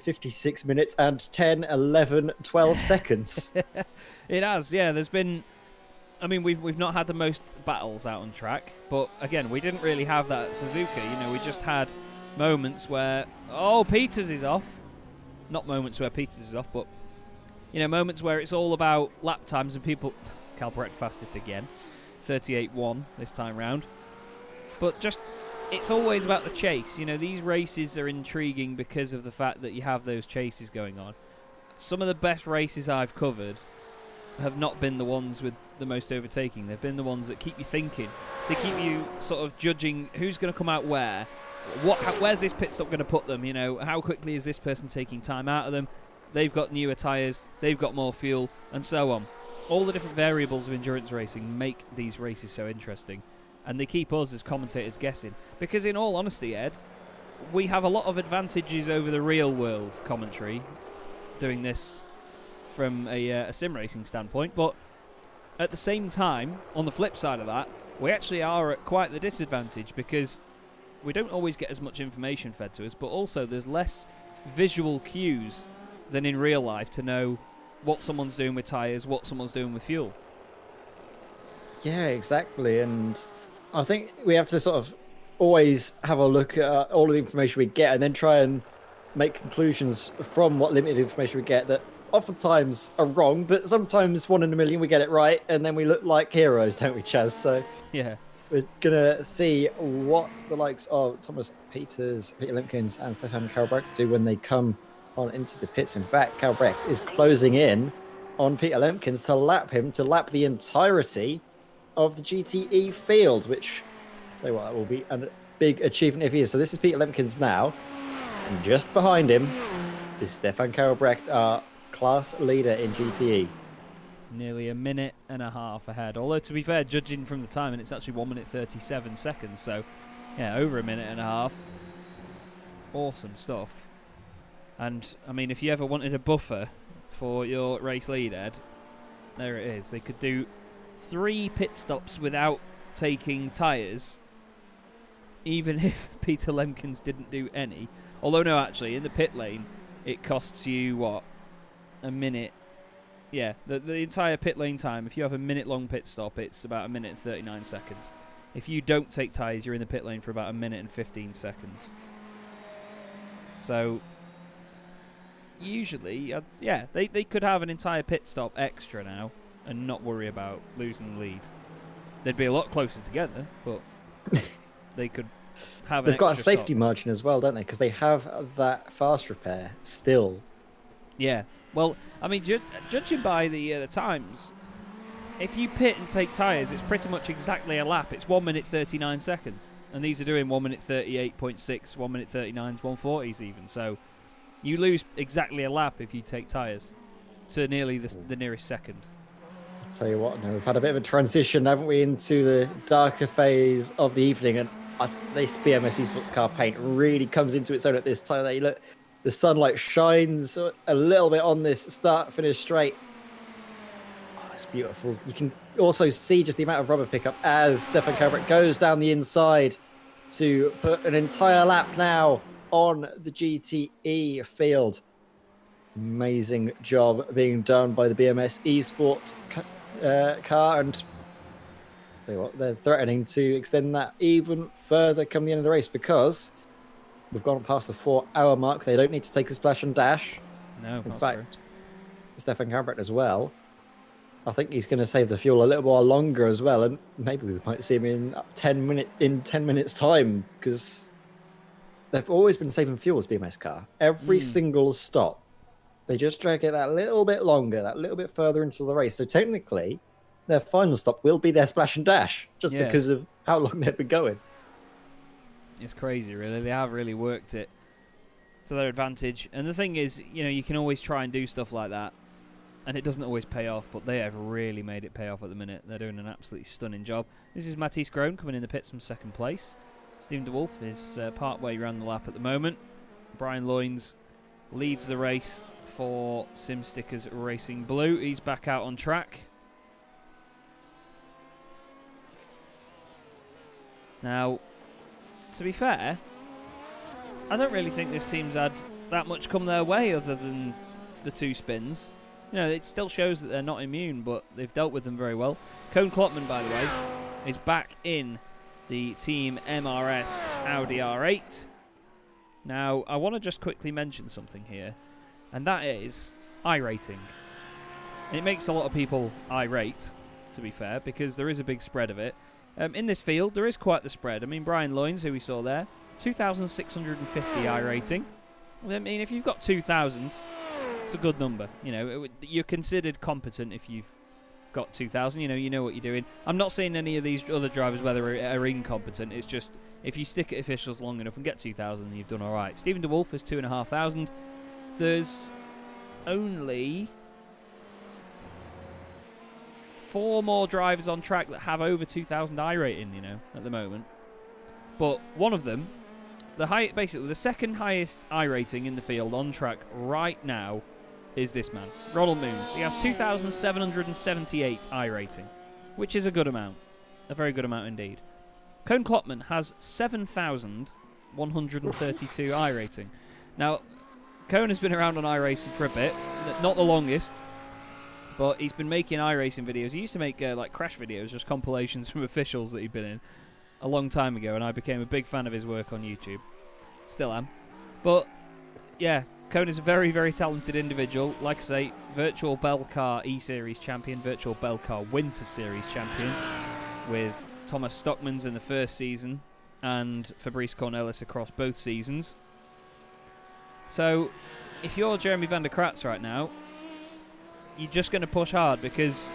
56 minutes, and 10, 11, 12 seconds. It has. Yeah, there's been. I mean, we've not had the most battles out on track, but again, we didn't really have that at Suzuka. You know, we just had moments where, oh, Peters is off. Not moments where Peters is off, but, you know, moments where it's all about lap times and people... Kalbrecht fastest again. 38.1 this time round. But just, it's always about the chase. You know, these races are intriguing because of the fact that you have those chases going on. Some of the best races I've covered have not been the ones with the most overtaking. They've been the ones that keep you thinking. They keep you sort of judging who's going to come out where. Where's this pit stop going to put them? You know, how quickly is this person taking time out of them? They've got newer tyres, they've got more fuel, and so on. All the different variables of endurance racing make these races so interesting, and they keep us as commentators guessing. Because in all honesty, Ed, we have a lot of advantages over the real world commentary doing this from a sim racing standpoint, but at the same time, on the flip side of that, we actually are at quite the disadvantage because we don't always get as much information fed to us, but also there's less visual cues than in real life to know what someone's doing with tyres, what someone's doing with fuel. Yeah, exactly. And I think we have to sort of always have a look at all of the information we get and then try and make conclusions from what limited information we get that oftentimes are wrong, but sometimes 1 in a million we get it right, and then we look like heroes, don't we, Chaz? So yeah, we're gonna see what the likes of Thomas Peters, Peter Lemkins, and Stefan Kalbrecht do when they come on into the pits. In fact, Kalbrecht is closing in on Peter Lemkins to lap the entirety of the GTE field, which, I'll tell you what, that will be a big achievement if he is. So this is Peter Lemkins now, and just behind him is Stefan Kalbrecht, our class leader in GTE. Nearly a minute and a half ahead. Although, to be fair, judging from the time, and it's actually 1 minute 37 seconds. So, yeah, over a minute and a half. Awesome stuff. And, I mean, if you ever wanted a buffer for your race lead, Ed, there it is. They could do 3 pit stops without taking tyres, even if Peter Lemkins didn't do any. Although, no, actually, in the pit lane, it costs you, what, a minute? Yeah, the entire pit lane time, if you have a minute-long pit stop, it's about 1 minute and 39 seconds. If you don't take tyres, you're in the pit lane for about 1 minute and 15 seconds. So, usually, yeah, they could have an entire pit stop extra now and not worry about losing the lead. They'd be a lot closer together, but they could have an They've got a extra safety stop. margin as well, don't they? Because they have that fast repair still. Yeah. Well, I mean, judging by the times, if you pit and take tyres, it's pretty much exactly a lap. It's 1 minute 39 seconds. And these are doing 1 minute 38.6, 1 minute 39s, 140s even. So you lose exactly a lap if you take tyres to nearly the nearest second. I'll tell you what, now we've had a bit of a transition, haven't we, into the darker phase of the evening. And This BMS Esports car paint really comes into its own at this time. You look, the sunlight shines a little bit on this start-finish straight. Oh, it's beautiful. You can also see just the amount of rubber pickup as Stefan Cabret goes down the inside to put an entire lap now on the GTE field. Amazing job being done by the BMS Esports car, and tell you what, they're threatening to extend that even further come the end of the race, because we've gone past the 4-hour mark. They don't need to take a splash and dash. No, in fact, Stefan Cabret as well. I think he's going to save the fuel a little while longer as well, and maybe we might see him in 10 minutes time, because they've always been saving fuel as BMS car. Every single stop, they just drag it that little bit longer, that little bit further into the race. So technically, their final stop will be their splash and dash, just because of how long they've been going. It's crazy, really. They have really worked it to their advantage. And the thing is, you can always try and do stuff like that, and it doesn't always pay off, but they have really made it pay off at the minute. They're doing an absolutely stunning job. This is Matisse Groen coming in the pits from second place. Stephen DeWolf is part way around the lap at the moment. Brian Loynes leads the race for Sim Stickers Racing Blue. He's back out on track. Now, to be fair, I don't really think this team's had that much come their way other than the 2 spins. It still shows that they're not immune, but they've dealt with them very well. Cone Klotman, by the way, is back in the Team MRS Audi R8. Now, I want to just quickly mention something here, and that is iRating. It makes a lot of people irate, to be fair, because there is a big spread of it. In this field, there is quite the spread. I mean, Brian Loynes, who we saw there, 2,650 iRating. I mean, if you've got 2,000, it's a good number. You're considered competent if you've got 2,000. You know what you're doing. I'm not saying any of these other drivers whether are incompetent. It's just if you stick at officials long enough and get 2,000, you've done all right. Stephen DeWolf is 2,500. There's only 4 more drivers on track that have over 2,000 iRating, at the moment. But one of them, basically the second highest iRating in the field on track right now, is this man, Ronald Moons. He has 2,778 iRating, which is a good amount. A very good amount indeed. Cone Klotman has 7,132 iRating. Now, Cone has been around on iRacing for a bit, not the longest, but he's been making iRacing videos. He used to make like crash videos, just compilations from officials that he'd been in a long time ago, and I became a big fan of his work on YouTube. Still am. But, yeah, Cone is a very, very talented individual. Like I say, Virtual Bell Car E-Series champion, Virtual Bell Car Winter Series champion, with Thomas Stockmans in the first season and Fabrice Cornelis across both seasons. So, if you're Jeremy van der Kratz right now, you're just going to push hard, because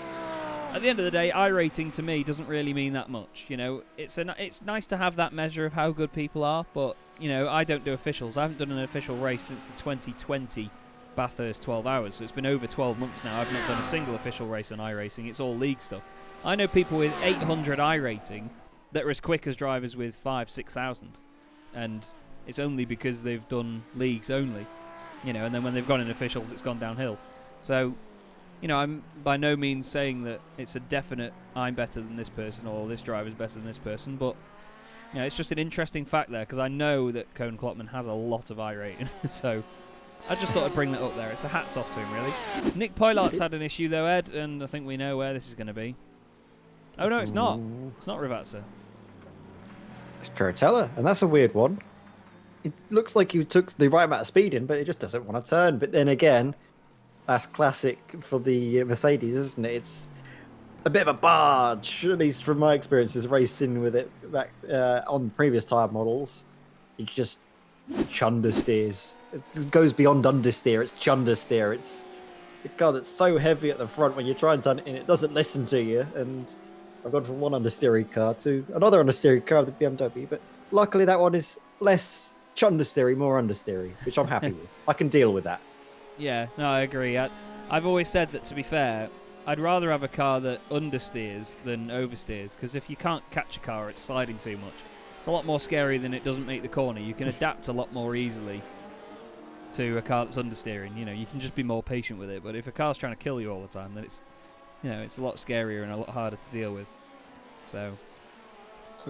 at the end of the day, iRating to me doesn't really mean that much. It's nice to have that measure of how good people are, but I don't do officials. I haven't done an official race since the 2020 Bathurst 12 hours, so it's been over 12 months now. I've not done a single official race on iRacing. It's all league stuff. I know people with 800 iRating that are as quick as drivers with 5,000-6,000, and it's only because they've done leagues only, and then when they've gone in officials, it's gone downhill. So, I'm by no means saying that it's a definite I'm better than this person or this driver's better than this person, but it's just an interesting fact there, because I know that Cone Klotman has a lot of iRating. So I just thought I'd bring that up there. It's a hats off to him, really. Nick Poilart's had an issue though, Ed, and I think we know where this is going to be. Oh no, it's not. It's not Rivazza. It's Piratella, and that's a weird one. It looks like you took the right amount of speed in, but it just doesn't want to turn. But then again, that's classic for the Mercedes, isn't it? It's a bit of a barge, at least from my experiences racing with it back on previous tyre models. It just chundersteers. It goes beyond understeer. It's chundersteer. It's a car that's so heavy at the front when you try and turn it in, it doesn't listen to you. And I've gone from one understeering car to another understeering car of the BMW, but luckily that one is less chundersteery, more understeery, which I'm happy with. I can deal with that. Yeah, no, I agree. I've always said that, to be fair, I'd rather have a car that understeers than oversteers, because if you can't catch a car, it's sliding too much. It's a lot more scary than it doesn't make the corner. You can adapt a lot more easily to a car that's understeering. You know, you can just be more patient with it. But if a car's trying to kill you all the time, then it's, you know, it's a lot scarier and a lot harder to deal with. So.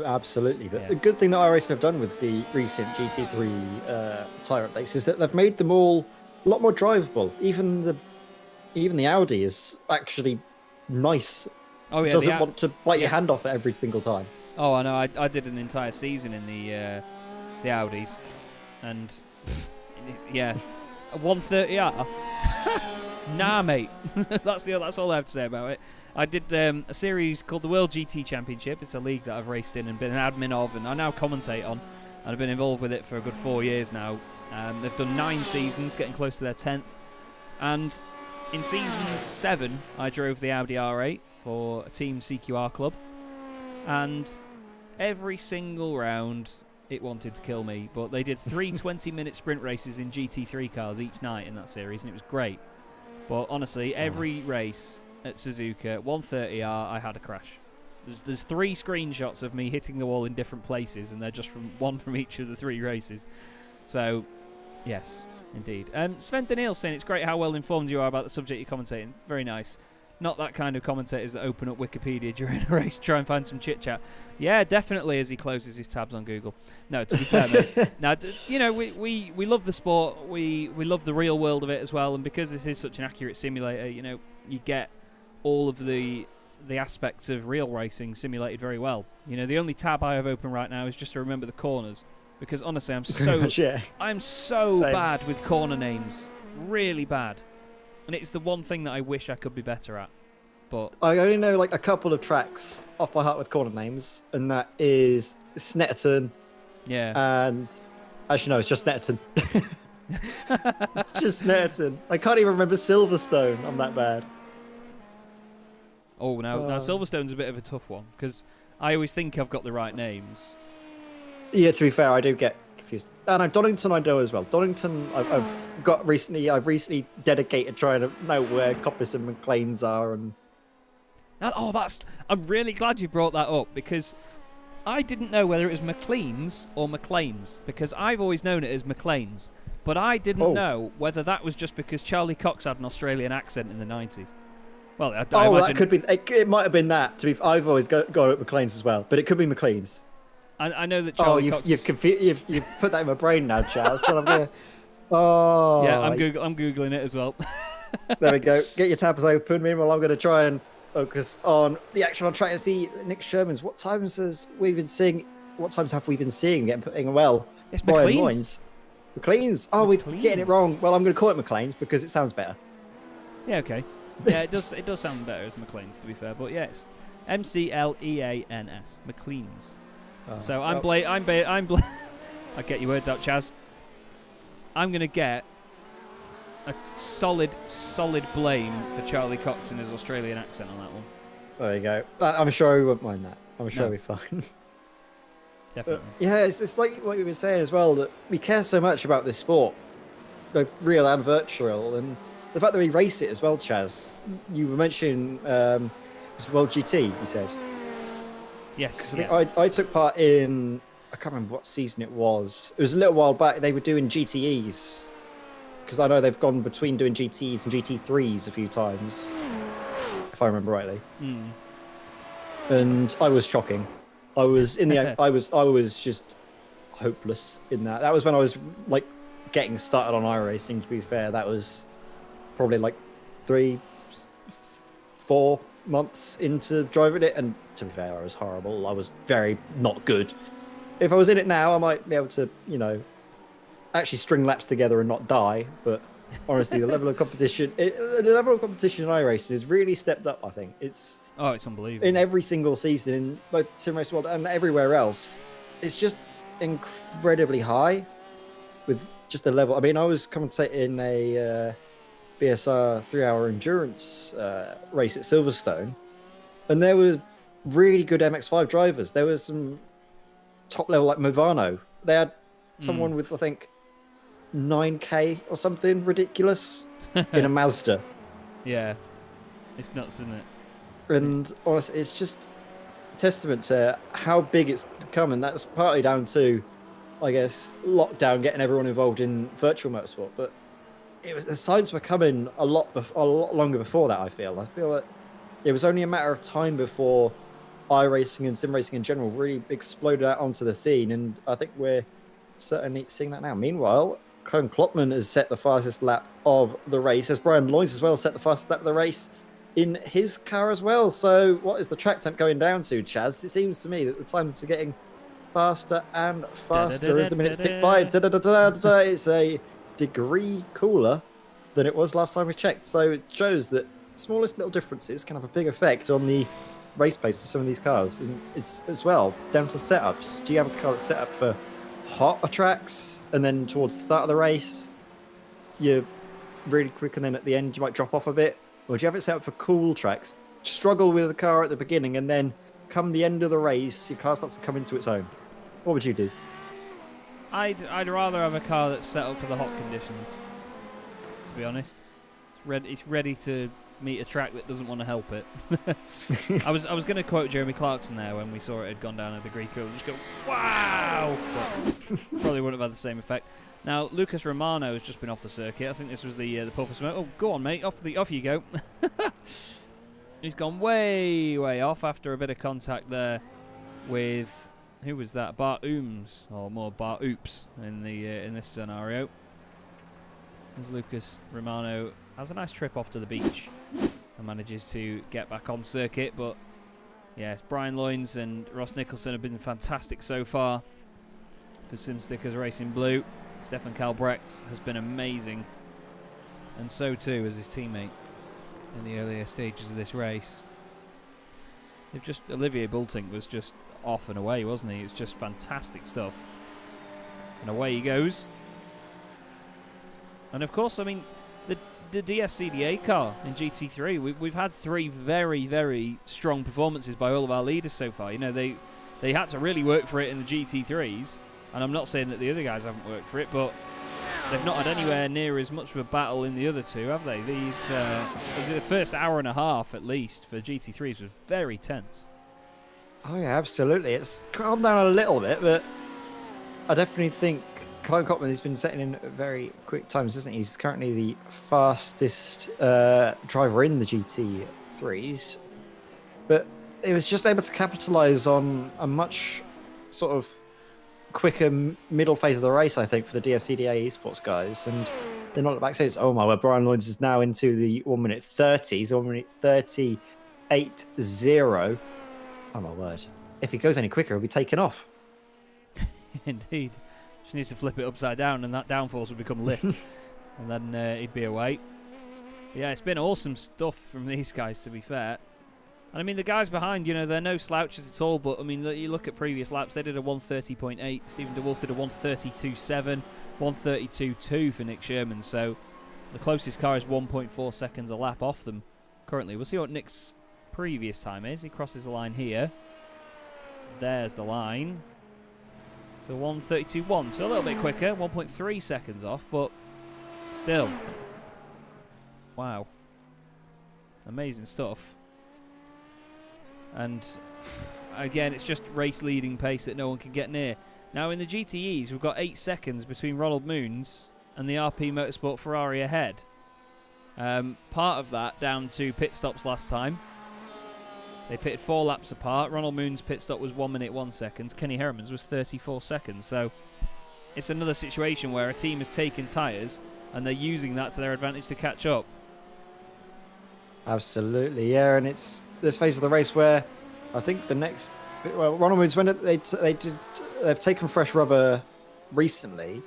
Absolutely, but the good thing that iRacing have done with the recent GT3 tyre updates is that they've made them all a lot more drivable. Even the Audi is actually nice. Oh yeah, doesn't want to bite your hand off at every single time. Oh, I know. I did an entire season in the Audis, and yeah, a 130R. Nah, mate. That's all I have to say about it. I did a series called the World GT Championship. It's a league that I've raced in and been an admin of, and I now commentate on. And I've been involved with it for a good 4 years now. They've done 9 seasons, getting close to their 10th. And in season 7, I drove the Audi R8 for a Team CQR club. And every single round, it wanted to kill me. But they did 3 20-minute sprint races in GT3 cars each night in that series, and it was great. But honestly, every race at Suzuka, 130R, I had a crash. There's 3 screenshots of me hitting the wall in different places, and they're just one from each of the 3 races. So, yes, indeed. Sven Daniel saying it's great how well informed you are about the subject you're commentating. Very nice. Not that kind of commentators that open up Wikipedia during a race to try and find some chit-chat. Yeah, definitely, as he closes his tabs on Google. No, to be fair, mate. Now, you know, we love the sport. We love the real world of it as well. And because this is such an accurate simulator, you know, you get all of the aspects of real racing simulated very well. You know, the only tab I have open right now is just to remember the corners. Because honestly, I'm so bad with corner names. Really bad. And it's the one thing that I wish I could be better at. But I only know like a couple of tracks off by heart with corner names, and that is Snetterton. Yeah. And actually, no, it's just Snetterton. Just Snetterton. I can't even remember Silverstone. I'm that bad. Oh, now Silverstone's a bit of a tough one because I always think I've got the right names. Yeah, to be fair, I do get confused. And Donington I know as well. Donington, I've recently dedicated trying to know where Coppice and McLean's are. And I'm really glad you brought that up because I didn't know whether it was McLean's or McLean's because I've always known it as McLean's, but I didn't know whether that was just because Charlie Cox had an Australian accent in the 90s. Well, I imagine that could be. It might have been that. I've always got it at McLean's as well, but it could be McLean's. I know that Charlie Cox. You've put that in my brain now, Charles. So I'm gonna, yeah, I'm googling it as well. There we go. Get your tabs open. Meanwhile, I'm going to try and focus on the action on track and see Nick Sherman's. What times have we been seeing getting putting well? It's McLean's. McLean's. Oh, we're getting it wrong. Well, I'm going to call it McLean's because it sounds better. Yeah. Okay. Yeah, it does. It does sound better as McLean's, to be fair. But yes, McLeans, McLean's. So I get your words out, Chaz. I'm going to get a solid blame for Charlie Cox and his Australian accent on that one. There you go. I'm sure he won't mind that. I'm sure he'll be fine. Definitely. Yeah, it's like what you were saying as well, that we care so much about this sport, both real and virtual, and the fact that we race it as well, Chaz. You were mentioning World GT, you said. Yes. Because I took part in, I can't remember what season it was. It was a little while back. They were doing GTEs. Because I know they've gone between doing GTEs and GT3s a few times, if I remember rightly. Mm. And I was shocking. I was in the I was just hopeless in that. That was when I was like getting started on iRacing, to be fair. That was probably like 3-4 months into driving it, and to be fair, I was horrible. I was very not good. If I was in it now, I might be able to, you know, actually string laps together and not die. But honestly, the level of competition in iRacing has really stepped up. I think it's unbelievable in every single season in both Sim Race World and everywhere else. It's just incredibly high with just the level. I mean, I was commentating a BSR 3-hour endurance race at Silverstone, and there were really good MX-5 drivers. There was some top level like Movano. They had someone with, I think, 9k or something ridiculous in a Mazda. Yeah, it's nuts, isn't it? And honestly, it's just testament to how big it's become, and that's partly down to, I guess, lockdown getting everyone involved in virtual motorsport. But the signs were coming a lot longer before that. I feel like it was only a matter of time before iRacing and sim racing in general really exploded out onto the scene, and I think we're certainly seeing that now. Meanwhile, Colin Klopman has set the fastest lap of the race, as Brian Loynes as well set the fastest lap of the race in his car as well. So what is the track temp going down to, Chaz? It seems to me that the times are getting faster and faster as the minutes tick by. It's a degree cooler than it was last time we checked. So it shows that smallest little differences can have a big effect on the race pace of some of these cars. And it's as well down to setups. Do you have a car that's set up for hotter tracks, and then towards the start of the race you're really quick, and then at the end you might drop off a bit? Or do you have it set up for cool tracks, struggle with the car at the beginning, and then come the end of the race your car starts to come into its own? What would you do? I'd rather have a car that's set up for the hot conditions, to be honest. It's ready to meet a track that doesn't want to help it. I was going to quote Jeremy Clarkson there when we saw it had gone down a degree cooler. Just go, wow! But probably wouldn't have had the same effect. Now, Lucas Romano has just been off the circuit. I think this was the pull for smoke. Oh, go on, mate. Off you go. He's gone way, way off after a bit of contact there with, who was that? Bart Ooms, or more Bart Oops in this scenario. As Lucas Romano has a nice trip off to the beach and manages to get back on circuit. But yes, Brian Loynes and Ross Nicholson have been fantastic so far for SimStickers Racing Blue. Stefan Kalbrecht has been amazing, and so too as his teammate in the earlier stages of this race. Olivier Bultink was just off and away, wasn't he? It's just fantastic stuff. And away he goes. And of course, I mean, the DSCDA car in GT3, we've had 3 very, very strong performances by all of our leaders so far. You know, they had to really work for it in the GT3s, and I'm not saying that the other guys haven't worked for it, but they've not had anywhere near as much of a battle in the other two, have they? The first hour and a half, at least, for GT3s was very tense. Oh yeah, absolutely. It's calmed down a little bit, but I definitely think Colin Klopman has been setting in very quick times, isn't he? He's currently the fastest driver in the GT3s, but he was just able to capitalise on a much sort of quicker middle phase of the race, I think, for the DSCDA esports guys. And they're not back saying, oh my word, Brian Loynes is now into the 1 minute 30s, 1 minute 38.0. Oh my word. If he goes any quicker, he'll be taken off. Indeed. Just needs to flip it upside down, and that downforce will become lift. And then he'd be away. But yeah, it's been awesome stuff from these guys, to be fair. And I mean, the guys behind, you know, they're no slouches at all. But I mean, you look at previous laps, they did a 1:30.8. Stephen DeWolf did a 1:32.7, 1:32.2 for Nick Sherman. So the closest car is 1.4 seconds a lap off them currently. We'll see what Nick's previous time is. He crosses the line here. There's the line. So 1:32.1, so a little bit quicker, 1.3 seconds off, but still. Wow. Amazing stuff. And again, it's just race leading pace that no one can get near. Now in the GTEs, we've got 8 seconds between Ronald Moons and the RP Motorsport Ferrari ahead. Part of that down to pit stops last time. They pitted 4 laps apart. Ronald Moon's pit stop was 1 minute 1 second. Kenny Herriman's was 34 seconds. So it's another situation where a team has taken tyres and they're using that to their advantage to catch up. Absolutely, yeah. And it's this phase of the race where I think the next, well, Ronald Moon's, when they've taken fresh rubber recently,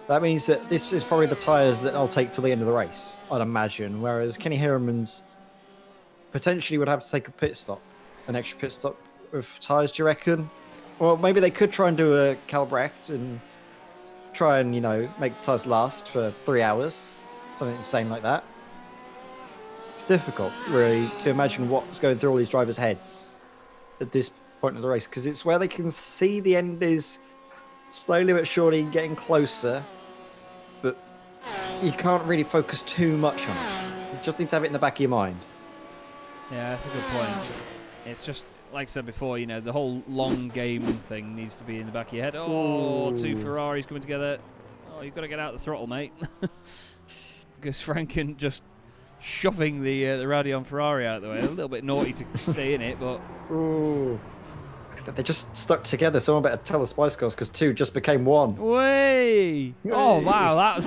that means that this is probably the tyres that I'll take till the end of the race, I'd imagine. Whereas Kenny Herriman's potentially would have to take a pit stop. An extra pit stop with tyres, do you reckon? Well, maybe they could try and do a Kalbrecht and try and, you know, make the tyres last for 3 hours. Something insane like that. It's difficult, really, to imagine what's going through all these drivers' heads at this point of the race, because it's where they can see the end is slowly but surely getting closer, but you can't really focus too much on it. You just need to have it in the back of your mind. Yeah, that's a good point. It's just like I said before, you know, the whole long game thing needs to be in the back of your head. Oh, two Ferraris coming together. Oh, you've got to get out the throttle, mate. Gus Franken just shoving the Radeon Ferrari out of the way. A little bit naughty to stay in it, but... Ooh. They just stuck together. Someone better tell the Spice Girls, because 2 just became 1. Way! Oh, wow,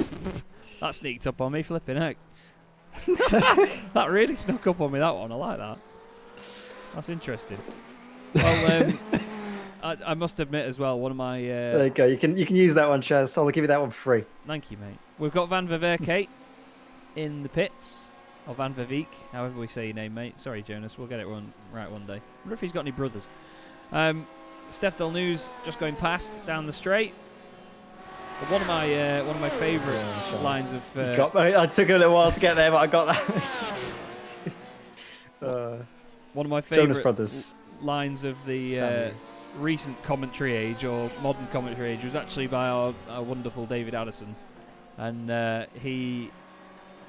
that sneaked up on me, flipping heck. That really snuck up on me, that one. I like that. That's interesting. Well, I must admit as well, one of my... there you go. You can use that one, Chaz. I'll give you that one for free. Thank you, mate. We've got Van Verwerke in the pits. Or Van Verveek, however we say your name, mate. Sorry, Jonas. We'll get it right one day. I wonder if he's got any brothers. Steph Del News just going past down the straight. But one of my favourite lines of... I took a little while to get there, but I got that. One of my favourite lines of the recent commentary age, or modern commentary age, was actually by our wonderful David Addison. And he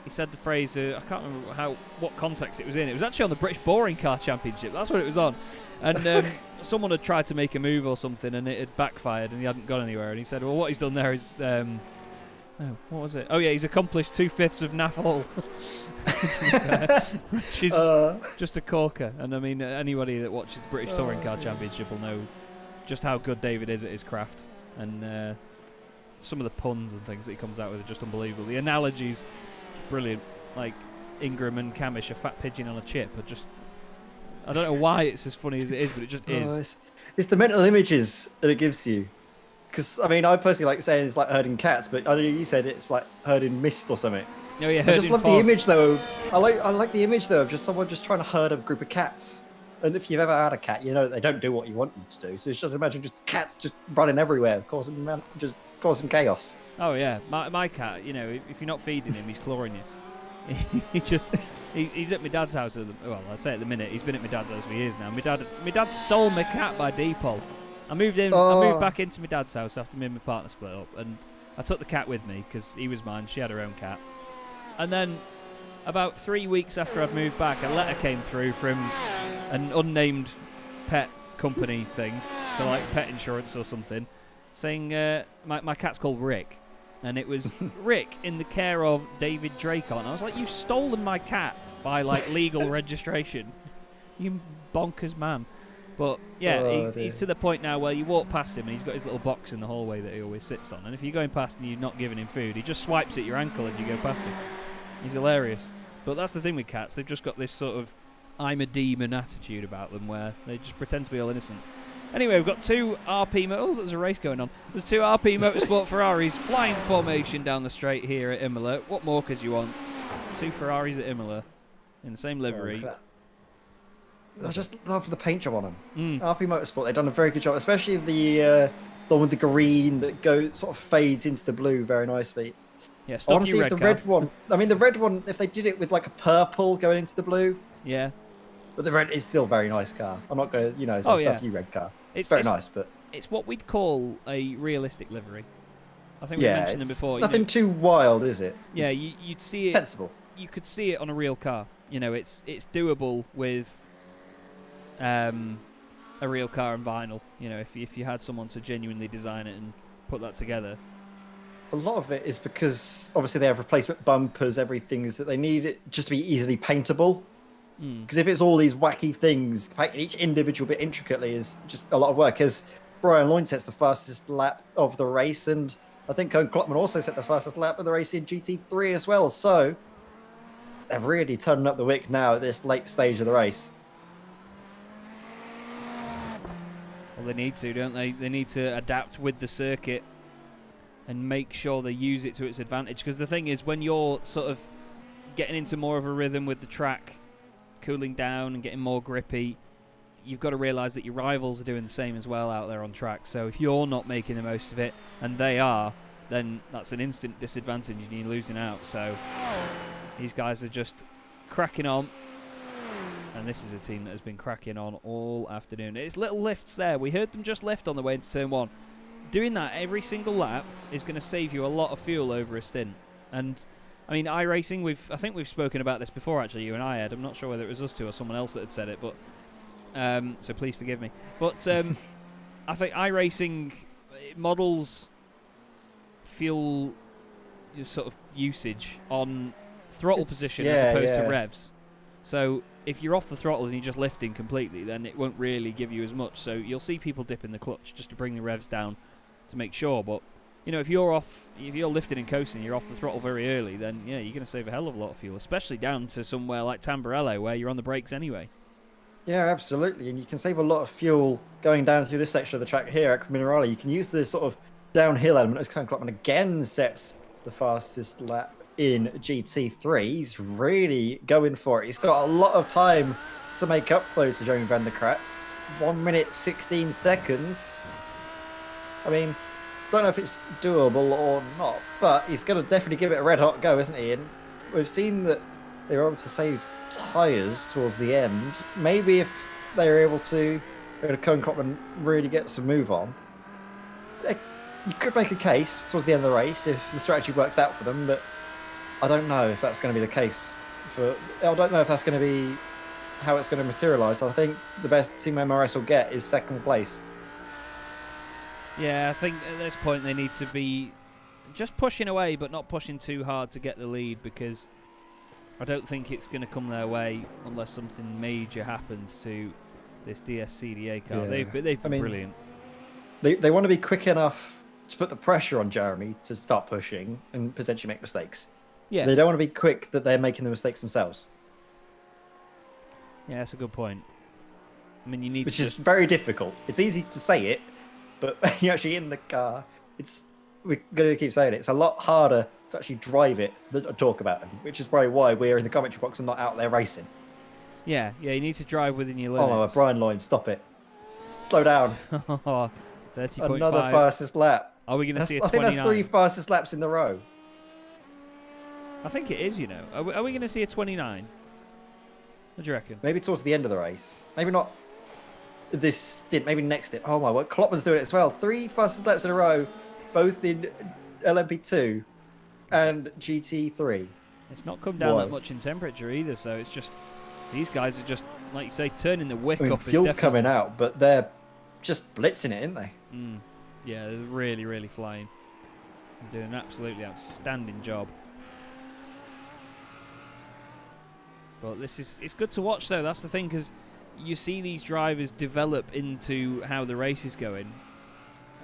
said the phrase, I can't remember what context it was in. It was actually on the British Boring Car Championship. That's what it was on. And someone had tried to make a move or something, and it had backfired, and he hadn't gone anywhere. And he said, well, what he's done there is... what was it? Oh, yeah, he's accomplished 2/5 of NAFL. Which is just a corker. And, I mean, anybody that watches the British Touring Car Championship will know just how good David is at his craft. And some of the puns and things that he comes out with are just unbelievable. The analogies, brilliant. Like Ingram and Camish, a fat pigeon on a chip, are just... I don't know why it's as funny as it is, but it just is. It's the mental images that it gives you. Because, I mean, I personally like saying it's like herding cats, but I know you said it's like herding mist or something. Oh, yeah, I just love the image, though. I like the image, though, of just someone just trying to herd a group of cats. And if you've ever had a cat, you know that they don't do what you want them to do. So it's just imagine just cats just running everywhere, causing chaos. Oh, yeah. My cat, you know, if you're not feeding him, he's clawing you. He's at my dad's house. Well, I'd say at the minute he's been at my dad's house for years now. My dad stole my cat by default. I moved back into my dad's house after me and my partner split up, and I took the cat with me because he was mine. She had her own cat. And then about 3 weeks after I'd moved back, a letter came through from an unnamed pet company thing, so like pet insurance or something, saying my cat's called Rick. And it was Rick in the care of David Dracon. I was like, you've stolen my cat by like legal registration. You bonkers man. But yeah, he's to the point now where you walk past him and he's got his little box in the hallway that he always sits on. And if you're going past and you're not giving him food, he just swipes at your ankle as you go past him. He's hilarious. But that's the thing with cats. They've just got this sort of I'm a demon attitude about them where they just pretend to be all innocent. Anyway, we've got two RP... Oh, there's a race going on. There's two RP Motorsport Ferraris flying formation down the straight here at Imola. What more could you want? Two Ferraris at Imola in the same livery. I just love the paint job on them. RP Motorsport, they've done a very good job, especially the one with the green that sort of fades into the blue very nicely. Yeah, I want to see if the red one... I mean, the red one, if they did it with like a purple going into the blue... Yeah. But the red is still a very nice car. I'm not going to, it's a stuffy red car. It's very nice, but... It's what we'd call a realistic livery. I think we mentioned it before. Nothing too wild, is it? Yeah, you'd see it... Sensible. You could see it on a real car. You know, it's doable with a real car and vinyl. You know, if you had someone to genuinely design it and put that together. A lot of it is because, obviously, they have replacement bumpers, everything is that they need it just to be easily paintable. Because if it's all these wacky things, painting each individual bit intricately is just a lot of work. As Brian Loyne sets the fastest lap of the race, and I think Cohen Klopman also set the fastest lap of the race in GT3 as well. So they're really turning up the wick now at this late stage of the race. Well, they need to, don't they? They need to adapt with the circuit and make sure they use it to its advantage. Because the thing is, when you're sort of getting into more of a rhythm with the track, cooling down and getting more grippy, you've got to realise that your rivals are doing the same as well out there on track. So if you're not making the most of it, and they are, then that's an instant disadvantage and you're losing out. So these guys are just cracking on. And this is a team that has been cracking on all afternoon. It's little lifts there. We heard them just lift on the way into turn one. Doing that every single lap is going to save you a lot of fuel over a stint. And I mean, iRacing, I think we've spoken about this before, actually, you and I, Ed. I'm not sure whether it was us two or someone else that had said it, but so please forgive me. But I think iRacing models fuel sort of usage on throttle position as opposed to revs. So if you're off the throttle and you're just lifting completely, then it won't really give you as much. So you'll see people dipping the clutch just to bring the revs down to make sure. But if you're lifting and coasting, you're off the throttle very early, then you're going to save a hell of a lot of fuel, especially down to somewhere like Tamburello where you're on the brakes anyway. Yeah, absolutely. And you can save a lot of fuel going down through this section of the track here at Minerali. You can use this sort of downhill element as Klopman again sets the fastest lap in GT3. He's really going for it. He's got a lot of time to make up, though, to Joan van der Kratz. 1 minute, 16 seconds. I mean, don't know if it's doable or not, but he's going to definitely give it a red-hot go, isn't he? And we've seen that they were able to save tyres towards the end. Maybe if they were able to, Koen Klopman really get some move on, you could make a case towards the end of the race if the strategy works out for them, but I don't know if that's going to be the case. I don't know if that's going to be how it's going to materialise. I think the best Team MRS will get is second place. Yeah, I think at this point they need to be just pushing away, but not pushing too hard to get the lead, because I don't think it's going to come their way unless something major happens to this DSCDA car. Yeah. They've been brilliant. They want to be quick enough to put the pressure on Jeremy to start pushing and potentially make mistakes. Yeah. They don't want to be quick that they're making the mistakes themselves. Yeah, that's a good point. I mean, you need Which to is very difficult. It's easy to say it, but when you're actually in the car, we're going to keep saying it. It's a lot harder to actually drive it than to talk about it, which is probably why we're in the commentary box and not out there racing. Yeah, you need to drive within your limits. Oh, my Brian Lloyd, stop it. Slow down. 30.5. Another fastest lap. Are we going to see a 29? I think that's 3 fastest laps in a row. I think it is, Are we going to see a 29? What do you reckon? Maybe towards the end of the race. Maybe not this stint, maybe next stint. Oh my word, Klopman's doing it as well. 3 fastest laps in a row, both in LMP2 and GT3. It's not come down that much in temperature either, so it's just these guys are just, like you say, turning the wick up. Fuel's coming out, but they're just blitzing it, aren't they? Yeah, they're really, really flying. They're doing an absolutely outstanding job. But it's good to watch, though. That's the thing, because you see these drivers develop into how the race is going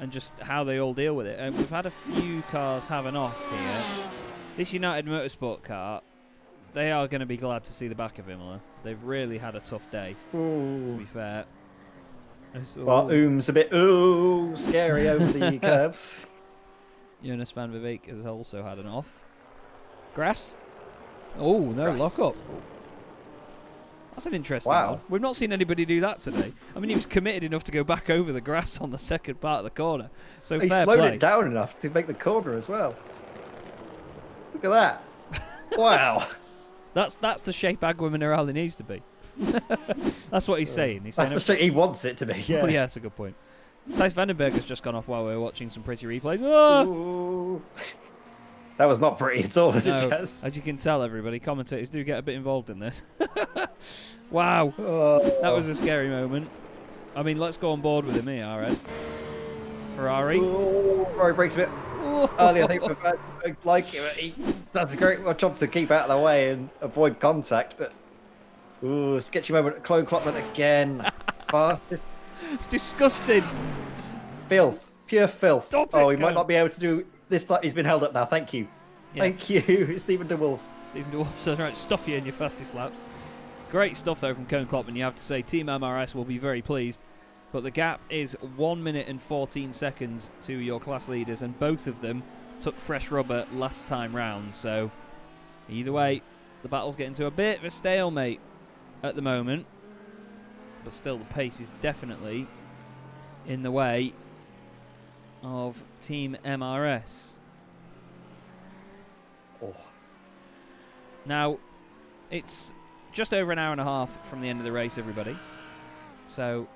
and just how they all deal with it. And we've had a few cars have an off here. This United Motorsport car, they are going to be glad to see the back of Imola. They've really had a tough day, to be fair. Well, Oom's a bit scary over the curves. Jonas van der Beek has also had an off. Grass? Oh, no, Grass. lock up. That's an interesting one. We've not seen anybody do that today. I mean, he was committed enough to go back over the grass on the second part of the corner. So he fair slowed play. it down enough to make the corner as well. Look at that. Wow. That's the shape Agua Minerale needs to be. That's what he's saying. He's That's saying the shape he wants it to be, yeah. Oh, yeah, that's a good point. Thijs Vandenberg has just gone off while we were watching some pretty replays. Oh! That was not pretty at all, was it, Jazz? As you can tell, everybody, commentators do get a bit involved in this. Wow. That was a scary moment. I mean, let's go on board with him here, Ed. Ferrari. Ferrari breaks a bit early, I think. Like it. That's a great job to keep out of the way and avoid contact, but sketchy moment. Koen Klopman again. It's disgusting. Filth. Pure filth. Stop he it, might not be able to do this. He's been held up now. Thank you. Yes. Thank you, Stephen de Wolf. Stephen de Wolf says, right, stuff you in your fastest laps. Great stuff, though, from Koen Klopman. You have to say Team MRS will be very pleased. But the gap is 1 minute and 14 seconds to your class leaders, and both of them took fresh rubber last time round. So either way, the battle's getting to a bit of a stalemate at the moment. But still, the pace is definitely in the way of Team MRS. Now, it's just over an hour and a half from the end of the race, everybody. So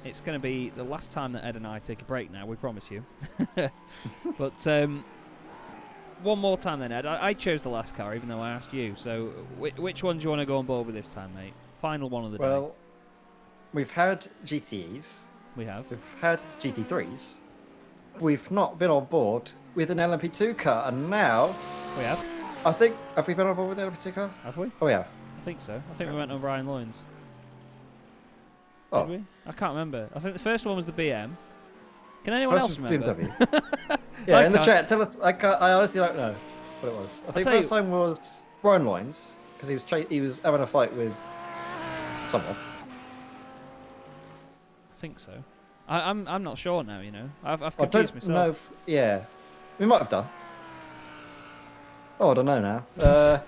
it's going to be the last time that Ed and I take a break now, we promise you. But one more time then, Ed. I chose the last car, even though I asked you. So which one do you want to go on board with this time, mate? Final one of the day. Well, we've had GTEs, We have. we've had GT3s, we've not been on board with an LMP2 car, and now We have. I think have we been on board with an LMP2 car? Have we? Oh, we have. I think so. I think we went on Brian Loynes. Oh, Did we? I can't remember. I think the first one was the BM. Can anyone else first was remember? BMW. Yeah, in the chat, tell us. I honestly don't know what it was. I think tell first you- time was Brian Loynes because he was having a fight with someone. I think so. I'm not sure now. You know, I've I confused don't myself. know. Yeah, we might have done. Oh, I don't know now.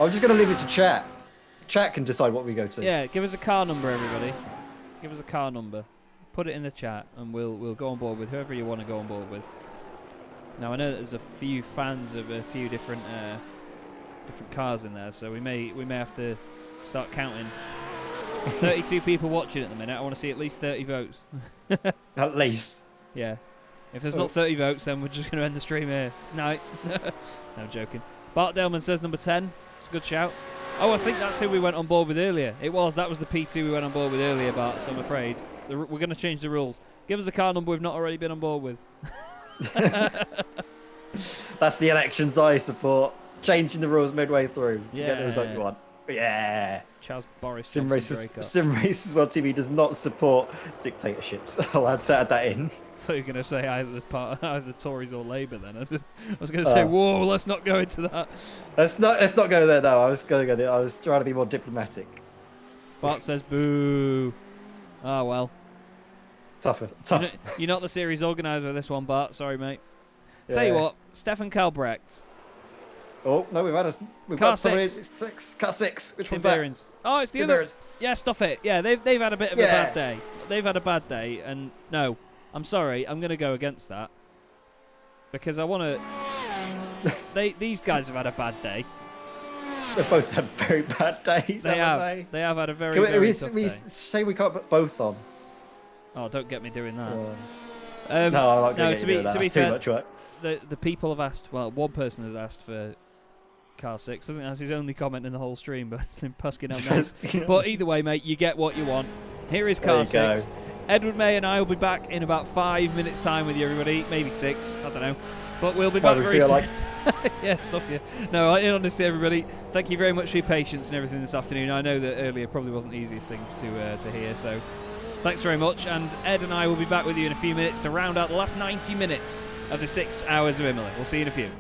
I'm just gonna leave it to chat. Chat can decide what we go to. Yeah, give us a car number, everybody. Give us a car number. Put it in the chat, and we'll go on board with whoever you want to go on board with. Now I know that there's a few fans of a few different cars in there, so we may have to start counting. 32 people watching at the minute. I want to see at least 30 votes. At least. Yeah. If there's not 30 votes, then we're just going to end the stream here. Night. No, I'm joking. Bart Delman says number 10. It's a good shout. Oh, I think that's who we went on board with earlier. It was. That was the P2 we went on board with earlier, Bart, so I'm afraid. We're going to change the rules. Give us a car number we've not already been on board with. That's the elections I support. Changing the rules midway through to get the result Yeah. you want. Yeah. Charles Boris Sim Johnson Races, Drake. Sim Races World TV does not support dictatorships. I'll have to add that in. I thought you were going to say either Tories or Labour then. I was going to say, whoa, let's not go into that. Let's not go there now. I was going to go there. I was trying to be more diplomatic. Bart says, boo. Oh, well. Tough. You're not the series organiser of this one, Bart. Sorry, mate. Yeah. Tell you what, Stefan Kalbrecht. Oh no, we've Car got somebody six. Car 6. Which Tim one's that? Behrens. Oh, it's the Tim other. Behrens. Yeah, stuff it. Yeah, they've had a bit of a Yeah. bad day. They've had a bad day, and no, I'm sorry, I'm going to go against that because I want to. These guys have had a bad day. They've both had very bad days. They haven't have. They have had a very, Can very we tough we day. say we can't put both on? Oh, don't get me doing that. No, I'm not going to be that. to be That's too fair, much work. the people have asked. Well, one person has asked for car 6. I think that's his only comment in the whole stream, but Puskin on names. But either way, mate, you get what you want. Here is car 6. Edward May and I will be back in about 5 minutes' time with you, everybody. Maybe 6. I don't know. But we'll be back very soon. Like. Yeah, stuff you. No, in honesty, everybody, thank you very much for your patience and everything this afternoon. I know that earlier probably wasn't the easiest thing to hear, so thanks very much. And Ed and I will be back with you in a few minutes to round out the last 90 minutes of the 6 hours of Imola. We'll see you in a few.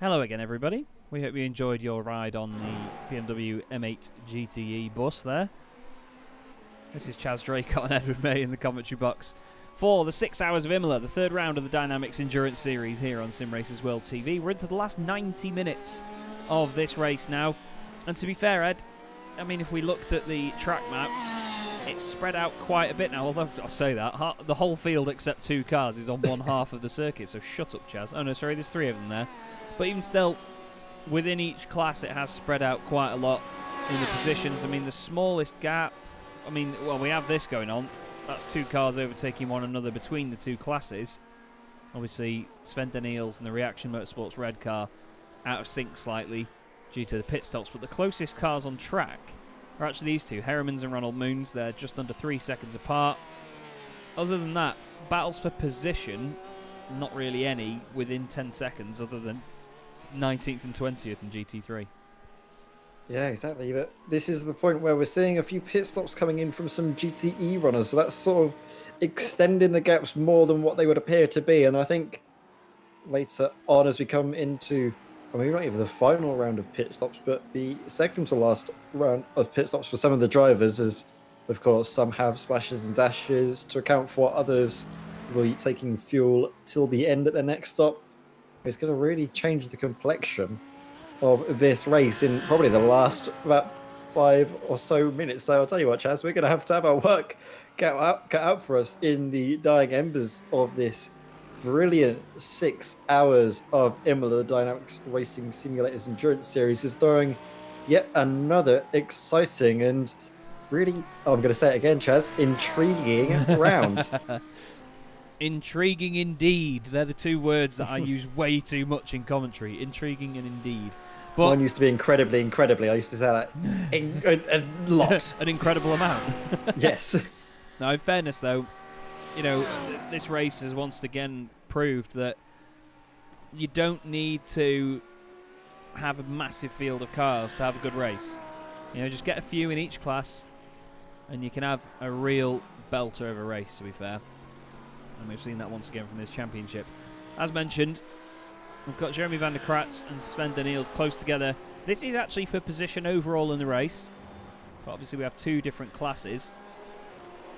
Hello again, everybody. We hope you enjoyed your ride on the BMW M8 GTE bus there. This is Chaz Draycott and Edward May in the commentary box for the 6 hours of Imola, the third round of the DynamiXX Endurance Series here on Sim Racers World TV. We're into the last 90 minutes of this race now. And to be fair, Ed, I mean, if we looked at the track map, it's spread out quite a bit now, although I'll say that. The whole field except 2 cars is on one half of the circuit, so shut up, Chaz. Oh no, sorry, there's 3 of them there. But even still, within each class, it has spread out quite a lot in the positions. I mean, the smallest gap, well, we have this going on. That's 2 cars overtaking one another between the 2 classes. Obviously, Sven Daniels and the Reaction Motorsports red car out of sync slightly due to the pit stops. But the closest cars on track are actually these 2, Heremans and Ronald Moons. They're just under 3 seconds apart. Other than that, battles for position, not really any within 10 seconds other than 19th and 20th in GT3. Yeah, exactly. But this is the point where we're seeing a few pit stops coming in from some GTE runners. So that's sort of extending the gaps more than what they would appear to be. And I think later on, as we come into, not even the final round of pit stops, but the second to last round of pit stops for some of the drivers, of course, some have splashes and dashes to account for what others will be taking fuel till the end at their next stop. It's going to really change the complexion of this race in probably the last about 5 or so minutes. So I'll tell you what, Chaz, we're going to have our work cut out for us in the dying embers of this brilliant 6 hours of Imola. The DynamiXX Racing Simulators Endurance Series is throwing yet another exciting and really, I'm going to say it again, Chaz, intriguing round. Intriguing indeed. They're the 2 words that I use way too much in commentary. Intriguing and indeed. But mine used to be incredibly. I used to say that a lot. An incredible amount. Yes. Now, in fairness, though, this race has once again proved that you don't need to have a massive field of cars to have a good race. Just get a few in each class, and you can have a real belter of a race, to be fair. And we've seen that once again from this championship. As mentioned, we've got Jeremy van der Kratz and Sven Daniels close together. This is actually for position overall in the race. But obviously we have 2 different classes.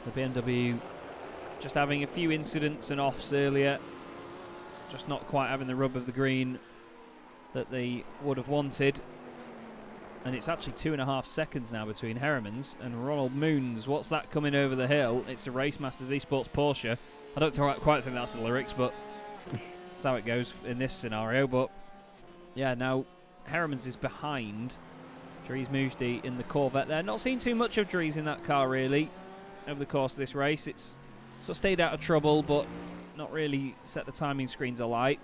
The BMW just having a few incidents and offs earlier. Just not quite having the rub of the green that they would have wanted. And it's actually 2.5 seconds now between Heremans and Ronald Moons. What's that coming over the hill? It's a Race Masters Esports Porsche. I don't quite think that's the lyrics, but that's how it goes in this scenario. But yeah, now Heremans is behind Dries Mujdi in the Corvette there. Not seen too much of Dries in that car, really, over the course of this race. It's sort of stayed out of trouble, but not really set the timing screens alight.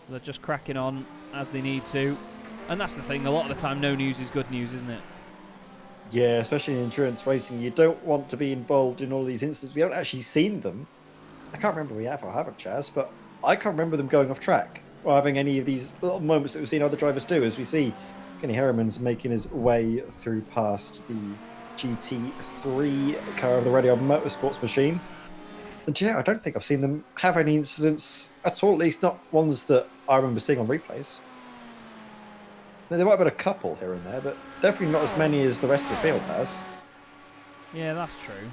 So they're just cracking on as they need to. And that's the thing, a lot of the time, no news is good news, isn't it? Yeah, especially in endurance racing, you don't want to be involved in all these incidents. We haven't actually seen them. I can't remember we have or haven't, Chaz, but I can't remember them going off track or having any of these little moments that we've seen other drivers do, as we see Kenny Heremans making his way through past the GT3 car of the Radio Motorsports machine. And yeah, I don't think I've seen them have any incidents at all, at least not ones that I remember seeing on replays. There might have been a couple here and there, but definitely not as many as the rest of the field has. Yeah, that's true.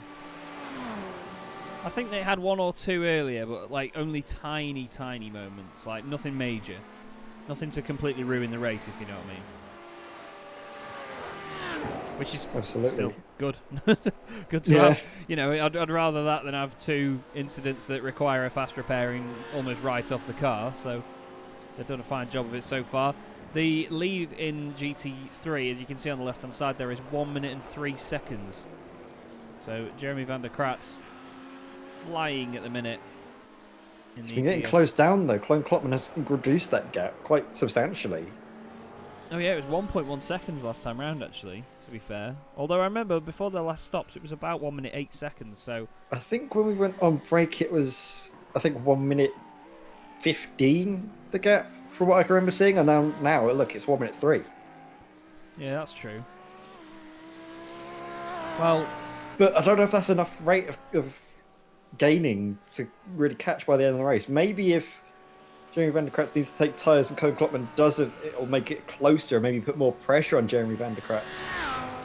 I think they had 1 or 2 earlier, but only tiny moments, nothing major. Nothing to completely ruin the race, if you know what I mean. Which is absolutely still good. Good to have. I'd rather that than have 2 incidents that require a fast repairing almost right off the car, so they've done a fine job of it so far. The lead in GT3, as you can see on the left-hand side, there is 1 minute and 3 seconds. So Jeremy van der Kratz flying at the minute. It's been getting closed down, though. Clone Klopman has reduced that gap quite substantially. Oh, yeah, it was 1.1 seconds last time round, actually, to be fair. Although I remember before the last stops, it was about 1 minute 8 seconds, so... I think when we went on break, it was, 1 minute 15, the gap. From what I can remember seeing, and now look, it's 1 minute 3. Yeah, that's true. Well, but I don't know if that's enough rate of gaining to really catch by the end of the race. Maybe if Jeremy Van der Kratz needs to take tyres and Koen Klopman doesn't, it'll make it closer, maybe put more pressure on Jeremy Van der Kratz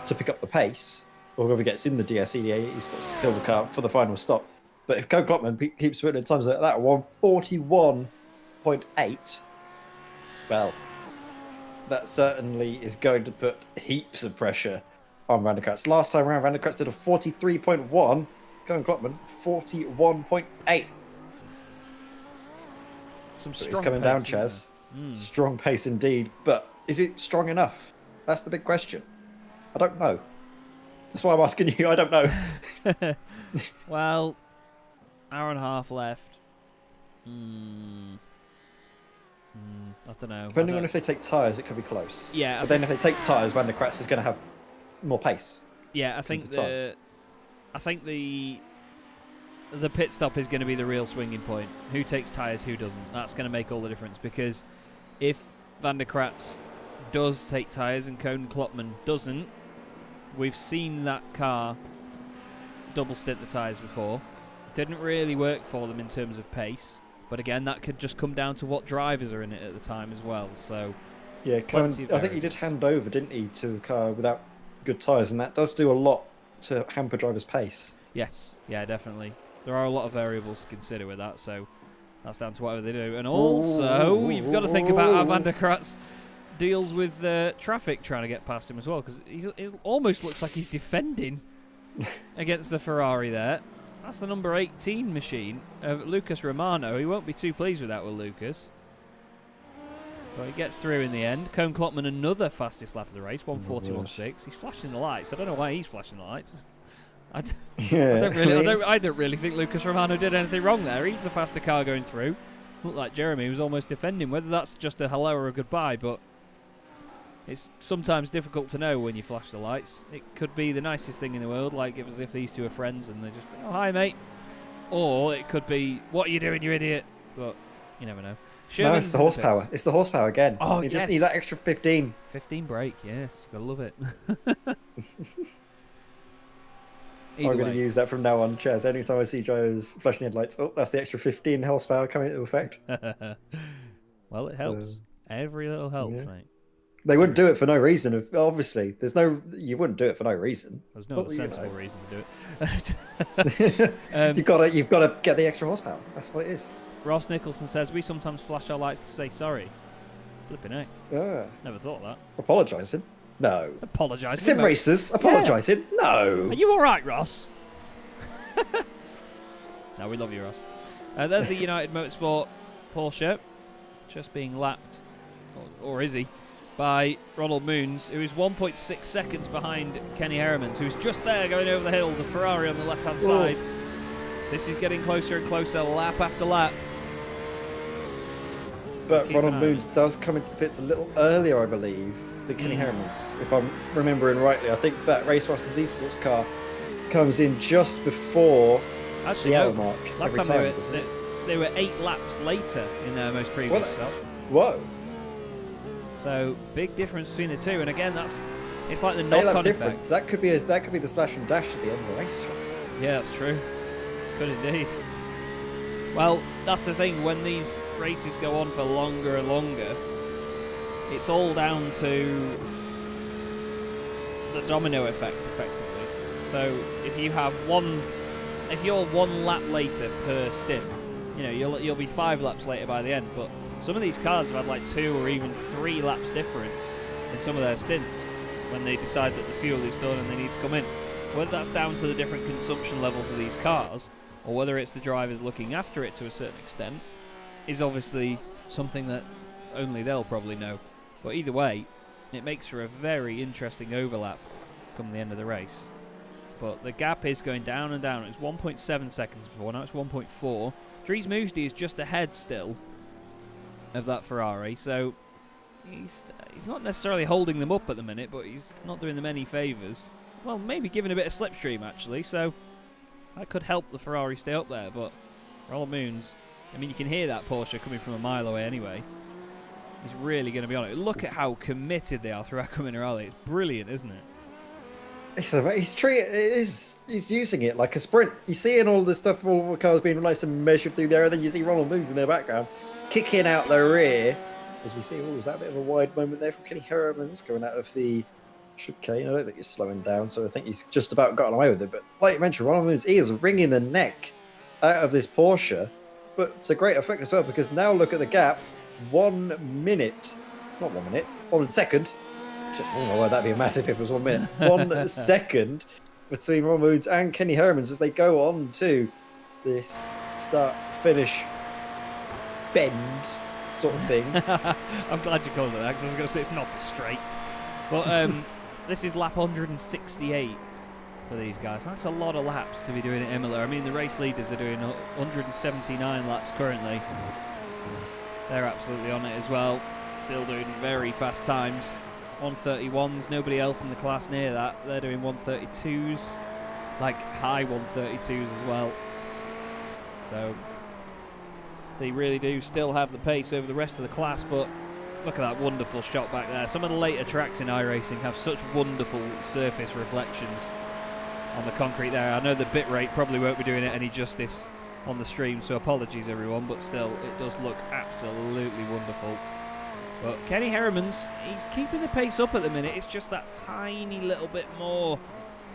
to pick up the pace, or whoever gets in the DSEDA Esports Silver Car for the final stop. But if Koen Klopman keeps putting in times like that, 141.8, well, that certainly is going to put heaps of pressure on Van der Kratz. Last time around, Van der Kratz did a 43.1, Koen Klopman 41.8. Some So strong it's coming pace, down, isn't Chaz. there? Strong pace indeed, but is it strong enough? That's the big question. I don't know. That's why I'm asking you. I don't know. Well, hour and a half left. I don't know. Depending on if they take tyres, it could be close. Yeah, but then if they take tyres, Van der Kratz is going to have more pace. Yeah, I think the pit stop is going to be the real swinging point. Who takes tyres, who doesn't? That's going to make all the difference, because if Van der Kratz does take tyres and Koen Klopman doesn't, we've seen that car double stint the tyres before. Didn't really work for them in terms of pace, but again, that could just come down to what drivers are in it at the time as well. So yeah, Koen, I think he did hand over, didn't he, to a car without good tyres, and that does do a lot to hamper drivers' pace. Yes, yeah, definitely. There are a lot of variables to consider with that, so that's down to whatever they do. And also, you've got to think about how Van der Kratz deals with traffic trying to get past him as well, because it almost looks like he's defending against the Ferrari there. That's the number 18 machine of Lucas Romano. He won't be too pleased with that, will Lucas? But he gets through in the end. Koen Klopman, another fastest lap of the race, 1:41.6. He's flashing the lights. I don't know why he's flashing the lights. I don't really think Lucas Romano did anything wrong there. He's the faster car going through. Looked like Jeremy was almost defending. Whether that's just a hello or a goodbye, but it's sometimes difficult to know when you flash the lights. It could be the nicest thing in the world, like as if these two are friends and they just go, "Oh, hi, mate." Or it could be, "What are you doing, you idiot?" But you never know. No, it's the horsepower. It's the horsepower again. Oh, you just need that extra 15. 15 brake, yes. Gotta love it. I'm going to use that from now on, Chaz. Anytime I see drivers flashing headlights, oh, that's the extra 15 horsepower coming into effect. Well, it helps. Every little helps, yeah. mate. They wouldn't do it for no reason. Obviously, you wouldn't do it for no reason. There's no sensible reason to do it. You've got to get the extra horsepower. That's what it is. Ross Nicholson says we sometimes flash our lights to say sorry. Flipping heck. Yeah. Never thought of that. Apologising? No. Apologising? Sim racers? Apologising? Yeah. No. Are you all right, Ross? No, we love you, Ross. There's the United Motorsport Porsche, just being lapped, or is he, by Ronald Moons, who is 1.6 seconds behind Kenny Heremans, who's just there going over the hill, the Ferrari on the left-hand side. This is getting closer and closer, lap after lap. But Ronald Moons does come into the pits a little earlier, I believe, than Kenny Heremans, if I'm remembering rightly. I think that Racemasters Esports car comes in just before the hour mark. Last time they were 8 laps later in their most previous stop. Whoa. So big difference between the two, and again, it's like the knock-on effect. That could be the splash and dash at the end of the race, Chaz. Yeah, that's true. Could indeed. Well, that's the thing. When these races go on for longer and longer, it's all down to the domino effect, effectively. So if you're 1 lap later per stint, you'll be 5 laps later by the end. But some of these cars have had like 2 or even 3 laps difference in some of their stints when they decide that the fuel is done and they need to come in. Whether that's down to the different consumption levels of these cars, or whether it's the drivers looking after it to a certain extent, is obviously something that only they'll probably know. But either way, it makes for a very interesting overlap come the end of the race. But the gap is going down and down. It was 1.7 seconds before, now it's 1.4. Dries Moosdi is just ahead still of that Ferrari, so he's not necessarily holding them up at the minute, but he's not doing them any favours. Well, maybe giving a bit of slipstream, actually, so that could help the Ferrari stay up there. But Ronald Moons, I mean, you can hear that Porsche coming from a mile away anyway. He's really going to be on it. Look at how committed they are throughout Minerali. It's brilliant, isn't it? He's using it like a sprint. You see in all the stuff, all the cars being nice and measured through there, and then you see Ronald Moons in their background, kicking out the rear. As we see, was that a bit of a wide moment there from Kenny Hermans going out of the chicane? I don't think he's slowing down, so I think he's just about gotten away with it. But like you mentioned, Ronald Moons is wringing the neck out of this Porsche, but to great effect as well, because now look at the gap. 1 minute, not 1 minute, 1 second. Oh, well, that'd be massive if it was 1 minute. 1 second between Ron Moons and Kenny Hermans as they go on to this start-finish bend sort of thing. I'm glad you called it that, because I was going to say it's not a straight. But this is lap 168 for these guys. That's a lot of laps to be doing at Imola. I mean, the race leaders are doing 179 laps currently. They're absolutely on it as well. Still doing very fast times. 131s, nobody else in the class near that. They're doing 132s, like high 132s as well. So they really do still have the pace over the rest of the class, but look at that wonderful shot back there. Some of the later tracks in iRacing have such wonderful surface reflections on the concrete there. I know the bit rate probably won't be doing it any justice on the stream, so apologies everyone, but still it does look absolutely wonderful. But Kenny Hermans, he's keeping the pace up at the minute. It's just that tiny little bit more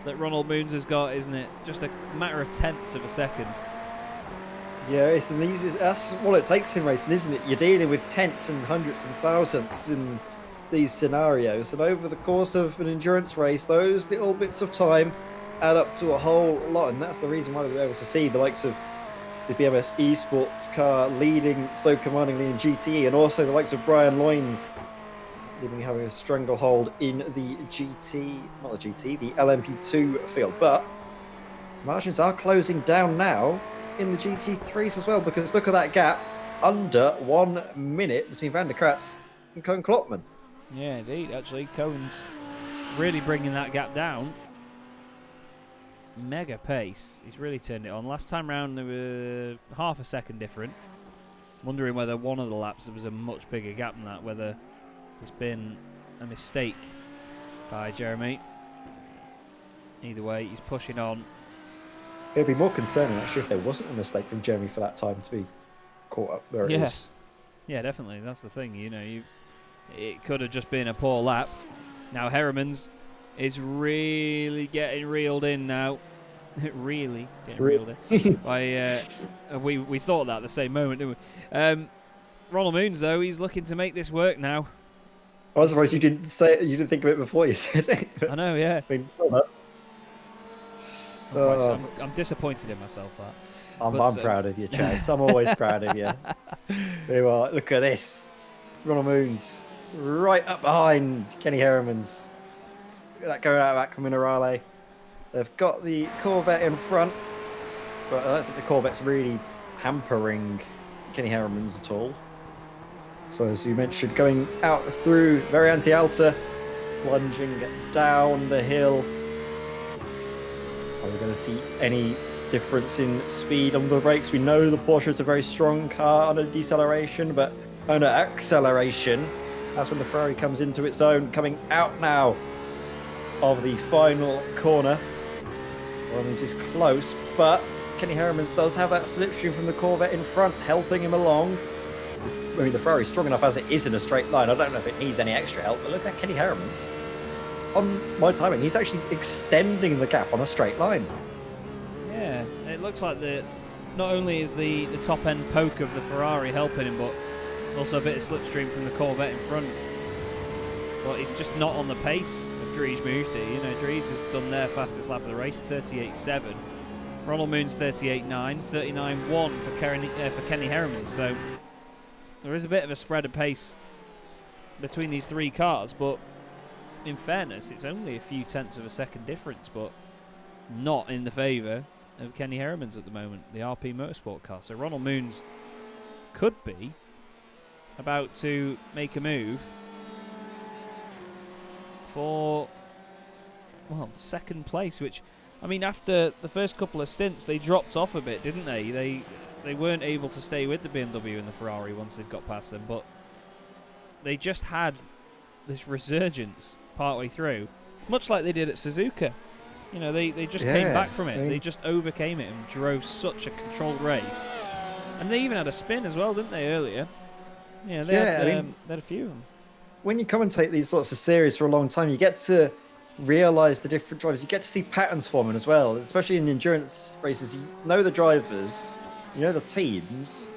that Ronald Moons has got, isn't it? Just a matter of tenths of a second. Yeah, that's what it takes in racing, isn't it? You're dealing with tenths and hundreds and thousandths in these scenarios, and over the course of an endurance race, those little bits of time add up to a whole lot, and that's the reason why we're able to see the likes of the BMS eSports car leading so commandingly in GTE, and also the likes of Brian Loynes seemingly having a stranglehold in the the LMP2 field. But margins are closing down now in the GT3s as well, because look at that gap, under 1 minute between Van der Kratz and Koen Klopman. Yeah, indeed. Actually, Koen's really bringing that gap down. Mega pace. He's really turned it on. Last time round, they were half a second different. Wondering whether one of the laps there was a much bigger gap than that, whether it's been a mistake by Jeremy. Either way, he's pushing on. It would be more concerning, actually, if there wasn't a mistake from Jeremy for that time to be caught up where it is. Yeah, definitely. That's the thing. You know, it could have just been a poor lap. Now Hermans is really getting reeled in now. Really getting reeled in. We thought that at the same moment, didn't we? Ronald Moons, though, he's looking to make this work now. I was surprised you didn't think of it before you said it. I know, yeah. I mean, I'm disappointed in myself. I'm proud of you, Chaz. I'm always proud of you. Very well. Look at this. Ronald Moons right up behind Kenny Hermans. Look at that going out of that Minerale. They've got the Corvette in front, but I don't think the Corvette's really hampering Kenny Hermans at all. So as you mentioned, going out through very anti-alta, plunging down the hill. Are we going to see any difference in speed on the brakes? We know the Porsche is a very strong car on a deceleration, but on an acceleration, that's when the Ferrari comes into its own, coming out now of the final corner. Well, this is close, but Kenny Hermans does have that slipstream from the Corvette in front, helping him along. I mean, the Ferrari's strong enough as it is in a straight line. I don't know if it needs any extra help, but look at Kenny Hermans. On my timing, he's actually extending the gap on a straight line. Yeah, it looks like not only is the top end poke of the Ferrari helping him, but also a bit of slipstream from the Corvette in front. But he's just not on the pace of Dries Moosty. You know, Dries has done their fastest lap of the race, 38.7. Ronald Moons 38.9, 39.1 for Kenny Hermans. So there is a bit of a spread of pace between these three cars, but in fairness, it's only a few tenths of a second difference, but not in the favour of Kenny Hermans at the moment, the RP Motorsport car. So Ronald Moons could be about to make a move for, well, second place, which, I mean, after the first couple of stints, they dropped off a bit, didn't they? They weren't able to stay with the BMW and the Ferrari once they'd got past them, but they just had this resurgence partway through, much like they did at Suzuka. You know, they just came back from it. They just overcame it and drove such a controlled race. And they even had a spin as well, didn't they, earlier? Yeah, I mean, they had a few of them. when you commentate these sorts of series for a long time, you get to realize the different drivers. You get to see patterns forming as well, especially in endurance races. You know the drivers, you know the teams,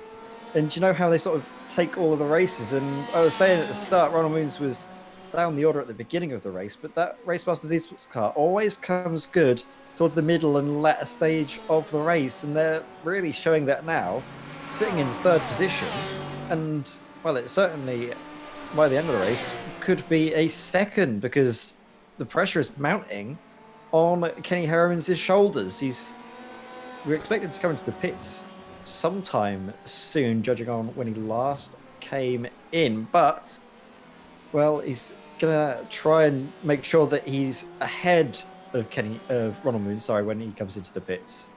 and you know how they sort of take all of the races. And I was saying at the start, Ronald Moons was down the order at the beginning of the race, but that Race Masters Esports car always comes good towards the middle and latter stage of the race, and they're really showing that now, sitting in third position, and well, it certainly by the end of the race could be a second because the pressure is mounting on Kenny Harriman's shoulders. We expect him to come into the pits sometime soon, judging on when he last came in, but well, he's gonna try and make sure that he's ahead of Ronald Moon, when he comes into the pits.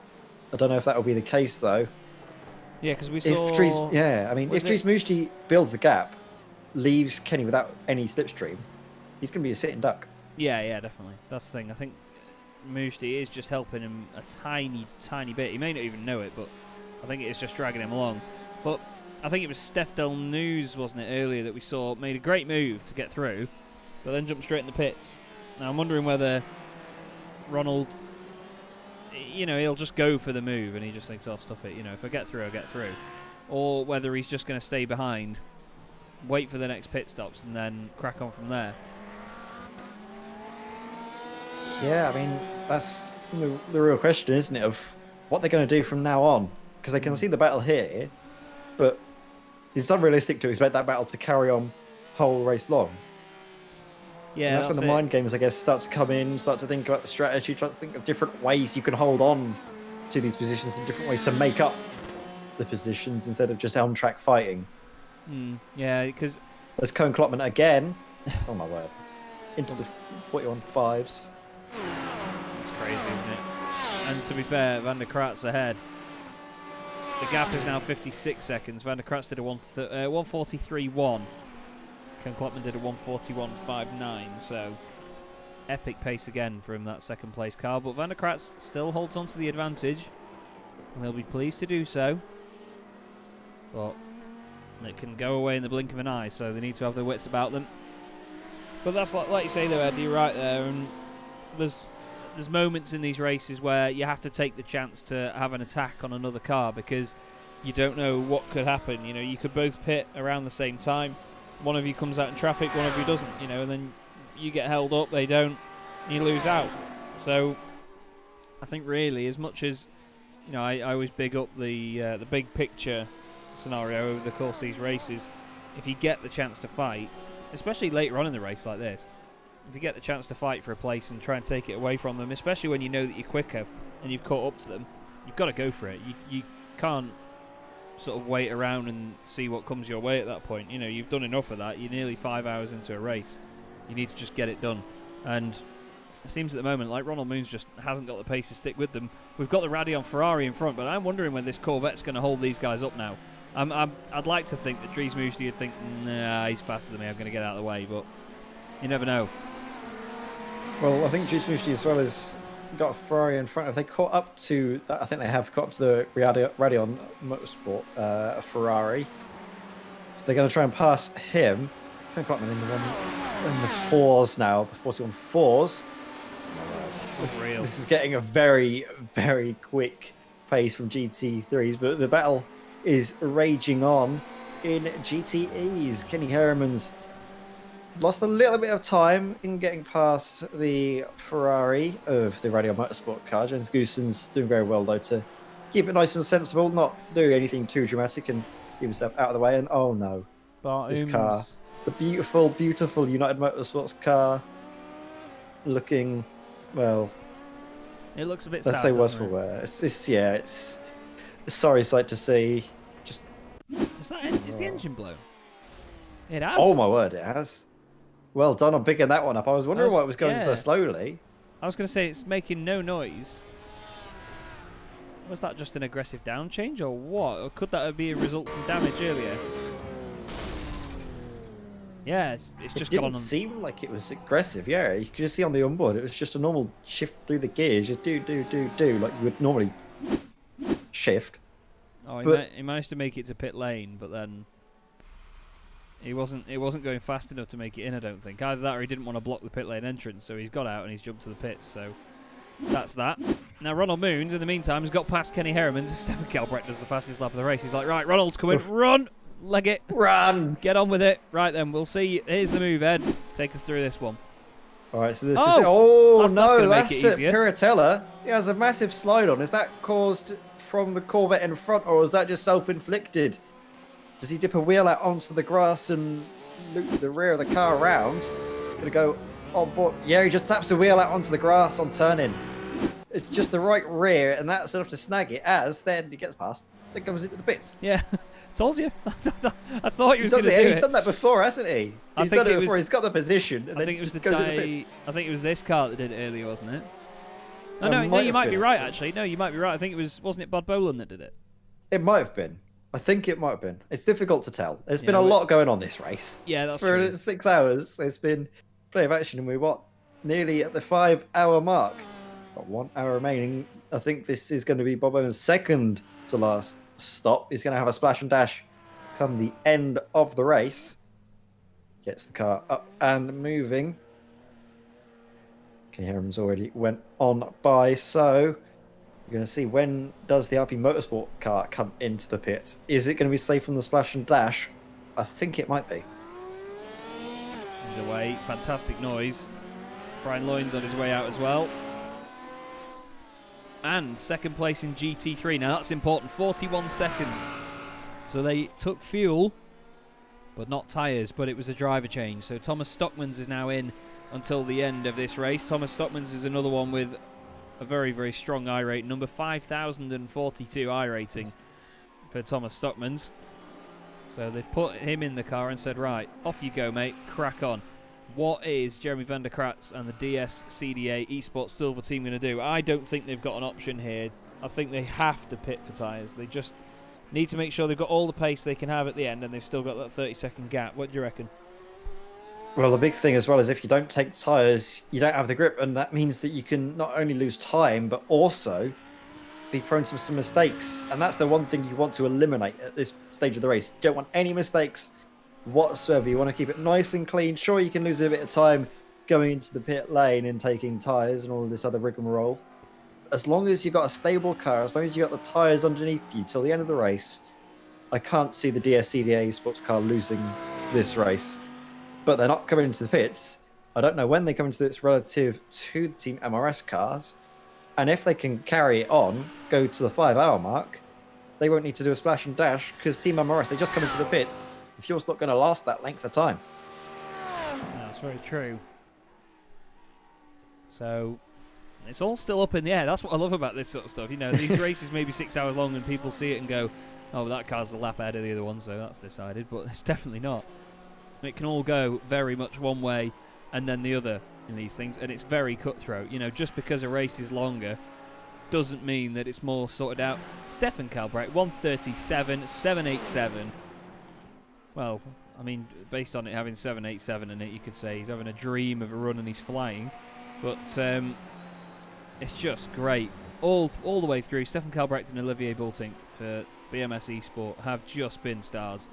I don't know if that will be the case though. Yeah, because we saw. If Dries Mousty builds the gap, leaves Kenny without any slipstream, he's going to be a sitting duck. Yeah, definitely. That's the thing. I think Mousty is just helping him a tiny, tiny bit. He may not even know it, but I think it is just dragging him along. But I think it was Steph Del News, wasn't it, earlier that we saw made a great move to get through, but then jumped straight in the pits. Now I'm wondering whether Ronald, he'll just go for the move and he just thinks, oh, stuff it, if I get through, I get through. Or whether he's just going to stay behind, wait for the next pit stops and then crack on from there. Yeah, I mean, that's the real question, isn't it, of what they're going to do from now on. Because they can see the battle here, but it's unrealistic to expect that battle to carry on whole race long. Yeah, and that's when the mind games, I guess, start to come in, start to think about the strategy, try to think of different ways you can hold on to these positions and different ways to make up the positions instead of just on-track fighting. Yeah, because... There's Cone Klopman again. Oh, my word. Into the 41.5s. That's crazy, isn't it? And to be fair, Van der Kratz ahead. The gap is now 56 seconds. Van der Kratz did a 1:43.1. Ken Klopman did a 1:41.59, so epic pace again from that second place car. But Van der Kratz still holds on to the advantage, and they'll be pleased to do so. But it can go away in the blink of an eye, so they need to have their wits about them. But that's like you say though, Ed, you're right there. And there's moments in these races where you have to take the chance to have an attack on another car because you don't know what could happen. You could both pit around the same time. One of you comes out in traffic, one of you doesn't, and then you get held up, they don't, you lose out. So I think really, as much as, I always big up the big picture scenario over the course of these races, if you get the chance to fight, especially later on in the race like this, if you get the chance to fight for a place and try and take it away from them, especially when you know that you're quicker and you've caught up to them, you've got to go for it. You can't sort of wait around and see what comes your way at that point. You've done enough of that. You're nearly 5 hours into a race. You need to just get it done. And it seems at the moment like Ronald Moons just hasn't got the pace to stick with them. We've got the Radeon Ferrari in front, but I'm wondering when this Corvette's going to hold these guys up now. I'd like to think that Dries Mousty would think, nah, he's faster than me, I'm going to get out of the way, but you never know. Well, I think Dries Mousty as well has got a Ferrari in front. If they caught up to that, I think they have caught up to the Radeon Motorsport Ferrari. So they're going to try and pass him. I think in the fours now, the 41.4s. Unreal. This is getting a very, very quick pace from GT3s, but the battle is raging on in GTEs. Kenny Harriman's lost a little bit of time in getting past the Ferrari of the Radeon Motorsport car. Jens Goosen's doing very well, though, to keep it nice and sensible, not do anything too dramatic and keep himself out of the way. And oh no, this car, the beautiful, beautiful United Motorsports car, looking, well, it looks a bit let's sad, say worse for it? wear. It's a sorry sight to see. Just is the engine blown? It has. Oh my word, it has. Well done on picking that one up. I was wondering why it was going so slowly. I was going to say it's making no noise. Was that just an aggressive down change or what? Or could that be a result from damage earlier? Yeah, it's just gone on. It didn't seem like it was aggressive. Yeah, you could just see on the onboard it was just a normal shift through the gears. Just do like you would normally shift. Oh, he managed to make it to pit lane, but then It wasn't going fast enough to make it in, I don't think. Either that or he didn't want to block the pit lane entrance, so he's got out and he's jumped to the pits. So that's that. Now Ronald Moons, in the meantime, has got past Kenny Herriman. Stefan Kalbrecht does the fastest lap of the race. He's like, right, Ronald's coming. Run! Leg it. Run! Get on with it. Right then, we'll see. Here's the move, Ed. Take us through this one. All right, so this is it. Oh, that's no, that's it. Piratella. He has a massive slide on. Is that caused from the Corvette in front, or is that just self-inflicted? Does he dip a wheel out onto the grass and loop the rear of the car around? Gonna go on board. Yeah, he just taps a wheel out onto the grass on turning. It's just the right rear, and that's enough to snag it, as then he gets past, then comes into the pits. Yeah, told you. I thought he was going to do it. He's done that before, hasn't he? He's done it before. He's got the position, and I think it was I think it was this car that did it earlier, wasn't it? No, you might be right, actually. No, you might be right. I think it was, wasn't it Bud Boland that did it? It might have been. I think it might have been. It's difficult to tell. There's been a lot going on this race. Yeah, that's true. For 6 hours, there's been plenty of action, and we're nearly at the 5-hour mark. Got 1 hour remaining. I think this is going to be Bob Boland's second to last stop. He's going to have a splash and dash come the end of the race. Gets the car up and moving. Kenny Herriman's already went on by, so you're going to see, when does the RP Motorsport car come into the pits? Is it going to be safe from the splash and dash? I think it might be. Either way, fantastic noise. Brian Loyne's on his way out as well. And second place in GT3. Now that's important, 41 seconds. So they took fuel, but not tyres, but it was a driver change. So Thomas Stockmans is now in until the end of this race. Thomas Stockmans is another one with a very, very strong I rate. Number 5,042 I rating for Thomas Stockmans. So they've put him in the car and said, right, off you go, mate, crack on. What is Jeremy van der Kratz and the DS CDA Esports Silver team going to do? I don't think they've got an option here. I think they have to pit for tyres. They just need to make sure they've got all the pace they can have at the end, and they've still got that 30-second gap. What do you reckon? Well, the big thing as well is if you don't take tyres, you don't have the grip, and that means that you can not only lose time, but also be prone to some mistakes. And that's the one thing you want to eliminate at this stage of the race. You don't want any mistakes whatsoever. You want to keep it nice and clean. Sure, you can lose a bit of time going into the pit lane and taking tyres and all of this other rigmarole. As long as you've got a stable car, as long as you've got the tyres underneath you till the end of the race, I can't see the DSCDA sports car losing this race. But they're not coming into the pits. I don't know when they come into this relative to the Team MRS cars. And if they can carry it on, go to the 5-hour mark, they won't need to do a splash and dash, because Team MRS, they just come into the pits. The fuel's not going to last that length of time. That's very true. So it's all still up in the air. That's what I love about this sort of stuff. You know, these races may be 6 hours long and people see it and go, oh, that car's a lap ahead of the other one, so that's decided. But it's definitely not. It can all go very much one way and then the other in these things, and it's very cutthroat. You know, just because a race is longer doesn't mean that it's more sorted out. Stefan Kalbrecht, 137, 787. Well, I mean, based on it having 787 in it, you could say he's having a dream of a run and he's flying. But it's just great. All the way through, Stefan Kalbrecht and Olivier Bultink for BMS Esport have just been stars.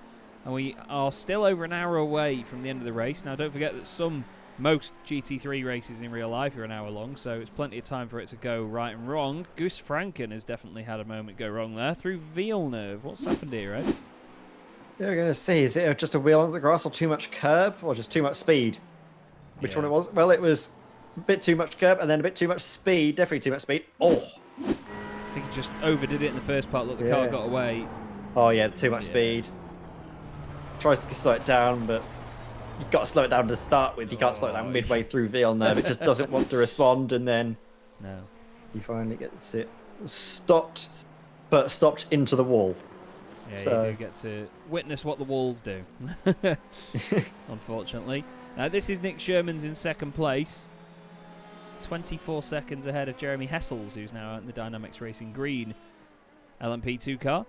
And we are still over an hour away from the end of the race. Now, don't forget that most GT3 races in real life are an hour long, so it's plenty of time for it to go right and wrong. Gus Franken has definitely had a moment go wrong there through Villeneuve. What's happened here, Ed? Yeah, we're going to see. Is it just a wheel on the grass, or too much curb, or just too much speed? Which one it was? Well, it was a bit too much curb and then a bit too much speed. Definitely too much speed. Oh! I think he just overdid it in the first part. Look, the car got away. Oh, yeah, too much speed. Tries to slow it down, but you've got to slow it down to start with. You can't slow it down midway through Villeneuve. It just doesn't want to respond, and then he finally gets it stopped, but stopped into the wall. Yeah, so you do get to witness what the walls do, unfortunately. This is Nick Sherman's in second place, 24 seconds ahead of Jeremy Hessels, who's now out in the Dynamics Racing Green LMP2 car.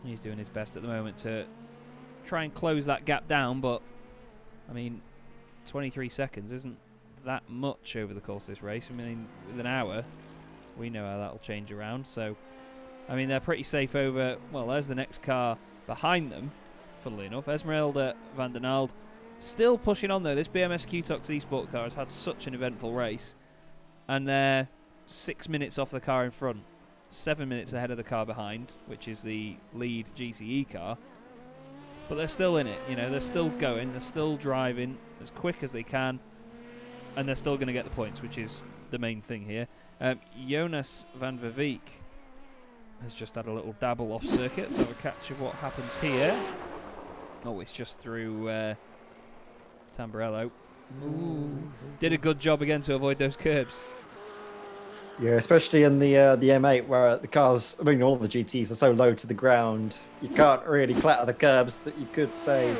He's doing his best at the moment to try and close that gap down, but I mean, 23 seconds isn't that much over the course of this race. I mean, with an hour, we know how that'll change around. So, I mean, they're pretty safe over. Well, there's the next car behind them, funnily enough. Esmeralda van der Nald still pushing on, though. This BMS Q-Tox eSport car has had such an eventful race. And they're 6 minutes off the car in front. 7 minutes ahead of the car behind, which is the lead GTE car. But they're still in it, you know, they're still going, they're still driving as quick as they can, and they're still going to get the points, which is the main thing here. Jonas van Verveek has just had a little dabble off circuit. Let's have a catch of what happens here. Oh, it's just through Tamburello. Ooh. Did a good job again to avoid those curbs. Yeah, especially in the M8 where the cars, I mean, all of the GTs are so low to the ground, you can't really clatter the curbs that you could say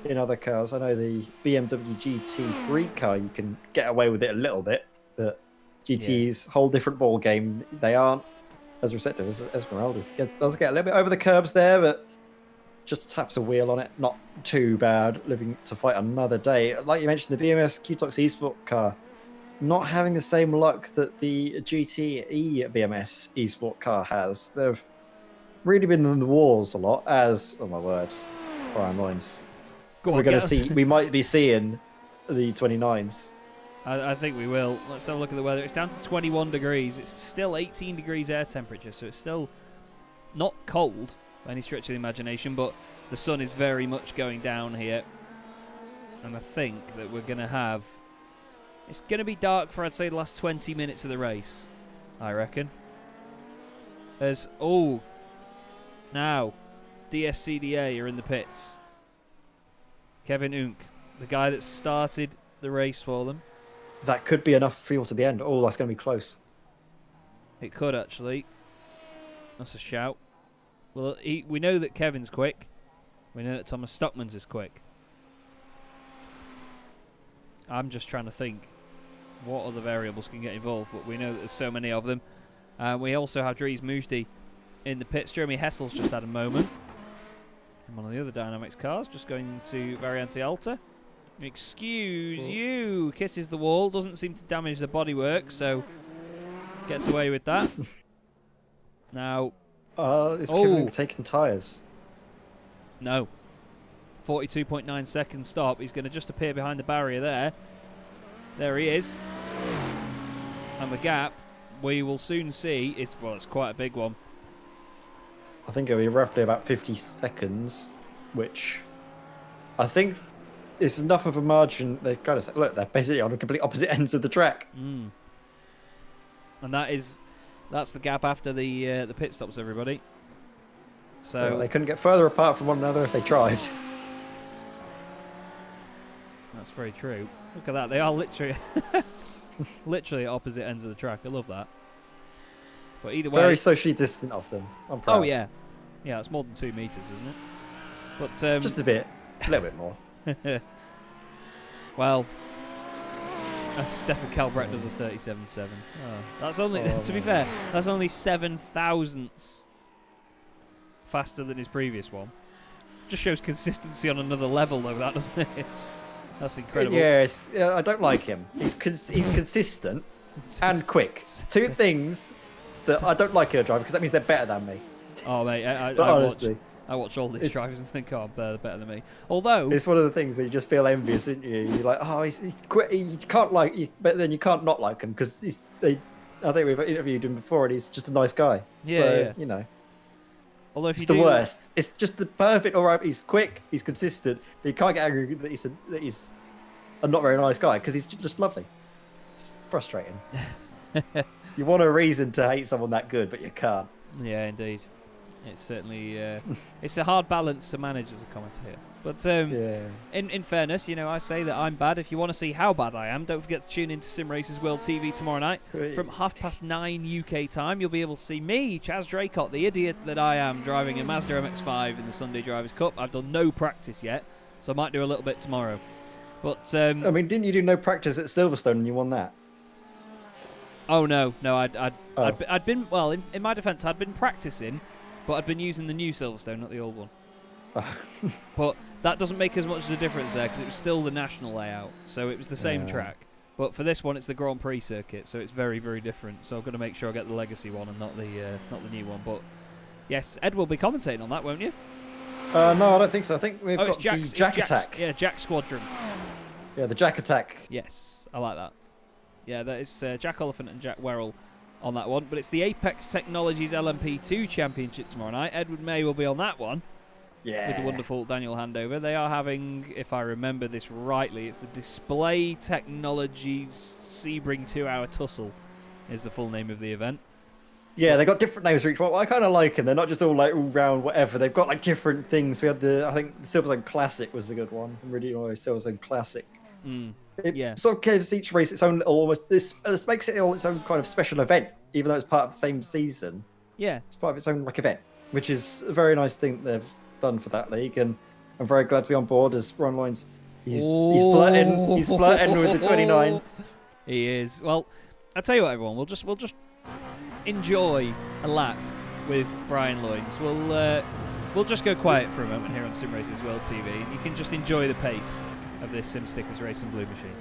in other cars. I know the BMW GT3 car, you can get away with it a little bit, but GT's whole different ball game. They aren't as receptive as Esmeralda's. Does get a little bit over the curbs there, but just taps a wheel on it. Not too bad. Living to fight another day. Like you mentioned, the BMS Q-Tox eSport car not having the same luck that the GTE BMS eSport car has. They've really been in the wars a lot, as, oh my word, Brian Loins. We're going to see, we might be seeing the 29s. I think we will. Let's have a look at the weather. It's down to 21 degrees. It's still 18 degrees air temperature, so it's still not cold by any stretch of the imagination, but the sun is very much going down here. And I think that we're going to have... It's going to be dark for, I'd say, the last 20 minutes of the race, I reckon. As, oh, now, DSCDA are in the pits. Kevin Unk, the guy that started the race for them. That could be enough fuel to the end. Oh, that's going to be close. It could, actually. That's a shout. Well, we know that Kevin's quick. We know that Thomas Stockman's is quick. I'm just trying to think what other variables can get involved, but we know that there's so many of them. We also have Dries Mujdi in the pits. Jeremy Hessel's just had a moment. And one of the other Dynamics cars just going to Variante Alta. Excuse you. Kisses the wall. Doesn't seem to damage the bodywork, so gets away with that. Now... is Kevin taking tyres? No. 42.9 second stop. He's going to just appear behind the barrier there. There he is. And the gap, we will soon see, it's quite a big one. I think it'll be roughly about 50 seconds, which I think is enough of a margin. They've got to say, look, they're basically on the complete opposite ends of the track. Mm. And that's the gap after the pit stops, everybody. So they couldn't get further apart from one another if they tried. That's very true. Look at that. They are literally literally at opposite ends of the track. I love that. But either way... Very socially distant of them. I'm proud. Oh, yeah. Yeah, it's more than 2 meters, isn't it? But just a bit. A little bit more. Well, Stefan Calbrett does a 37.7. Oh, that's only, to be fair, that's only 7 thousandths faster than his previous one. Just shows consistency on another level, though, that doesn't it? That's incredible. Yes, I don't like him. He's consistent and quick. 2 things that I don't like in a driver, because that means they're better than me. Oh, mate, I watch all these drivers and think, oh, they're better than me. Although... It's one of the things where you just feel envious, isn't you? You're like, oh, he's quick. You can't like... but then you can't not like him, because I think we've interviewed him before, and he's just a nice guy. Yeah, so, yeah. You know. Although if it's the worst. It's just the perfect, all right, he's quick, he's consistent, but you can't get angry that he's a not very nice guy, because he's just lovely. It's frustrating. You want a reason to hate someone that good, but you can't. Yeah, indeed. It's certainly it's a hard balance to manage as a commentator. But in fairness, you know, I say that I'm bad. If you want to see how bad I am, don't forget to tune into Sim Racers World TV tomorrow night from 9:30 UK time. You'll be able to see me, Chaz Draycott, the idiot that I am, driving a Mazda MX-5 in the Sunday Drivers' Cup. I've done no practice yet, so I might do a little bit tomorrow. But I mean, didn't you do no practice at Silverstone and you won that? Oh no, I'd been, well, in my defence, I'd been practicing. But I'd been using the new Silverstone, not the old one. But that doesn't make as much of a difference there, because it was still the national layout. So it was the same track. But for this one, it's the Grand Prix circuit, so it's very, very different. So I've got to make sure I get the legacy one and not the new one. But yes, Ed will be commentating on that, won't you? No, I don't think so. I think we've It's got Jack's, the Jack it's Jack's, Attack. Yeah, Jack Squadron. Yeah, the Jack Attack. Yes, I like that. Yeah, that is Jack Oliphant and Jack Werrell on that one. But it's the Apex Technologies LMP2 Championship tomorrow night. Edward May will be on that one. Yeah. With the wonderful Daniel Handover. They are having, if I remember this rightly, it's the Display Technologies Sebring 2-hour Tussle is the full name of the event. Yeah, they got different names for each one. Well, I kind of like them. They're not just all like all round whatever. They've got like different things. We had I think the Silverzone Classic was a good one. I'm really enjoying Silverzone Classic. It sort of gives each race its own little almost. This makes it all its own kind of special event, even though it's part of the same season. Yeah, it's part of its own like event, which is a very nice thing that they've done for that league, and I'm very glad to be on board. As Ron Lyons, he's flirting with the 29s. He is. Well, I'll tell you what, everyone. We'll just enjoy a lap with Brian Loynes. We'll just go quiet for a moment here on Sim Races World TV. You can just enjoy the pace of this Sim Stickers Racing Blue machine.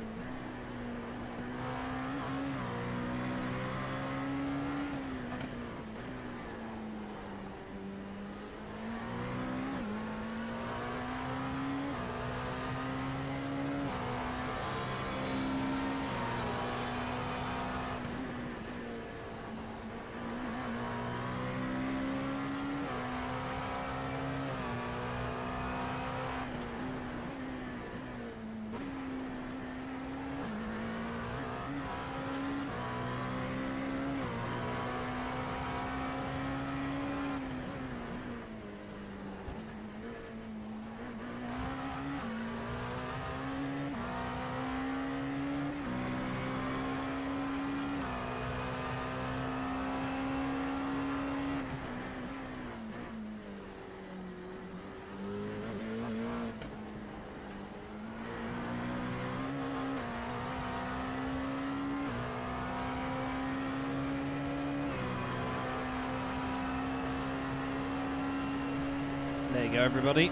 There you go, everybody.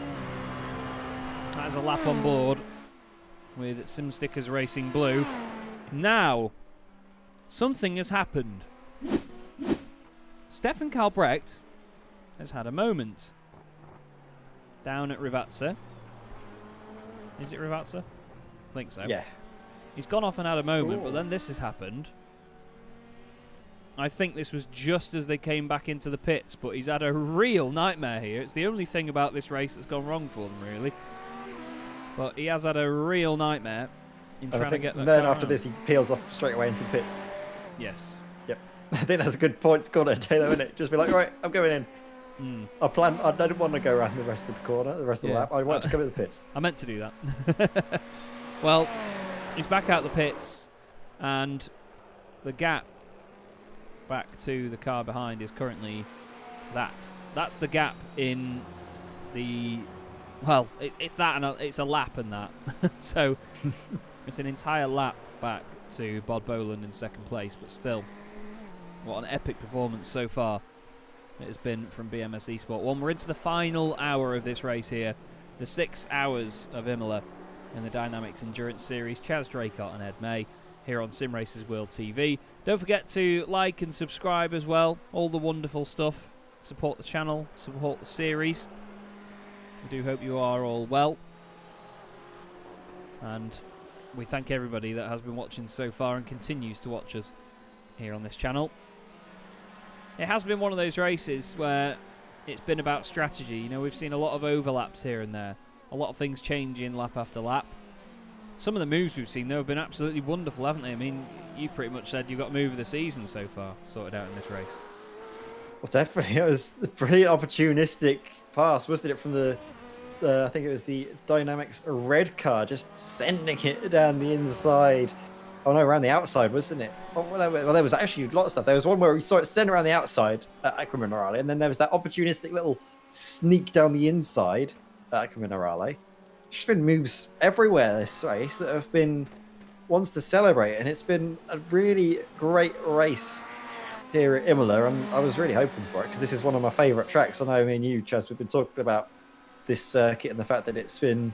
That is a lap on board with Sim Stickers Racing Blue. Now, something has happened. Stefan Kalbrecht has had a moment down at Rivazza. Is it Rivazza? I think so. Yeah. He's gone off and had a moment, but then this has happened. I think this was just as they came back into the pits, but he's had a real nightmare here. It's the only thing about this race that's gone wrong for them, really. But he has had a real nightmare in trying to get that. And then car after around. this, he peels off straight away into the pits. Yes. Yep. I think that's a good point to call it a day, though, isn't it? Just be like, right, I'm going in. I didn't want to go around the rest of the corner, the rest of the lap. I wanted to come in the pits. I meant to do that. Well, he's back out the pits, and the gap back to the car behind is currently that. That's the gap in the... Well, it's that, and it's a lap and that. So it's an entire lap back to Bod Boland in second place, but still, what an epic performance so far it has been from BMS Esport 1. We're into the final hour of this race here, the 6 hours of Imola in the DynamiXX Endurance Series. Chaz Draycott and Ed May here on Sim Races World TV. Don't forget to like and subscribe as well. All the wonderful stuff. Support the channel, support the series. We do hope you are all well. And we thank everybody that has been watching so far and continues to watch us here on this channel. It has been one of those races where it's been about strategy. You know, we've seen a lot of overlaps here and there. A lot of things changing lap after lap. Some of the moves we've seen, though, have been absolutely wonderful, haven't they? I mean, you've pretty much said you've got move of the season so far sorted out in this race. Well, definitely. It was a brilliant opportunistic pass, wasn't it, from the I think it was the Dynamics red car, just sending it down the inside. Oh, no, around the outside, wasn't it? Oh, well, there was actually a lot of stuff. There was one where we saw it send around the outside at Aquaminerale, and then there was that opportunistic little sneak down the inside at Aquaminerale. There's been moves everywhere this race that have been ones to celebrate, and it's been a really great race here at Imola, and I was really hoping for it because this is one of my favourite tracks. I know me and you, Chaz, we've been talking about this circuit and the fact that it's been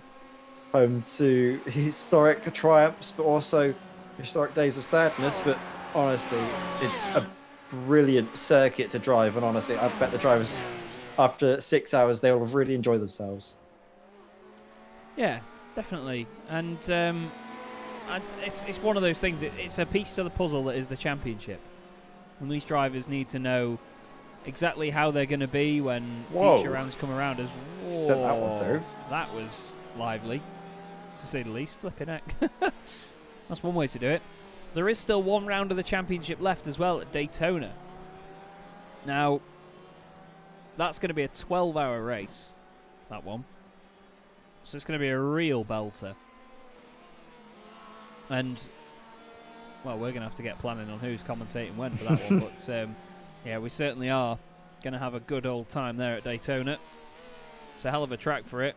home to historic triumphs, but also historic days of sadness. But honestly, it's a brilliant circuit to drive, and honestly, I bet the drivers after 6 hours, they'll have really enjoyed themselves. Yeah, definitely. And it's one of those things. It's a piece to the puzzle that is the championship. And these drivers need to know exactly how they're going to be when future rounds come around. Sent that one through. That was lively, to say the least. Flipping heck. That's one way to do it. There is still one round of the championship left as well at Daytona. Now, that's going to be a 12-hour race, that one. So it's going to be a real belter. And, well, we're going to have to get planning on who's commentating when for that one. But, yeah, we certainly are going to have a good old time there at Daytona. It's a hell of a track for it.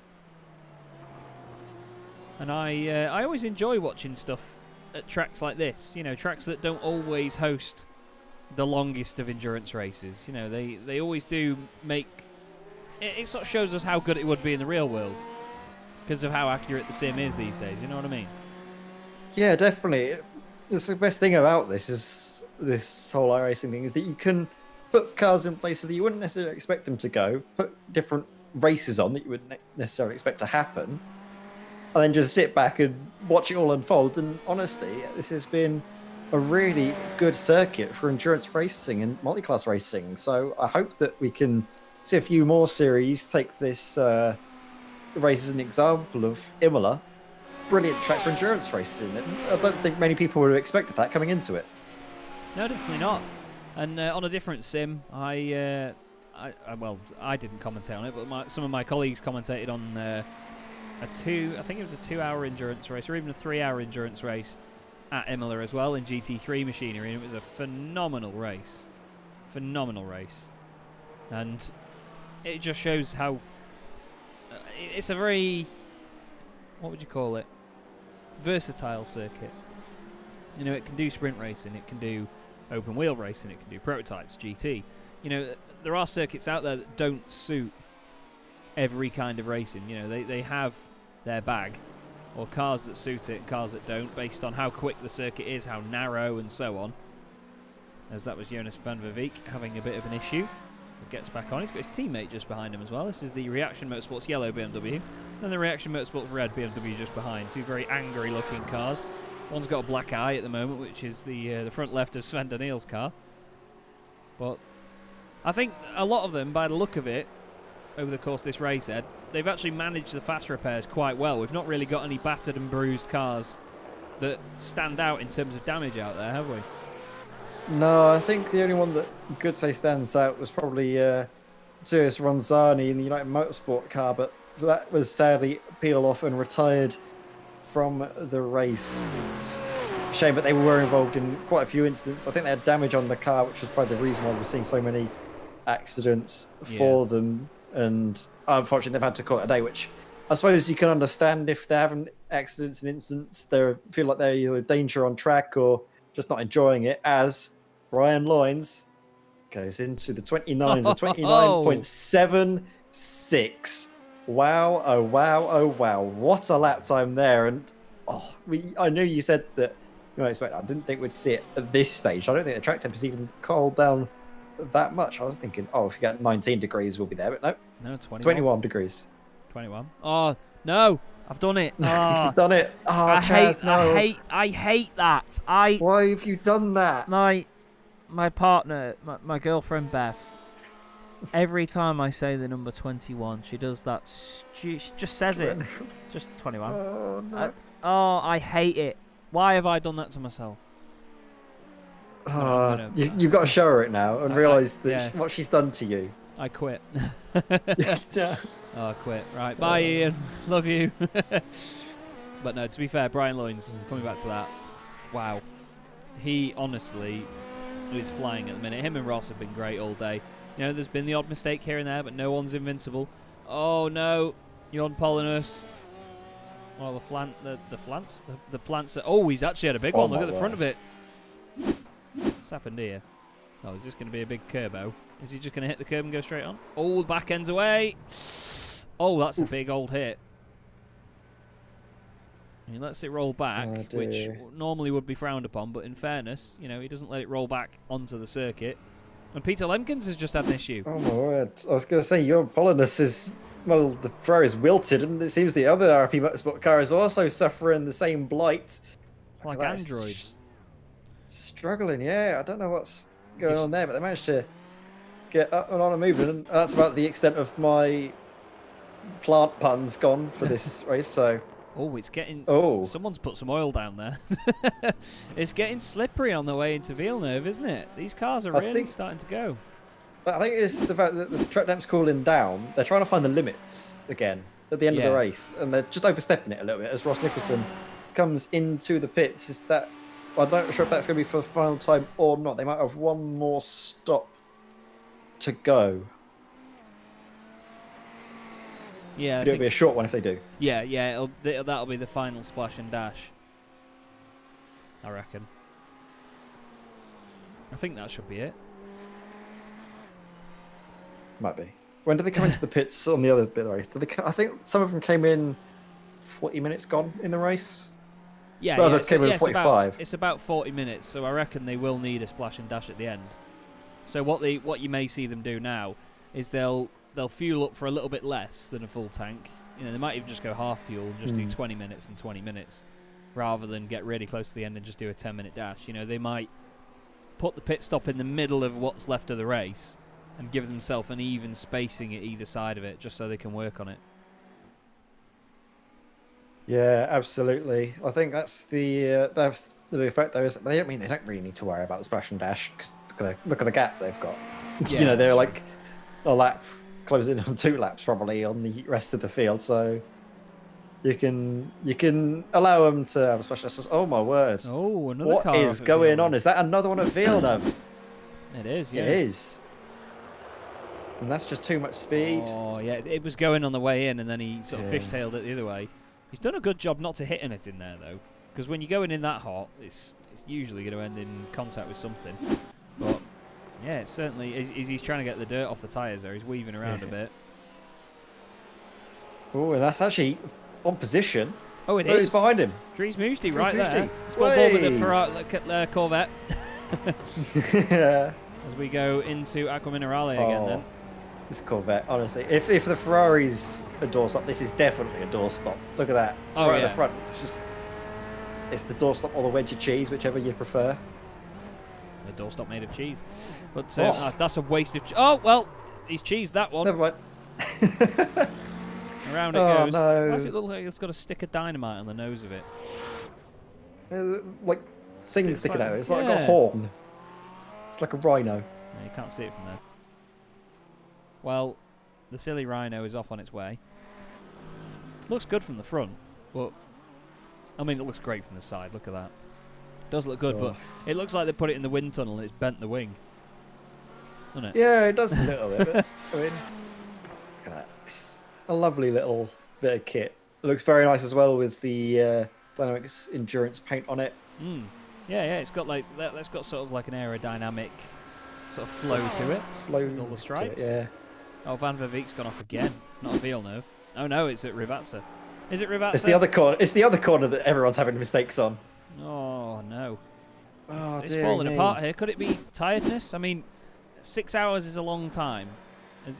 And I always enjoy watching stuff at tracks like this. You know, tracks that don't always host the longest of endurance races. You know, they always do make... It sort of shows us how good it would be in the real world because of how accurate the sim is these days. You know what I mean? Yeah, definitely. The best thing about this whole iRacing thing is that you can put cars in places that you wouldn't necessarily expect them to go, put different races on that you wouldn't necessarily expect to happen, and then just sit back and watch it all unfold. And honestly, this has been a really good circuit for endurance racing and multi-class racing. So I hope that we can see a few more series take this race as an example of Imola. Brilliant track for endurance racing. And I don't think many people would have expected that coming into it. No, definitely not. And on a different sim, I didn't commentate on it, but some of my colleagues commentated on I think it was a 2-hour endurance race, or even a 3-hour endurance race at Imola as well in GT3 machinery, and it was a phenomenal race. Phenomenal race. And it just shows how it's a very, what would you call it, versatile circuit. You know, it can do sprint racing, it can do open wheel racing, it can do prototypes, GT. You know, there are circuits out there that don't suit every kind of racing. You know, they have their bag, or cars that suit it, cars that don't, based on how quick the circuit is, how narrow, and so on. As that was Jonas van der Veek having a bit of an issue. He gets back on. He's got his teammate just behind him as well. This is the Reaction Motorsports yellow BMW, and the Reaction Motorsports red BMW just behind. Two very angry-looking cars. One's got a black eye at the moment, which is the front left of Sven Daniel's car. But I think a lot of them, by the look of it, over the course of this race, Ed, they've actually managed the fast repairs quite well. We've not really got any battered and bruised cars that stand out in terms of damage out there, have we? No, I think the only one that you could say stands out was probably Sirius Ronzani in the United Motorsport car, but that was sadly peeled off and retired from the race. It's a shame, but they were involved in quite a few incidents. I think they had damage on the car, which was probably the reason why we're seeing so many accidents for them. And unfortunately, they've had to call it a day, which I suppose you can understand if they're having accidents and incidents. They feel like they're either in danger on track or just not enjoying it, as Ryan Loynes goes into the 29s, a 29.76. Wow, oh wow, oh wow. What a lap time there. And I knew you said that you might expect, I didn't think we'd see it at this stage. I don't think the track temp is even cooled down that much. I was thinking, if you get 19 degrees, we'll be there, but no. No, 21 degrees. 21. Oh, no. I've done it. Oh, You've done it. Oh, I Chaz, hate that. Why have you done that? My partner, my girlfriend Beth, every time I say the number 21, she does that. She just says it. Just 21. Oh, no. I hate it. Why have I done that to myself? You've got to show her it now and realise that what she's done to you. I quit. Yeah. I quit. Right, bye Ian. Love you. But no, to be fair, Brian Loynes, coming back to that, wow. He honestly is flying at the minute. Him and Ross have been great all day. You know, there's been the odd mistake here and there, but no one's invincible. Oh no, Jon Polinus. Well, the plants. He's actually had a big one. Look at the front of it. What's happened here? Oh, is this going to be a big curbo? Is he just going to hit the curb and go straight on? Oh, the back end's away. Oh, that's a big old hit. And he lets it roll back, which normally would be frowned upon, but in fairness, you know, he doesn't let it roll back onto the circuit. And Peter Lemkins has just had an issue. Oh my word! I was going to say your Polonus is the Ferrari's wilted, and it seems the other RP Motorsport car is also suffering the same blight. Like That's Android. Struggling, yeah. I don't know what's going on there, but they managed to get up and on and moving, and that's about the extent of my plant puns gone for this race. So. Oh, it's getting... Oh. Someone's put some oil down there. It's getting slippery on the way into Villeneuve, isn't it? These cars are really starting to go. I think it's the fact that the track depth's cooling down. They're trying to find the limits again at the end of the race, and they're just overstepping it a little bit as Ross Nicholson comes into the pits. Is that... I'm not sure if that's going to be for the final time or not. They might have one more stop to go. Yeah, It'll be a short one if they do. Yeah, that'll be the final splash and dash, I reckon. I think that should be it. Might be. When did they come into the pits on the other bit of the race? Did they? I think some of them came in 40 minutes gone in the race. Yeah, well, others came in 45. It's about 40 minutes, so I reckon they will need a splash and dash at the end. So what you may see them do now is they'll fuel up for a little bit less than a full tank. You know, they might even just go half fuel and just do 20 minutes and 20 minutes, rather than get really close to the end and just do a 10-minute dash. You know, they might put the pit stop in the middle of what's left of the race and give themselves an even spacing at either side of it, just so they can work on it. Yeah, absolutely. I think that's the effect though. Is they don't really need to worry about the splash and dash because look at the gap they've got. Yeah, you know, they're like a lap closing on 2 laps probably on the rest of the field, so you can allow them to have a splash and dash. Oh my word! Oh, another what car is going on? Is that another one at Villeneuve? It is. Yeah. It is. And that's just too much speed. Oh, yeah, it was going on the way in, and then he sort of fishtailed it the other way. He's done a good job not to hit anything there, though, because when you're going in that hot, it's usually going to end in contact with something. But, yeah, it's certainly... He's trying to get the dirt off the tyres there. He's weaving around a bit. Oh, and that's actually on position. Oh, it is. He's behind him. Dries Mousty right there. He's got Way. ball with the Ferrari, Corvette. Yeah. As we go into Aqua Minerale again, then. This Corvette, honestly, if the Ferrari's a doorstop, this is definitely a doorstop. Look at that, right at the front. It's the doorstop or the wedge of cheese, whichever you prefer. A doorstop made of cheese, but that's a waste of. Oh well, he's cheesed that one. Never mind. Around it goes. No. Why does it look like it's got a stick of dynamite on the nose of it? Like things sticking out. It's like yeah. a horn. It's like a rhino. No, you can't see it from there. Well, the silly rhino is off on its way. Looks good from the front, but I mean, it looks great from the side. Look at that. It does look good, but it looks like they put it in the wind tunnel and it's bent the wing. Doesn't it? Yeah, it does a little bit. But, I mean, look at that. It's a lovely little bit of kit. It looks very nice as well with the DynamiXX Endurance paint on it. Mm. Yeah, it's got like that's got sort of like an aerodynamic sort of flow to it. With all the stripes. Yeah. Oh, Van Verveek's gone off again. Not at Villeneuve. Oh no, it's at Rivazza. Is it Rivazza? It's the other corner. It's the other corner that everyone's having mistakes on. Oh no. It's dear falling me. apart here. Could it be tiredness? I mean, 6 hours is a long time.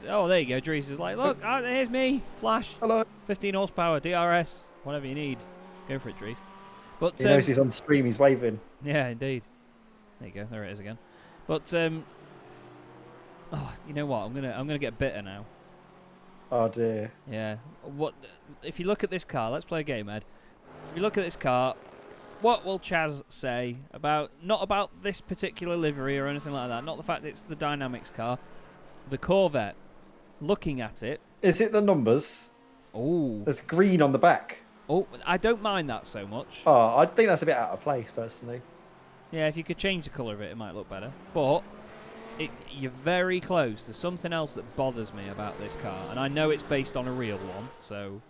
Oh, there you go. Dries is like, look, here's me. Flash. Hello. 15 horsepower, DRS, whatever you need. Go for it, Dries. But He knows he's on stream. He's waving. yeah, indeed. There you go. There it is again. But oh, you know what? I'm gonna get bitter now. Oh dear. Yeah. What? If you look at this car, let's play a game, Ed. If you look at this car, what will Chaz say about not about this particular livery or anything like that? Not the fact it's the Dynamics car, the Corvette. Looking at it. Is it the numbers? Oh. There's green on the back. Oh, I don't mind that so much. Oh, I think that's a bit out of place, personally. Yeah, if you could change the colour of it, it might look better. But you're very close. There's something else that bothers me about this car, and I know it's based on a real one, so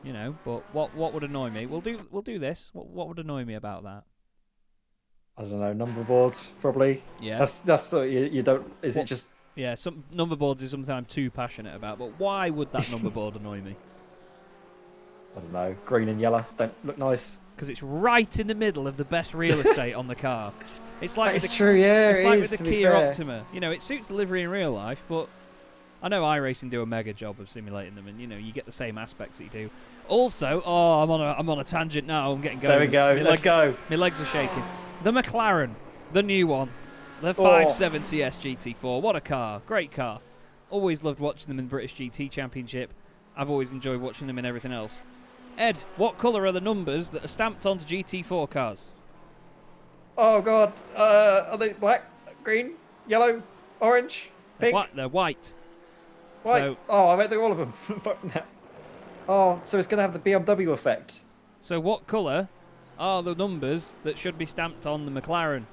you know. But what would annoy me? We'll do this. What would annoy me about that? I don't know. Number boards, probably. Yeah. That's so you don't. Is it just? Yeah, some number boards is something I'm too passionate about. But why would that number board annoy me? I don't know, green and yellow don't look nice. Because it's right in the middle of the best real estate on the car. It's like It's true, yeah. It's it like is, with to the be Kia fair. Optima. You know, it suits the livery in real life, but I know iRacing do a mega job of simulating them, and you know you get the same aspects that you do. Also, I'm on a tangent now. I'm getting going. There we go. Let's go. My legs are shaking. The McLaren, the new one, the 570S GT4. What a car! Great car. Always loved watching them in the British GT Championship. I've always enjoyed watching them in everything else. Ed, what colour are the numbers that are stamped onto GT4 cars? Oh God, are they black, green, yellow, orange, pink? They're white. White. So, I bet they're all of them. Apart from that. Oh, so it's going to have the BMW effect. so what colour are the numbers that should be stamped on the McLaren?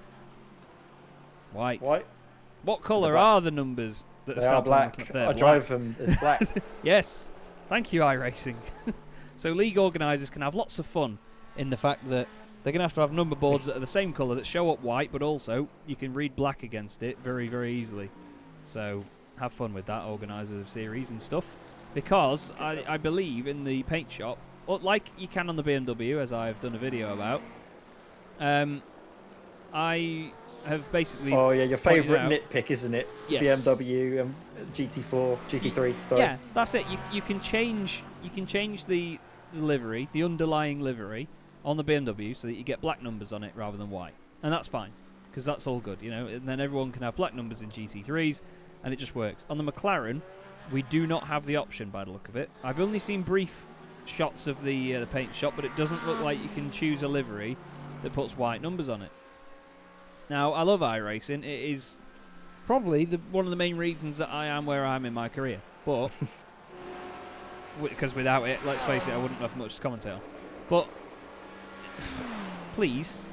White. White. What colour black. are the numbers that are They are stamped on the black. They're I drive them as black. Yes. Thank you, iRacing. So league organisers can have lots of fun in the fact that they're going to have number boards that are the same colour that show up white, but also you can read black against it very, very easily. So have fun with that, organisers of series and stuff. Because I believe in the paint shop, like you can on the BMW, as I've done a video about, I have basically... Oh yeah, your pointed favourite out- nitpick, isn't it? Yes. BMW, GT4, GT3. Sorry. Yeah, that's it. You can change the livery, the underlying livery on the BMW, so that you get black numbers on it rather than white, and that's fine because that's all good, you know. And then everyone can have black numbers in GT3s, and it just works. On the McLaren, we do not have the option by the look of it. I've only seen brief shots of the paint shop, but it doesn't look like you can choose a livery that puts white numbers on it. Now, I love iRacing. It is probably one of the main reasons that I am where I am in my career. But, because without it, let's face it, I wouldn't have much to commentate on. But, please,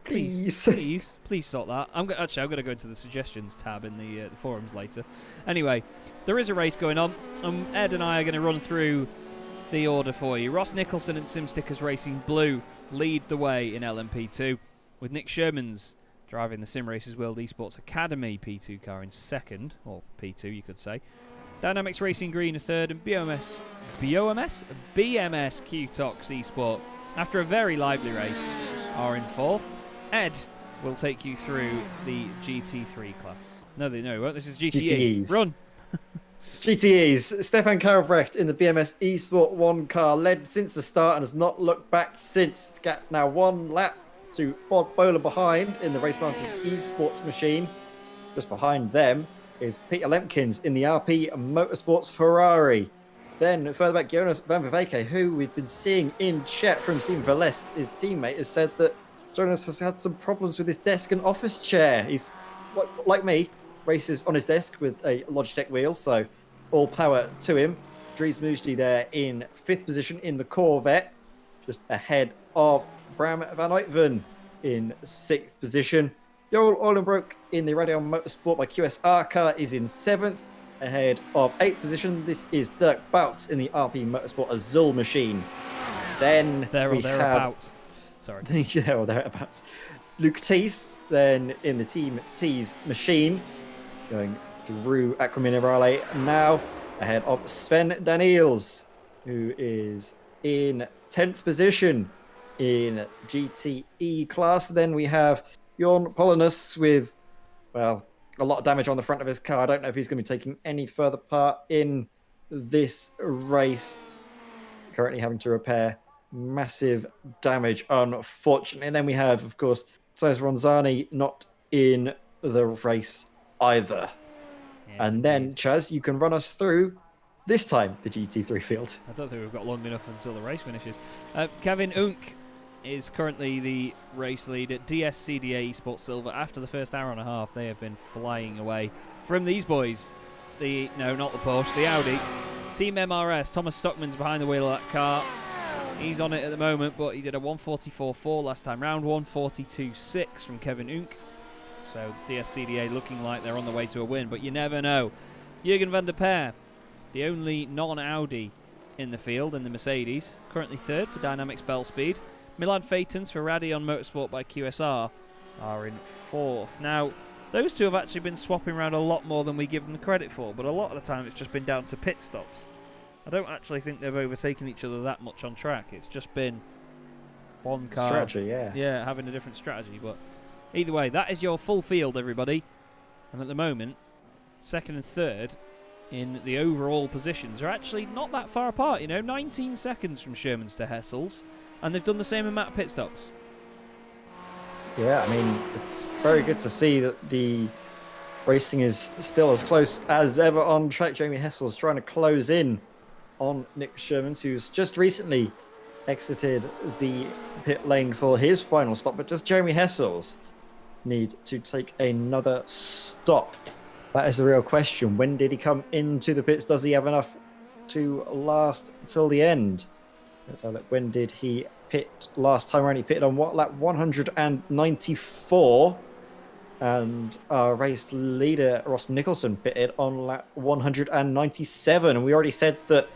please sort that. Actually, I'm going to go into the suggestions tab in the forums later. Anyway, there is a race going on. Ed and I are going to run through the order for you. Ross Nicholson and SimStickers Racing Blue lead the way in LMP2, with Nick Sherman's driving the Sim Racers World Esports Academy P2 car in second, or P2 you could say. Dynamics Racing Green a third, and BMS Q-Tox Esport, after a very lively race, are in fourth. Ed will take you through the GT3 class. No, he won't. This is GTE. GTEs. Run! GTEs. Stefan Karlbrecht in the BMS eSport 1 car led since the start and has not looked back since. The gap now 1 lap to Bob Bowler behind in the Racemasters eSports machine. Just behind them is Peter Lemkins in the RP Motorsports Ferrari. Then further back, Jonas Van Vaveke, who we've been seeing in chat from Steven Verlest, his teammate, has said that Jonas has had some problems with his desk and office chair. He's, like me, races on his desk with a Logitech wheel, so all power to him. Dries Mujdi there in 5th position in the Corvette, just ahead of Bram van Uitven in 6th position. Joel Olenbroek in the Radeon Motorsport by QSR car is in 7th, ahead of 8th position. This is Dirk Bouts in the RP Motorsport Azul machine. Then we have... Sorry. Yeah, or thereabouts. Luke Tees, then in the Team Tees machine, going through Aqua Minerale now, ahead of Sven Daniels, who is in 10th position in GTE class. Then we have Jorn Polinus with, well, a lot of damage on the front of his car. I don't know if he's going to be taking any further part in this race. Currently having to repair massive damage, unfortunately. And then we have, of course, Cesar Ronzani not in the race either. Yes, and then, Chaz, you can run us through, this time, the GT3 field. I don't think we've got long enough until the race finishes. Kevin Unk is currently the race lead at DSCDA Esports Silver. After the first hour and a half, they have been flying away from these boys. No, not the Porsche, the Audi. Team MRS, Thomas Stockman's behind the wheel of that car. He's on it at the moment, but he did a 144.4 last time round, 142.6 from Kevin Unk. So DSCDA looking like they're on the way to a win, but you never know. Jürgen van der Peer, the only non-Audi in the field in the Mercedes, currently third for Dynamics Bell Speed. Milan Phaetons for Radeon Motorsport by QSR are in fourth. Now, those two have actually been swapping around a lot more than we give them credit for, but a lot of the time it's just been down to pit stops. I don't actually think they've overtaken each other that much on track. It's just been one car. Strategy, yeah. Yeah, having a different strategy. But either way, that is your full field, everybody. And at the moment, second and third in the overall positions are actually not that far apart. 19 seconds from Sherman's to Hessel's. And they've done the same amount of pit stops. Yeah, I mean, it's very good to see that the racing is still as close as ever on track. Jamie Hessel's trying to close in on Nick Sherman, who's just recently exited the pit lane for his final stop. But does Jeremy Hessel's need to take another stop? That is the real question. When did he come into the pits? Does he have enough to last till the end? Let's have a look. When did he pit last time around? He pitted on what lap? 194. And our race leader, Ross Nicholson, pitted on lap 197. And we already said that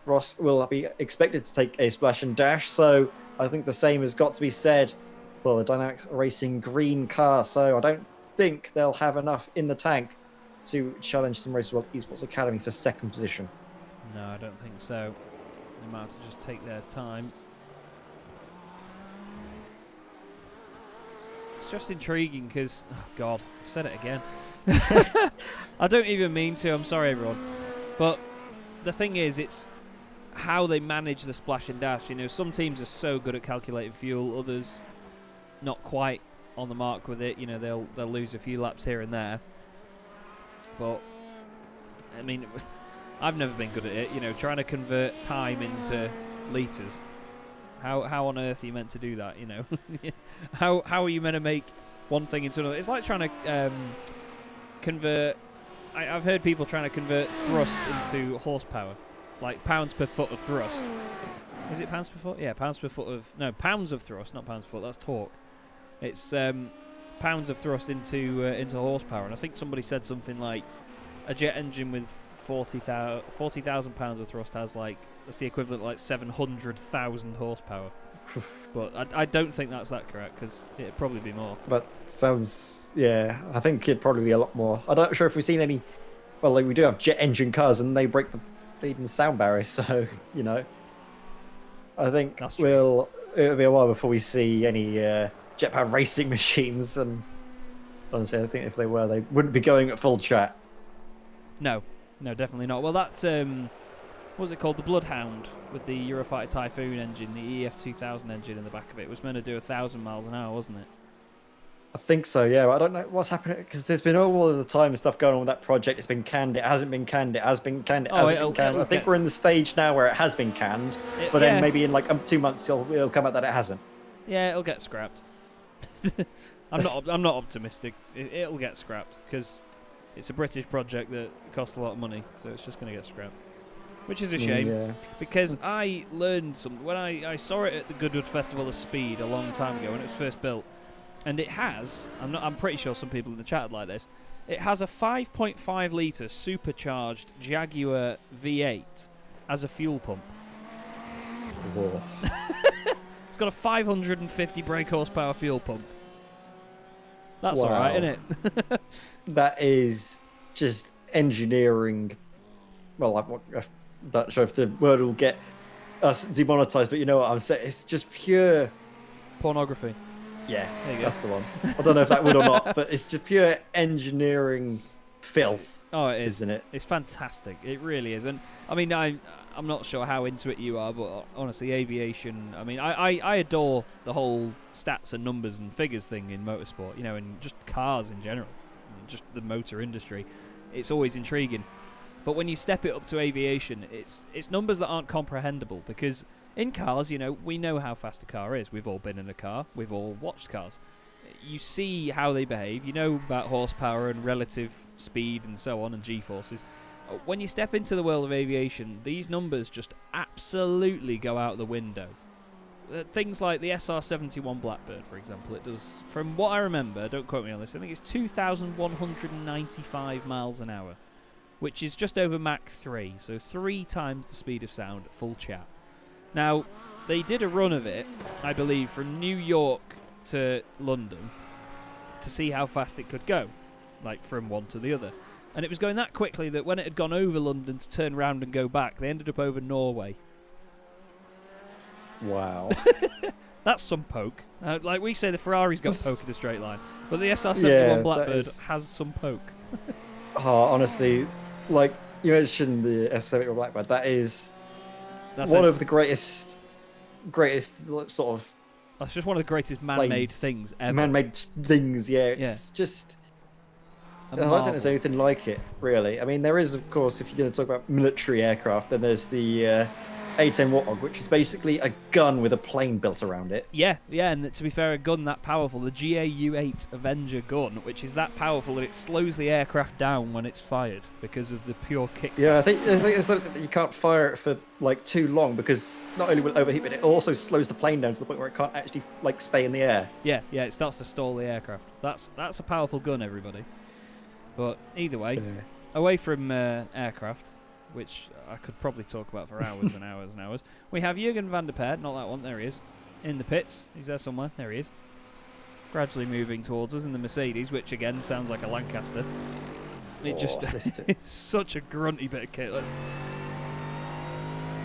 Ross will be expected to take a splash and dash. So I think the same has got to be said for the DynamiXX Racing green car. So I don't think they'll have enough in the tank to challenge Sim Race World Esports Academy for second position. No, I don't think so. They might have to just take their time. It's just intriguing because, oh God, I've said it again. I don't even mean to, I'm sorry everyone. But the thing is, it's how they manage the splash and dash. Some teams are so good at calculating fuel, others not quite on the mark with it. They'll lose a few laps here and there. But, I mean, I've never been good at it, trying to convert time into litres. How on earth are you meant to do that, How are you meant to make one thing into another? It's like trying to convert... I've heard people trying to convert thrust into horsepower. Like pounds per foot of thrust. Is it pounds per foot? Yeah, pounds per foot of... No, pounds of thrust, not pounds per foot. That's torque. It's pounds of thrust into horsepower. And I think somebody said something like a jet engine with 40,000 pounds of thrust has that's the equivalent of 700,000 horsepower. But I don't think that's that correct because it'd probably be more. But sounds, yeah, I think it'd probably be a lot more. I'm not sure if we've seen any. Well, we do have jet engine cars and they break the bleeding sound barrier, so I think it'll be a while before we see any jet-powered racing machines. And honestly, I think if they were, they wouldn't be going at full chat. No, definitely not. Well, that what was it called? The Bloodhound with the Eurofighter Typhoon engine, the EF2000 engine in the back of it, was meant to do 1,000 miles an hour, wasn't it? I think so, yeah. But I don't know what's happening because there's been all of the time and stuff going on with that project. It's been canned. It hasn't been canned. It has been canned. It hasn't been canned. I think we're in the stage now where it has been canned, but then maybe in 2 months it'll come out that it hasn't. Yeah, it'll get scrapped. I'm not optimistic. It'll get scrapped because it's a British project that costs a lot of money, so it's just going to get scrapped. Which is a shame, because I learned something when I saw it at the Goodwood Festival of Speed a long time ago when it was first built, and it has. I'm pretty sure some people in the chat like this. It has a 5.5 litre supercharged Jaguar V8 as a fuel pump. Whoa. It's got a 550 brake horsepower fuel pump. That's wow. all right, isn't it? That is just engineering. Well, I'm not sure if the word will get us demonetized, but you know what I'm saying. It's just pure pornography. Yeah, that's the one. I don't know if that would or not, but it's just pure engineering filth. Oh, it is, isn't it? It's fantastic. It really is. And I mean, I'm not sure how into it you are, but honestly, aviation. I mean, I adore the whole stats and numbers and figures thing in motorsport. And just cars in general, just the motor industry. It's always intriguing. But when you step it up to aviation, it's numbers that aren't comprehensible because in cars, we know how fast a car is. We've all been in a car. We've all watched cars. You see how they behave. You know about horsepower and relative speed and so on and G-forces. When you step into the world of aviation, these numbers just absolutely go out the window. Things like the SR-71 Blackbird, for example, it does, from what I remember, don't quote me on this, I think it's 2,195 miles an hour. Which is just over Mach 3, so 3 times the speed of sound at full chat. Now, they did a run of it, I believe, from New York to London to see how fast it could go, from one to the other. And it was going that quickly that when it had gone over London to turn round and go back, they ended up over Norway. Wow. That's some poke. Like we say, the Ferrari's got poke in the straight line, but the SR71 Yeah, Blackbird has some poke. Oh, honestly, like you mentioned the S71 Blackbird, that's That's of the greatest sort of That's just one of the greatest man-made things ever. Man-made things, yeah. It's just. I don't think there's anything like it, really. I mean, there is, of course, if you're going to talk about military aircraft, then there's the A-10 Warthog, which is basically a gun with a plane built around it. Yeah, and to be fair, a gun that powerful, the GAU-8 Avenger gun, which is that powerful that it slows the aircraft down when it's fired because of the pure kick. Yeah, I think it's something that you can't fire it for like too long because not only will it overheat, but it also slows the plane down to the point where it can't actually like stay in the air. Yeah, it starts to stall the aircraft. That's a powerful gun, everybody. But either way, away from aircraft, which I could probably talk about for hours and hours and hours, we have Jürgen van der Peer, not that one, there he is, in the pits. He's there somewhere, there he is. Gradually moving towards us in the Mercedes, which again sounds like a Lancaster. It's such a grunty bit of kit.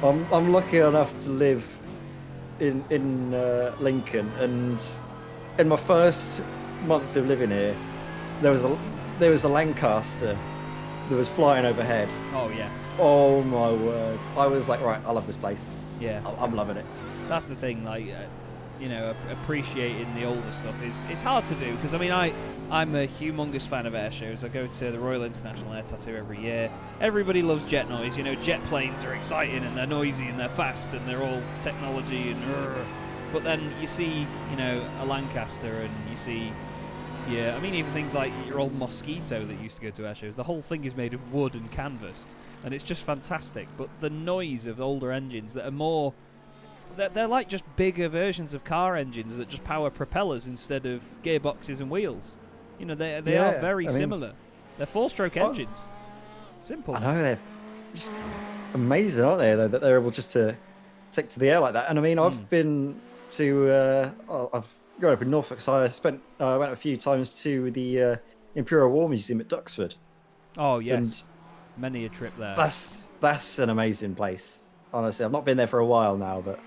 I'm lucky enough to live in Lincoln, and in my first month of living here, there was a Lancaster that was flying overhead. Oh, yes. Oh, my word. I was like, right, I love this place. Yeah. I'm loving it. That's the thing, like, appreciating the older stuff it's hard to do, because, I mean, I'm a humongous fan of air shows. I go to the Royal International Air Tattoo every year. Everybody loves jet noise. Jet planes are exciting, and they're noisy, and they're fast, and they're all technology, and but then you see, a Lancaster, and you see... Yeah, I mean, even things like your old Mosquito that used to go to air shows, the whole thing is made of wood and canvas, and it's just fantastic. But the noise of older engines that are more... They're like just bigger versions of car engines that just power propellers instead of gearboxes and wheels. They are very similar. They're four-stroke engines. Simple. I know, they're just amazing, aren't they, though, that they're able just to take to the air like that. And I mean, I've been to... I've grown up in Norfolk, so I went a few times to the Imperial War Museum at Duxford. Oh yes, and many a trip there. That's an amazing place. Honestly, I've not been there for a while now, but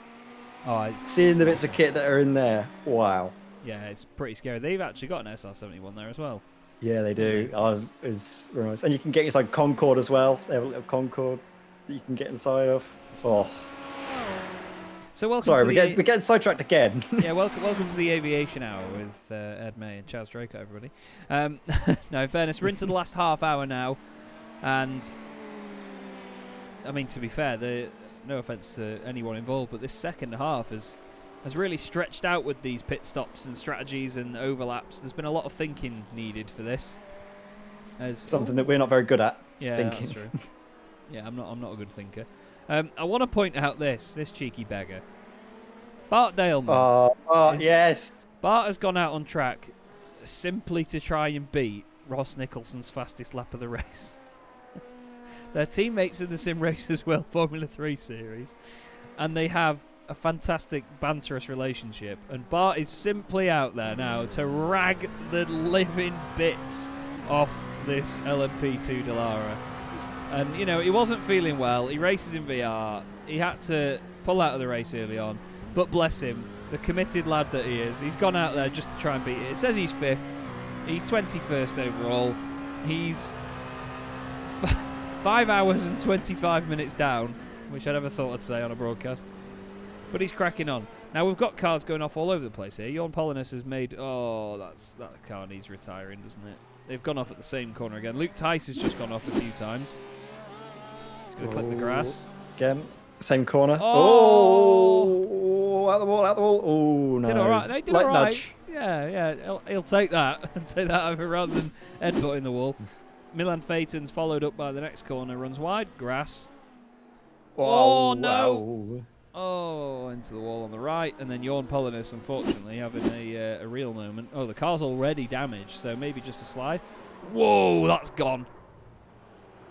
seeing the bits of kit that are in there, wow. Yeah, it's pretty scary. They've actually got an SR71 there as well. Yeah, they do. It's really nice, and you can get inside Concorde as well. They have a little Concorde that you can get inside of. Oh. So welcome. Sorry, we're getting sidetracked again. Yeah, welcome to the Aviation Hour with Ed May and Charles Draco, everybody. No, in fairness, we're into the last half hour now, and I mean, to be fair, no offence to anyone involved, but this second half has really stretched out with these pit stops and strategies and overlaps. There's been a lot of thinking needed for this. Something that we're not very good at. Yeah, thinking. That's true. Yeah, I'm not a good thinker. I want to point out this cheeky beggar. Bart Daleman. Yes. Bart has gone out on track simply to try and beat Ross Nicholson's fastest lap of the race. They're teammates in the Sim Racers World Formula 3 series, and they have a fantastic banterous relationship. And Bart is simply out there now to rag the living bits off this LMP2 Dallara. And, he wasn't feeling well. He races in VR. He had to pull out of the race early on. But bless him, the committed lad that he is, he's gone out there just to try and beat it. It says he's 5th. He's 21st overall. He's 5 hours and 25 minutes down, which I never thought I'd say on a broadcast. But he's cracking on. Now, we've got cars going off all over the place here. Jorn Polinus has made... Oh, that car needs retiring, doesn't it? They've gone off at the same corner again. Luke Tice has just gone off a few times. He's going to clip the grass. Again, same corner. Oh! Out the wall. Oh, no. Did all right. No, he did Light all right. nudge. Yeah. He'll take that. Take that over rather than headbutting the wall. Milan Phaeton's followed up by the next corner. Runs wide. Grass. Oh, no. Wow. Oh, into the wall on the right. And then Jorn Polinus, unfortunately, having a real moment. Oh, the car's already damaged, so maybe just a slide. Whoa, that's gone.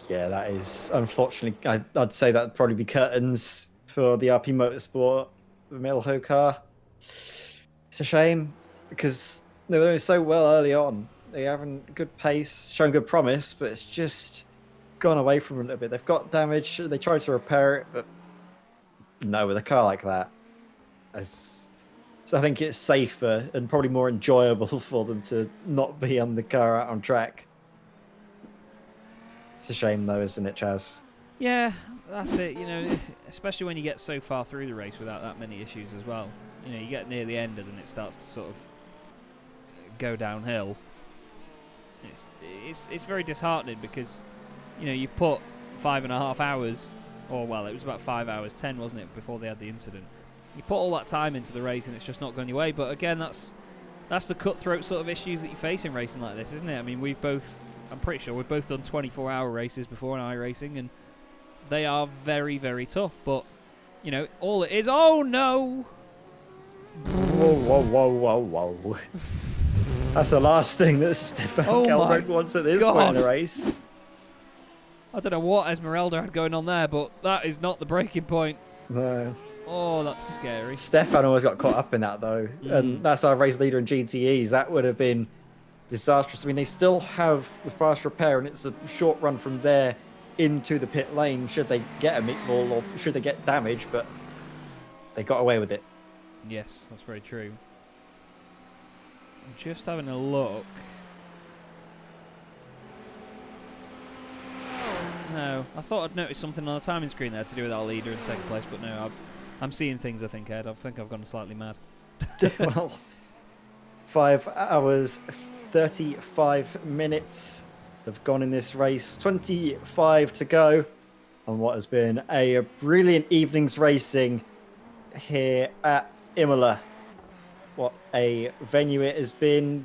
Yeah, that is, unfortunately, I'd say that'd probably be curtains for the RP Motorsport Milho car. It's a shame, because they were doing so well early on. They haven't good pace, showing good promise, but it's just gone away from them a little bit. They've got damage. They tried to repair it, but no, with a car like that, so I think it's safer and probably more enjoyable for them to not be on the car out on track. It's a shame, though, isn't it, Chaz? Yeah, that's it. Especially when you get so far through the race without that many issues as well. You get near the end and then it starts to sort of go downhill. It's very disheartening because you've put 5.5 hours, or well, it was about 5 hours 10, wasn't it, before they had the incident. You put all that time into the race and it's just not going your way. But again, that's the cutthroat sort of issues that you face in racing like this, isn't it? I mean, I'm pretty sure we've both done 24-hour races before in iRacing, and they are very, very tough. But all it is. Oh no! Whoa. That's the last thing that Stefan Kelberg wants at this point in the race. I don't know what Esmeralda had going on there, but that is not the breaking point. No. Oh, that's scary. Stefan always got caught up in that, though. And that's our race leader in GTEs. That would have been disastrous. I mean, they still have the fast repair, and it's a short run from there into the pit lane should they get a meatball or should they get damage, but they got away with it. Yes, that's very true. I'm just having a look. No, I thought I'd noticed something on the timing screen there to do with our leader in second place, but no, I'm seeing things, I think, Ed. I think I've gone slightly mad. Well, 5 hours, 35 minutes have gone in this race. 25 to go on what has been a brilliant evening's racing here at Imola. What a venue it has been.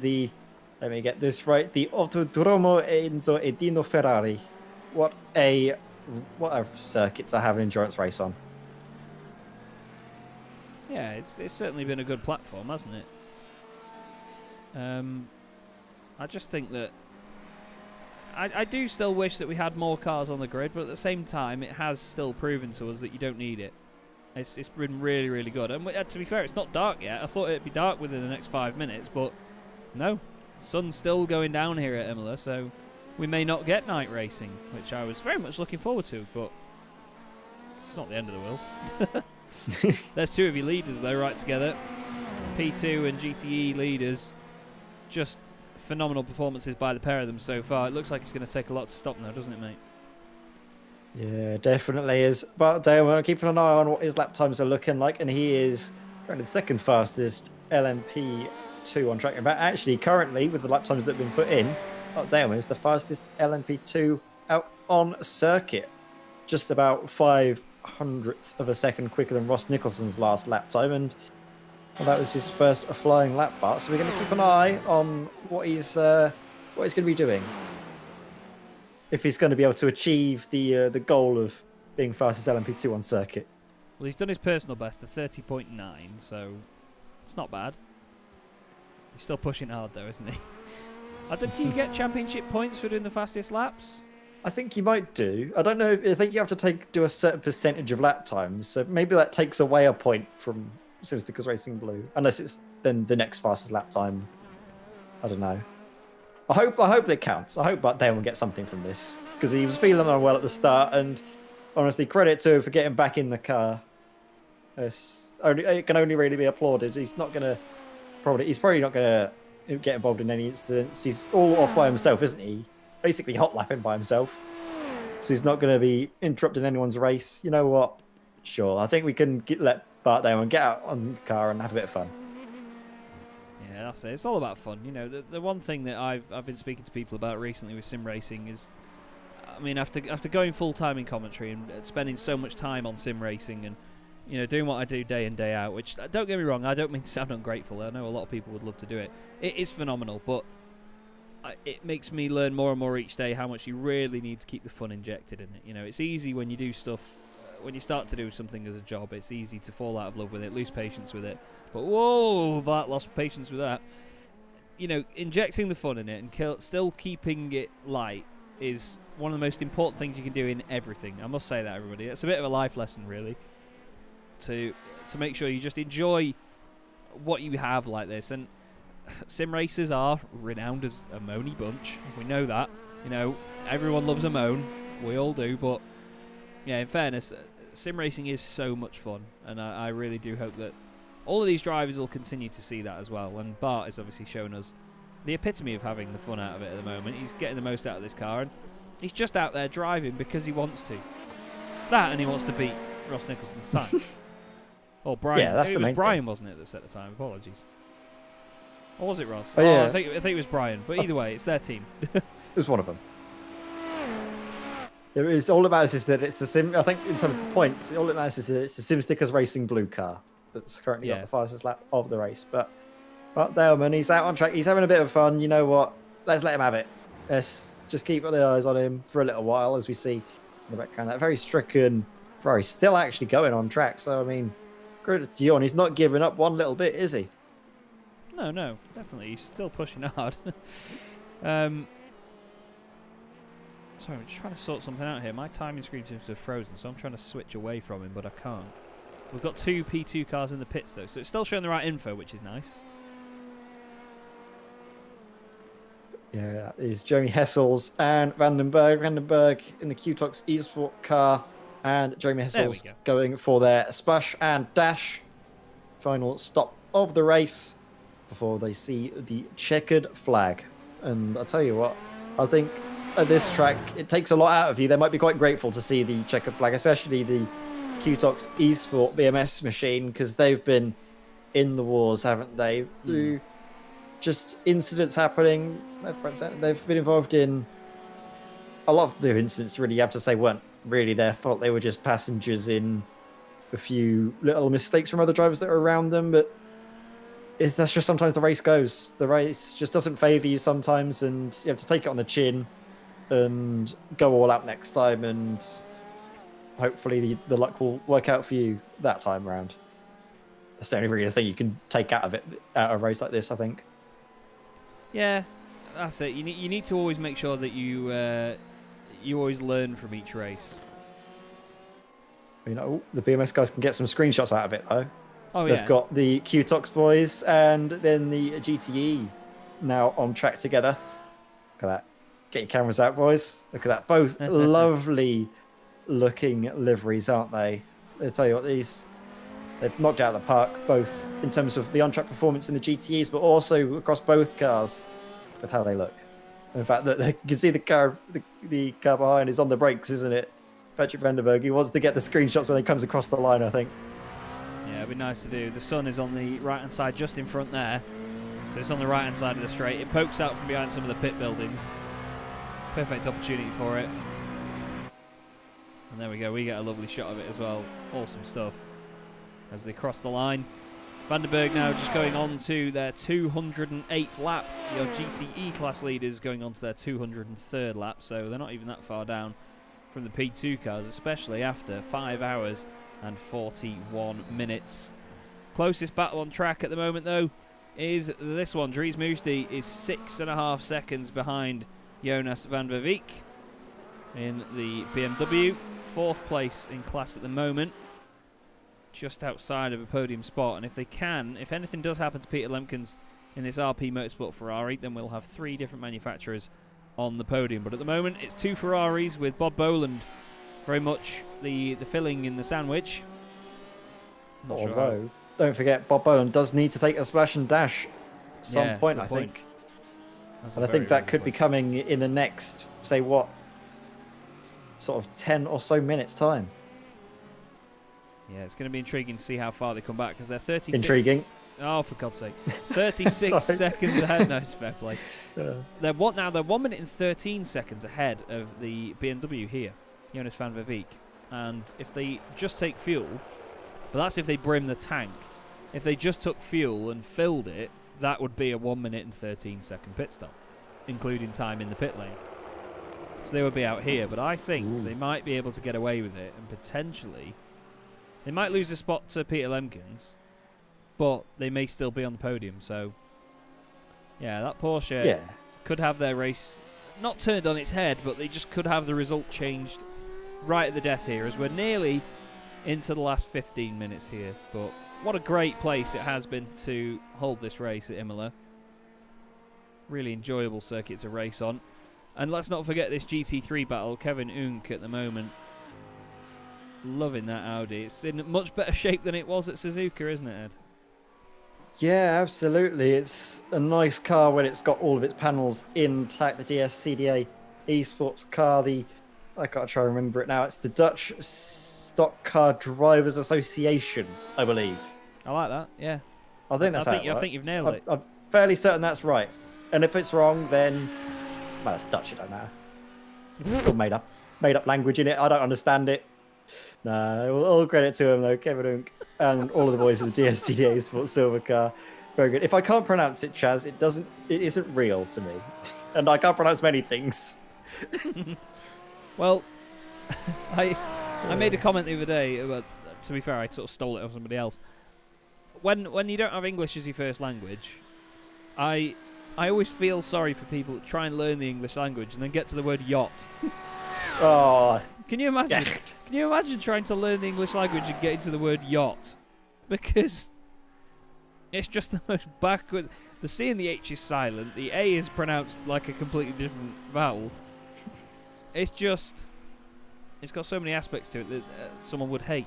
Let me get this right, the Autodromo Enzo e Dino Ferrari. What a circuit to have an endurance race on. Yeah, it's certainly been a good platform, hasn't it? I just think that I do still wish that we had more cars on the grid, but at the same time, it has still proven to us that you don't need it. It's been really, really good. And to be fair, it's not dark yet. I thought it'd be dark within the next 5 minutes, but no. Sun's still going down here at Imola, so we may not get night racing, which I was very much looking forward to, but it's not the end of the world. There's two of your leaders, though, right together. P2 and GTE leaders. Just phenomenal performances by the pair of them so far. It looks like it's going to take a lot to stop now, doesn't it, mate? Yeah, definitely is. But Dale, we're keeping an eye on what his lap times are looking like, and he is currently the second fastest LMP2 on track. But actually, currently, with the lap times that have been put in, Dale is the fastest LMP2 out on circuit. Just about 5/100ths of a second quicker than Ross Nicholson's last lap time, and that was his first flying lap bar. So we're going to keep an eye on what he's going to be doing. If he's going to be able to achieve the goal of being fastest LMP2 on circuit. Well, he's done his personal best to 30.9, so it's not bad. He's still pushing hard, though, isn't he? Do you get championship points for doing the fastest laps? I think you might do. I don't know. I think you have to do a certain percentage of lap times, so maybe that takes away a point from Simsticker's Racing Blue, unless it's then the next fastest lap time. I don't know. I hope it counts. I hope Dale will get something from this, because he was feeling unwell at the start, and honestly, credit to him for getting back in the car. It can only really be applauded. He's probably not gonna get involved in any incidents. He's all off by himself, isn't he? Basically hot lapping by himself. So he's not going to be interrupting anyone's race. You know what? Sure, I think we can let Bart Damon get out on the car and have a bit of fun. Yeah, that's it. It's all about fun. The one thing that I've been speaking to people about recently with sim racing is, I mean, after going full time in commentary and spending so much time on sim racing and doing what I do day in, day out, which, don't get me wrong, I don't mean to sound ungrateful. I know a lot of people would love to do it. It is phenomenal, but it makes me learn more and more each day how much you really need to keep the fun injected in it. It's easy when you do stuff, when you start to do something as a job, it's easy to fall out of love with it, lose patience with it. But whoa, Bart lost patience with that. Injecting the fun in it and still keeping it light is one of the most important things you can do in everything. I must say that, everybody. It's a bit of a life lesson, really, to make sure you just enjoy what you have like this. And sim racers are renowned as a moany bunch. We know that. You know, everyone loves a moan. We all do. But, yeah, in fairness, sim racing is so much fun. And I really do hope that all of these drivers will continue to see that as well. And Bart is obviously showing us the epitome of having the fun out of it at the moment. He's getting the most out of this car. And he's just out there driving because he wants to. That, and he wants to beat Ross Nicholson's time. Or Brian. Yeah, that's it the was main Brian, thing. wasn't it, that set the time? Apologies. Or was it Ross? Oh, yeah. I think it was Brian. But either way, it's their team. It was one of them. It was all it matters is that it's the sim. I think in terms of the points, all it matters is that it's the Sim Stickers Racing blue car that's currently got the fastest lap of the race. But Daleman, he's out on track. He's having a bit of fun. You know what? Let's let him have it. Let's just keep the eyes on him for a little while as we see in the background that very stricken Ferrari still actually going on track. So I mean, credit to Jon. He's not giving up one little bit, is he? No, definitely. He's still pushing hard. Sorry, I'm just trying to sort something out here. My timing screen seems to have frozen, so I'm trying to switch away from him, but I can't. We've got 2 P2 cars in the pits, though, so it's still showing the right info, which is nice. Yeah, is Jeremy Hessels and Vandenberg. Vandenberg in the Qtox Esport car, and Jeremy Hessels going for their splash and dash. Final stop of the race before they see the checkered flag. And I'll tell you what, I think at this track, it takes a lot out of you. They might be quite grateful to see the checkered flag, especially the Qtox Esport BMS machine, because they've been in the wars, haven't they? Through just incidents happening left, front, centre. They've been involved in a lot of the incidents, really, you have to say, weren't really their fault. They were just passengers in a few little mistakes from other drivers that were around them. But that's just sometimes the race goes. The race just doesn't favour you sometimes, and you have to take it on the chin and go all out next time, and hopefully the luck will work out for you that time around. That's the only really thing you can take out of a race like this, I think. Yeah, that's it. You need to always make sure that you always learn from each race. You know, the BMS guys can get some screenshots out of it, though. Oh, yeah. They've got the Qtox boys and then the GTE now on track together. Look at that. Get your cameras out, boys. Look at that. Both lovely looking liveries, aren't they? I'll tell you what, they've knocked out of the park, both in terms of the on-track performance in the GTEs, but also across both cars with how they look. In fact, you can see the car behind is on the brakes, isn't it? Patrick Vandenberg, he wants to get the screenshots when he comes across the line, I think. Yeah, it'd be nice to do. The sun is on the right-hand side, just in front there. So it's on the right-hand side of the straight. It pokes out from behind some of the pit buildings. Perfect opportunity for it. And there we go. We get a lovely shot of it as well. Awesome stuff. As they cross the line. Vandenberg now just going on to their 208th lap. Your GTE class leaders going on to their 203rd lap. So they're not even that far down from the P2 cars, especially after 5 hours and 41 minutes. Closest battle on track at the moment, though, is this one. Dries Moosty is 6.5 seconds behind Jonas van der Veek in the BMW. 4th place in class at the moment, just outside of a podium spot. And if anything does happen to Peter Lemkens in this RP Motorsport Ferrari, then we'll have 3 different manufacturers on the podium. But at the moment, it's 2 Ferraris with Bob Boland very much the filling in the sandwich. Although, don't forget, Bob Boland does need to take a splash and dash at some point, I think. And I think that could be coming in the next, say what, sort of 10 or so minutes time. Yeah, it's going to be intriguing to see how far they come back, because they're 36... Intriguing. Oh, for God's sake. 36 seconds ahead. No, it's fair play. Yeah. They're 1 minute and 13 seconds ahead of the BMW here, Jonas van der Veek. And if they just take fuel, but that's if they brim the tank. If they just took fuel and filled it, that would be a 1 minute and 13 second pit stop, including time in the pit lane. So they would be out here, but I think they might be able to get away with it, and potentially they might lose a spot to Peter Lemkens, but they may still be on the podium. So yeah, that Porsche could have their race not turned on its head, but they just could have the result changed right at the death here, as we're nearly into the last 15 minutes here. But what a great place it has been to hold this race at Imola. Really enjoyable circuit to race on. And let's not forget this GT3 battle. Kevin Unk at the moment. Loving that Audi. It's in much better shape than it was at Suzuka, isn't it, Ed? Yeah, absolutely. It's a nice car when it's got all of its panels intact. The DSCDA esports car, I can't try to remember it now. It's the Dutch Stock Car Drivers Association, I believe. I like that, yeah. I think that's I how think, it works. I think you've nailed it. I'm fairly certain that's right. And if it's wrong, then... Well, it's Dutch, it don't matter. It's all made up language in it. I don't understand it. No, all credit to him, though, Kevin Unk, and all of the boys of the DSCDA Sports Silver Car. Very good. If I can't pronounce it, Chaz, it isn't real to me. And I can't pronounce many things. Well, I made a comment the other day about, to be fair, I sort of stole it off somebody else. When you don't have English as your first language, I always feel sorry for people that try and learn the English language and then get to the word yacht. Oh, Can you imagine? yeah. Can you imagine trying to learn the English language and getting to the word yacht? Because it's just the most backward. The C and the H is silent. The A is pronounced like a completely different vowel. It's got so many aspects to it that someone would hate.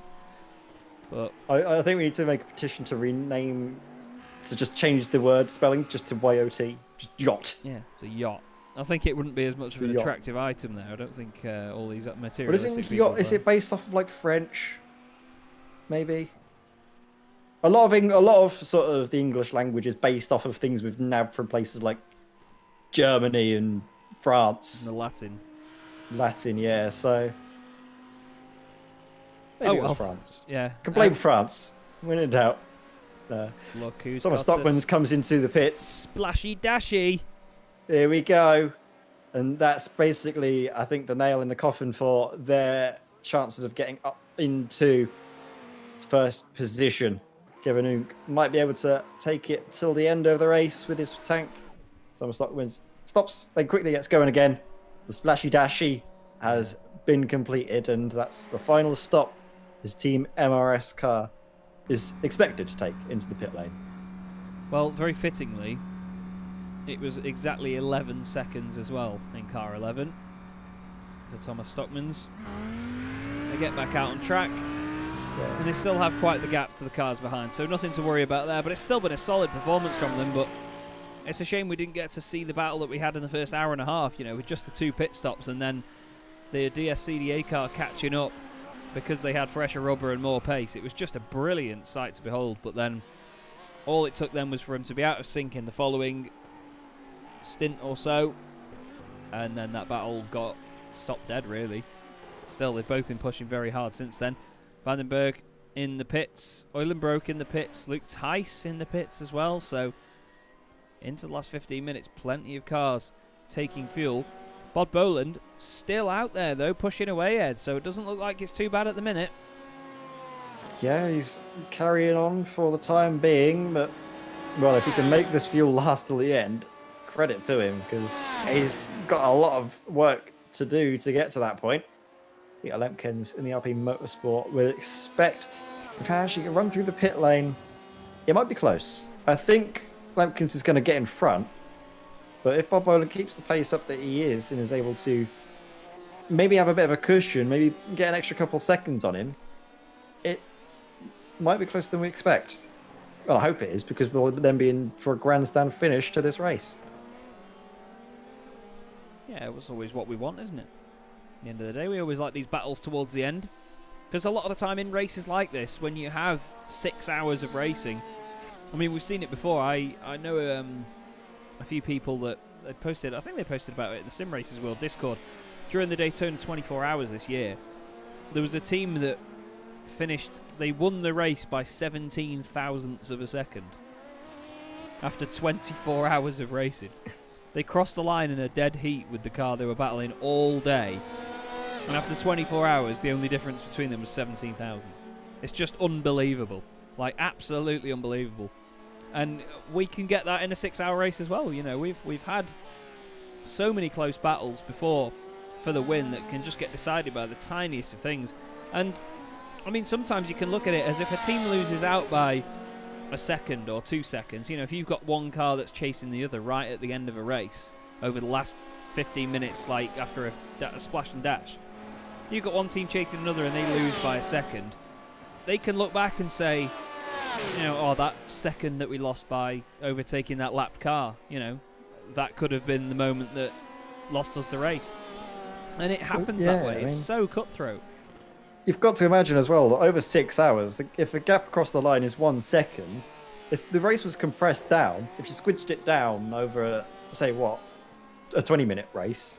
But I think we need to make a petition to just change the word spelling just to YOT, just yacht. yeah, it's a yacht. I think it wouldn't be as much of an Yacht. attractive item there. I don't think all these But materialistic isn't people yacht? Is are- it based off of like French? Maybe. A lot of sort of the English language is based off of things we've nabbed from places like Germany and France. the Latin? Latin, yeah. So maybe it was well. France. Yeah. Can blame France. When in doubt. Look who's Thomas got a Stockman's comes into the pits. splashy dashy. Here we go. And that's basically, I think, the nail in the coffin for their chances of getting up into first position. Kevin Unk might be able to take it till the end of the race with his tank. Thomas Stockman stops, then quickly gets going again. The splashy dashy has been completed, and that's the final stop his team MRS car is expected to take into the pit lane. Well, very fittingly, it was exactly 11 seconds as well in car 11 for Thomas Stockman's. They get back out on track, and they still have quite the gap to the cars behind, so nothing to worry about there. But it's still been a solid performance from them. But it's a shame we didn't get to see the battle that we had in the first hour and a half, with just the 2 pit stops and then the DSCDA car catching up because they had fresher rubber and more pace. It was just a brilliant sight to behold. But then all it took then was for him to be out of sync in the following stint or so, and then that battle got stopped dead, really. Still, they've both been pushing very hard since then. Vandenberg in the pits, Eulenbroek in the pits, Luke Tice in the pits as well. So into the last 15 minutes, plenty of cars taking fuel. Bod Boland still out there though, pushing away, Ed, so it doesn't look like it's too bad at the minute. Yeah, he's carrying on for the time being, but, well, if he can make this fuel last till the end, credit to him, because he's got a lot of work to do to get to that point. Peter Lemkins in the RP Motorsport will expect, if he actually can run through the pit lane, it might be close. I think Lemkins is going to get in front, but if Bob Boland keeps the pace up that he is and is able to maybe have a bit of a cushion, maybe get an extra couple seconds on him, it might be closer than we expect. Well, I hope it is, because we'll then be in for a grandstand finish to this race. Yeah, it was always what we want, isn't it? At the end of the day, we always like these battles towards the end, because a lot of the time in races like this, when you have 6 hours of racing, I mean, we've seen it before. I know a few people that they posted, I think they posted about it in the Sim Races World Discord, during the Daytona 24 hours this year. There was a team that finished, they won the race by 17 thousandths of a second after 24 hours of racing. They crossed the line in a dead heat with the car they were battling all day, and after 24 hours the only difference between them was 17 thousandths. It's just unbelievable, like absolutely unbelievable. And we can get that in a 6-hour race as well. We've had so many close battles before for the win that can just get decided by the tiniest of things. And I mean, sometimes you can look at it as if a team loses out by a second or 2 seconds. If you've got one car that's chasing the other right at the end of a race over the last 15 minutes, like after a splash and dash, you've got one team chasing another and they lose by a second. They can look back and say, that second that we lost by overtaking that lapped car, that could have been the moment that lost us the race. And it happens that way. It's so cutthroat. You've got to imagine as well that over 6 hours, if the gap across the line is 1 second, if the race was compressed down, if you squidged it down over, a 20-minute race,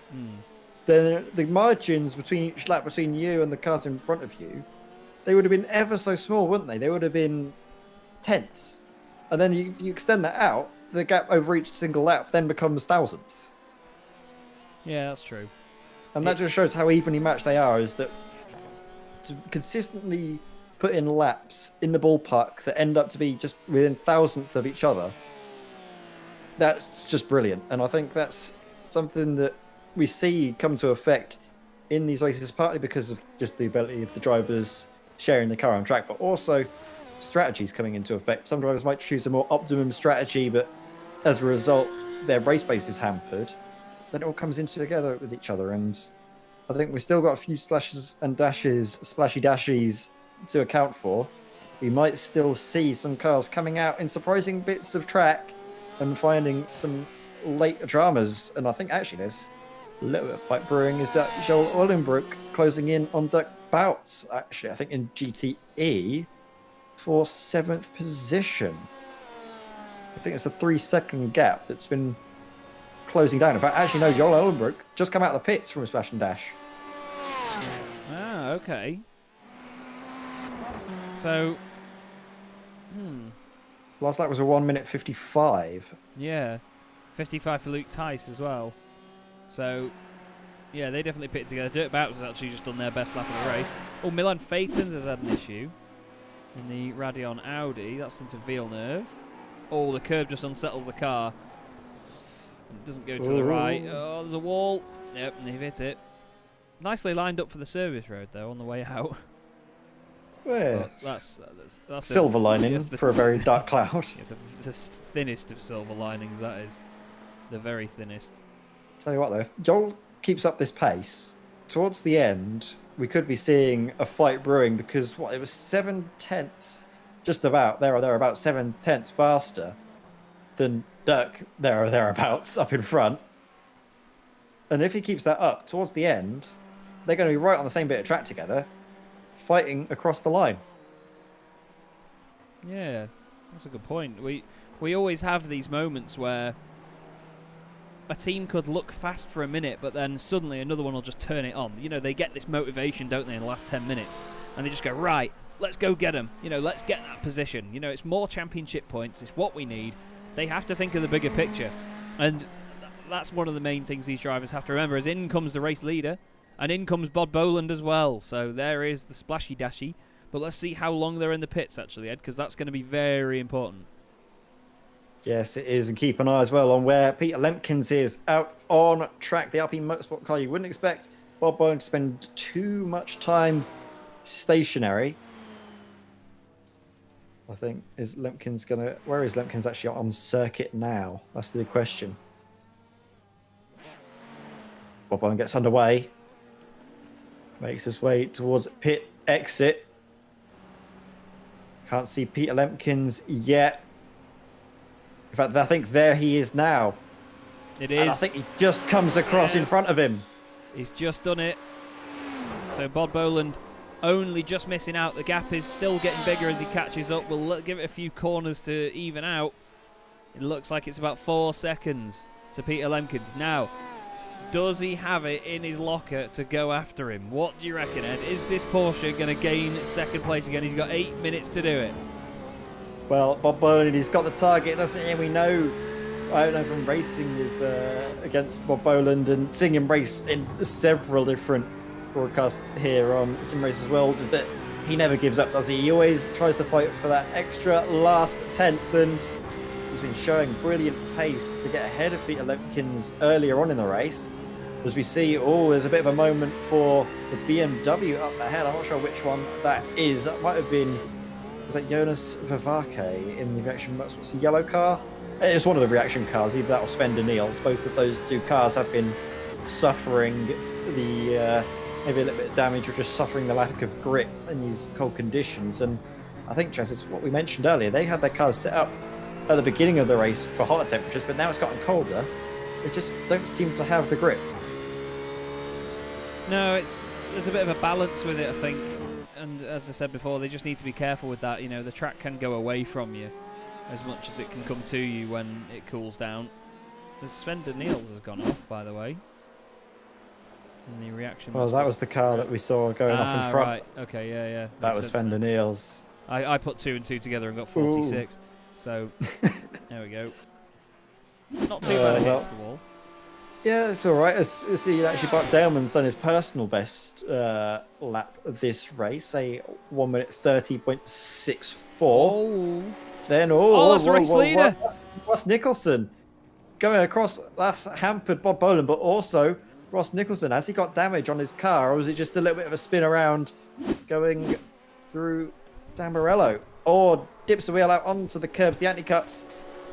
then the margins between each lap between you and the cars in front of you, they would have been ever so small, wouldn't they? They would have been tenths. And then you extend that out, the gap over each single lap then becomes thousands. Yeah, that's true. And that just shows how evenly matched they are, is that to consistently put in laps in the ballpark that end up to be just within thousandths of each other, that's just brilliant. And I think that's something that we see come to effect in these races, partly because of just the ability of the drivers sharing the car on track, but also strategies coming into effect. Some drivers might choose a more optimum strategy, but as a result, their race pace is hampered. Then it all comes into together with each other, and I think we've still got a few splashes and dashes, splashy dashies to account for. We might still see some cars coming out in surprising bits of track and finding some late dramas. And I think actually there's a little bit of fight brewing. Is that Joel Olenbrook closing in on Dirk Bouts, actually, I think in GTE for 7th position. I think it's a 3-second gap that's been closing down. In fact, actually, no, Joel Olenbrook just come out of the pits from a splash and dash. Ah, okay. So, Last lap was a 1 minute 55. Yeah, 55 for Luke Tice as well. So, yeah, they definitely pitted together. Dirk Bouts has actually just done their best lap of the race. Oh, Milan Phaetons has had an issue in the Radeon Audi. That's into Villeneuve. Oh, the curb just unsettles the car. It doesn't go to the right. Oh, there's a wall. Yep, and they've hit it. Nicely lined up for the service road, though, on the way out. Well, that's silver lining for a very dark cloud. It's the thinnest of silver linings, that is. The very thinnest. Tell you what, though, if Joel keeps up this pace, towards the end, we could be seeing a fight brewing, because it was 7 tenths, just about, there or thereabouts, 7 tenths faster than Dirk, there or thereabouts, up in front. And if he keeps that up towards the end, they're going to be right on the same bit of track together, fighting across the line. Yeah, that's a good point. We always have these moments where a team could look fast for a minute, but then suddenly another one will just turn it on. They get this motivation, don't they, in the last 10 minutes, and they just go, right, let's go get them. Let's get that position. It's more championship points. It's what we need. They have to think of the bigger picture, and that's one of the main things these drivers have to remember. As in comes the race leader, and in comes Bob Boland as well. So there is the splashy dashy. But let's see how long they're in the pits, actually, Ed, because that's going to be very important. Yes, it is, and keep an eye as well on where Peter Lemkins is out on track. The Alpine Motorsport car, you wouldn't expect Bob Boland to spend too much time stationary. I think, where is Lemkins actually on circuit now? That's the question. Bob Boland gets underway. Makes his way towards pit exit. Can't see Peter Lemkins yet. In fact, I think there he is now. It is. And I think he just comes across in front of him. He's just done it. So Bob Boland only just missing out. The gap is still getting bigger as he catches up. We'll give it a few corners to even out. It looks like it's about 4 seconds to Peter Lemkins. Now, does he have it in his locker to go after him? What do you reckon, Ed? Is this Porsche going to gain second place again? He's got 8 minutes to do it. Well, Bob Boland, he's got the target, doesn't he? We know, I don't know, from racing with against Bob Boland and seeing him race in several different broadcasts here on Sim Race as well, is that he never gives up, does he? He always tries to fight for that extra last tenth, and he's been showing brilliant pace to get ahead of Peter Lemkins earlier on in the race. As we see, there's a bit of a moment for the BMW up ahead. I'm not sure which one that is. That might have been was that Jonas Vivake in the reaction? What's the yellow car? It's one of the reaction cars. Either that or Sven de Niels. Both of those two cars have been suffering the maybe a little bit of damage or just suffering the lack of grip in these cold conditions. And I think, Chess, is what we mentioned earlier. They had their cars set up at the beginning of the race for hotter temperatures, but now it's gotten colder. They just don't seem to have the grip. No, there's a bit of a balance with it, I think. And as I said before, they just need to be careful with that. You know, the track can go away from you as much as it can come to you when it cools down. The Sven de Niels has gone off, by the way. And the reaction. Well, that was the car that we saw going off in front. Right. Okay, yeah. That was Sven de Niels. I put 2 and 2 together and got 46. Ooh. So, there we go. Not too bad against the wall. Yeah, it's all right. As he actually, Bart Daleman's done his personal best lap of this race, a 1 minute 30.64. Oh. Then, that's the race leader. Ross Nicholson going across. That's hampered Bob Boland, but also Ross Nicholson. Has he got damage on his car, or was it just a little bit of a spin around going through Tamburello? Or dips the wheel out onto the curbs, the anti-cuts,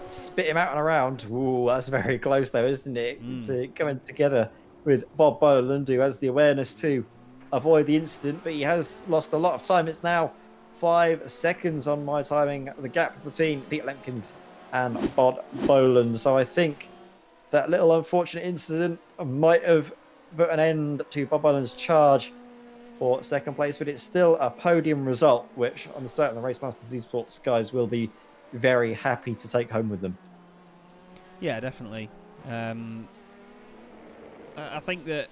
spit him out and around. Ooh, that's very close though, isn't it? To coming together with Bob Boland, who has the awareness to avoid the incident, but he has lost a lot of time. It's now 5 seconds on my timing, the gap between Peter Lemkins and Bob Boland. So I think that little unfortunate incident might have put an end to Bob Boland's charge for second place, but it's still a podium result, which I'm certain the Racemasters Esports guys will be very happy to take home with them. Yeah, definitely. I think that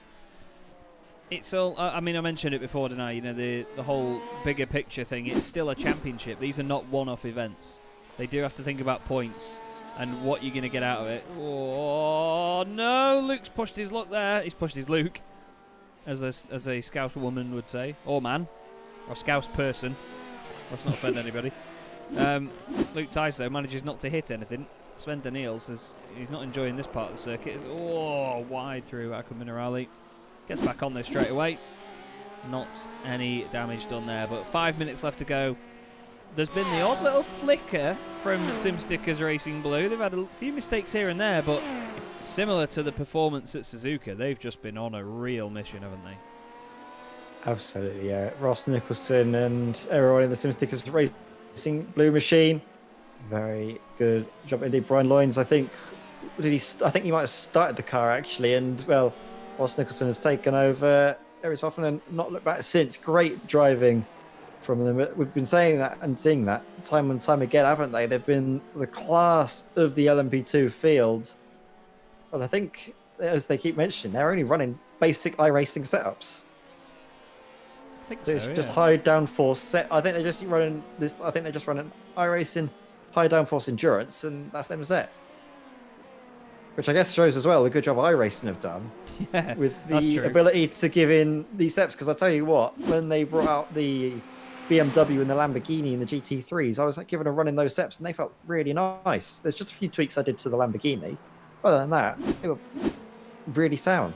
it's all. I mean, I mentioned it before, didn't I? You know, the whole bigger picture thing. It's still a championship. These are not one-off events. They do have to think about points and what you're going to get out of it. Oh no, Luke's pushed his luck there. He's pushed his Luke, as a Scouse woman would say, or man, or Scouse person. Let's not offend anybody. Luke Tice, though, manages not to hit anything. Sven de Niels, he's not enjoying this part of the circuit. It's wide through Aqua Minerale. Gets back on there straight away. Not any damage done there, but 5 minutes left to go. There's been the odd little flicker from SimStickers Racing Blue. They've had a few mistakes here and there, but similar to the performance at Suzuka, they've just been on a real mission, haven't they? Absolutely, yeah. Ross Nicholson and everyone in the SimStickers Racing Blue machine, very good job indeed. Brian Loynes, I think he might have started the car actually, and well, Ross Nicholson has taken over every so often and not looked back since. Great driving from them. We've been saying that and seeing that time and time again, haven't they? They've been the class of the LMP2 field. But I think, as they keep mentioning, they're only running basic iRacing setups. I think it's so, just yeah. high downforce set. I think they're just running this. I think they're just running iRacing, high downforce endurance, and that's them set. Which I guess shows as well the good job iRacing have done with the ability to give in these steps. Because I tell you what, when they brought out the BMW and the Lamborghini and the GT3s, I was like giving a run in those steps, and they felt really nice. There's just a few tweaks I did to the Lamborghini. Other than that, they were really sound.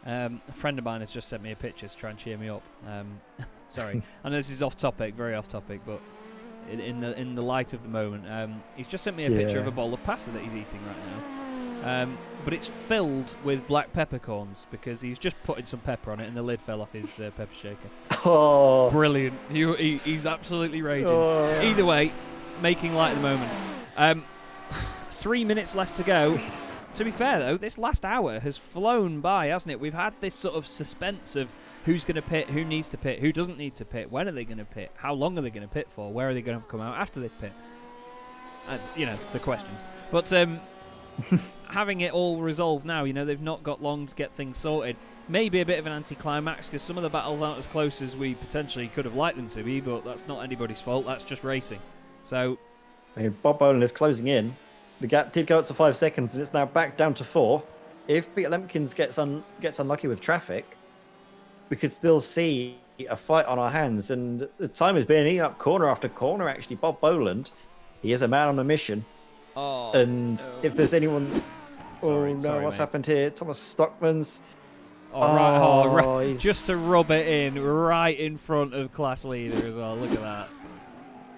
A friend of mine has just sent me a picture to try and cheer me up. Sorry, I know this is off topic, very off topic, but in the light of the moment, he's just sent me a picture of a bowl of pasta that he's eating right now. But it's filled with black peppercorns because he's just putting some pepper on it and the lid fell off his pepper shaker. Oh, brilliant! He's absolutely raging. Oh. Either way, making light of the moment. 3 minutes left to go. To be fair, though, this last hour has flown by, hasn't it? We've had this sort of suspense of who's going to pit, who needs to pit, who doesn't need to pit, when are they going to pit, how long are they going to pit for, where are they going to come out after they pit? You know, the questions. But having it all resolved now, you know, they've not got long to get things sorted. Maybe a bit of an anticlimax because some of the battles aren't as close as we potentially could have liked them to be, but that's not anybody's fault. That's just racing. So, I mean, Bob Boland is closing in. The gap did go up to 5 seconds, and it's now back down to 4. If Peter Lemkins gets unlucky with traffic, we could still see a fight on our hands. And the time has been eating up corner after corner, actually. Bob Boland, he is a man on a mission. Oh, and if there's anyone... Sorry, what's mate. happened here? Thomas Stockman's... Right. he's... just to rub it in right in front of class leader as well. Look at that.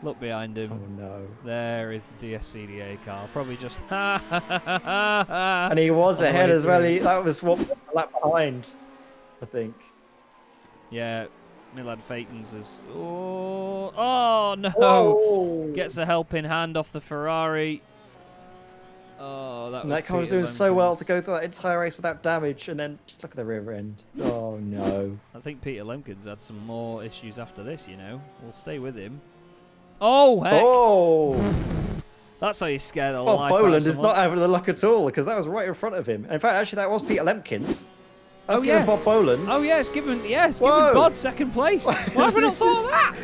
Look behind him. Oh, no. There is the DSCDA car. Probably just... And he was ahead as well. That was what a lap behind, I think. Yeah, Milan Phaetons is... Oh, no! Whoa. Gets a helping hand off the Ferrari. Oh, that was... And that car was doing so well to go through that entire race without damage, and then just look at the rear end. Oh, no. I think Peter Lemkins had some more issues after this, you know. We'll stay with him. Oh, heck! Oh! That's how you scare the Bob life out of Boland is someone. not having the luck at all, because that was right in front of him. In fact, actually, that was Peter Lemkins. That's given Bob Boland. Oh, yeah, it's given Bod second place. Why have we not thought of that?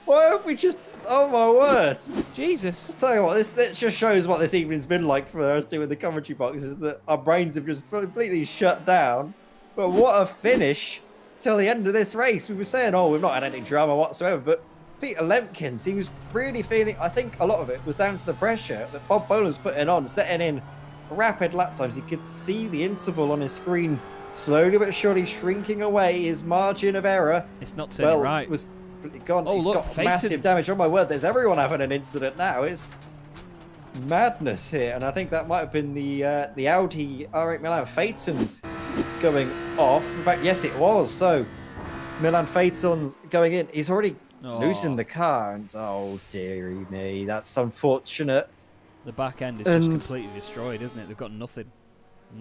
Why have we just... Oh, my word. Jesus. I'll tell you what, this just shows what this evening's been like for us two in the commentary box, is that our brains have just completely shut down. But what a finish till the end of this race. We were saying, oh, we've not had any drama whatsoever, but Peter Lemkins, he was really feeling... I think a lot of it was down to the pressure that Bob Boland was putting on, setting in rapid lap times. He could see the interval on his screen slowly but surely shrinking away. His margin of error... It's not turning right. was gone. Oh, He's look, got Phaetons. massive damage. Oh my word, there's everyone having an incident now. It's madness here, and I think that might have been the Audi R8 Milan Phaetons going off. In fact, yes, it was. So Milan Phaetons going in. He's already losing the car, and oh dearie me, that's unfortunate. The back end is just completely destroyed, isn't it? They've got nothing.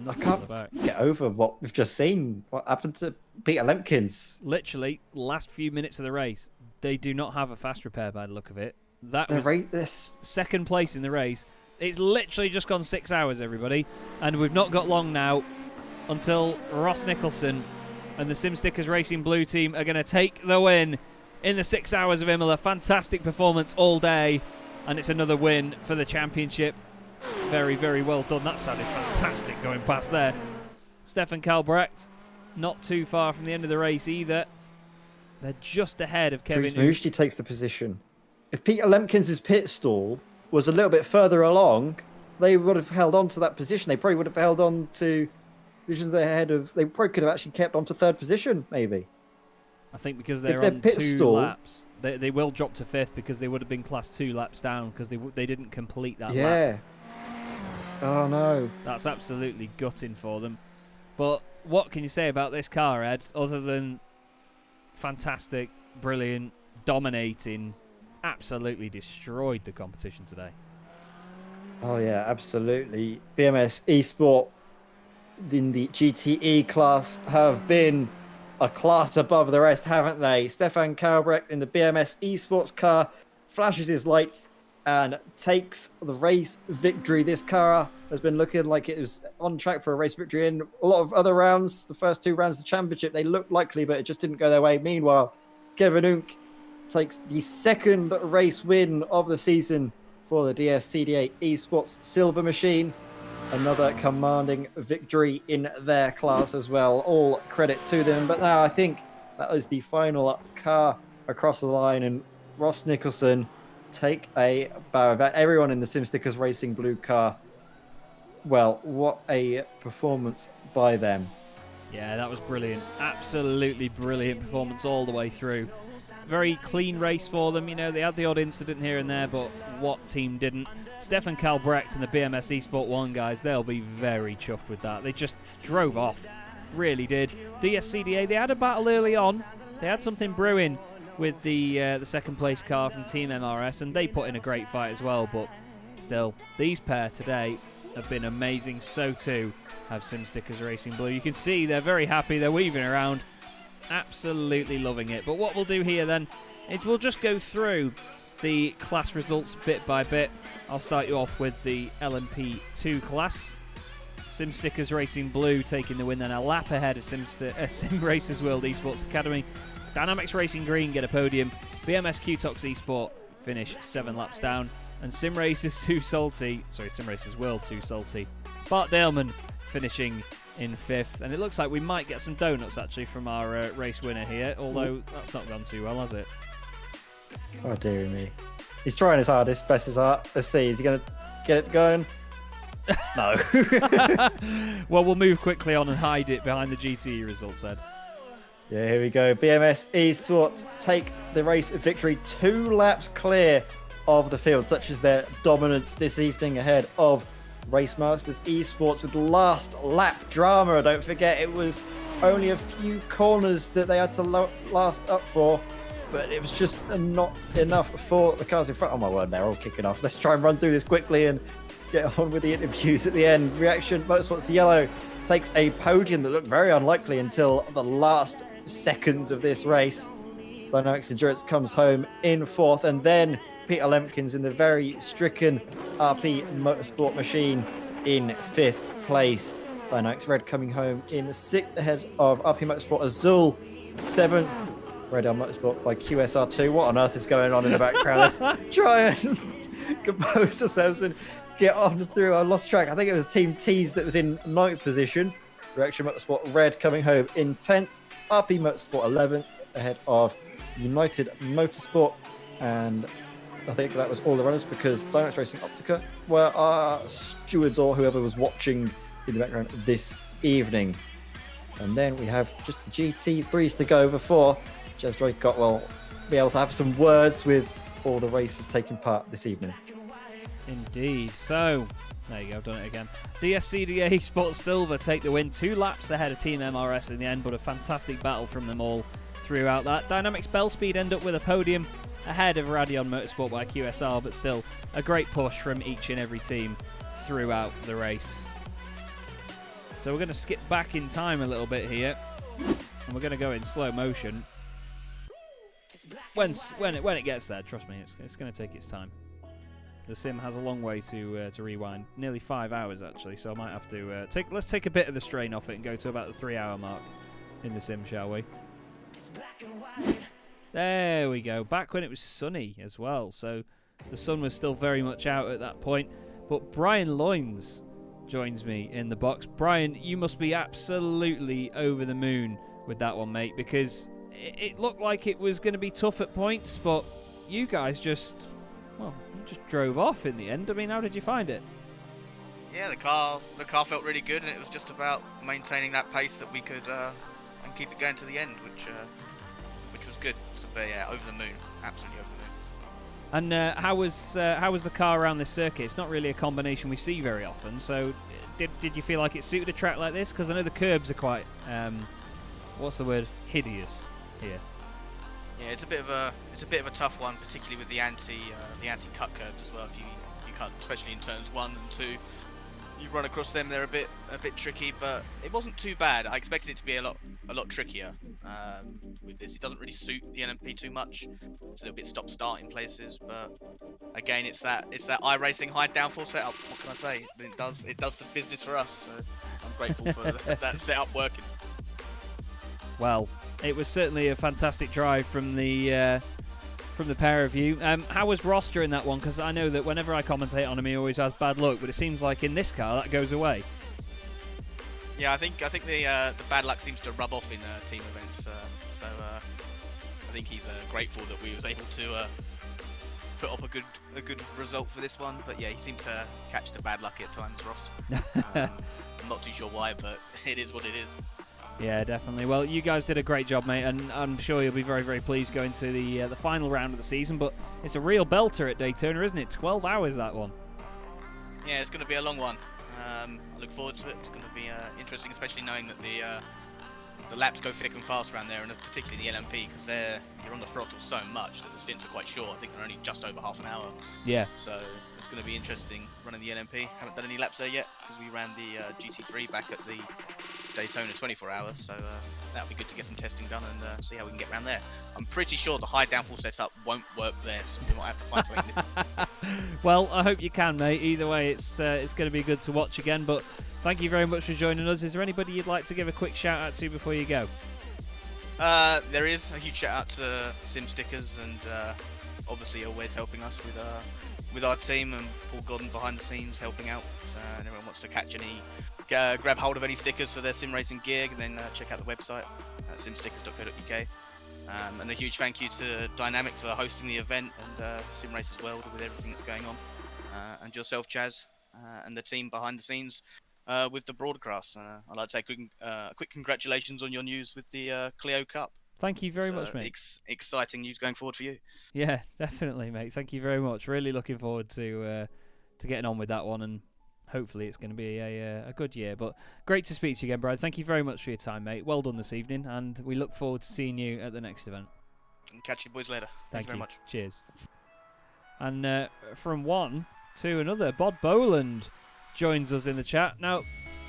I can't get over what we've just seen. What happened to Peter Lemkins? Literally, last few minutes of the race, they do not have a fast repair by the look of it. That was second place in the race. It's literally just gone 6 hours, everybody. And we've not got long now until Ross Nicholson and the SimStickers Racing Blue team are going to take the win in the 6 hours of Imola. Fantastic performance all day. And it's another win for the championship. Very, very well done. That sounded fantastic going past there. Stefan Kalbrecht, not too far from the end of the race either. They're just ahead of Kevin. Moushti takes the position. If Peter Lemkins' pit stall was a little bit further along, they would have held on to that position. They probably would have held on to positions ahead of... They probably could have actually kept on to third position, maybe. I think because they're on two laps. They will drop to fifth because they would have been class 2 laps down because they didn't complete that lap. Yeah. Oh, no. That's absolutely gutting for them. But what can you say about this car, Ed, other than fantastic, brilliant, dominating, absolutely destroyed the competition today? Oh, yeah, absolutely. BMS eSport in the GTE class have been a class above the rest, haven't they? Stefan Kalbrecht in the BMS eSports car flashes his lights and takes the race victory. This car has been looking like it was on track for a race victory in a lot of other rounds. The first 2 rounds of the championship, they looked likely, but it just didn't go their way. Meanwhile, Kevin Unk takes the second race win of the season for the DSCDA Esports Silver Machine. Another commanding victory in their class as well. All credit to them. But now I think that is the final car across the line, and Ross Nicholson take a bow. In fact, everyone in the SimStickers Racing Blue car, well, what a performance by them. Yeah, that was brilliant. Absolutely brilliant performance all the way through. Very clean race for them. You know, they had the odd incident here and there, but what team didn't? Stefan Kalbrecht and the BMS eSport 1 guys, they'll be very chuffed with that. They just drove off. Really did. DSCDA, they had a battle early on. They had something brewing with the second place car from Team MRS, and they put in a great fight as well, but still, these pair today have been amazing. So too have SimStickers Racing Blue. You can see they're very happy. They're weaving around. Absolutely loving it. But what we'll do here then is we'll just go through the class results bit by bit. I'll start you off with the LMP2 class. SimStickers Racing Blue taking the win, then a lap ahead of Sim Racers World Esports Academy. DynamiXX Racing Green get a podium. BMS QTOX Esport finish 7 laps down. And Sim Racers World 2 Salty. Bart Daleman finishing in 5th. And it looks like we might get some donuts actually from our race winner here, although that's not gone too well, has it? Oh, dearie me. He's trying his hardest, best his heart. Let's see, is he going to get it going? No. Well, we'll move quickly on and hide it behind the GTE results, Ed. Yeah, here we go. BMS Esports take the race victory 2 laps clear of the field, such as their dominance this evening ahead of Race Masters Esports with last lap drama. Don't forget, it was only a few corners that they had to last up for, but it was just not enough for the cars in front. Oh my word, they're all kicking off. Let's try and run through this quickly and get on with the interviews at the end. Reaction Motorsports Yellow takes a podium that looked very unlikely until the last seconds of this race. DynamiXX Endurance comes home in 4th, and then Peter Lemkins in the very stricken RP Motorsport machine in 5th place. DynamiXX Red coming home in 6th ahead of RP Motorsport Azul, 7th. Radar Motorsport by QSR2. What on earth is going on in the background? Let's try and compose ourselves and get on through. I lost track. I think it was Team T's that was in 9th position. Reaction Motorsport Red coming home in 10th. RP Motorsport 11th ahead of United Motorsport. And I think that was all the runners because DynamiXX Racing Optica were our stewards or whoever was watching in the background this evening. And then we have just the GT3s to go before Jez Draycott will be able to have some words with all the races taking part this evening. Indeed. So, there you go, done it again. DSCDA Sports Silver take the win, 2 laps ahead of Team MRS in the end, but a fantastic battle from them all throughout that. DynamiXX Bellspeed end up with a podium ahead of Radeon Motorsport by QSR, but still a great push from each and every team throughout the race. So we're going to skip back in time a little bit here, and we're going to go in slow motion. When it gets there, trust me, it's going to take its time. The sim has a long way to rewind, nearly 5 hours actually. So I might have to let's take a bit of the strain off it and go to about the 3-hour mark in the sim, shall we? There we go. Back when it was sunny as well, so the sun was still very much out at that point. But Brian Loynes joins me in the box. Brian, you must be absolutely over the moon with that one, mate, because it looked like it was going to be tough at points, but you guys just drove off in the end. I mean, how did you find it? Yeah, the car felt really good, and it was just about maintaining that pace that we could and keep it going to the end, which was good. So yeah, over the moon, absolutely over the moon. And how was the car around this circuit? It's not really a combination we see very often. So did you feel like it suited a track like this? Because I know the curbs are quite what's the word? Hideous here. Yeah, it's a bit of a tough one, particularly with the anti-cut curves as well. If you cut, especially in turns 1 and 2, you run across them. They're a bit tricky, but it wasn't too bad. I expected it to be a lot trickier with this. It doesn't really suit the LMP too much. It's a little bit stop-start in places, but again, it's that iRacing high downforce setup. What can I say? It does the business for us. So I'm grateful for that setup working. Well, it was certainly a fantastic drive from the pair of you. How was Ross during that one? Because I know that whenever I commentate on him, he always has bad luck, but it seems like in this car that goes away. Yeah, I think the bad luck seems to rub off in team events. So I think he's grateful that we was able to put up a good result for this one. But yeah, he seems to catch the bad luck at times, Ross. I'm not too sure why, but it is what it is. Yeah, definitely. Well, you guys did a great job, mate, and I'm sure you'll be very, very pleased going to the final round of the season. But it's a real belter at Daytona, isn't it? 12 hours, that one. Yeah, it's going to be a long one. I look forward to it. It's going to be interesting, especially knowing that the laps go thick and fast around there, and particularly the LMP, because you're on the throttle so much that the stints are quite short. I think they're only just over half an hour. Yeah. So it's going to be interesting running the LMP. Haven't done any laps there yet because we ran the GT3 back at the Daytona 24 hours, so that'll be good to get some testing done and see how we can get around there. I'm pretty sure the high downforce setup won't work there, so we might have to find something different. Well, I hope you can, mate. Either way, it's going to be good to watch again, but thank you very much for joining us. Is there anybody you'd like to give a quick shout out to before you go? There is a huge shout out to Sim Stickers, and obviously always helping us with our team, and Paul Godden behind the scenes helping out, and everyone wants to grab hold of any stickers for their sim racing gear, and then check out the website simstickers.co.uk. And a huge thank you to DynamiXX for hosting the event, and Sim Racers World with everything that's going on, and yourself, Chaz, and the team behind the scenes with the broadcast. I'd like to say a quick congratulations on your news with the Clio Cup. Thank you very much, mate. Exciting news going forward for you. Yeah, definitely, mate. Thank you very much. Really looking forward to getting on with that one, and hopefully it's going to be a good year. But great to speak to you again, Brad. Thank you very much for your time, mate. Well done this evening, and we look forward to seeing you at the next event. And catch you boys later. Thank you very much. Cheers. And from one to another, Bod Boland joins us in the chat. Now,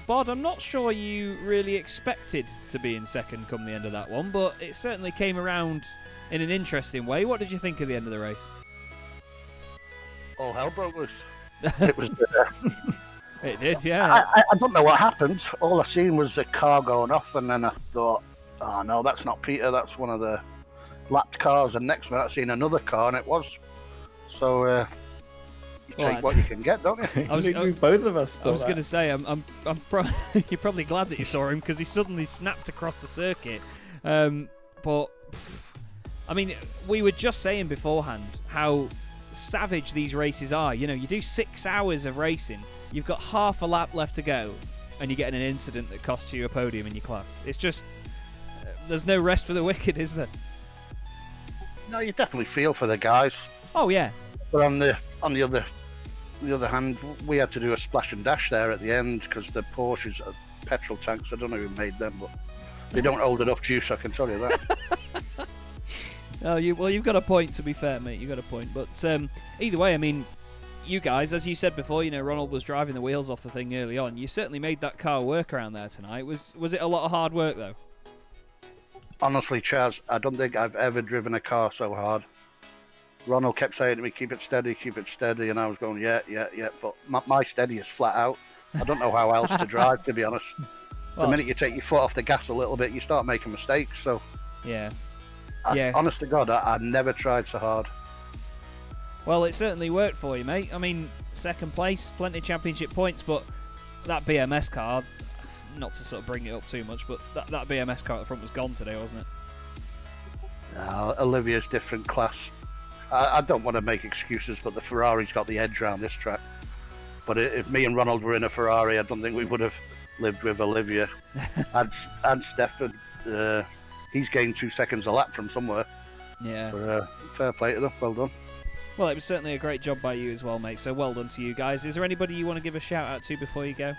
Bod, I'm not sure you really expected to be in second come the end of that one, but it certainly came around in an interesting way. What did you think of the end of the race? All hell broke loose. It was. It did, yeah. I don't know what happened. All I seen was a car going off, and then I thought, oh no, that's not Peter. That's one of the lapped cars. And next minute I seen another car, and it was. So you take what you can get, don't you? Both of us. I was going to say, you're probably glad that you saw him because he suddenly snapped across the circuit. But I mean, we were just saying beforehand how savage these races are. You know, you do 6 hours of racing, you've got half a lap left to go, and you get in an incident that costs you a podium in your class. It's just there's no rest for the wicked, is there? No, you definitely feel for the guys. Oh yeah. But on the other hand, we had to do a splash and dash there at the end because the Porsches are petrol tanks. I don't know who made them, but they don't hold enough juice, I can tell you that. Oh, you've got a point, to be fair, mate. You've got a point. But either way, I mean, you guys, as you said before, you know, Ronald was driving the wheels off the thing early on. You certainly made that car work around there tonight. Was it a lot of hard work, though? Honestly, Chaz, I don't think I've ever driven a car so hard. Ronald kept saying to me, keep it steady, and I was going, yeah, but my steady is flat out. I don't know how else to drive, to be honest. The minute you take your foot off the gas a little bit, you start making mistakes, so... Yeah. Honest to God, I never tried so hard. Well, it certainly worked for you, mate. I mean, second place, plenty of championship points, but that BMS car, not to sort of bring it up too much, but that BMS car at the front was gone today, wasn't it? Olivia's different class. I don't want to make excuses, but the Ferrari's got the edge around this track. But if me and Ronald were in a Ferrari, I don't think we would have lived with Olivia. and Stefan, he's gained 2 seconds a lap from somewhere. Yeah. But, fair play to them. Well done. Well, it was certainly a great job by you as well, mate. So well done to you guys. Is there anybody you want to give a shout out to before you go?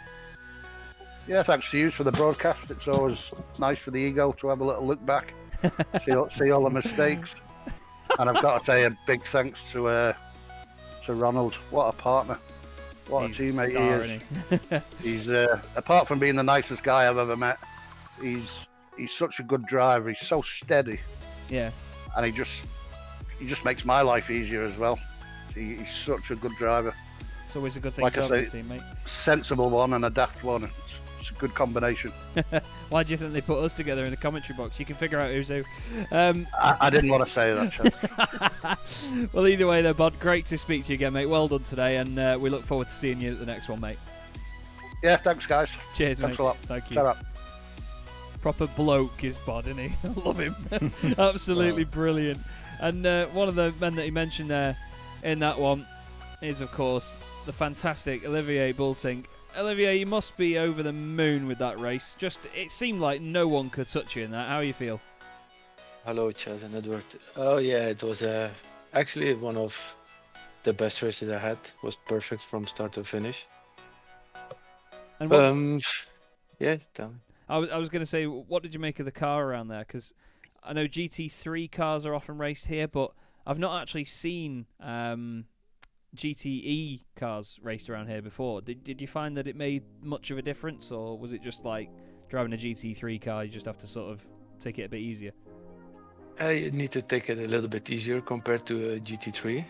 Yeah, thanks to you for the broadcast. It's always nice for the ego to have a little look back, see all the mistakes. And I've got to say a big thanks to Ronald. What a partner. What He's a teammate star, he is. He's apart from being the nicest guy I've ever met, he's such a good driver. He's so steady. Yeah. And he just makes my life easier as well. He's such a good driver. It's always a good thing like to have I a say, team, mate. Sensible one and a daft one. It's a good combination. Why do you think they put us together in the commentary box? You can figure out who's who. I didn't want to say that, Chad. Well, either way, though, Bod, great to speak to you again, mate. Well done today, and we look forward to seeing you at the next one, mate. Yeah, thanks, guys. Cheers, thanks mate. a lot. Thank you. Shut up. Proper bloke is Bod, isn't he? I love him. Absolutely brilliant. And one of the men that he mentioned there in that one is, of course, the fantastic Olivier Bultink. Olivier, you must be over the moon with that race. It seemed like no one could touch you in that. How you feel? Hello, Chaz and Edward. Oh yeah, it was actually one of the best races I had. It was perfect from start to finish. And yeah, tell me. I was going to say, what did you make of the car around there? Because I know GT3 cars are often raced here, but I've not actually seen GTE cars raced around here before. Did you find that it made much of a difference, or was it just like driving a GT3 car, you just have to sort of take it a bit easier? I need to take it a little bit easier compared to a GT3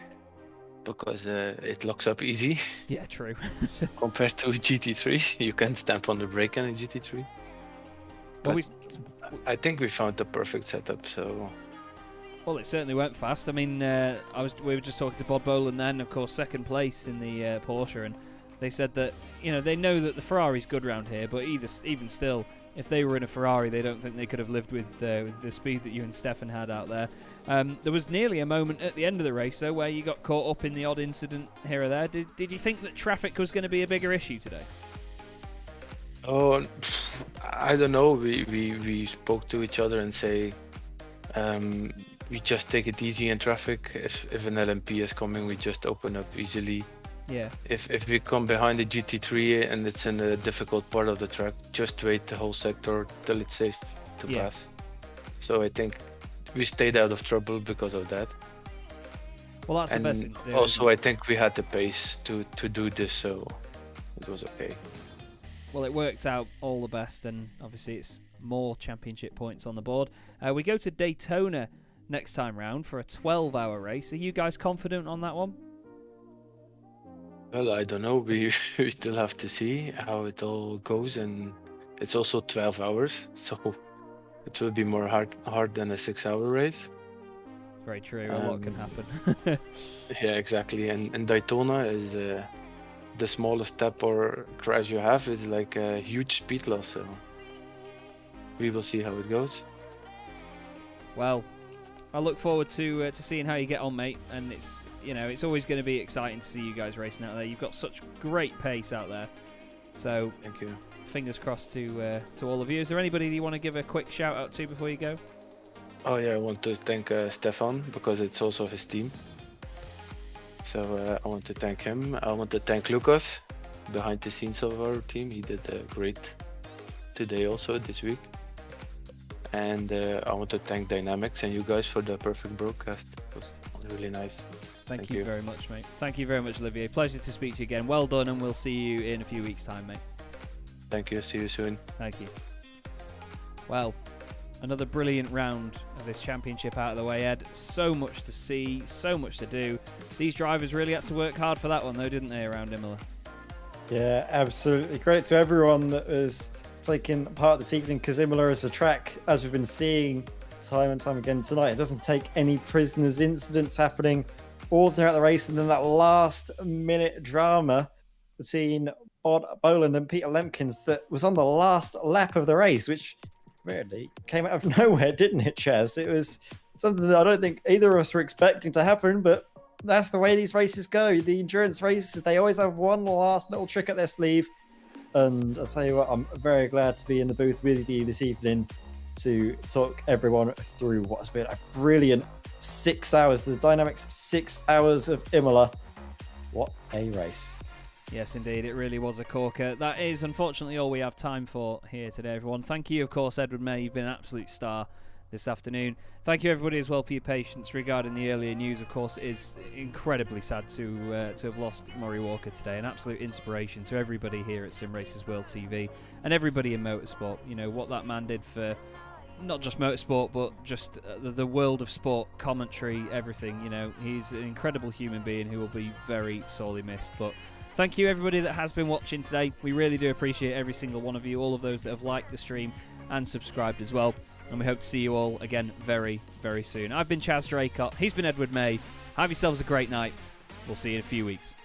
because it locks up easy. Yeah, true. Compared to a GT3, you can stamp on the brake in a GT3. But I think we found the perfect setup, so... Well, it certainly went fast. I mean, we were just talking to Bod Boland then, of course, second place in the Porsche, and they said that, you know, they know that the Ferrari's good round here, but even still, if they were in a Ferrari, they don't think they could have lived with the speed that you and Stefan had out there. There was nearly a moment at the end of the race, though, where you got caught up in the odd incident here or there. Did you think that traffic was going to be a bigger issue today? Oh, I don't know. We spoke to each other and say we just take it easy in traffic. If an LMP is coming, we just open up easily. Yeah. If we come behind the GT3 and it's in a difficult part of the track, just wait the whole sector till it's safe to pass. So I think we stayed out of trouble because of that. Well, that's the best thing to do. Also, I think we had the pace to do this, so it was okay. Well, it worked out all the best, and obviously it's more championship points on the board. We go to Daytona next time round for a 12-hour race. Are you guys confident on that one? Well, I don't know. We still have to see how it all goes, and it's also 12 hours, so it will be more hard than a 6-hour race. Very true. A lot can happen. Yeah, exactly. And Daytona is the smallest step or crash you have is like a huge speed loss. So we will see how it goes. Well, I look forward to seeing how you get on, mate. And it's it's always going to be exciting to see you guys racing out there. You've got such great pace out there. So thank you. Fingers crossed to all of you. Is there anybody that you want to give a quick shout out to before you go? Oh yeah, I want to thank Stefan because it's also his team. So I want to thank him. I want to thank Lucas, behind the scenes of our team. He did great today also this week. And I want to thank DynamiXX and you guys for the perfect broadcast. It was really nice. Thank you very much, mate. Thank you very much, Olivier. Pleasure to speak to you again. Well done, and we'll see you in a few weeks' time, mate. Thank you. See you soon. Thank you. Well, another brilliant round of this championship out of the way, Ed. So much to see, so much to do. These drivers really had to work hard for that one, though, didn't they, around Imola? Yeah, absolutely. Credit to everyone that was taking part this evening, because Imola is a track, as we've been seeing time and time again tonight, it doesn't take any prisoners. Incidents happening all throughout the race, and then that last-minute drama between Bod Boland and Peter Lemkins that was on the last lap of the race, which really came out of nowhere, didn't it, Chaz? It was something that I don't think either of us were expecting to happen, but that's the way these races go. The endurance races, they always have one last little trick up their sleeve. And I'll tell you what, I'm very glad to be in the booth with you this evening to talk everyone through what's been a brilliant 6 hours, the DynamiXX 6 hours of Imola. What a race. Yes, indeed. It really was a corker. That is, unfortunately, all we have time for here today, everyone. Thank you, of course, Edward May. You've been an absolute star this afternoon. Thank you, everybody, as well, for your patience regarding the earlier news. Of course, it is incredibly sad to have lost Murray Walker today. An absolute inspiration to everybody here at Sim Racers World TV and everybody in motorsport. You know, what that man did for not just motorsport, but just the world of sport, commentary, everything. You know, he's an incredible human being who will be very sorely missed. But thank you, everybody that has been watching today. We really do appreciate every single one of you, all of those that have liked the stream and subscribed as well. And we hope to see you all again very, very soon. I've been Chaz Draycott. He's been Edward May. Have yourselves a great night. We'll see you in a few weeks.